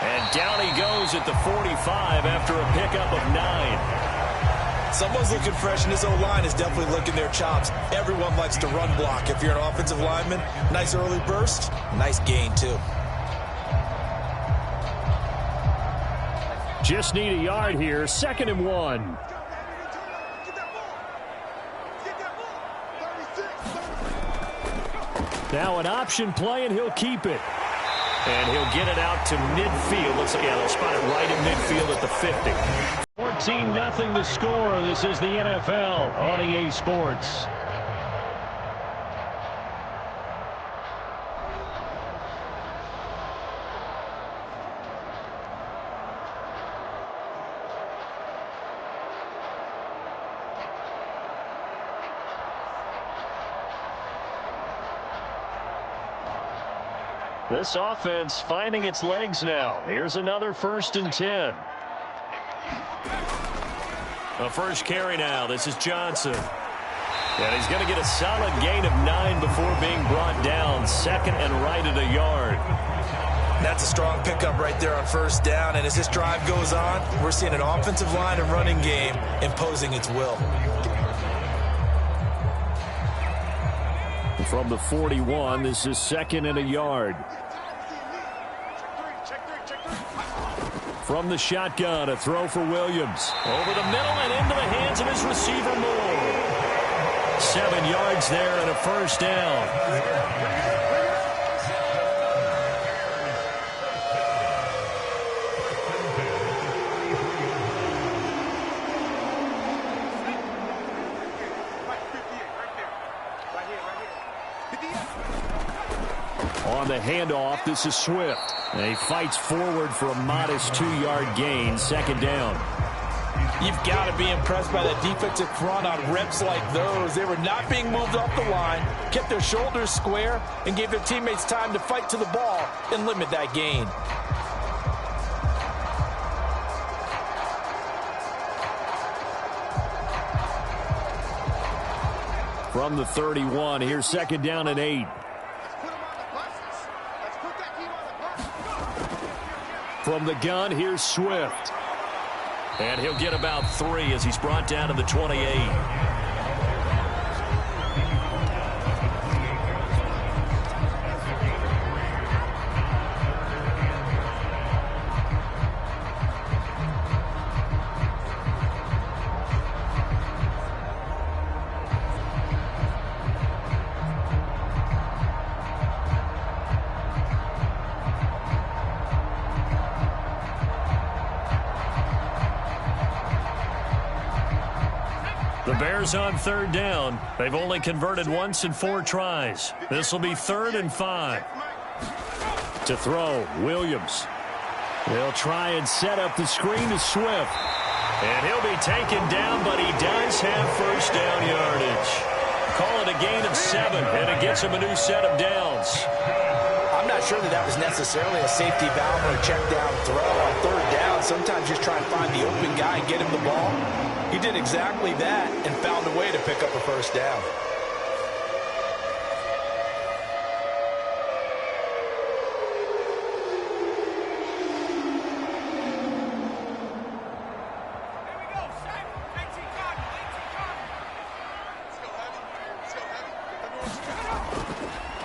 And down he goes at the 45 after a pickup of 9. Someone's looking fresh, and this O-line is definitely licking their chops. Everyone likes to run block. If you're an offensive lineman, nice early burst, nice gain, too. Just need a yard here, 2nd and 1. Now an option play, and he'll keep it. And he'll get it out to midfield. Looks like, yeah, they'll spot it right in midfield at the 50. 14-0 the score. This is the NFL on EA Sports. This offense finding its legs now. Here's another 1st and 10. A first carry now. This is Johnson. And he's going to get a solid gain of 9 before being brought down. 2nd and right at a yard. That's a strong pickup right there on 1st down. And as this drive goes on, we're seeing an offensive line and running game imposing its will. From the 41, this is 2nd and a yard. From the shotgun, a throw for Williams. Over the middle and into the hands of his receiver, Moore. 7 yards there and a 1st down. On the handoff, this is Swift. And he fights forward for a modest 2-yard gain, 2nd down. You've got to be impressed by that defensive front on reps like those. They were not being moved off the line, kept their shoulders square, and gave their teammates time to fight to the ball and limit that gain. From the 31, here's 2nd down and 8. From the gun, here's Swift. And he'll get about 3 as he's brought down to the 28. The Bears on 3rd down. They've only converted once in 4 tries. This will be 3rd and 5. To throw, Williams. They'll try and set up the screen to Swift. And he'll be taken down, but he does have 1st down yardage. Call it a gain of 7, and it gets him a new set of downs. I'm not sure that was necessarily a safety valve or a check down throw on 3rd down. Sometimes just try and find the open guy and get him the ball. He did exactly that and found a way to pick up a 1st down.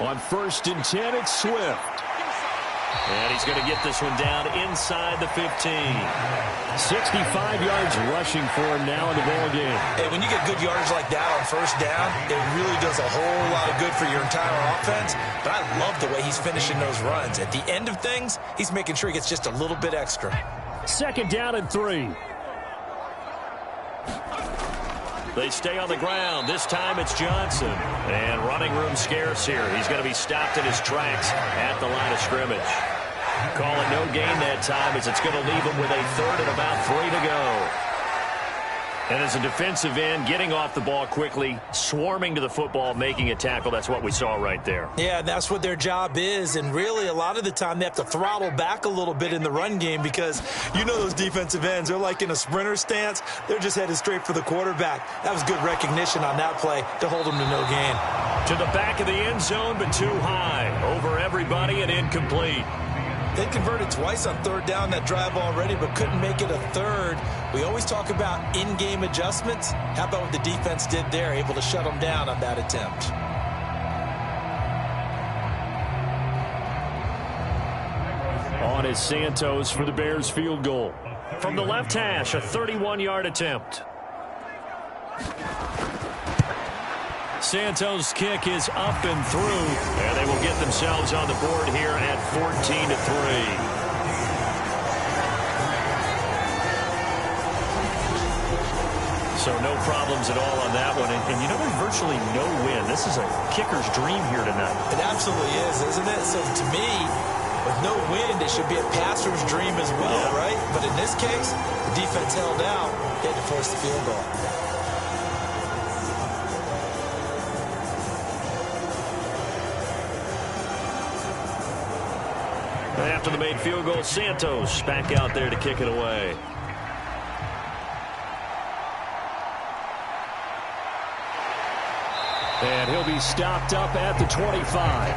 On 1st and 10, it's Swift. And he's going to get this one down inside the 15. 65 yards rushing for him now in the ball game. And when you get good yardage like that on 1st down, it really does a whole lot of good for your entire offense. But I love the way he's finishing those runs. At the end of things, he's making sure he gets just a little bit extra. 2nd down and 3. They stay on the ground. This time it's Johnson. And running room scarce here. He's going to be stopped in his tracks at the line of scrimmage. Calling no gain that time as it's going to leave him with a 3rd and about 3 to go. And as a defensive end, getting off the ball quickly, swarming to the football, making a tackle. That's what we saw right there. Yeah, that's what their job is. And really, a lot of the time, they have to throttle back a little bit in the run game because you know those defensive ends, they're like in a sprinter stance. They're just headed straight for the quarterback. That was good recognition on that play to hold them to no gain. To the back of the end zone, but too high. Over everybody and incomplete. They converted twice on 3rd down that drive already, but couldn't make it a 3rd. We always talk about in-game adjustments. How about what the defense did there, able to shut them down on that attempt? On is Santos for the Bears field goal. From the left hash, a 31-yard attempt. Santos' kick is up and through. And they will get themselves on the board here at 14-3. So no problems at all on that one. And you know, there's virtually no win. This is a kicker's dream here tonight. It absolutely is, isn't it? So to me, with no wind, it should be a passer's dream as well, right? But in this case, the defense held out. They had to force the field goal. After the made field goal, Santos back out there to kick it away. And he'll be stopped up at the 25.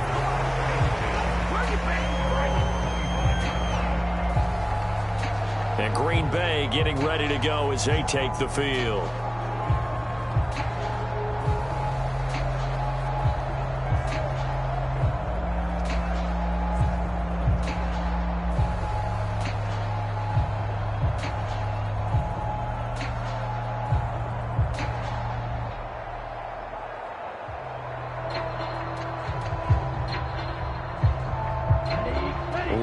And Green Bay getting ready to go as they take the field.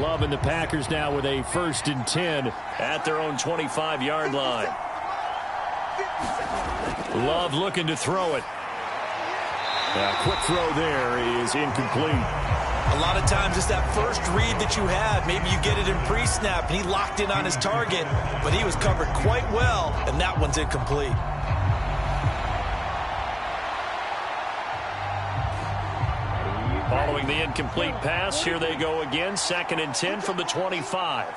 Love and the Packers now with a 1st and 10 at their own 25-yard line. Love looking to throw it. A quick throw there is incomplete. A lot of times it's that first read that you had. Maybe you get it in pre-snap, and he locked in on his target, but he was covered quite well, and that one's incomplete. Following the incomplete pass, here they go again. 2nd and 10 from the 25.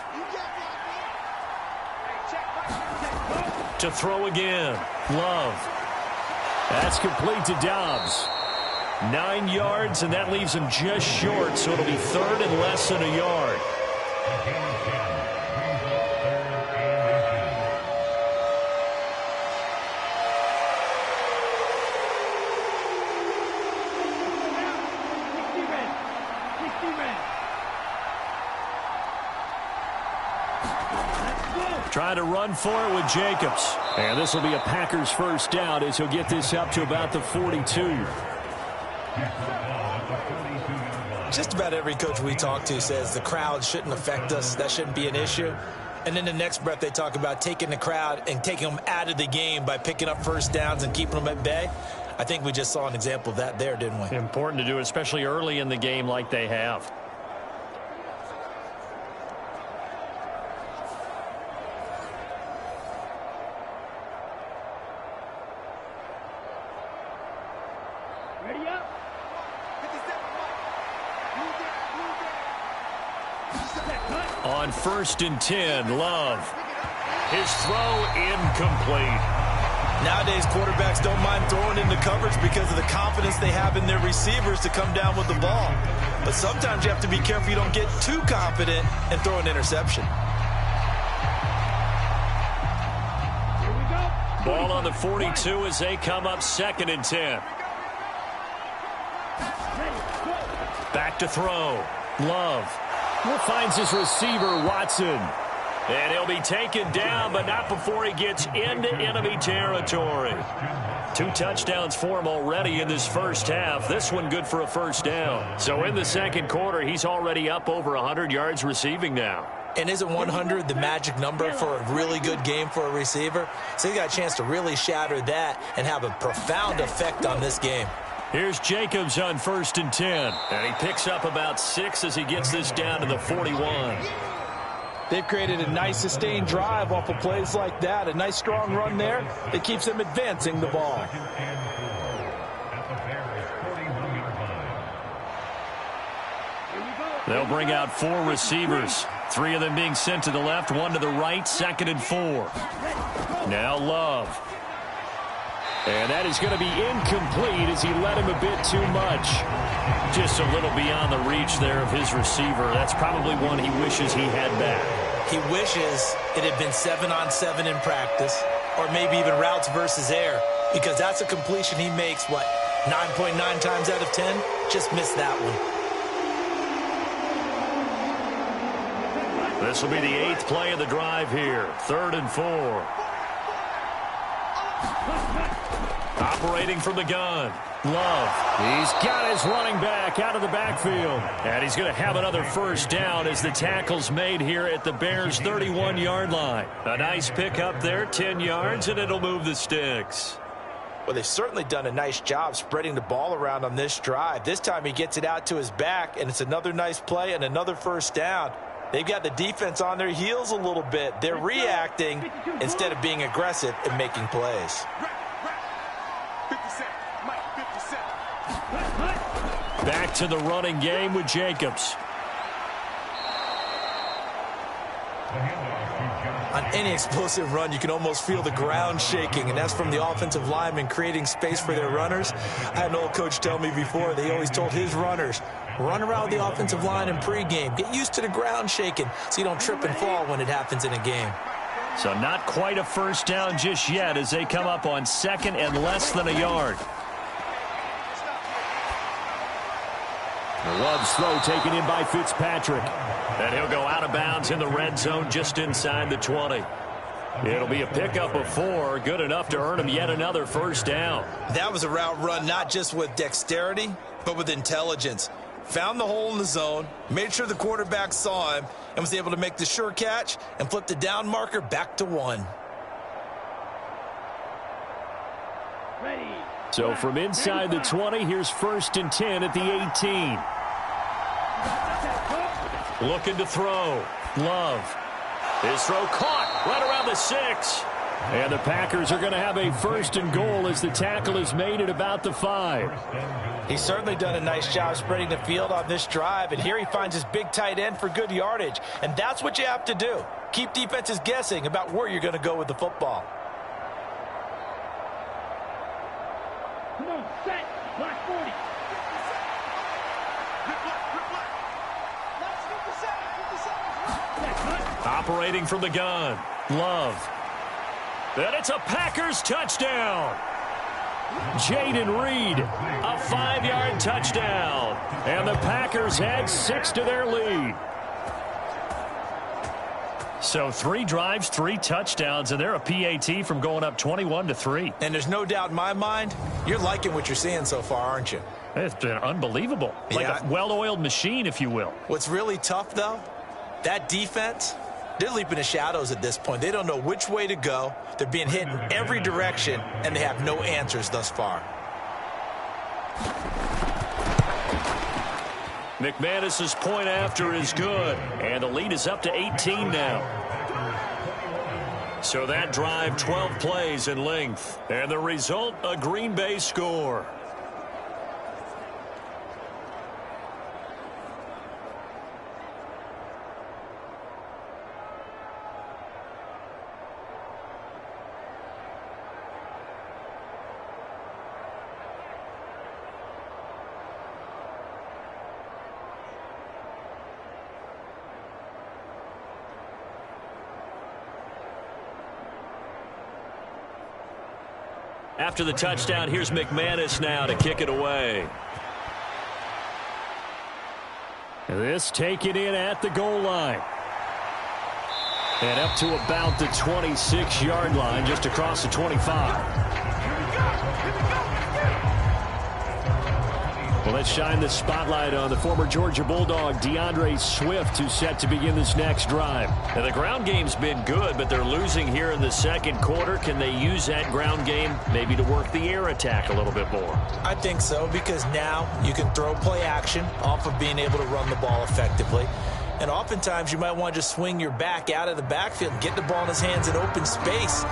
To throw again. Love. That's complete to Dobbs. 9 yards, and that leaves him just short, so it'll be 3rd and less than a yard. Trying to run for it with Jacobs. And this will be a Packers 1st down as he'll get this up to about the 42. Just about every coach we talk to says the crowd shouldn't affect us. That shouldn't be an issue. And then the next breath they talk about taking the crowd and taking them out of the game by picking up 1st downs and keeping them at bay. I think we just saw an example of that there, didn't we? Important to do, especially early in the game like they have. Ready up. On 1st and 10, Love. His throw incomplete. Nowadays, quarterbacks don't mind throwing into coverage because of the confidence they have in their receivers to come down with the ball. But sometimes you have to be careful you don't get too confident and throw an interception. Ball on the 42 as they come up 2nd and 10. Back to throw. Love. Finds his receiver, Watson. And he'll be taken down, but not before he gets into enemy territory. 2 touchdowns for him already in this first half. This one good for a first down. So in the second quarter, he's already up over 100 yards receiving now. And isn't 100 the magic number for a really good game for a receiver? So he got a chance to really shatter that and have a profound effect on this game. Here's Jacobs on 1st and 10. And he picks up about 6 as he gets this down to the 41. They've created a nice sustained drive off of plays like that. A nice strong run there that keeps them advancing the ball. They'll bring out 4 receivers. 3 of them being sent to the left, 1 to the right, 2nd and 4. Now Love. And that is going to be incomplete as he led him a bit too much. Just a little beyond the reach there of his receiver. That's probably one he wishes he had back. He wishes it had been 7-on-7 in practice, or maybe even routes versus air, because that's a completion he makes, 9.9 times out of 10? Just missed that one. This will be the 8th play of the drive here. 3rd and 4. Operating from the gun. Love. He's got his running back out of the backfield. And he's going to have another first down as the tackle's made here at the Bears' 31-yard line. A nice pickup there, 10 yards, and it'll move the sticks. Well, they've certainly done a nice job spreading the ball around on this drive. This time he gets it out to his back, and it's another nice play and another first down. They've got the defense on their heels a little bit. They're reacting instead of being aggressive and making plays. Back to the running game with Jacobs. On any explosive run, you can almost feel the ground shaking, and that's from the offensive linemen creating space for their runners. I had an old coach tell me before, they always told his runners, run around the offensive line in pregame. Get used to the ground shaking so you don't trip and fall when it happens in a game. So not quite a first down just yet as they come up on 2nd and less than a yard. Love's throw taken in by Fitzpatrick. And he'll go out of bounds in the red zone just inside the 20. It'll be a pickup of 4, good enough to earn him yet another first down. That was a route run not just with dexterity, but with intelligence. Found the hole in the zone, made sure the quarterback saw him, and was able to make the sure catch and flip the down marker back to 1. So from inside the 20, here's 1st and 10 at the 18. Looking to throw. Love. His throw caught right around the 6. And the Packers are going to have a 1st and goal as the tackle is made at about the 5. He's certainly done a nice job spreading the field on this drive, and here he finds his big tight end for good yardage. And that's what you have to do. Keep defenses guessing about where you're going to go with the football. Come on, set, block 40. Operating from the gun. Love. And it's a Packers touchdown. Jaden Reed, A 5-yard touchdown. and the Packers add 6 to their lead. So 3 drives, 3 touchdowns, and they're a PAT from going up 21-3. And there's no doubt in my mind, you're liking what you're seeing so far, aren't you? It's been unbelievable. Like Yeah. a well-oiled machine, if you will. What's really tough, though, that defense, they're leaping the shadows at this point. They don't know which way to go. They're being hit in every direction, and they have no answers thus far. McManus's point after is good, and the lead is up to 18 now. So that drive, 12 plays in length, and the result, a Green Bay score. After the touchdown, here's McManus now to kick it away. This taken in at the goal line. And up to about the 26-yard line, just across the 25. Well, let's shine the spotlight on the former Georgia Bulldog, DeAndre Swift, who's set to begin this next drive. Now, the ground game's been good, but they're losing here in the second quarter. Can they use that ground game maybe to work the air attack a little bit more? I think so, because now you can throw play action off of being able to run the ball effectively. And oftentimes you might want to just swing your back out of the backfield and get the ball in his hands in open space.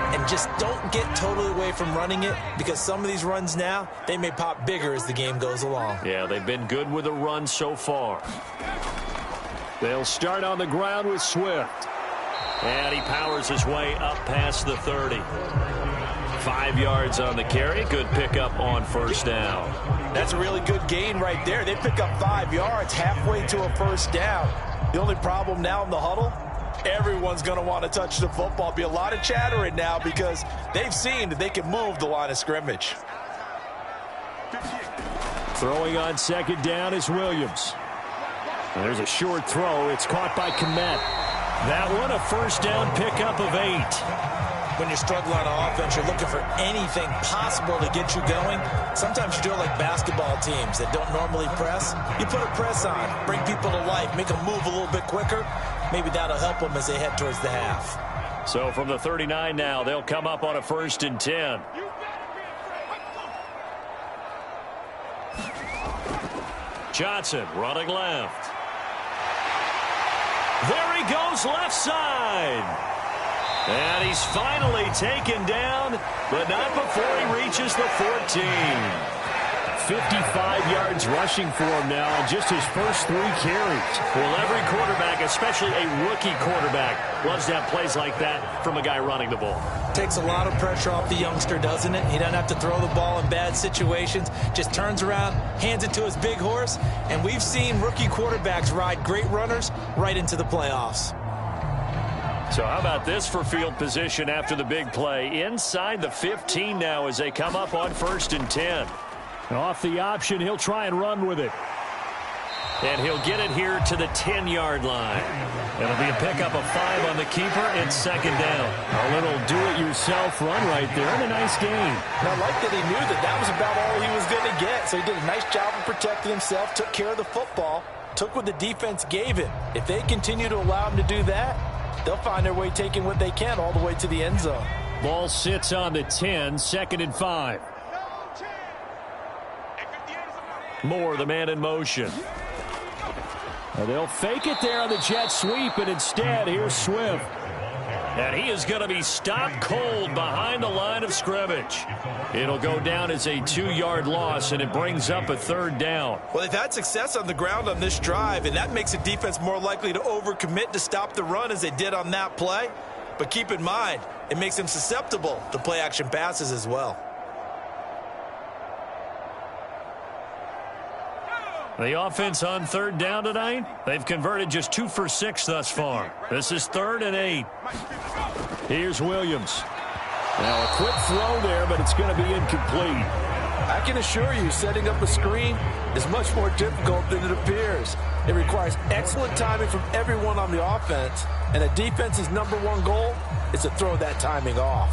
And just don't get totally away from running it, because some of these runs now, they may pop bigger as the game goes along. Yeah, they've been good with the run so far. They'll start on the ground with Swift. And he powers his way up past the 30. 5 yards on the carry. Good pickup on first down. That's a really good gain right there. They pick up 5 yards halfway to a first down. The only problem now in the huddle, everyone's going to want to touch the football. Be a lot of chattering now because they've seen that they can move the line of scrimmage. Throwing on second down is Williams. There's a short throw. It's caught by Komet. That one a first down pickup of 8. When you're struggling on offense, you're looking for anything possible to get you going. Sometimes you do it like basketball teams that don't normally press. You put a press on, bring people to life, make them move a little bit quicker. Maybe that'll help them as they head towards the half. So from the 39 now, they'll come up on a 1st and 10. Johnson running left. There he goes left side. And he's finally taken down, but not before he reaches the 14. 55 yards rushing for him now on just his first 3 carries. Well, every quarterback, especially a rookie quarterback, loves to have plays like that from a guy running the ball. Takes a lot of pressure off the youngster, doesn't it? He doesn't have to throw the ball in bad situations. Just turns around, hands it to his big horse. And we've seen rookie quarterbacks ride great runners right into the playoffs. So how about this for field position after the big play? Inside the 15 now as they come up on 1st and 10. Off the option, he'll try and run with it. And he'll get it here to the 10-yard line. It'll be a pickup of 5 on the keeper. It's 2nd down. A little do-it-yourself run right there and a nice gain. And I like that he knew that that was about all he was going to get. So he did a nice job of protecting himself, took care of the football, took what the defense gave him. If they continue to allow him to do that, they'll find their way taking what they can all the way to the end zone. Ball sits on the 10, 2nd and 5. Moore, the man in motion. They'll fake it there on the jet sweep, and instead, here's Swift. And he is going to be stopped cold behind the line of scrimmage. It'll go down as a 2-yard loss, and it brings up a 3rd down. Well, they've had success on the ground on this drive, and that makes the defense more likely to overcommit to stop the run as they did on that play. But keep in mind, it makes them susceptible to play-action passes as well. The offense on 3rd down tonight, they've converted just 2 for 6 thus far. This is 3rd and 8. Here's Williams. Now a quick throw there, but it's going to be incomplete. I can assure you, setting up a screen is much more difficult than it appears. It requires excellent timing from everyone on the offense, and a defense's #1 goal is to throw that timing off.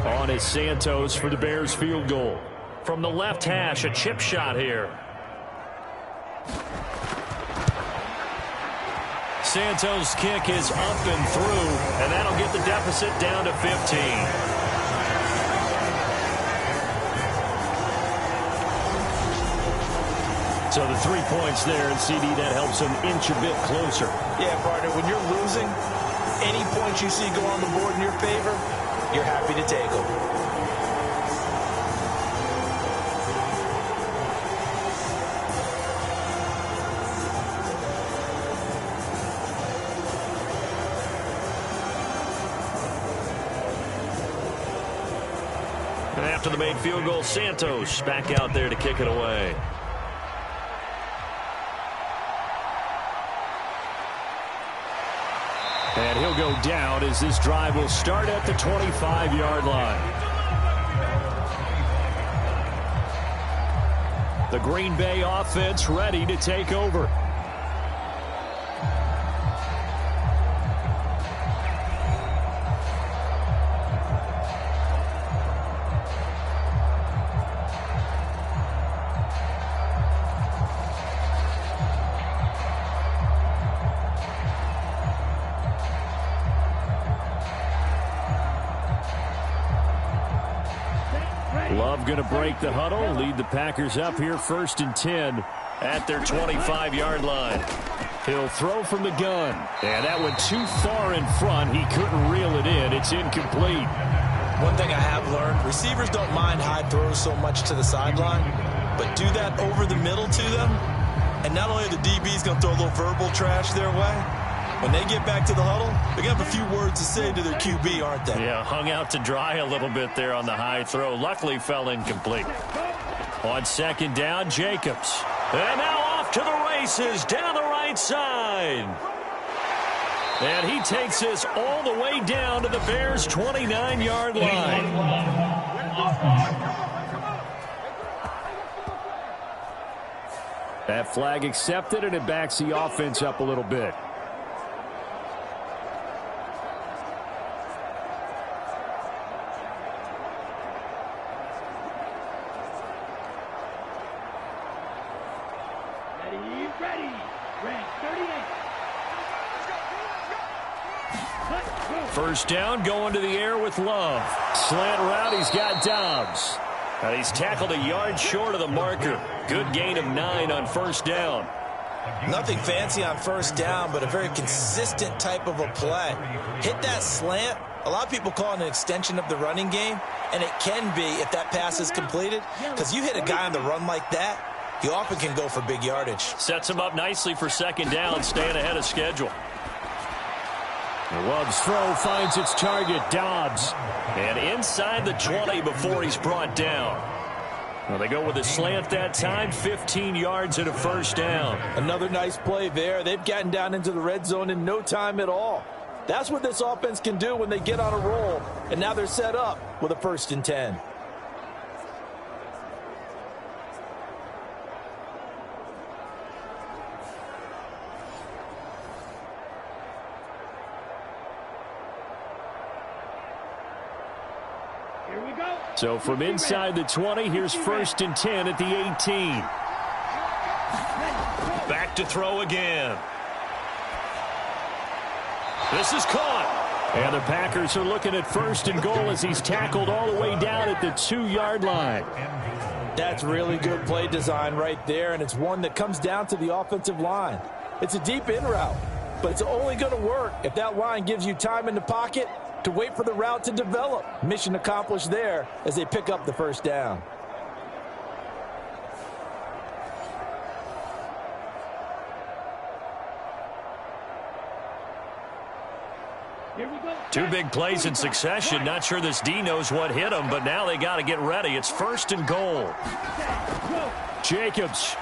On is Santos for the Bears field goal. From the left hash, a chip shot here. Santos' kick is up and through, and that'll get the deficit down to 15. So the 3 points there, and CD, that helps them inch a bit closer. Yeah, partner, when you're losing, any points you see go on the board in your favor, you're happy to take them. And after the made field goal, Santos back out there to kick it away. And he'll go down as this drive will start at the 25-yard line. The Green Bay offense ready to take over. Love going to break the huddle, lead the Packers up here 1st and 10 at their 25-yard line. He'll throw from the gun, and that went too far in front. He couldn't reel it in. It's incomplete. One thing I have learned, receivers don't mind high throws so much to the sideline, but do that over the middle to them, and not only are the DBs going to throw a little verbal trash their way, when they get back to the huddle, they're going to have a few words to say to their QB, aren't they? Yeah, hung out to dry a little bit there on the high throw. Luckily fell incomplete. On 2nd down, Jacobs. And now off to the races down the right side. And he takes this all the way down to the Bears' 29-yard line. That flag accepted, and it backs the offense up a little bit. First down, going to the air with Love. Slant route, he's got Dobbs. And he's tackled a yard short of the marker. Good gain of 9 on 1st down. Nothing fancy on 1st down, but a very consistent type of a play. Hit that slant. A lot of people call it an extension of the running game, and it can be if that pass is completed, because you hit a guy on the run like that, he often can go for big yardage. Sets him up nicely for 2nd down, staying ahead of schedule. Love's throw finds its target, Dobbs. And inside the 20 before he's brought down. Well, they go with a slant that time, 15 yards and a 1st down. Another nice play there. They've gotten down into the red zone in no time at all. That's what this offense can do when they get on a roll. And now they're set up with a 1st and 10. So from inside the 20, here's 1st and 10 at the 18. Back to throw again. This is caught. And the Packers are looking at 1st and goal as he's tackled all the way down at the 2-yard line. That's really good play design right there, and it's one that comes down to the offensive line. It's a deep in route, but it's only going to work if that line gives you time in the pocket to wait for the route to develop. Mission accomplished there as they pick up the 1st down. Two big plays in succession. Not sure this D knows what hit him, but now they got to get ready. It's 1st and goal. Jacobs.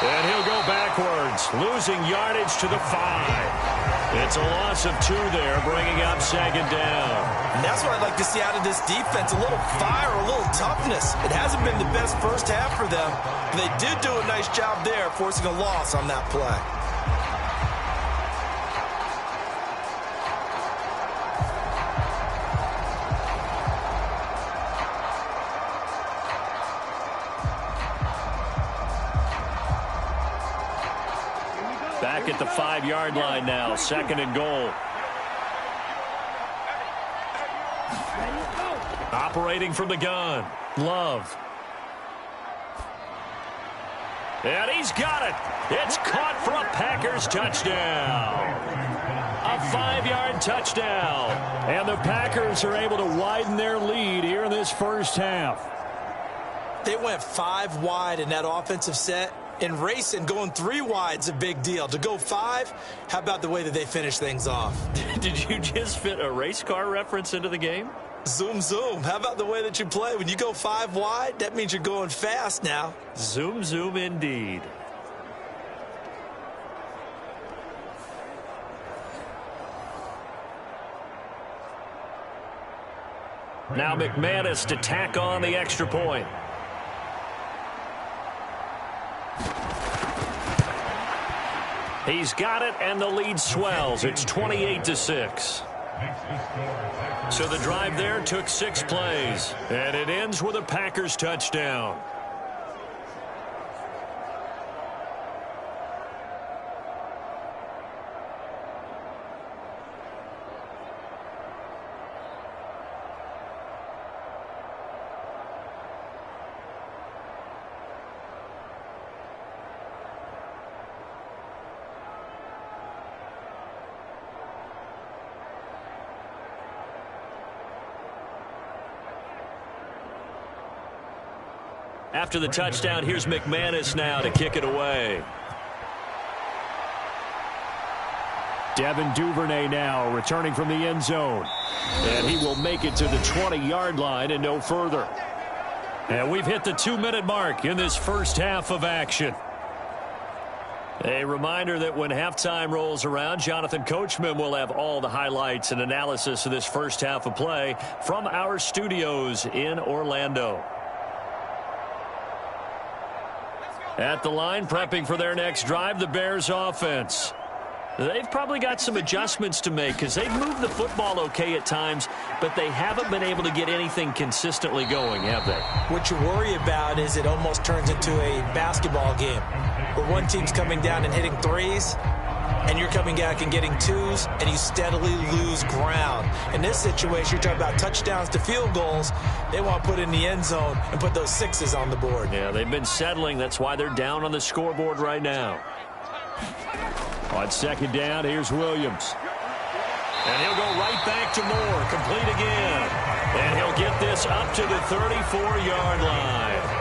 And he'll go backwards, losing yardage to the 5. It's a loss of 2 there, bringing up 2nd down. And that's what I'd like to see out of this defense, a little fire, a little toughness. It hasn't been the best first half for them, but they did do a nice job there, forcing a loss on that play. Back at the 5-yard line now, 2nd and goal. Operating from the gun, Love. And he's got it. It's caught for a Packers touchdown. A 5-yard touchdown. And the Packers are able to widen their lead here in this first half. They went 5 wide in that offensive set. And racing, going 3 wide's a big deal. To go 5, how about the way that they finish things off? Did you just fit a race car reference into the game? Zoom, zoom. How about the way that you play? When you go 5 wide, that means you're going fast now. Zoom, zoom indeed. Now McManus to tack on the extra point. He's got it, and the lead swells. It's 28-6. So the drive there took 6 plays, and it ends with a Packers touchdown. After the touchdown, here's McManus now to kick it away. Devin Duvernay now returning from the end zone. And he will make it to the 20-yard line and no further. And we've hit the 2-minute mark in this first half of action. A reminder that when halftime rolls around, Jonathan Coachman will have all the highlights and analysis of this first half of play from our studios in Orlando. At the line, prepping for their next drive, the Bears offense. They've probably got some adjustments to make because they've moved the football okay at times, but they haven't been able to get anything consistently going, have they? What you worry about is it almost turns into a basketball game where one team's coming down and hitting threes, and you're coming back and getting twos, and you steadily lose ground. In this situation, you're talking about touchdowns to field goals. They want to put in the end zone and put those sixes on the board. Yeah, they've been settling. That's why they're down on the scoreboard right now. On second down, here's Williams. And he'll go right back to Moore, complete again. And he'll get this up to the 34-yard line.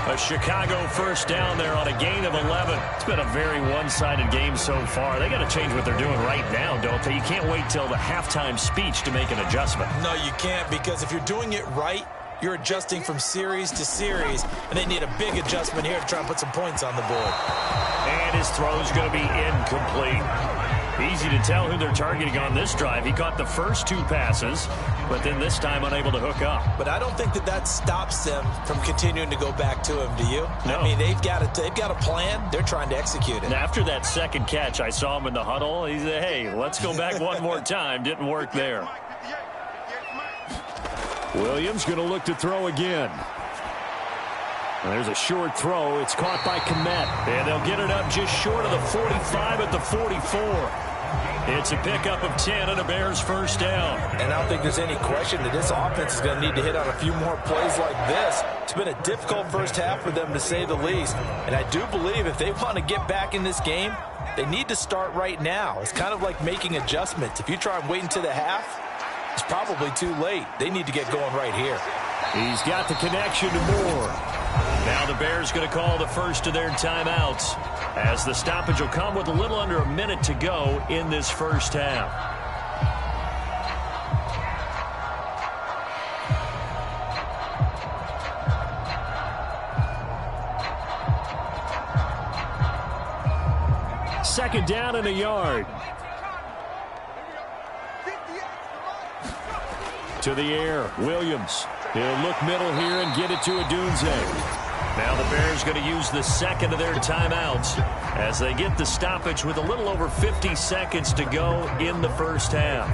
A Chicago first down there on a gain of 11. It's been a very one-sided game so far. They got to change what they're doing right now, don't they? You can't wait till the halftime speech to make an adjustment. No, you can't, because if you're doing it right, you're adjusting from series to series, and they need a big adjustment here to try and put some points on the board. And his throw's going to be incomplete. Easy to tell who they're targeting on this drive. He caught the first 2 passes, but then this time unable to hook up. But I don't think that stops them from continuing to go back to him, do you? No. I mean, they've got a plan. They're trying to execute it. And after that second catch, I saw him in the huddle. He said, hey, let's go back one more time. Didn't work there. Williams going to look to throw again. And there's a short throw. It's caught by Komet. And they'll get it up just short of the 45 at the 44. It's a pickup of 10 and a Bears first down. And I don't think there's any question that this offense is going to need to hit on a few more plays like this. It's been a difficult first half for them, to say the least. And I do believe if they want to get back in this game, they need to start right now. It's kind of like making adjustments. If you try and wait until the half, it's probably too late. They need to get going right here. He's got the connection to Moore. Now the Bears going to call the first of their timeouts, as the stoppage will come with a little under a minute to go in this first half. Second down and a yard. To the air, Williams. He'll look middle here and get it to Odunze. Now the Bears going to use the second of their timeouts as they get the stoppage with a little over 50 seconds to go in the first half.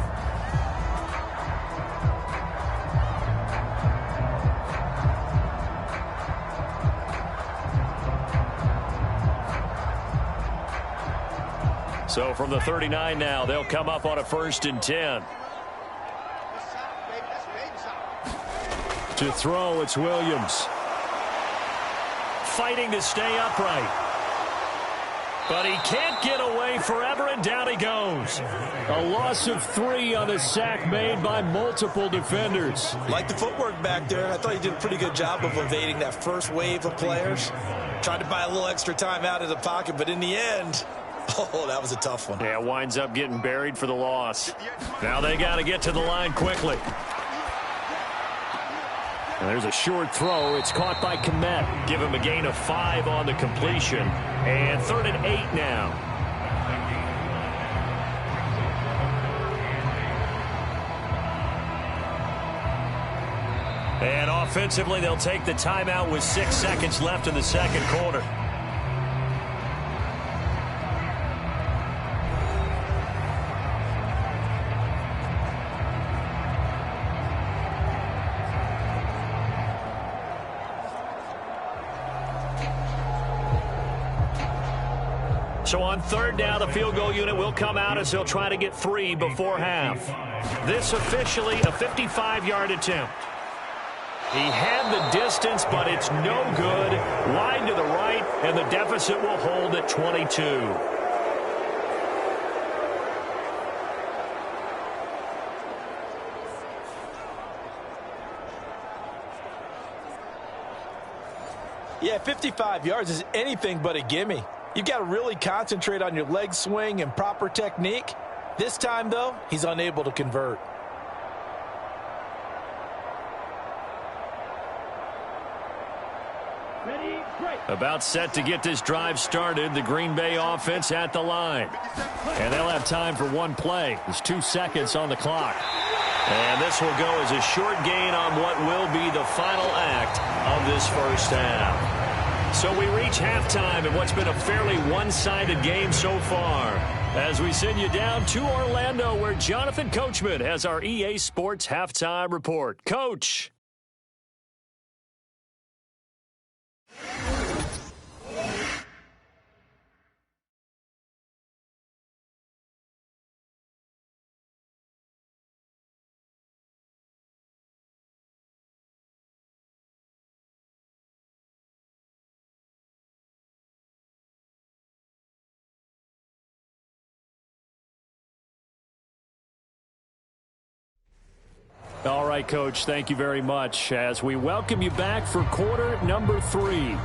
So from the 39 now, they'll come up on a 1st and 10. To throw, it's Williams. Fighting to stay upright. But he can't get away forever, and down he goes. A loss of 3 on a sack made by multiple defenders. Like the footwork back there, I thought he did a pretty good job of evading that first wave of players. Tried to buy a little extra time out of the pocket, but in the end, oh, that was a tough one. Yeah, winds up getting buried for the loss. Now they got to get to the line quickly. And there's a short throw. It's caught by Komet. Give him a gain of 5 on the completion. And 3rd and 8 now. Offensively, they'll take the timeout with 6 seconds left in the second quarter. So on third down, the field goal unit will come out as they'll try to get 3 before half. This officially a 55-yard attempt. He had the distance, but it's no good. Wide to the right, and the deficit will hold at 22. Yeah, 55 yards is anything but a gimme. You've got to really concentrate on your leg swing and proper technique. This time, though, he's unable to convert. Ready, break. About set to get this drive started, the Green Bay offense at the line. And they'll have time for one play. There's 2 seconds on the clock. And this will go as a short gain on what will be the final act of this first half. So we reach halftime in what's been a fairly one-sided game so far, as we send you down to Orlando, where Jonathan Coachman has our EA Sports Halftime Report. Coach. All right, Coach, thank you very much as we welcome you back for quarter number 3.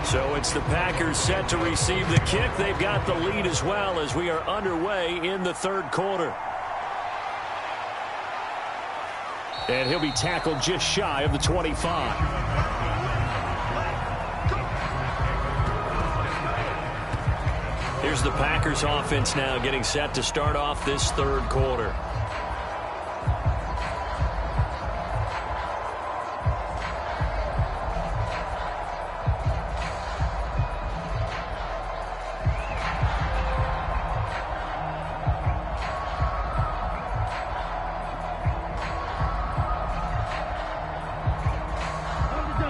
So it's the Packers set to receive the kick. They've got the lead as well as we are underway in the third quarter. And he'll be tackled just shy of the 25. Here's the Packers offense now getting set to start off this third quarter.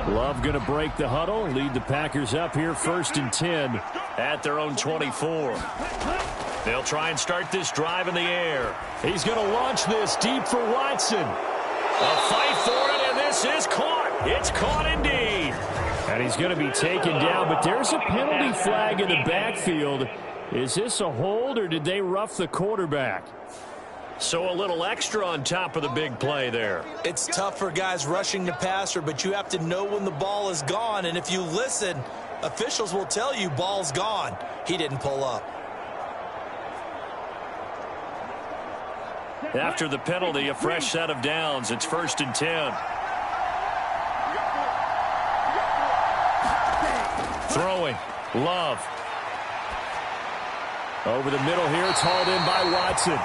Love going to break the huddle, lead the Packers up here 1st and 10 at their own 24. They'll try and start this drive in the air. He's going to launch this deep for Watson. A fight for it, and this is caught. It's caught indeed. And he's going to be taken down, but there's a penalty flag in the backfield. Is this a hold, or did they rough the quarterback? So a little extra on top of the big play there. It's tough for guys rushing the passer, but you have to know when the ball is gone. And if you listen, officials will tell you ball's gone. He didn't pull up. After the penalty, a fresh set of downs. It's 1st and 10. Throwing. Love. Over the middle here. It's hauled in by Watson.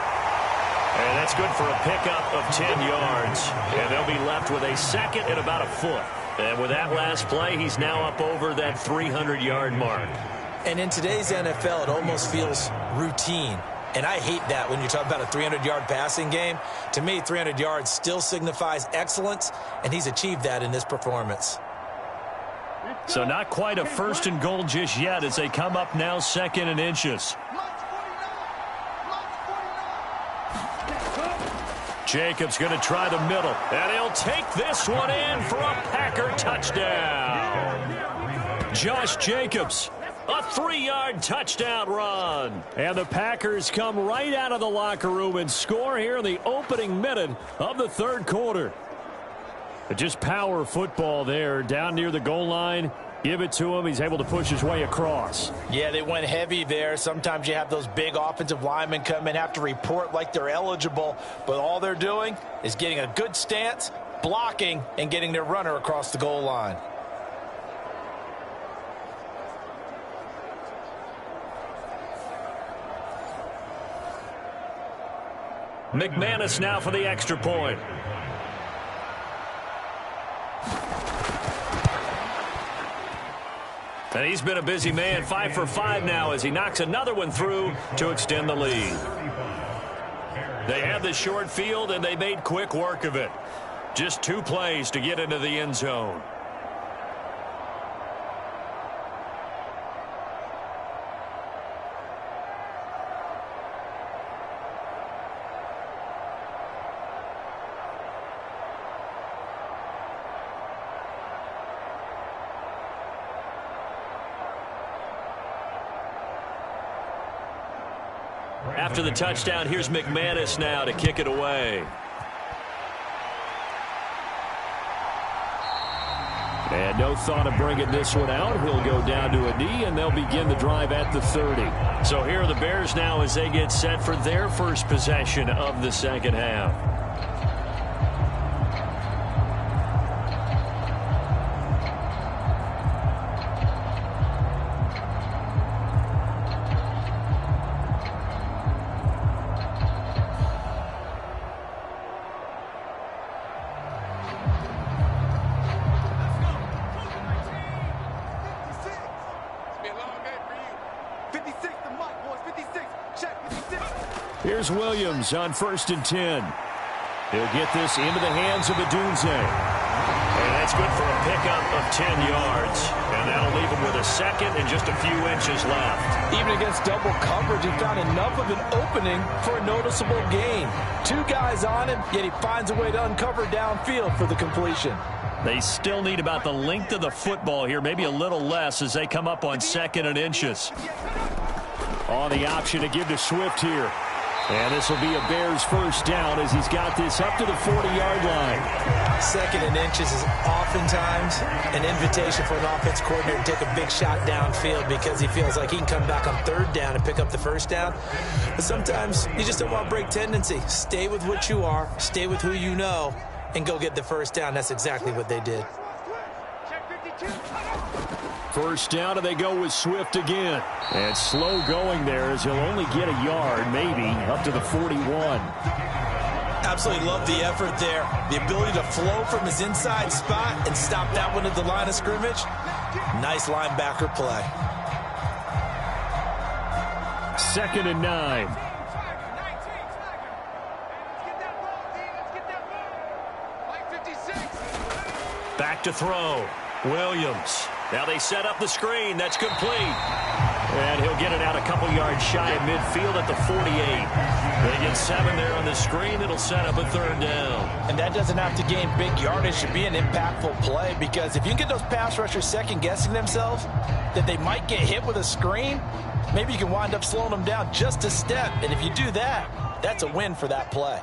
And that's good for a pickup of 10 yards. And they'll be left with a second and about a foot. And with that last play, he's now up over that 300-yard mark. And in today's NFL, it almost feels routine. And I hate that when you talk about a 300-yard passing game. To me, 300 yards still signifies excellence, and he's achieved that in this performance. So not quite a 1st and goal just yet as they come up now 2nd and inches. Jacobs going to try the middle, and he'll take this one in for a Packer touchdown. Josh Jacobs. A 3-yard touchdown run. And the Packers come right out of the locker room and score here in the opening minute of the third quarter. Just power football there down near the goal line. Give it to him. He's able to push his way across. Yeah, they went heavy there. Sometimes you have those big offensive linemen come in, have to report like they're eligible, but all they're doing is getting a good stance, blocking, and getting their runner across the goal line. McManus now for the extra point. And he's been a busy man, 5 for 5 now as he knocks another one through to extend the lead. They had the short field, and they made quick work of it. Just 2 plays to get into the end zone. After the touchdown, here's McManus now to kick it away. And no thought of bringing this one out. He'll go down to a knee, and they'll begin the drive at the 30. So here are the Bears now as they get set for their first possession of the second half. Here's Williams on 1st and 10. He'll get this into the hands of Odunze. And that's good for a pickup of 10 yards. And that'll leave him with a second and just a few inches left. Even against double coverage, he found enough of an opening for a noticeable gain. 2 guys on him, yet he finds a way to uncover downfield for the completion. They still need about the length of the football here, maybe a little less as they come up on 2nd and inches. On the option to give to Swift here. And this will be a Bears first down as he's got this up to the 40-yard line. 2nd and inches is oftentimes an invitation for an offense coordinator to take a big shot downfield because he feels like he can come back on 3rd down and pick up the first down. But sometimes you just don't want to break tendency. Stay with what you are, stay with who you know, and go get the first down. That's exactly what they did. First down, and they go with Swift again. And slow going there as he'll only get a yard, maybe, up to the 41. Absolutely love the effort there. The ability to flow from his inside spot and stop that one at the line of scrimmage. Nice linebacker play. 2nd and 9. Back to throw. Williams. Now they set up the screen. That's complete. And he'll get it out a couple yards shy of midfield at the 48. They get 7 there on the screen. It'll set up a 3rd down. And that doesn't have to gain big yardage to be an impactful play because if you can get those pass rushers second-guessing themselves that they might get hit with a screen, maybe you can wind up slowing them down just a step. And if you do that, that's a win for that play.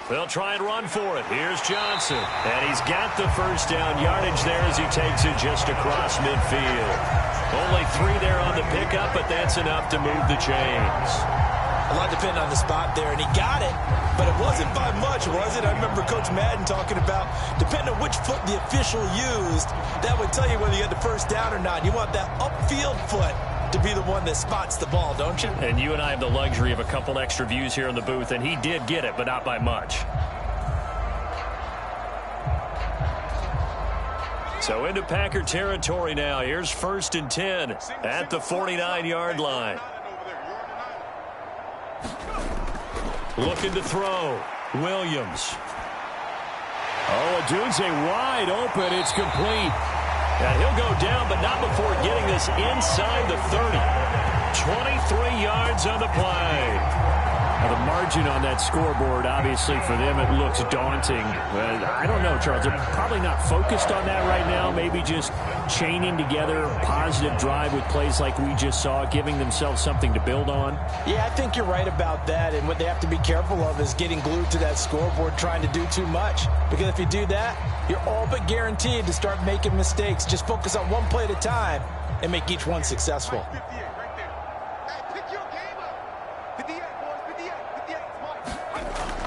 They'll try and run for it. Here's Johnson. And he's got the first down yardage there as he takes it just across midfield. Only 3 there on the pickup, but that's enough to move the chains. A lot depending on the spot there, and he got it, but it wasn't by much, was it? I remember Coach Madden talking about, depending on which foot the official used, that would tell you whether you had the first down or not. You want that upfield foot to be the one that spots the ball, don't you? And you and I have the luxury of a couple extra views here in the booth, and he did get it, but not by much. So into Packer territory now. Here's 1st and 10 at the 49-yard line. Looking to throw. Williams. Oh, Odunze wide open. It's complete. And he'll go down, but not before getting this inside the 30. 23 yards on the play. The margin on that scoreboard, obviously, for them, it looks daunting. But I don't know, Charles. They're probably not focused on that right now. Maybe just chaining together a positive drive with plays like we just saw, giving themselves something to build on. Yeah, I think you're right about that. And what they have to be careful of is getting glued to that scoreboard trying to do too much. Because if you do that, you're all but guaranteed to start making mistakes. Just focus on one play at a time and make each one successful.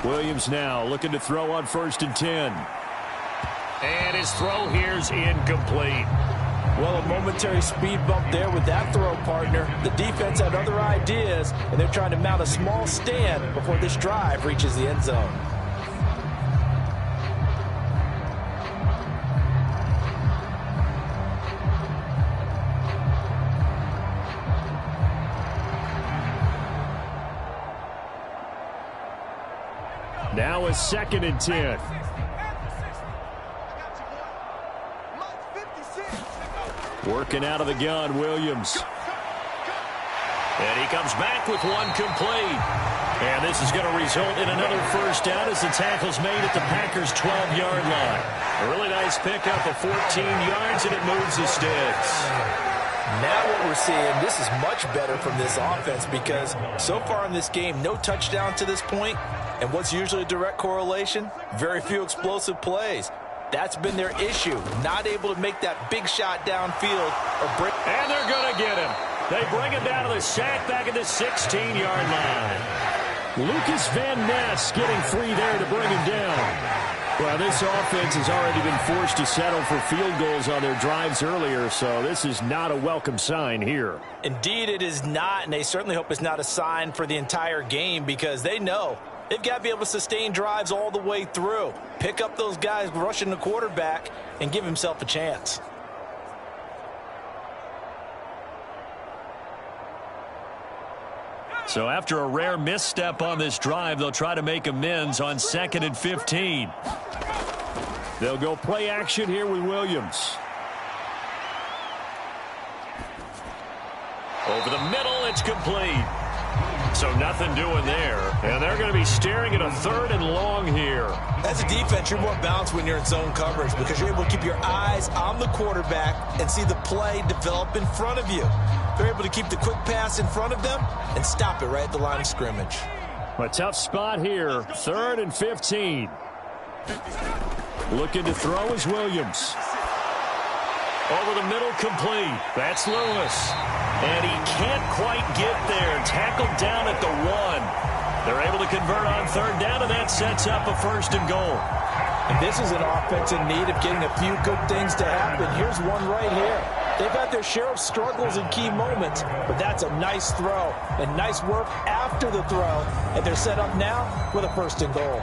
Williams now looking to throw on 1st and 10. And his throw here's incomplete. Well, a momentary speed bump there with that throw, partner. The defense had other ideas, and they're trying to mount a small stand before this drive reaches the end zone. Now a 2nd and 10. Working out of the gun, Williams. And he comes back with one complete. And this is going to result in another 1st down as the tackle's made at the Packers' 12-yard line. A really nice pickup of 14 yards, and it moves the sticks. Now what we're seeing, this is much better from this offense because so far in this game, no touchdown to this point. And what's usually a direct correlation? Very few explosive plays. That's been their issue, not able to make that big shot downfield or break. And they're going to get him. They bring him down to the sack back at the 16-yard line. Lucas Van Ness getting free there to bring him down. Well, this offense has already been forced to settle for field goals on their drives earlier, so this is not a welcome sign here. Indeed, it is not, and they certainly hope it's not a sign for the entire game because they know they've got to be able to sustain drives all the way through. Pick up those guys rushing the quarterback and give himself a chance. So after a rare misstep on this drive, they'll try to make amends on 2nd and 15. They'll go play action here with Williams. Over the middle, it's complete. So nothing doing there. And they're going to be staring at a 3rd and long here. As a defense, you're more balanced when you're in zone coverage because you're able to keep your eyes on the quarterback and see the play develop in front of you. They're able to keep the quick pass in front of them and stop it right at the line of scrimmage. A tough spot here, 3rd and 15. Looking to throw is Williams. Over the middle, complete. That's Lewis. And he can't quite get there. Tackled down at the 1. They're able to convert on 3rd down, and that sets up a 1st and goal. And this is an offense in need of getting a few good things to happen. Here's one right here. They've had their share of struggles in key moments, but that's a nice throw and nice work after the throw. And they're set up now with a 1st and goal.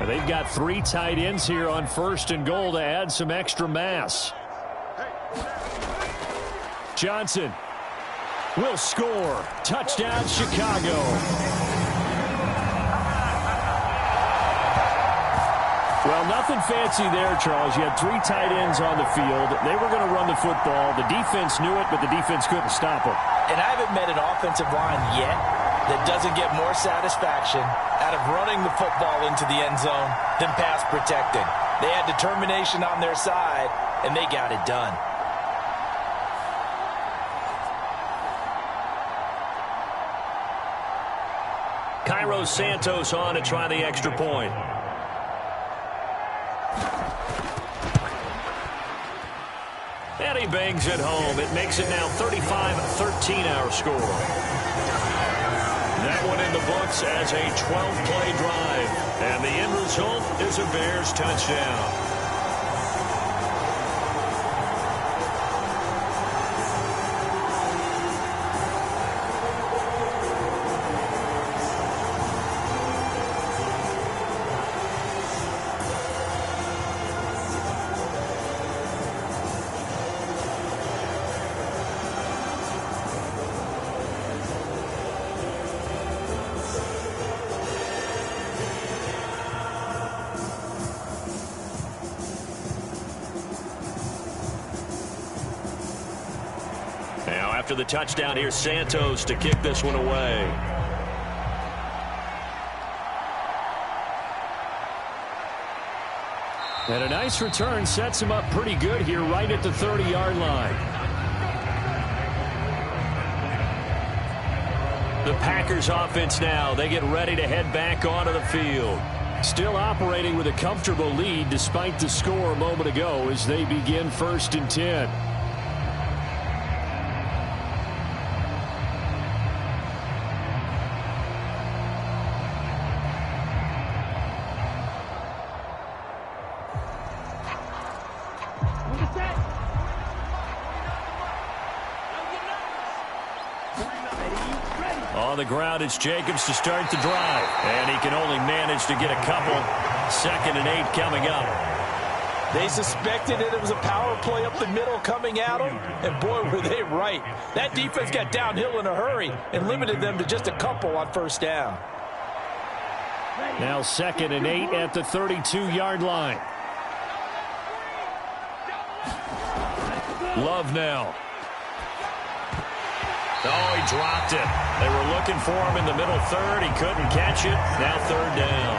They've got 3 tight ends here on 1st and goal to add some extra mass. Johnson will score. Touchdown, Chicago. Well, nothing fancy there, Charles. You had 3 tight ends on the field. They were going to run the football. The defense knew it, but the defense couldn't stop them. And I haven't met an offensive line yet that doesn't get more satisfaction out of running the football into the end zone than pass protecting. They had determination on their side, and they got it done. Cairo Santos on to try the extra point. And he bangs it home. It makes it now 35-13 our score. That one in the books as a 12-play drive. And the end result is a Bears touchdown. the touchdown. Here's Santos to kick this one away. And a nice return sets him up pretty good here right at the 30-yard line. The Packers offense now. They get ready to head back onto the field. Still operating with a comfortable lead despite the score a moment ago as they begin 1st and 10. On the ground, it's Jacobs to start the drive. And he can only manage to get a couple. 2nd and 8 coming up. They suspected it was a power play up the middle coming at them, and boy, were they right. That defense got downhill in a hurry and limited them to just a couple on 1st down. Now 2nd and 8 at the 32-yard line. Love now. Oh, he dropped it. They were looking for him in the middle 3rd. He couldn't catch it. Now 3rd down.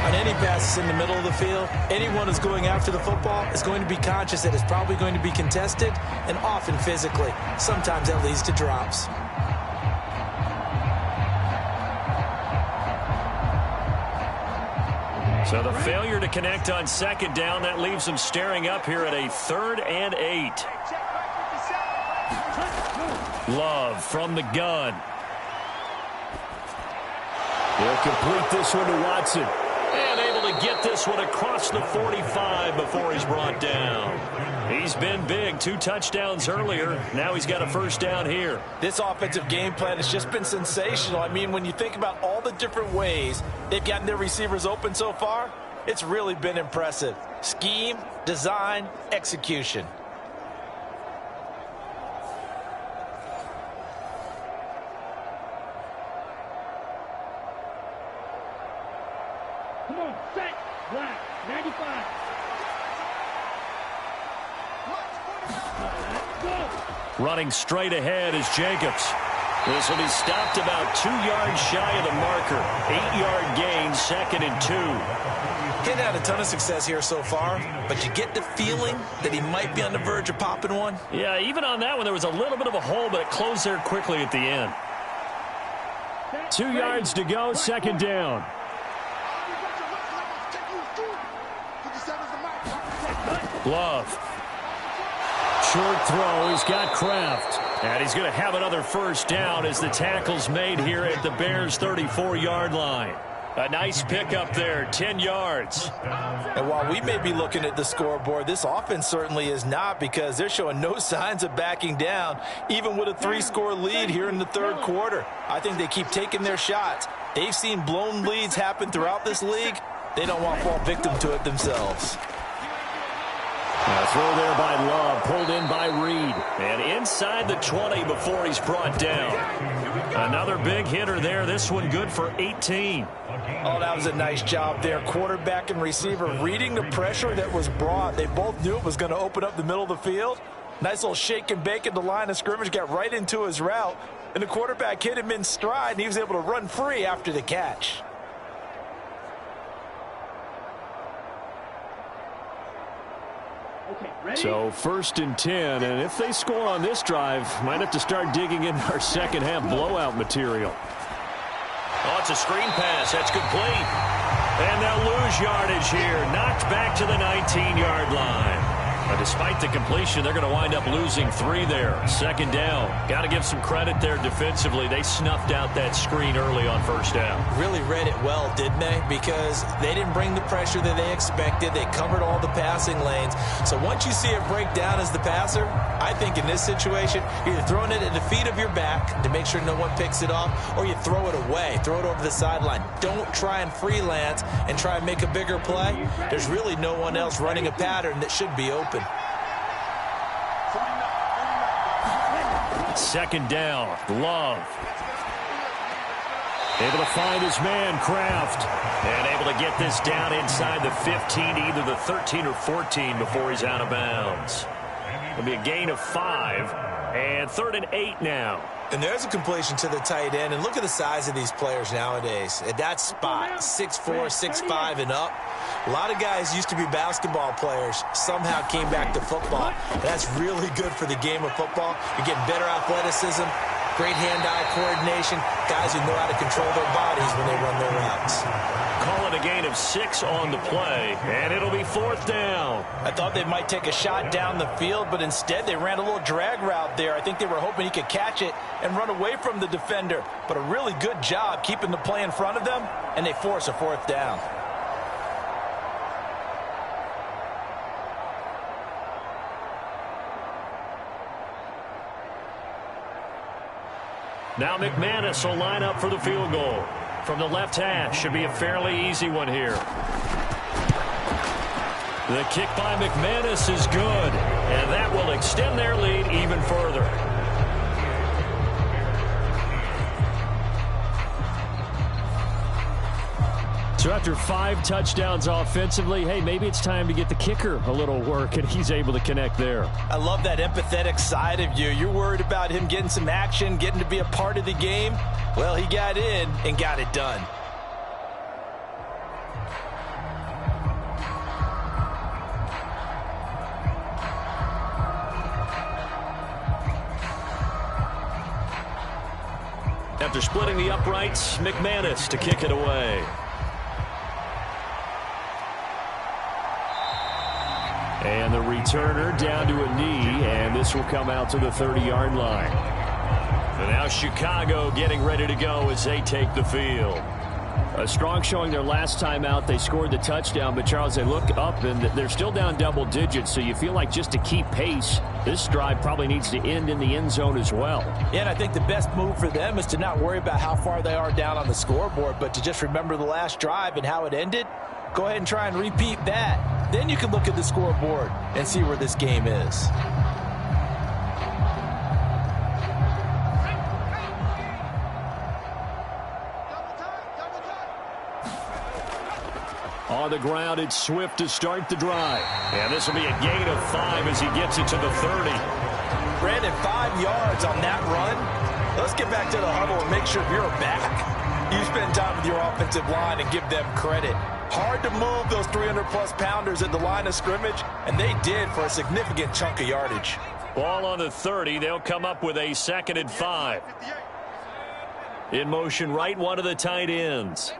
On any passes in the middle of the field, anyone who's going after the football is going to be conscious that it's probably going to be contested and often physically. Sometimes that leads to drops. So the failure to connect on 2nd down, that leaves them staring up here at a 3rd and 8. Love from the gun. He'll complete this one to Watson. And able to get this one across the 45 before he's brought down. He's been big. 2 touchdowns earlier. Now he's got a 1st down here. This offensive game plan has just been sensational. I mean, when you think about all the different ways they've gotten their receivers open so far, it's really been impressive. Scheme, design, execution. Come on, set, black, 95. Running straight ahead is Jacobs. This will be stopped about 2 yards shy of the marker. 8-yard gain, 2nd and 2. He's had a ton of success here so far, but you get the feeling that he might be on the verge of popping one. Yeah, even on that one, there was a little bit of a hole, but it closed there quickly at the end. 2 yards to go, 2nd down. Love. Short throw. He's got Kraft. And he's going to have another 1st down as the tackle's made here at the Bears' 34-yard line. A nice pickup there, 10 yards. And while we may be looking at the scoreboard, this offense certainly is not, because they're showing no signs of backing down, even with a 3-score lead here in the 3rd quarter. I think they keep taking their shots. They've seen blown leads happen throughout this league. They don't want to fall victim to it themselves. A throw there by Love, pulled in by Reed. And inside the 20 before he's brought down. Another big hitter there. This one good for 18. Oh, that was a nice job there. Quarterback and receiver reading the pressure that was brought. They both knew it was going to open up the middle of the field. Nice little shake and bake at the line of scrimmage, got right into his route. And the quarterback hit him in stride, and he was able to run free after the catch. So 1st and 10, and if they score on this drive, might have to start digging into our 2nd half blowout material. Oh, it's a screen pass. That's complete. And they'll lose yardage here. Knocked back to the 19-yard line. But despite the completion, they're going to wind up losing 3 there. 2nd down. Got to give some credit there defensively. They snuffed out that screen early on 1st down. Really read it well, didn't they? Because they didn't bring the pressure that they expected. They covered all the passing lanes. So once you see it break down as the passer, I think in this situation, you're either throwing it at the feet of your back to make sure no one picks it off, or you throw it away. Throw it over the sideline. Don't try and freelance and try and make a bigger play. There's really no one else running a pattern that should be open. 2nd down. Love. Able to find his man, Kraft. And able to get this down inside the 15, either the 13 or 14 before he's out of bounds. It'll be a gain of 5, and 3rd and 8 now. And there's a completion to the tight end. And look at the size of these players nowadays. At that spot, 6'4", 6'5", and up. A lot of guys used to be basketball players, somehow came back to football. That's really good for the game of football. You're getting better athleticism, great hand-eye coordination, guys who know how to control their bodies when they run their routes. Call it a gain of 6 on the play, and it'll be 4th down. I thought they might take a shot down the field, but instead they ran a little drag route there. I think they were hoping he could catch it and run away from the defender. But a really good job keeping the play in front of them, and they force a 4th down. Now McManus will line up for the field goal. From the left hash, should be a fairly easy one here. The kick by McManus is good, and that will extend their lead even further. So after 5 touchdowns offensively, hey, maybe it's time to get the kicker a little work, and he's able to connect there. I love that empathetic side of you. You're worried about him getting some action, getting to be a part of the game. Well, he got in and got it done. After splitting the uprights, McManus to kick it away. And the returner down to a knee, and this will come out to the 30-yard line. And now Chicago getting ready to go as they take the field. A strong showing their last time out. They scored the touchdown, but Charles, they look up and they're still down double digits, so you feel like just to keep pace, this drive probably needs to end in the end zone as well. Yeah, and I think the best move for them is to not worry about how far they are down on the scoreboard, but to just remember the last drive and how it ended. Go ahead and try and repeat that. Then you can look at the scoreboard and see where this game is. On the ground, it's Swift to start the drive. And this will be a gain of 5 as he gets it to the 30. Brandon, 5 yards on that run. Let's get back to the huddle and make sure you're back. You spend time with your offensive line and give them credit. Hard to move those 300-plus pounders at the line of scrimmage, and they did for a significant chunk of yardage. Ball on the 30. They'll come up with a 2nd and 5. In motion, right one of the tight ends.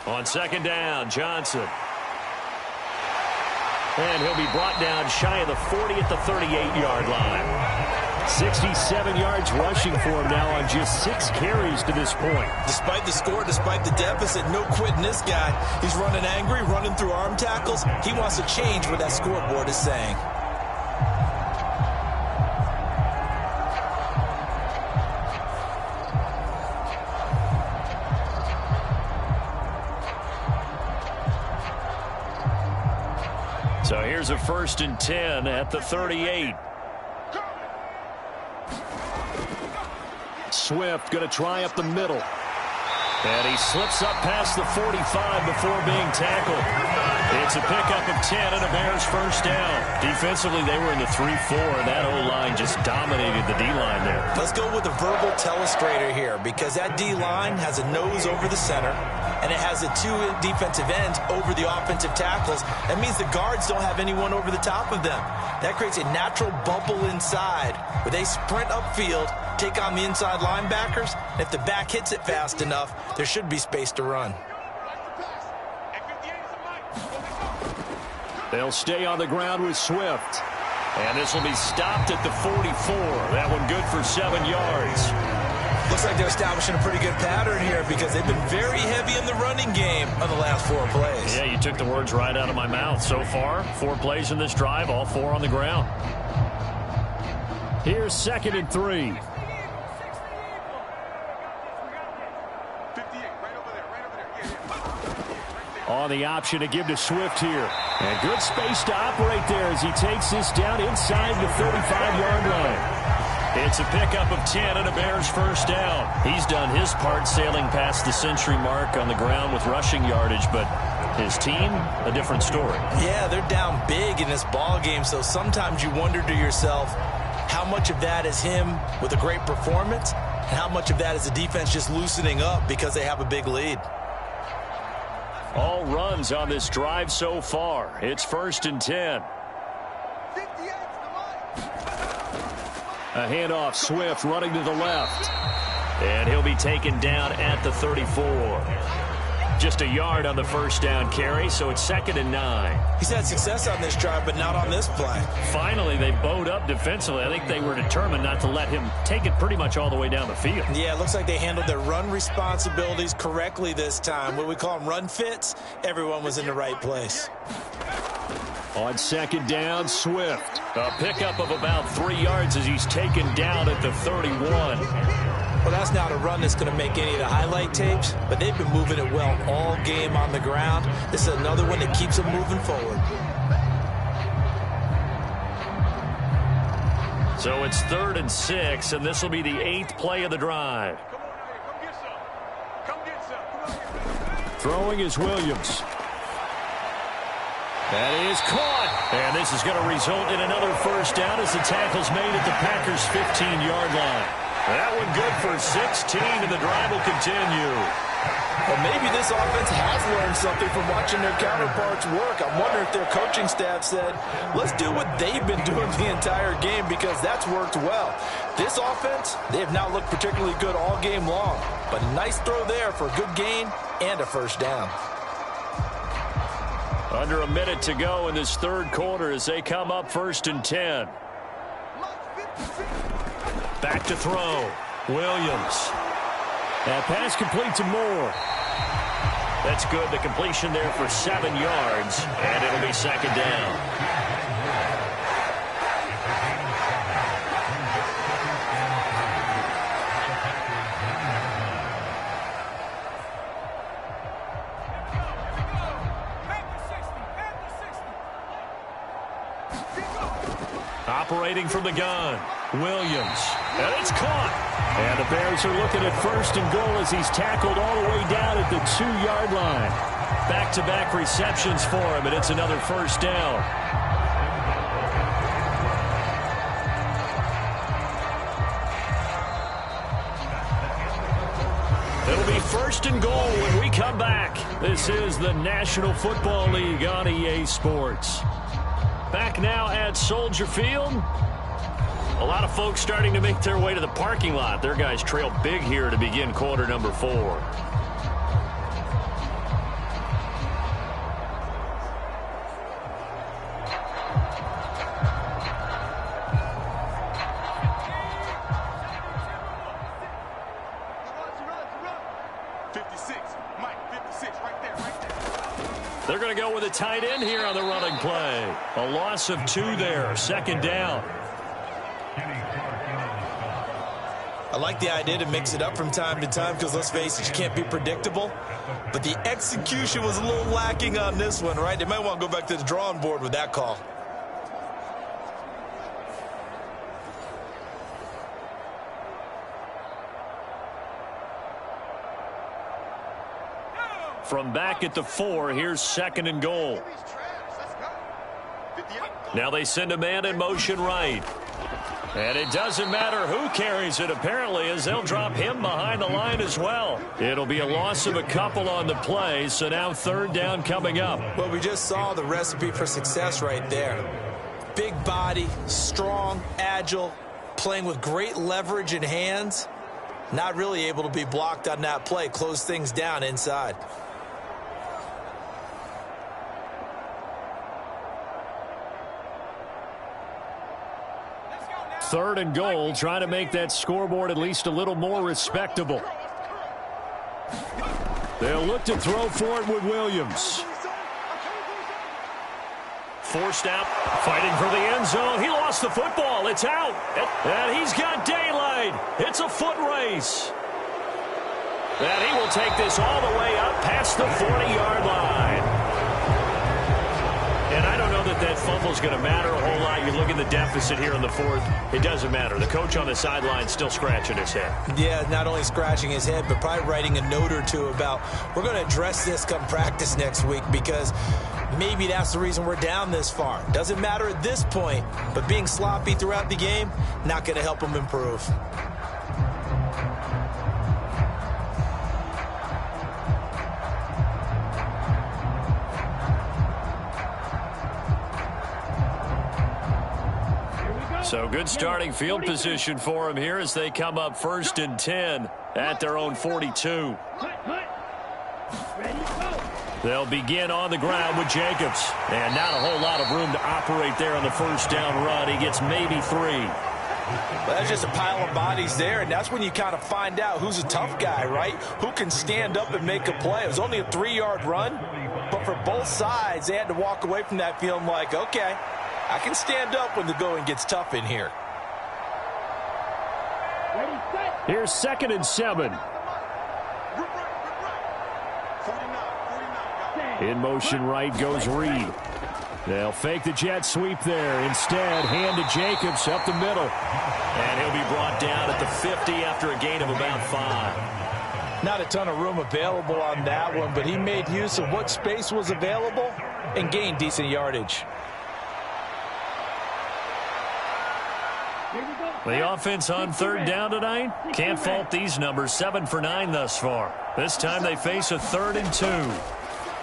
On 2nd down, Johnson. And he'll be brought down shy of the 40 at the 38-yard line. 67 yards rushing for him now on just 6 carries to this point. Despite the score, despite the deficit, no quitting this guy. He's running angry, running through arm tackles. He wants to change what that scoreboard is saying. So here's a 1st and 10 at the 38. Swift going to try up the middle. And he slips up past the 45 before being tackled. It's a pickup of 10 and a Bears 1st down. Defensively, they were in the 3-4, and that O-line just dominated the D-line there. Let's go with a verbal telestrator here, because that D-line has a nose over the center, and it has the 2 defensive ends over the offensive tackles. That means the guards don't have anyone over the top of them. That creates a natural bubble inside where they sprint upfield, take on the inside linebackers. If the back hits it fast enough, there should be space to run. They'll stay on the ground with Swift. And this will be stopped at the 44. That one good for 7 yards. Looks like they're establishing a pretty good pattern here because they've been very heavy in the running game on the last 4 plays. Yeah, you took the words right out of my mouth. So far, 4 plays in this drive, all 4 on the ground. Here's 2nd and 3. On the option to give to Swift here. And good space to operate there as he takes this down inside the 35-yard line. It's a pickup of 10 and a Bears 1st down. He's done his part sailing past the century mark on the ground with rushing yardage, but His team, a different story. Yeah, they're down big in this ball game, so sometimes you wonder to yourself how much of that is him with a great performance and how much of that is the defense just loosening up because they have a big lead. All runs on this drive so far. It's 1st and 10. A handoff, Swift running to the left. And he'll be taken down at the 34. Just a yard on the first down carry, so it's 2nd and 9. He's had success on this drive, but not on this play. Finally, they bowed up defensively. I think they were determined not to let him take it pretty much all the way down the field. Yeah, it looks like they handled their run responsibilities correctly this time. What we call them run fits, everyone was in the right place. On 2nd down, Swift. A pickup of about 3 yards as he's taken down at the 31. Well, that's not a run that's going to make any of the highlight tapes, but they've been moving it well all game on the ground. This is another one that keeps them moving forward. So it's 3rd and 6, and this will be the 8th play of the drive. Throwing is Williams. That is caught. And this is going to result in another first down as the tackle's made at the Packers' 15-yard line. That one good for 16, and the drive will continue. Well, maybe this offense has learned something from watching their counterparts work. I'm wondering if their coaching staff said, let's do what they've been doing the entire game because that's worked well. This offense, they have not looked particularly good all game long, but a nice throw there for a good gain and a first down. Under a minute to go in this 3rd quarter as they come up 1st and 10. Back to throw. Williams. That pass complete to Moore. That's good. The completion there for 7 yards, and it'll be 2nd down. Operating from the gun, Williams, and it's caught. And the Bears are looking at 1st and goal as he's tackled all the way down at the 2-yard line. Back-to-back receptions for him, and it's another first down. It'll be 1st and goal when we come back. This is the National Football League on EA Sports. Back now at Soldier Field. A lot of folks starting to make their way to the parking lot. Their guys trail big here to begin quarter number 4. They're going to go with a tight end here on the running play. A loss of 2 there. 2nd down. I like the idea to mix it up from time to time because, let's face it, you can't be predictable. But the execution was a little lacking on this one, right? They might want to go back to the drawing board with that call. From back at the 4, here's 2nd and goal. Now they send a man in motion right. And it doesn't matter who carries it, apparently, as they'll drop him behind the line as well. It'll be a loss of a couple on the play, so now 3rd down coming up. Well, we just saw the recipe for success right there. Big body, strong, agile, playing with great leverage in hands. Not really able to be blocked on that play. Close things down inside. Third and goal, trying to make that scoreboard at least a little more respectable. They'll look to throw for it with Williams. Forced out, fighting for the end zone. He lost the football. It's out. And he's got daylight. It's a foot race. And he will take this all the way up past the 40-yard line. And I don't know that that fumble's going to matter a whole lot. You look at the deficit here in the fourth. It doesn't matter. The coach on the sideline still scratching his head. Yeah, not only scratching his head, but probably writing a note or two about, we're going to address this come practice next week, because maybe that's the reason we're down this far. Doesn't matter at this point, but being sloppy throughout the game, not going to help him improve. So good starting field position for him here as they come up 1st and 10 at their own 42. They'll begin on the ground with Jacobs. And not a whole lot of room to operate there on the first down run. He gets maybe 3. Well, that's just a pile of bodies there, and that's when you kind of find out who's a tough guy, right? Who can stand up and make a play. It was only a 3-yard run, but for both sides, they had to walk away from that feeling like, okay, I can stand up when the going gets tough in here. Here's 2nd and 7. In motion right goes Reed. They'll fake the jet sweep there. Instead, hand to Jacobs up the middle. And he'll be brought down at the 50 after a gain of about 5. Not a ton of room available on that one, but he made use of what space was available and gained decent yardage. The offense on 3rd down tonight, can't fault these numbers. 7 for 9 thus far. This time they face a 3rd and 2.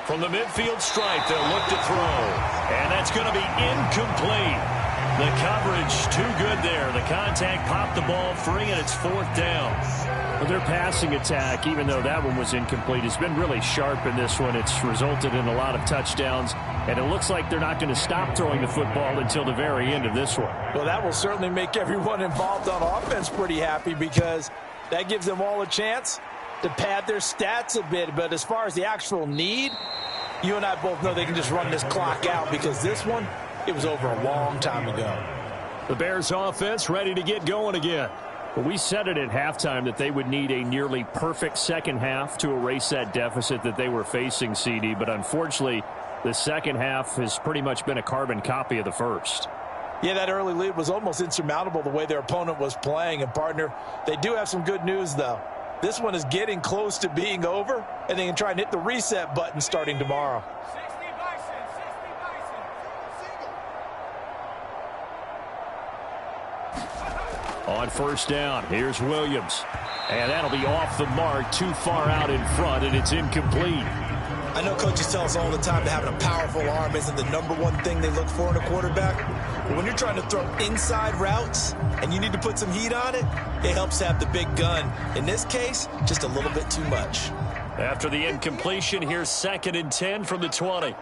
From the midfield stripe, they'll look to throw. And that's going to be incomplete. The coverage too good there. The contact popped the ball free, and it's 4th down. Well, their passing attack, even though that one was incomplete, has been really sharp in this one. It's resulted in a lot of touchdowns, and it looks like they're not going to stop throwing the football until the very end of this one. Well, that will certainly make everyone involved on offense pretty happy, because that gives them all a chance to pad their stats a bit. But as far as the actual need, you and I both know they can just run this clock out, because this one, it was over a long time ago. The Bears offense ready to get going again. But we said it at halftime that they would need a nearly perfect second half to erase that deficit that they were facing, CD. But unfortunately, the second half has pretty much been a carbon copy of the first. Yeah, that early lead was almost insurmountable the way their opponent was playing. And, partner, they do have some good news, though. This one is getting close to being over, and they can try and hit the reset button starting tomorrow. On 1st down, here's Williams. And that'll be off the mark, too far out in front, and it's incomplete. I know coaches tell us all the time that having a powerful arm isn't the #1 thing they look for in a quarterback. But when you're trying to throw inside routes and you need to put some heat on it, it helps to have the big gun. In this case, just a little bit too much. After the incompletion, here's 2nd and 10 from the 20.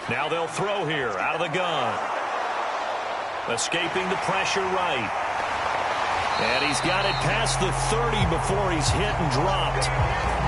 Now they'll throw here out of the gun. Escaping the pressure right. And he's got it past the 30 before he's hit and dropped.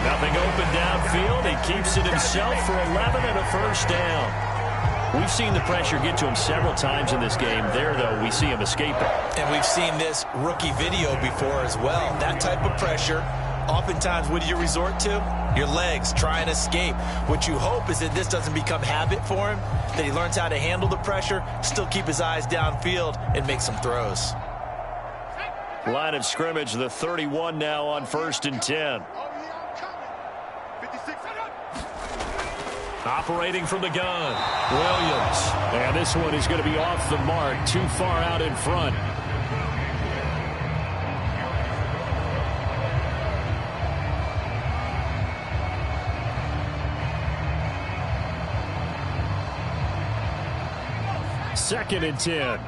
Nothing open downfield. He keeps it himself for 11 and a 1st down. We've seen the pressure get to him several times in this game. There, though, we see him escaping. And we've seen this rookie video before as well. That type of pressure, oftentimes, what do you resort to? Your legs, try and escape. What you hope is that this doesn't become habit for him, that he learns how to handle the pressure, still keep his eyes downfield, and make some throws. Line of scrimmage, the 31 now on 1st and 10. Operating from the gun, Williams. And this one is going to be off the mark, too far out in front. Second and 10.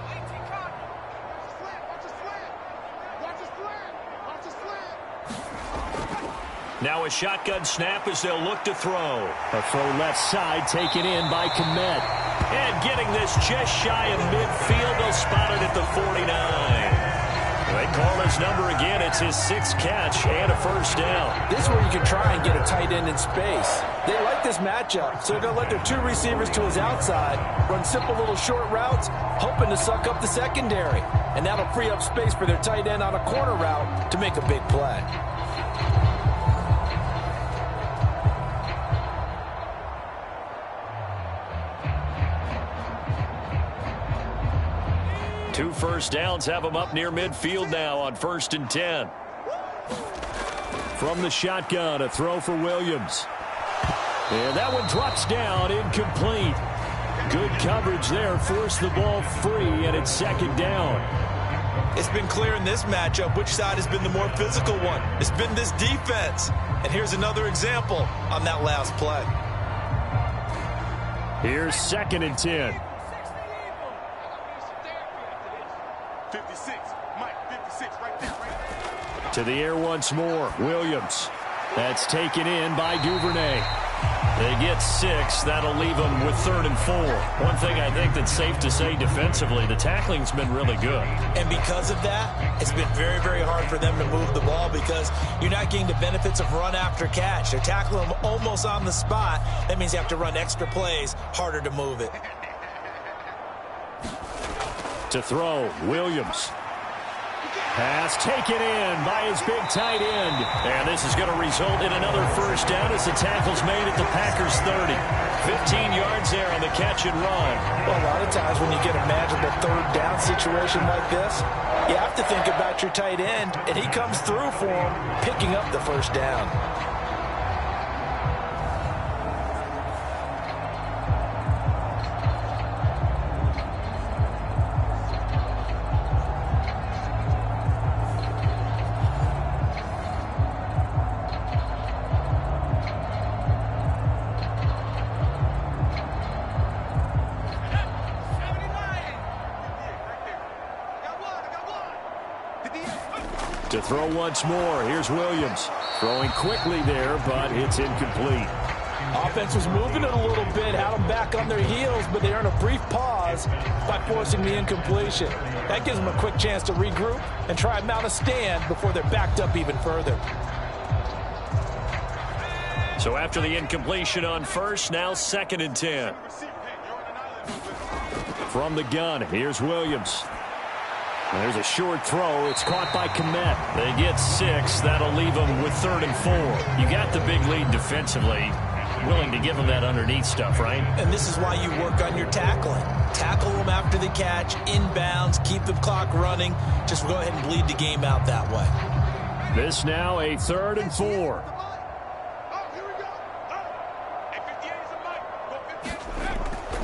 Now a shotgun snap as they'll look to throw. A throw left side taken in by Komet. And getting this just shy of midfield. They'll spot it at the 49. They call his number again. It's his 6th catch and a 1st down. This is where you can try and get a tight end in space. They like this matchup, so they're going to let their 2 receivers to his outside, run simple little short routes, hoping to suck up the secondary. And that'll free up space for their tight end on a corner route to make a big play. 2 first downs have them up near midfield now on 1st and 10. From the shotgun, a throw for Williams. And that one drops down, incomplete. Good coverage there, forced the ball free, and it's 2nd down. It's been clear in this matchup which side has been the more physical one. It's been this defense. And here's another example on that last play. Here's 2nd and 10. 56, Mike, 56, right there, right there. To the air once more, Williams. That's taken in by Duvernay. They get 6. That'll leave them with 3rd and 4. One thing I think that's safe to say defensively, the tackling's been really good. And because of that, it's been very, very hard for them to move the ball because you're not getting the benefits of run after catch. They're tackling them almost on the spot. That means you have to run extra plays, harder to move it. To throw, Williams. Pass taken in by his big tight end. And this is going to result in another first down as the tackle's made at the Packers' 30. 15 yards there on the catch and run. Well, a lot of times when you get a magical 3rd down situation like this, you have to think about your tight end, and he comes through for him, picking up the first down. To throw once more, here's Williams. Throwing quickly there, but it's incomplete. Offense was moving it a little bit, had them back on their heels, but they earned a brief pause by forcing the incompletion. That gives them a quick chance to regroup and try and mount a stand before they're backed up even further. So after the incompletion on 1st, now 2nd and 10. From the gun, here's Williams. There's a short throw. It's caught by Komet. They get 6. That'll leave them with 3rd and 4. You got the big lead defensively. Willing to give them that underneath stuff, right? And this is why you work on your tackling. Tackle them after the catch, inbounds, keep the clock running. Just go ahead and bleed the game out that way. This now a 3rd and 4.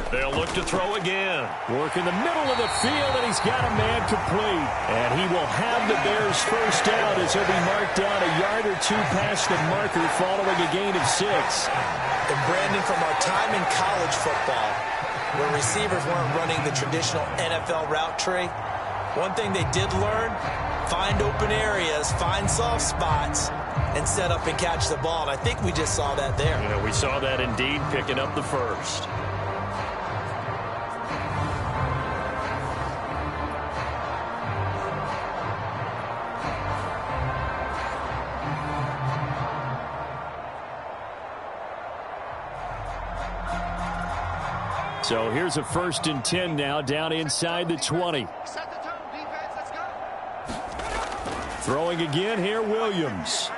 They'll look to throw again. Work in the middle of the field, and he's got a man complete. And he will have the Bears first down as he'll be marked down a yard or 2 past the marker following a gain of 6. And Brandon, from our time in college football, where receivers weren't running the traditional NFL route tree, one thing they did learn, find open areas, find soft spots, and set up and catch the ball. And I think we just saw that there. Yeah, we saw that indeed, picking up the first. So here's a 1st and 10 now, down inside the 20. Set the tone, defense, let's go. Throwing again here, Williams.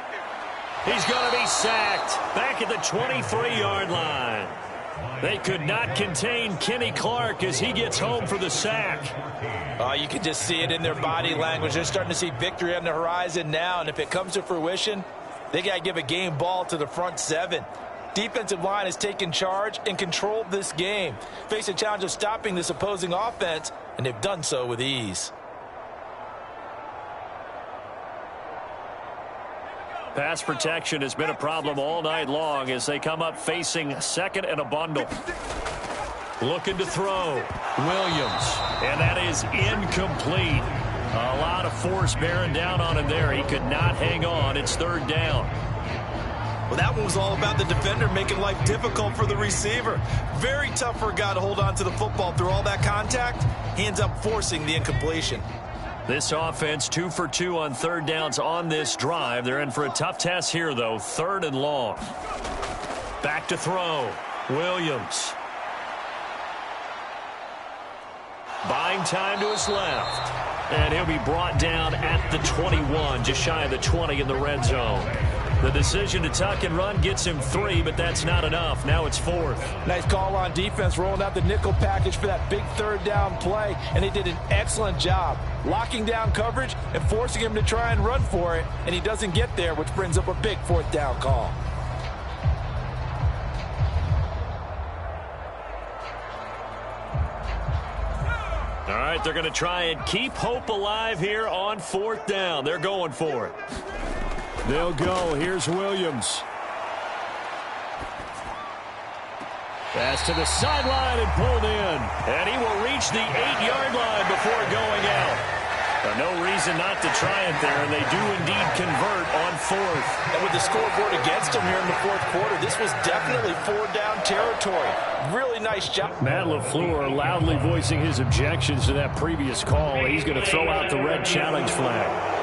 He's going to be sacked back at the 23-yard line. They could not contain Kenny Clark as he gets home for the sack. You can just see it in their body language. They're starting to see victory on the horizon now, and if it comes to fruition, they got to give a game ball to the front 7. Defensive line has taken charge and controlled this game. Face a challenge of stopping this opposing offense, and they've done so with ease. Pass protection has been a problem all night long as they come up facing 2nd and a bundle. Looking to throw. Williams. And that is incomplete. A lot of force bearing down on him there. He could not hang on. It's 3rd down. Well, that one was all about the defender making life difficult for the receiver. Very tough for a guy to hold on to the football through all that contact. He ends up forcing the incompletion. This offense 2 for 2 on 3rd downs on this drive. They're in for a tough test here, though. 3rd and long. Back to throw. Williams. Buying time to his left. And he'll be brought down at the 21, just shy of the 20 in the red zone. The decision to tuck and run gets him 3, but that's not enough. Now it's 4th. Nice call on defense, rolling out the nickel package for that big third down play, and they did an excellent job locking down coverage and forcing him to try and run for it, and he doesn't get there, which brings up a big 4th down call. All right, they're going to try and keep hope alive here on 4th down. They're going for it. They'll go. Here's Williams. Pass to the sideline and pulled in. And he will reach the 8-yard line before going out. No reason not to try it there, and they do indeed convert on 4th. And with the scoreboard against him here in the 4th quarter, this was definitely 4-down territory. Really nice job. Matt LaFleur loudly voicing his objections to that previous call. He's going to throw out the red challenge flag.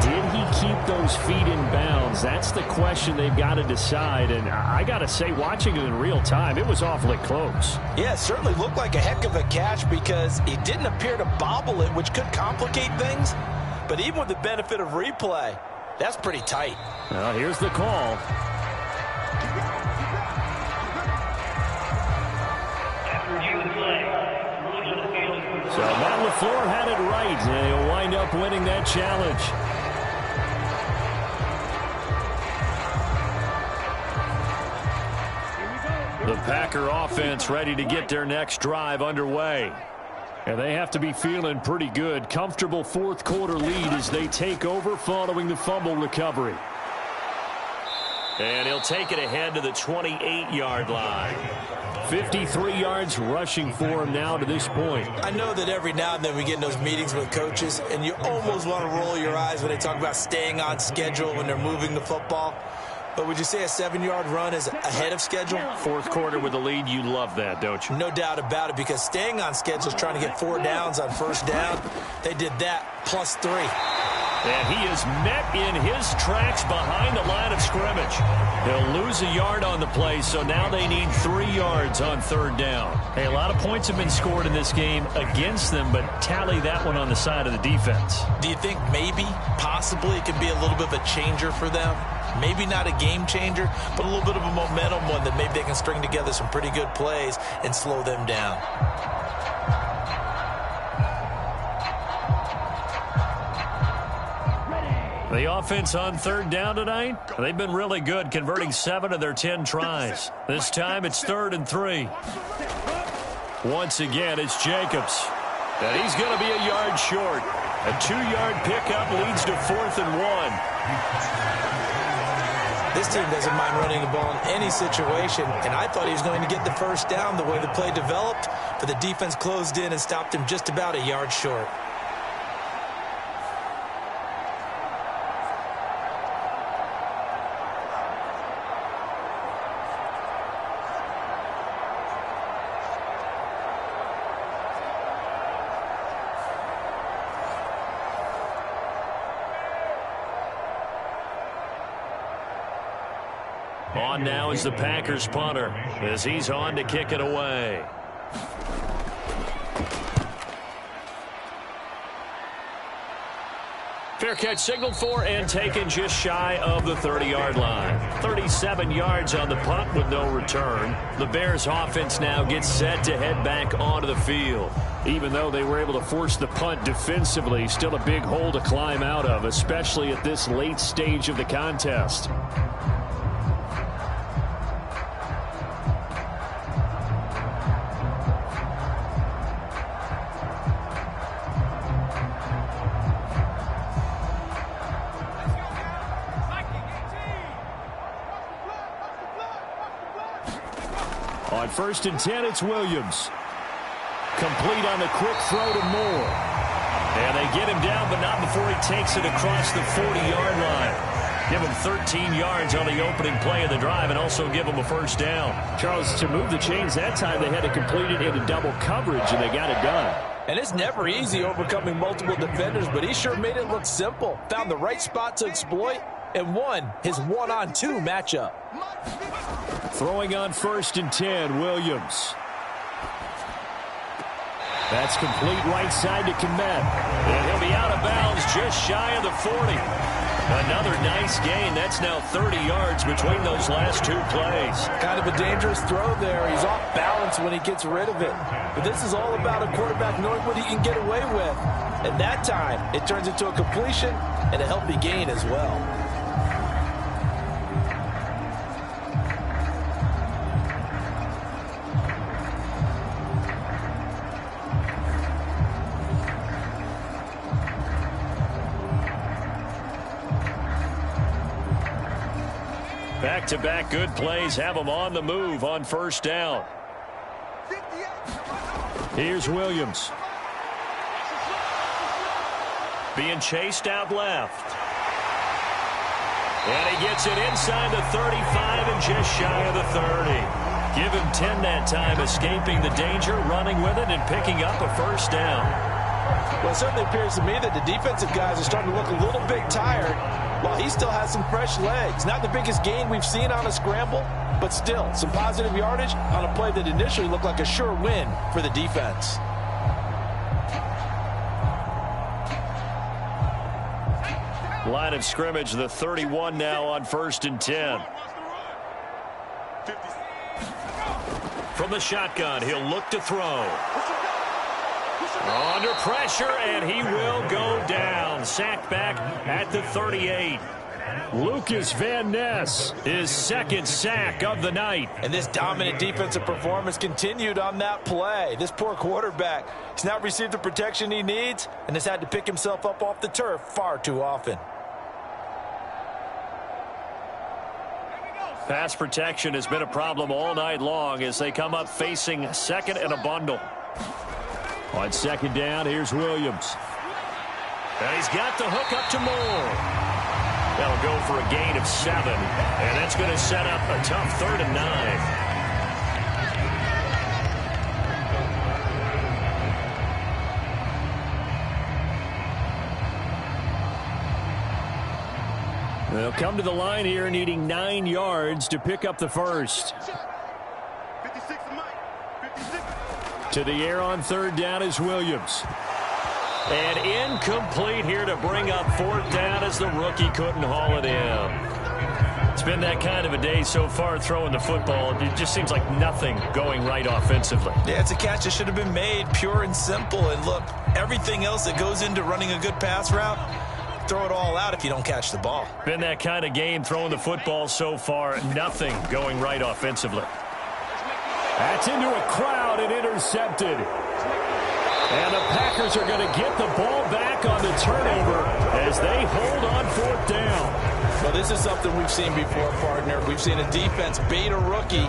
Did he keep those feet in bounds? That's the question they've got to decide. And I got to say, watching it in real time, it was awfully close. Yeah, it certainly looked like a heck of a catch because he didn't appear to bobble it, which could complicate things. But even with the benefit of replay, that's pretty tight. Well, here's the call. So Matt LaFleur had it right, and he'll wind up winning that challenge. The Packer offense ready to get their next drive underway. And they have to be feeling pretty good. Comfortable 4th quarter lead as they take over following the fumble recovery. And he'll take it ahead to the 28-yard line. 53 yards rushing for him now to this point. I know that every now and then we get in those meetings with coaches, and you almost want to roll your eyes when they talk about staying on schedule when they're moving the football. But would you say a 7-yard run is ahead of schedule? 4th quarter with the lead, you love that, don't you? No doubt about it, because staying on schedule is trying to get 4 downs on 1st down. They did that plus 3. And he is met in his tracks behind the line of scrimmage. They'll lose a yard on the play, so now they need 3 yards on 3rd down. Hey, a lot of points have been scored in this game against them, but tally that one on the side of the defense. Do you think maybe, possibly, it could be a little bit of a changer for them? Maybe not a game changer, but a little bit of a momentum one that maybe they can string together some pretty good plays and slow them down. The offense on 3rd down tonight, they've been really good, converting 7 of their 10 tries. This time it's 3rd and 3. Once again, it's Jacobs. And he's going to be a yard short. A 2-yard pickup leads to 4th and 1. This team doesn't mind running the ball in any situation, and I thought he was going to get the 1st down the way the play developed, but the defense closed in and stopped him just about a yard short. On now is the Packers punter as he's on to kick it away. Fair catch signaled for and taken just shy of the 30-yard line. 37 yards on the punt with no return. The Bears offense now gets set to head back onto the field. Even though they were able to force the punt defensively, still a big hole to climb out of, especially at this late stage of the contest. On 1st and 10, it's Williams. Complete on the quick throw to Moore. And they get him down, but not before he takes it across the 40-yard line. Give him 13 yards on the opening play of the drive and also give him a 1st down. Charles, to move the chains that time, they had to complete it into double coverage, and they got it done. And it's never easy overcoming multiple defenders, but he sure made it look simple. Found the right spot to exploit and won his 1-on-2 matchup. Throwing on 1st and 10, Williams. That's complete right side to Komet. And he'll be out of bounds just shy of the 40. Another nice gain. That's now 30 yards between those last two plays. Kind of a dangerous throw there. He's off balance when he gets rid of it. But this is all about a quarterback knowing what he can get away with. And that time, it turns into a completion and a healthy gain as well. Back-to-back good plays have them on the move on first down. Here's Williams. Being chased out left. And he gets it inside the 35 and just shy of the 30. Give him 10 that time, escaping the danger, running with it, and picking up a first down. Well, it certainly appears to me that the defensive guys are starting to look a little bit tired, while he still has some fresh legs. Not the biggest gain we've seen on a scramble, but still some positive yardage on a play that initially looked like a sure win for the defense. Line of scrimmage, the 31 now on 1st and 10. From the shotgun, he'll look to throw. Under pressure, and he will go down. Sacked back at the 38. Lucas Van Ness, his second sack of the night. And this dominant defensive performance continued on that play. This poor quarterback has not received the protection he needs and has had to pick himself up off the turf far too often. Pass protection has been a problem all night long as they come up facing second and a bundle. On second down, here's Williams. And he's got the hook up to Moore. That'll go for a gain of 7. And that's going to set up a tough 3rd and 9. They'll come to the line here needing 9 yards to pick up the first. 56 Mike. 56. To the air on 3rd down is Williams. And incomplete here to bring up 4th down as the rookie couldn't haul it in. It's been that kind of a day so far throwing the football. It just seems like nothing going right offensively. Yeah, it's a catch that should have been made, pure and simple. And look, everything else that goes into running a good pass route, throw it all out if you don't catch the ball. Been that kind of game throwing the football so far. Nothing going right offensively. That's into a crowd and intercepted. And the Packers are going to get the ball back on the turnover as they hold on 4th down. Well, this is something we've seen before, partner. We've seen a defense bait a rookie,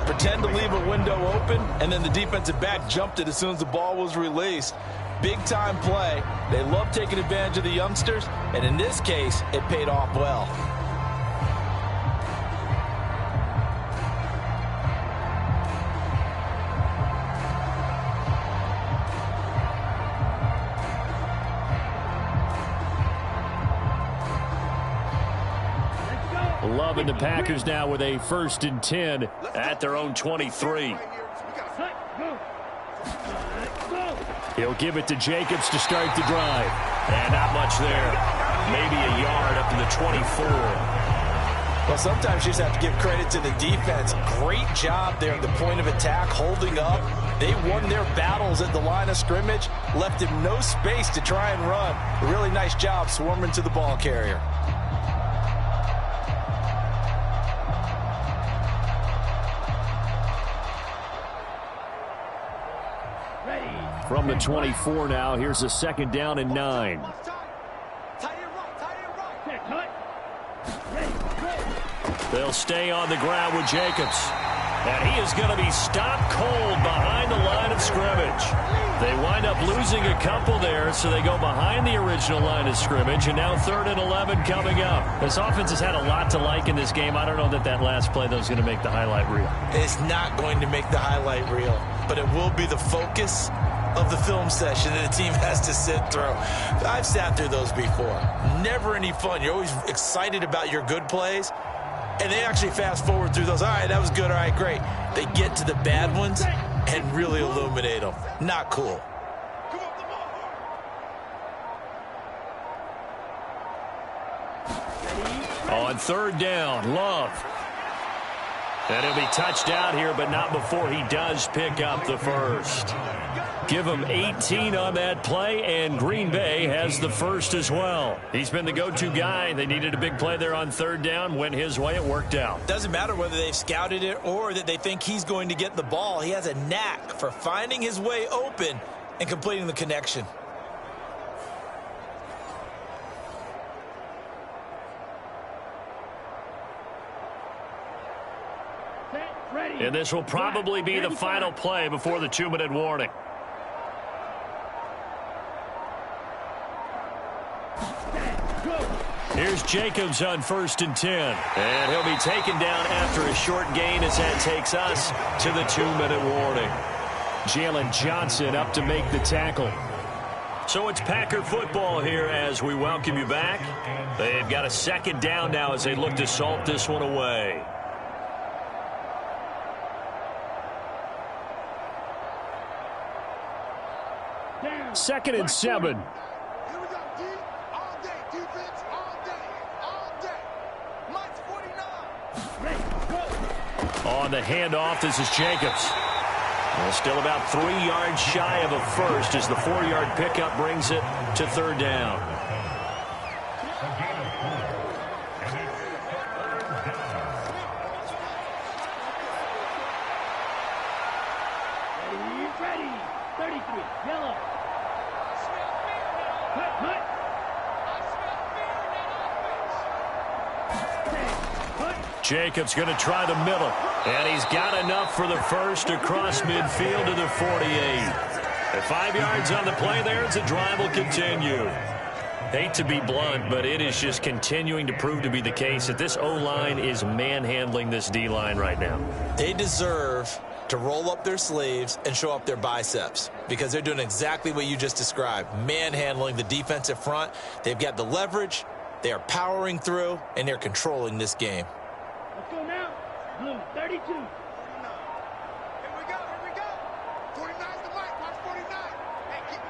pretend to leave a window open, and then the defensive back jumped it as soon as the ball was released. Big-time play. They love taking advantage of the youngsters, and in this case, it paid off well. Loving the Packers now with a 1st and 10 at their own 23. He'll give it to Jacobs to start the drive. And not much there. Maybe a yard up to the 24. Well, sometimes you just have to give credit to the defense. Great job there at the point of attack, holding up. They won their battles at the line of scrimmage, left him no space to try and run. A really nice job swarming to the ball carrier. From the 24 now, here's a 2nd down and 9. They'll stay on the ground with Jacobs. And he is going to be stopped cold behind the line of scrimmage. They wind up losing a couple there, so they go behind the original line of scrimmage, and now 3rd and 11 coming up. This offense has had a lot to like in this game. I don't know that last play, though, is going to make the highlight reel. It's not going to make the highlight reel, but it will be the focus of the film session that the team has to sit through. I've sat through those before. Never any fun. You're always excited about your good plays, and they actually fast forward through those. All right, that was good. All right, great. They get to the bad ones and really illuminate them. Not cool. On third down, Love. And he'll be touched out here, but not before he does pick up the first. Give him 18 on that play, and Green Bay has the first as well. He's been the go-to guy. They needed a big play there on third down. Went his way. It worked out. Doesn't matter whether they've scouted it or that they think he's going to get the ball. He has a knack for finding his way open and completing the connection. And this will probably be the final play before the 2-minute warning. Here's Jacobs on 1st and 10. And he'll be taken down after a short gain as that takes us to the 2-minute warning. Jalen Johnson up to make the tackle. So it's Packer football here as we welcome you back. They've got a second down now as they look to salt this one away. Second and 7. Here we go, D. All day. Defense all day. All day. Mike's 49. Ready, go. On the handoff, this is Jacobs. Well, still about 3 yards shy of a first as the 4-yard pickup brings it to third down. Ready. 33. Yellow. Jacobs going to try the middle, and he's got enough for the first across midfield to the 48. At 5 yards on the play there as the drive will continue. Hate to be blunt, but it is just continuing to prove to be the case that this O-line is manhandling this D-line right now. They deserve to roll up their sleeves and show up their biceps because they're doing exactly what you just described, manhandling the defensive front. They've got the leverage, they are powering through, and they're controlling this game. Let's go now. Blue, 32. Here we go. 49's the mic. Watch 49. Hey, get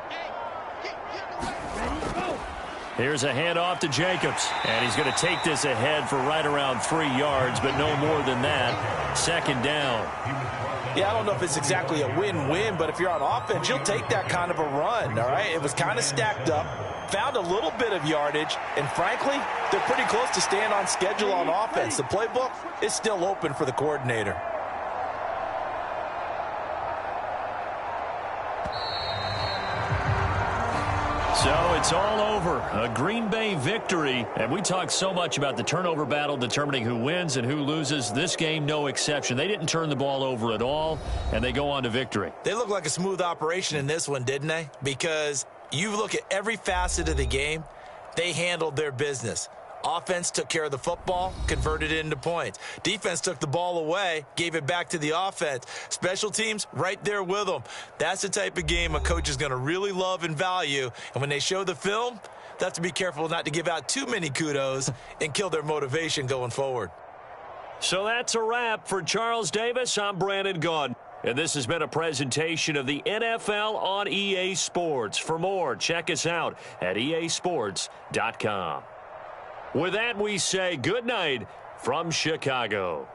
away. Ready, go. Here's a handoff to Jacobs, and he's going to take this ahead for right around 3 yards, but no more than that. Second down. Yeah, I don't know if it's exactly a win-win, but if you're on offense, you'll take that kind of a run, all right? It was kind of stacked up, found a little bit of yardage, and frankly, they're pretty close to staying on schedule on offense. The playbook is still open for the coordinator. So it's all over. A Green Bay victory. And we talk so much about the turnover battle determining who wins and who loses. This game, no exception. They didn't turn the ball over at all, and they go on to victory. They look like a smooth operation in this one, didn't they? Because you look at every facet of the game, they handled their business. Offense took care of the football, converted it into points. Defense took the ball away, gave it back to the offense. Special teams, right there with them. That's the type of game a coach is going to really love and value. And when they show the film, they have to be careful not to give out too many kudos and kill their motivation going forward. So that's a wrap for Charles Davis. I'm Brandon Gaudin. And this has been a presentation of the NFL on EA Sports. For more, check us out at easports.com. With that, we say good night from Chicago.